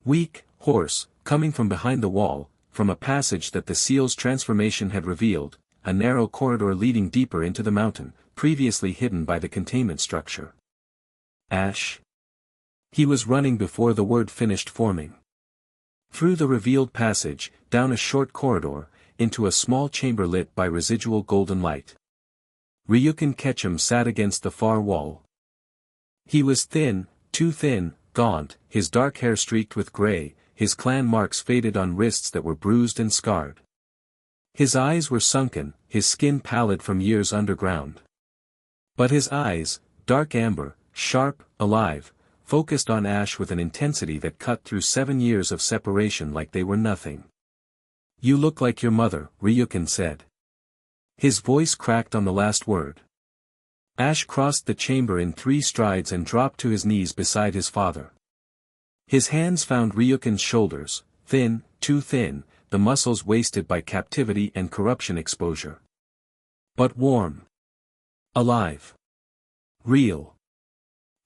Weak, hoarse, coming from behind the wall, from a passage that the seal's transformation had revealed, a narrow corridor leading deeper into the mountain, previously hidden by the containment structure. Ash? He was running before the word finished forming. Through the revealed passage, down a short corridor, into a small chamber lit by residual golden light. Ryukin Ketchum sat against the far wall. He was thin, too thin, gaunt, his dark hair streaked with gray, his clan marks faded on wrists that were bruised and scarred. His eyes were sunken, his skin pallid from years underground. But his eyes, dark amber, sharp, alive, focused on Ash with an intensity that cut through 7 years of separation like they were nothing. "You look like your mother," Ryukin said. His voice cracked on the last word. Ash crossed the chamber in 3 strides and dropped to his knees beside his father. His hands found Ryukin's shoulders, thin, too thin, the muscles wasted by captivity and corruption exposure. But warm. Alive. Real.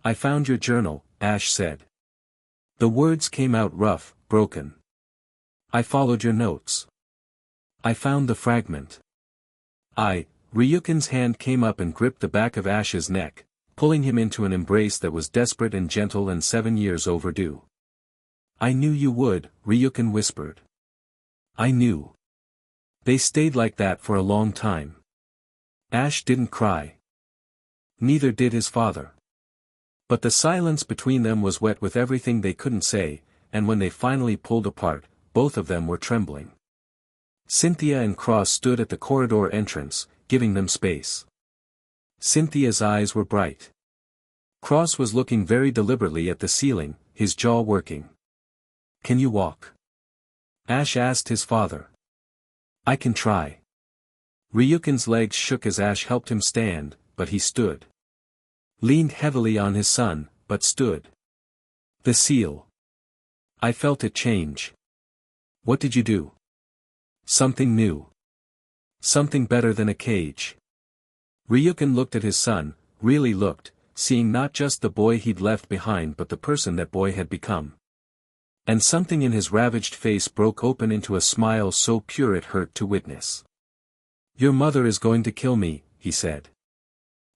"I found your journal," Ash said. The words came out rough, broken. "I followed your notes. I found the fragment. Ryukin's hand came up and gripped the back of Ash's neck, pulling him into an embrace that was desperate and gentle and 7 years overdue. "I knew you would," Ryukin whispered. "I knew." They stayed like that for a long time. Ash didn't cry. Neither did his father. But the silence between them was wet with everything they couldn't say, and when they finally pulled apart, both of them were trembling. Cynthia and Cross stood at the corridor entrance, giving them space. Cynthia's eyes were bright. Cross was looking very deliberately at the ceiling, his jaw working. "Can you walk?" Ash asked his father. "I can try." Ryukin's legs shook as Ash helped him stand, but he stood. Leaned heavily on his son, but stood. "The seal. I felt it change." "What did you do?" "Something new. Something better than a cage." Ryukin looked at his son, really looked, seeing not just the boy he'd left behind but the person that boy had become. And something in his ravaged face broke open into a smile so pure it hurt to witness. "Your mother is going to kill me," he said.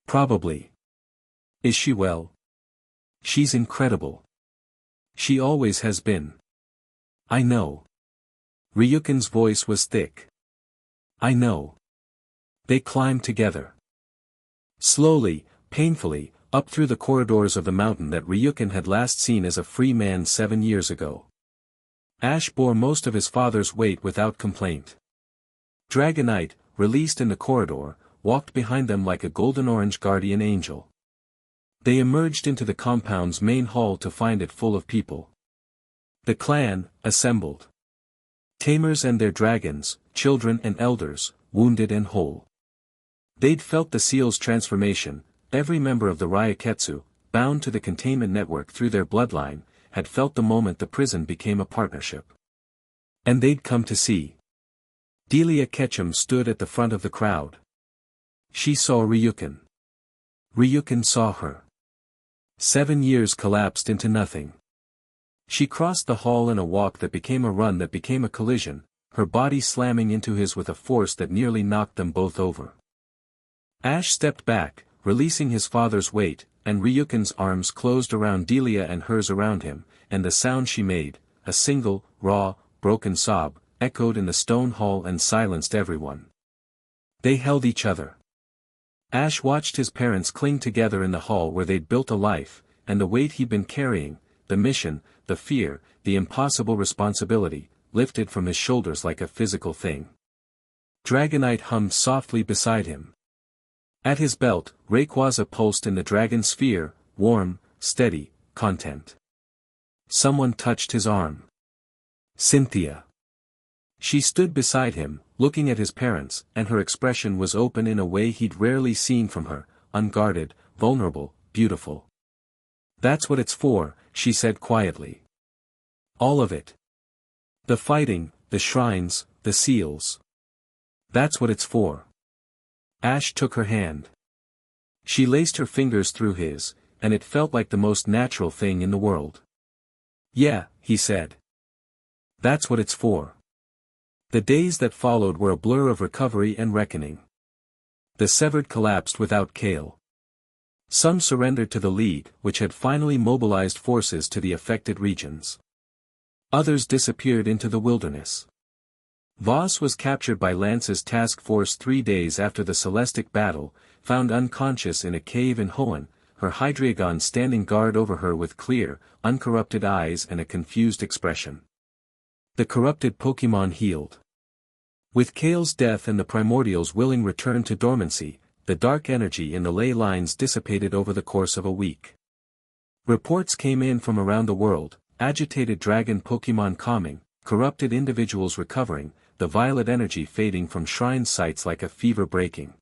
"Probably. Is she well?" "She's incredible. She always has been." "I know." Ryukin's voice was thick. "I know." They climbed together. Slowly, painfully, up through the corridors of the mountain that Ryukin had last seen as a free man 7 years ago. Ash bore most of his father's weight without complaint. Dragonite, released in the corridor, walked behind them like a golden-orange guardian angel. They emerged into the compound's main hall to find it full of people. The clan, assembled. Tamers and their dragons, children and elders, wounded and whole. They'd felt the seal's transformation. Every member of the Ryaketsu, bound to the containment network through their bloodline, had felt the moment the prison became a partnership. And they'd come to see. Delia Ketchum stood at the front of the crowd. She saw Ryuken. Ryuken saw her. 7 years collapsed into nothing. She crossed the hall in a walk that became a run that became a collision, her body slamming into his with a force that nearly knocked them both over. Ash stepped back, releasing his father's weight, and Ryuken's arms closed around Delia and hers around him, and the sound she made, a single, raw, broken sob, echoed in the stone hall and silenced everyone. They held each other. Ash watched his parents cling together in the hall where they'd built a life, and the weight he'd been carrying, the mission, the fear, the impossible responsibility, lifted from his shoulders like a physical thing. Dragonite hummed softly beside him. At his belt, Rayquaza pulsed in the dragon sphere, warm, steady, content. Someone touched his arm. Cynthia. She stood beside him, looking at his parents, and her expression was open in a way he'd rarely seen from her, unguarded, vulnerable, beautiful. "That's what it's for," she said quietly. "All of it. The fighting, the shrines, the seals. That's what it's for." Ash took her hand. She laced her fingers through his, and it felt like the most natural thing in the world. "Yeah," he said. "That's what it's for." The days that followed were a blur of recovery and reckoning. The Severed collapsed without Kale. Some surrendered to the League, which had finally mobilized forces to the affected regions. Others disappeared into the wilderness. Voss was captured by Lance's task force 3 days after the Celestic battle, found unconscious in a cave in Hoenn, her Hydreigon standing guard over her with clear, uncorrupted eyes and a confused expression. The corrupted Pokémon healed. With Kale's death and the Primordial's willing return to dormancy, the dark energy in the ley lines dissipated over the course of a week. Reports came in from around the world, agitated dragon Pokémon calming, corrupted individuals recovering, the violet energy fading from shrine sites like a fever breaking.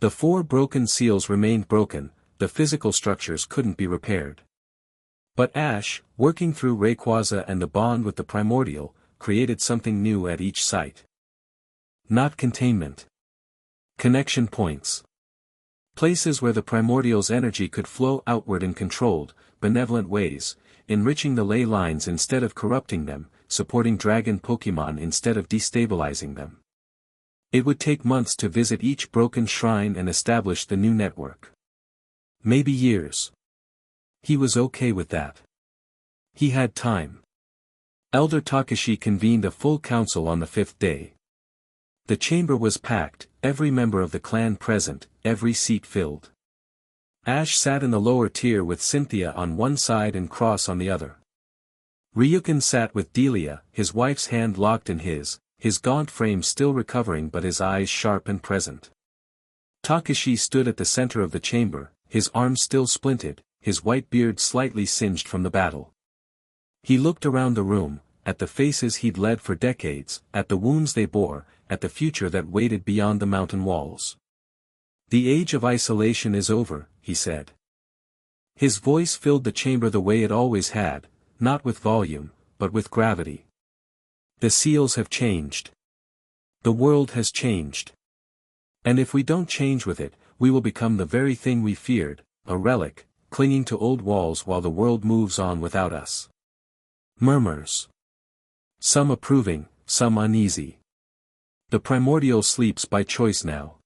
The 4 broken seals remained broken, the physical structures couldn't be repaired. But Ash, working through Rayquaza and the bond with the Primordial, created something new at each site. Not containment. Connection points. Places where the Primordial's energy could flow outward in controlled, benevolent ways, enriching the ley lines instead of corrupting them, supporting dragon Pokémon instead of destabilizing them. It would take months to visit each broken shrine and establish the new network. Maybe years. He was okay with that. He had time. Elder Takashi convened a full council on the 5th day. The chamber was packed, every member of the clan present, every seat filled. Ash sat in the lower tier with Cynthia on one side and Cross on the other. Ryuken sat with Delia, his wife's hand locked in his gaunt frame still recovering but his eyes sharp and present. Takashi stood at the center of the chamber, his arms still splinted, his white beard slightly singed from the battle. He looked around the room, at the faces he'd led for decades, at the wounds they bore, at the future that waited beyond the mountain walls. "The age of isolation is over," he said. His voice filled the chamber the way it always had, not with volume, but with gravity. The seals have changed. The world has changed. And if we don't change with it, we will become the very thing we feared, a relic, clinging to old walls while the world moves on without us. Murmurs. Some approving, some uneasy. The Primordial sleeps by choice now.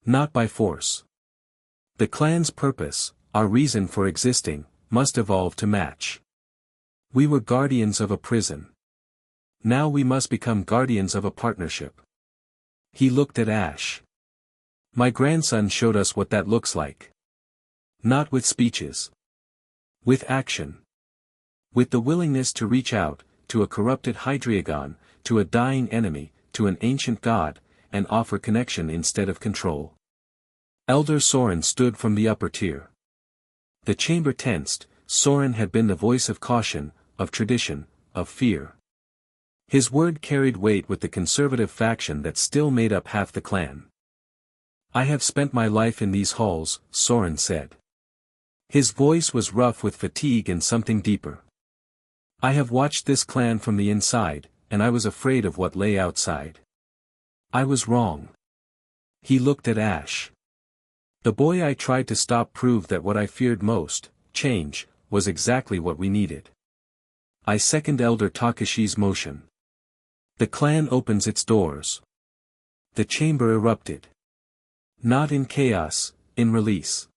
Not by force. The clan's purpose, our reason for existing, must evolve to match. We were guardians of a prison. Now we must become guardians of a partnership. He looked at Ash. My grandson showed us what that looks like. Not with speeches. With action. With the willingness to reach out, to a corrupted Hydreigon, to a dying enemy, to an ancient god, and offer connection instead of control. Elder Soren stood from the upper tier. The chamber tensed. Soren had been the voice of caution, of tradition, of fear. His word carried weight with the conservative faction that still made up half the clan. "I have spent my life in these halls," Soren said. His voice was rough with fatigue and something deeper. "I have watched this clan from the inside, and I was afraid of what lay outside. I was wrong." He looked at Ash. "The boy I tried to stop proved that what I feared most, change, was exactly what we needed." I second Elder Takashi's motion. The clan opens its doors. The chamber erupted. Not in chaos, in release.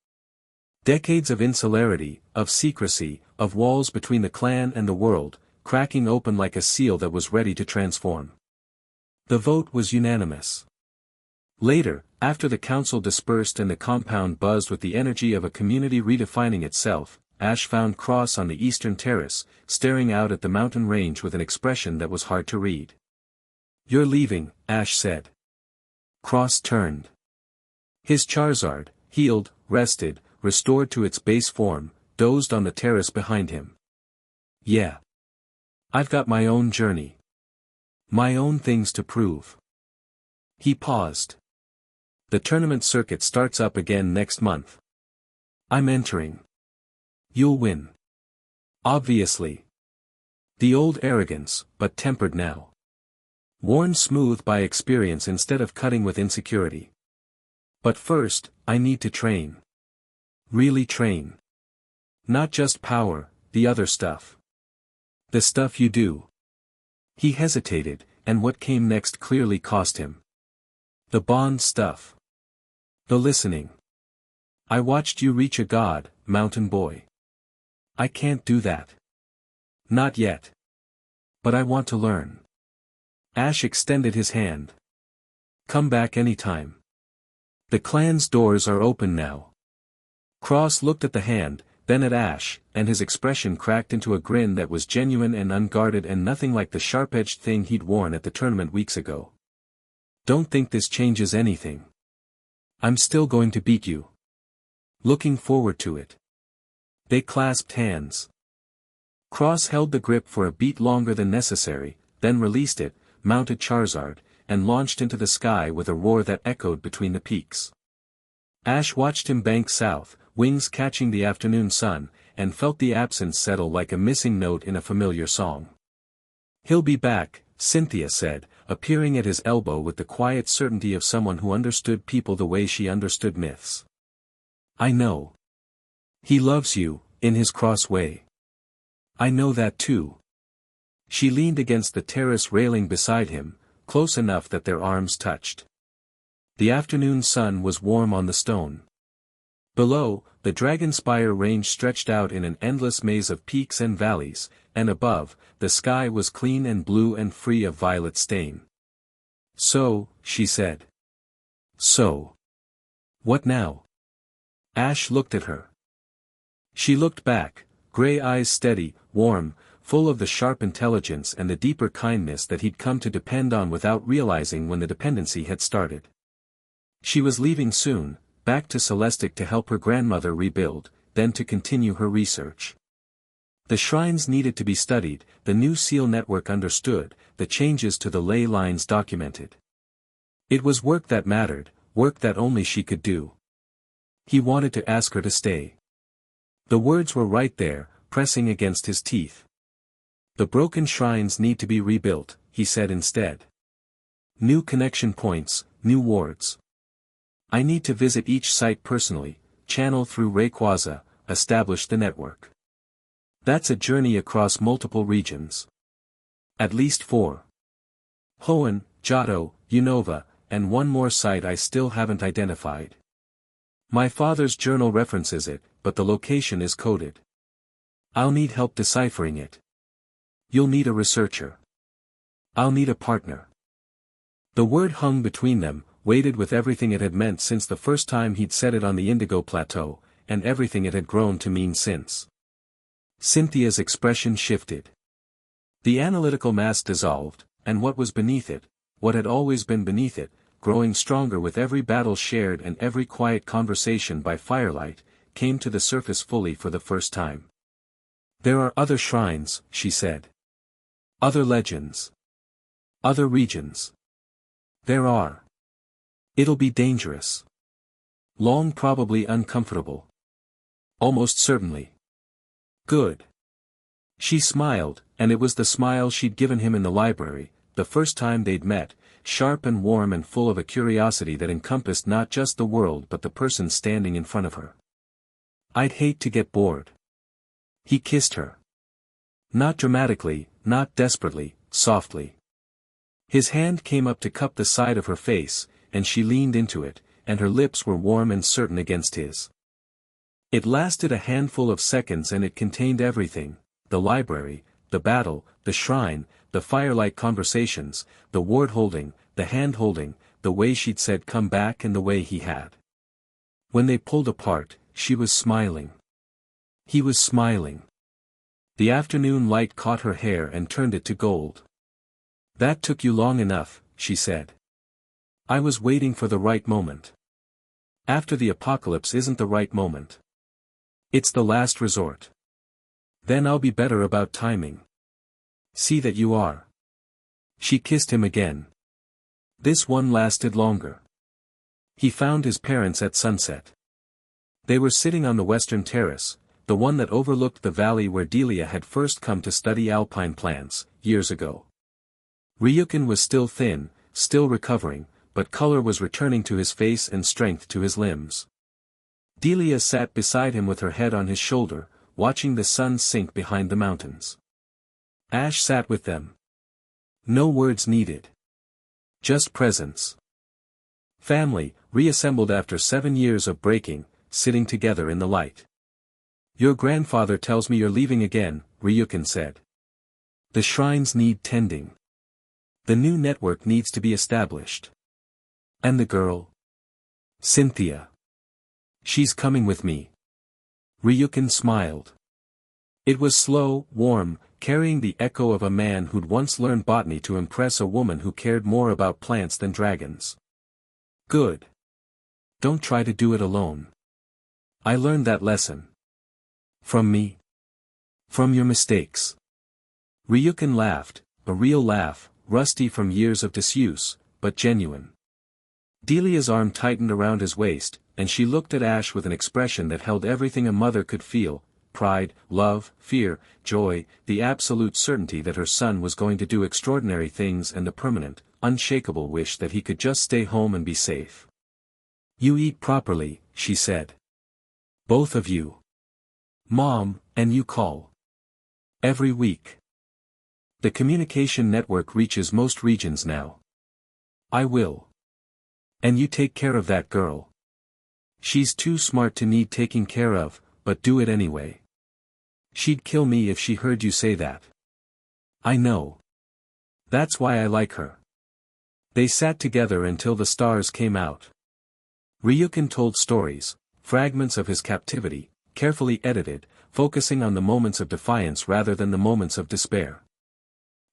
Decades of insularity, of secrecy, of walls between the clan and the world, cracking open like a seal that was ready to transform. The vote was unanimous. Later, after the council dispersed and the compound buzzed with the energy of a community redefining itself, Ash found Cross on the eastern terrace, staring out at the mountain range with an expression that was hard to read. "You're leaving," Ash said. Cross turned. His Charizard, healed, rested, restored to its base form, dozed on the terrace behind him. "Yeah. I've got my own journey. My own things to prove." He paused. "The tournament circuit starts up again next month. I'm entering. You'll win. Obviously. The old arrogance, but tempered now. Worn smooth by experience instead of cutting with insecurity. But first, I need to train. Really train. Not just power, the other stuff. The stuff you do." He hesitated, and what came next clearly cost him. "The bond stuff. The listening. I watched you reach a god, mountain boy. I can't do that. Not yet. But I want to learn." Ash extended his hand. "Come back anytime. The clan's doors are open now." Cross looked at the hand, then at Ash, and his expression cracked into a grin that was genuine and unguarded and nothing like the sharp-edged thing he'd worn at the tournament weeks ago. "Don't think this changes anything. I'm still going to beat you. Looking forward to it." They clasped hands. Cross held the grip for a beat longer than necessary, then released it, mounted Charizard, and launched into the sky with a roar that echoed between the peaks. Ash watched him bank south, wings catching the afternoon sun, and felt the absence settle like a missing note in a familiar song. "He'll be back," Cynthia said, appearing at his elbow with the quiet certainty of someone who understood people the way she understood myths. "I know. He loves you, in his cross way. I know that too." She leaned against the terrace railing beside him, close enough that their arms touched. The afternoon sun was warm on the stone. Below, the Dragonspire range stretched out in an endless maze of peaks and valleys, and above, the sky was clean and blue and free of violet stain. "So," she said. "So. What now?" Ash looked at her. She looked back, gray eyes steady, warm, full of the sharp intelligence and the deeper kindness that he'd come to depend on without realizing when the dependency had started. She was leaving soon, back to Celestic to help her grandmother rebuild, then to continue her research. The shrines needed to be studied, the new seal network understood, the changes to the ley lines documented. It was work that mattered, work that only she could do. He wanted to ask her to stay. The words were right there, pressing against his teeth. "The broken shrines need to be rebuilt," he said instead. "New connection points, new wards. I need to visit each site personally, channel through Rayquaza, establish the network. That's a journey across multiple regions. At least 4. Hoenn, Johto, Unova, and one more site I still haven't identified. My father's journal references it, but the location is coded. I'll need help deciphering it. You'll need a researcher. I'll need a partner." The word hung between them, weighted with everything it had meant since the first time he'd said it on the Indigo Plateau, and everything it had grown to mean since. Cynthia's expression shifted. The analytical mask dissolved, and what was beneath it, what had always been beneath it, growing stronger with every battle shared and every quiet conversation by firelight, came to the surface fully for the first time. "There are other shrines," she said. "Other legends. Other regions. There are. It'll be dangerous. Long, probably uncomfortable. Almost certainly. Good. She smiled, and it was the smile she'd given him in the library, the first time they'd met, sharp and warm and full of a curiosity that encompassed not just the world but the person standing in front of her. I'd hate to get bored. He kissed her. Not dramatically, not desperately, softly. His hand came up to cup the side of her face, and she leaned into it, and her lips were warm and certain against his. It lasted a handful of seconds and it contained everything: the library, the battle, the shrine, the firelight conversations, the ward-holding, the hand-holding, the way she'd said come back and the way he had. When they pulled apart, she was smiling. He was smiling. The afternoon light caught her hair and turned it to gold. That took you long enough, she said. I was waiting for the right moment. After the apocalypse isn't the right moment. It's the last resort. Then I'll be better about timing. See that you are. She kissed him again. This one lasted longer. He found his parents at sunset. They were sitting on the western terrace, the one that overlooked the valley where Delia had first come to study alpine plants, years ago. Ryukin was still thin, still recovering, but color was returning to his face and strength to his limbs. Delia sat beside him with her head on his shoulder, watching the sun sink behind the mountains. Ash sat with them. No words needed. Just presence. Family, reassembled after 7 years of breaking, sitting together in the light. Your grandfather tells me you're leaving again, Ryukin said. The shrines need tending. The new network needs to be established. And the girl? Cynthia. She's coming with me. Ryukin smiled. It was slow, warm, carrying the echo of a man who'd once learned botany to impress a woman who cared more about plants than dragons. Good. Don't try to do it alone. I learned that lesson. From me. From your mistakes. Ryukin laughed, a real laugh, rusty from years of disuse, but genuine. Delia's arm tightened around his waist, and she looked at Ash with an expression that held everything a mother could feel: pride, love, fear, joy, the absolute certainty that her son was going to do extraordinary things, and the permanent, unshakable wish that he could just stay home and be safe. You eat properly, she said. Both of you. Mom, and you call. Every week. The communication network reaches most regions now. I will. And you take care of that girl. She's too smart to need taking care of, but do it anyway. She'd kill me if she heard you say that. I know. That's why I like her. They sat together until the stars came out. Ryukin told stories, fragments of his captivity, carefully edited, focusing on the moments of defiance rather than the moments of despair.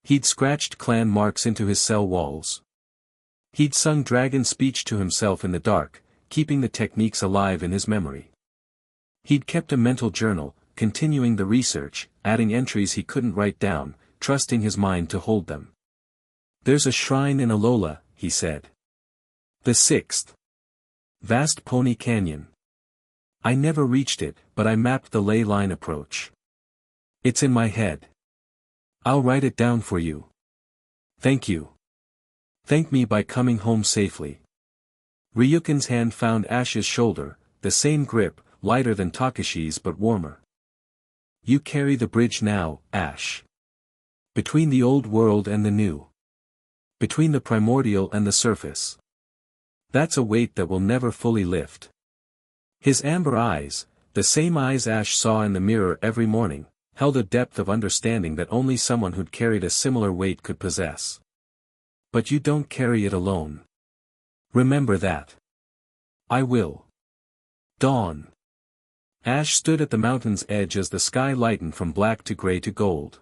He'd scratched clan marks into his cell walls. He'd sung dragon speech to himself in the dark, keeping the techniques alive in his memory. He'd kept a mental journal, continuing the research, adding entries he couldn't write down, trusting his mind to hold them. There's a shrine in Alola, he said. The 6th. Vast Pony Canyon. I never reached it, but I mapped the ley line approach. It's in my head. I'll write it down for you. Thank you. Thank me by coming home safely. Ryukin's hand found Ash's shoulder, the same grip, lighter than Takashi's but warmer. You carry the bridge now, Ash. Between the old world and the new. Between the primordial and the surface. That's a weight that will never fully lift. His amber eyes, the same eyes Ash saw in the mirror every morning, held a depth of understanding that only someone who'd carried a similar weight could possess. But you don't carry it alone. Remember that. I will. Dawn. Ash stood at the mountain's edge as the sky lightened from black to gray to gold.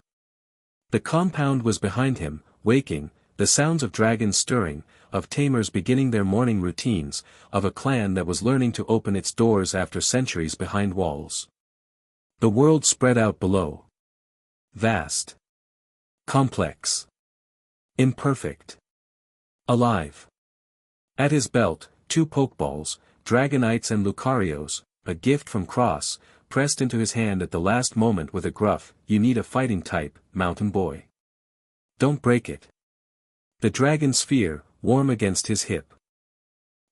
The compound was behind him, waking, the sounds of dragons stirring, of tamers beginning their morning routines, of a clan that was learning to open its doors after centuries behind walls. The world spread out below. Vast. Complex. Imperfect. Alive. At his belt, 2 Pokeballs, Dragonites and Lucarios, a gift from Cross, pressed into his hand at the last moment with a gruff, "You need a fighting type, mountain boy. Don't break it." The dragon sphere, warm against his hip.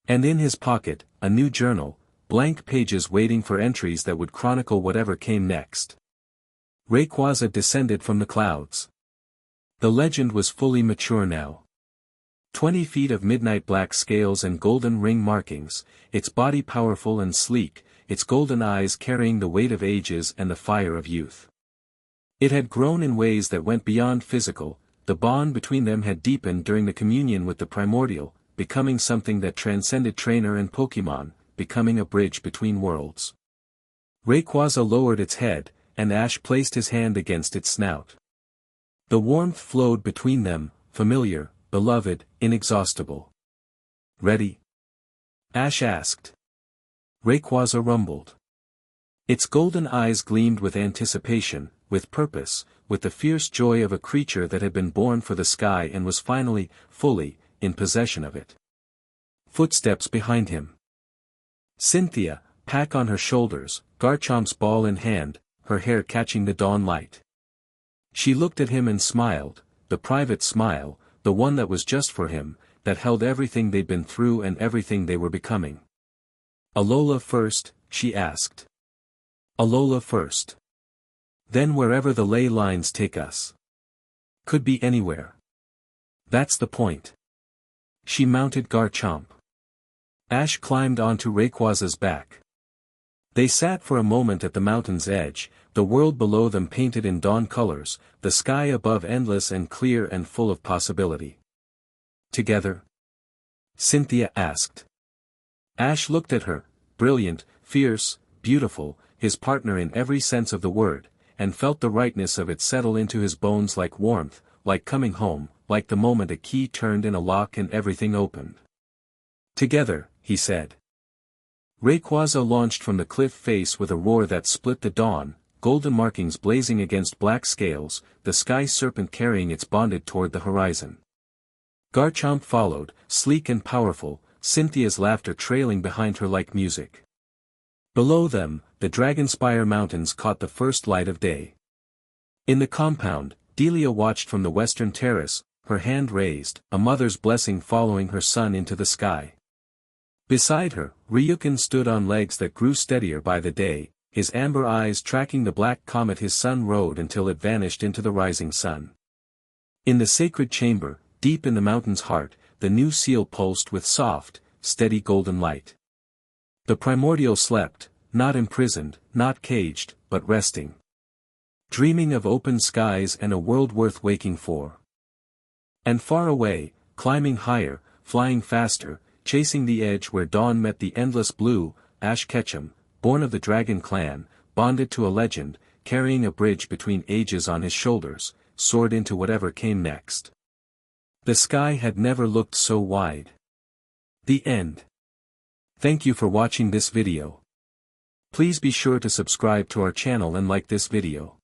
And in his pocket, a new journal, blank pages waiting for entries that would chronicle whatever came next. Rayquaza descended from the clouds. The legend was fully mature now. 20 feet of midnight black scales and golden ring markings, its body powerful and sleek, its golden eyes carrying the weight of ages and the fire of youth. It had grown in ways that went beyond physical, the bond between them had deepened during the communion with the primordial, becoming something that transcended trainer and Pokémon, becoming a bridge between worlds. Rayquaza lowered its head, and Ash placed his hand against its snout. The warmth flowed between them, familiar, beloved, inexhaustible. "Ready?" Ash asked. Rayquaza rumbled. Its golden eyes gleamed with anticipation, with purpose, with the fierce joy of a creature that had been born for the sky and was finally, fully, in possession of it. Footsteps behind him. Cynthia, pack on her shoulders, Garchomp's ball in hand, her hair catching the dawn light. She looked at him and smiled, the private smile, the one that was just for him, that held everything they'd been through and everything they were becoming. "Alola first?" she asked. "Alola first. Then wherever the ley lines take us. Could be anywhere. That's the point." She mounted Garchomp. Ash climbed onto Rayquaza's back. They sat for a moment at the mountain's edge, the world below them painted in dawn colors, the sky above endless and clear and full of possibility. "Together?" Cynthia asked. Ash looked at her, brilliant, fierce, beautiful, his partner in every sense of the word, and felt the rightness of it settle into his bones like warmth, like coming home, like the moment a key turned in a lock and everything opened. "Together," he said. Rayquaza launched from the cliff face with a roar that split the dawn, golden markings blazing against black scales, the sky serpent carrying its bonded toward the horizon. Garchomp followed, sleek and powerful, Cynthia's laughter trailing behind her like music. Below them, the Dragonspire Mountains caught the first light of day. In the compound, Delia watched from the western terrace, her hand raised, a mother's blessing following her son into the sky. Beside her, Ryukin stood on legs that grew steadier by the day, his amber eyes tracking the black comet his son rode until it vanished into the rising sun. In the sacred chamber, deep in the mountain's heart, the new seal pulsed with soft, steady golden light. The primordial slept, not imprisoned, not caged, but resting. Dreaming of open skies and a world worth waking for. And far away, climbing higher, flying faster, chasing the edge where dawn met the endless blue, Ash Ketchum, born of the dragon clan, bonded to a legend, carrying a bridge between ages on his shoulders, soared into whatever came next. The sky had never looked so wide. The end. Thank you for watching this video. Please be sure to subscribe to our channel and like this video.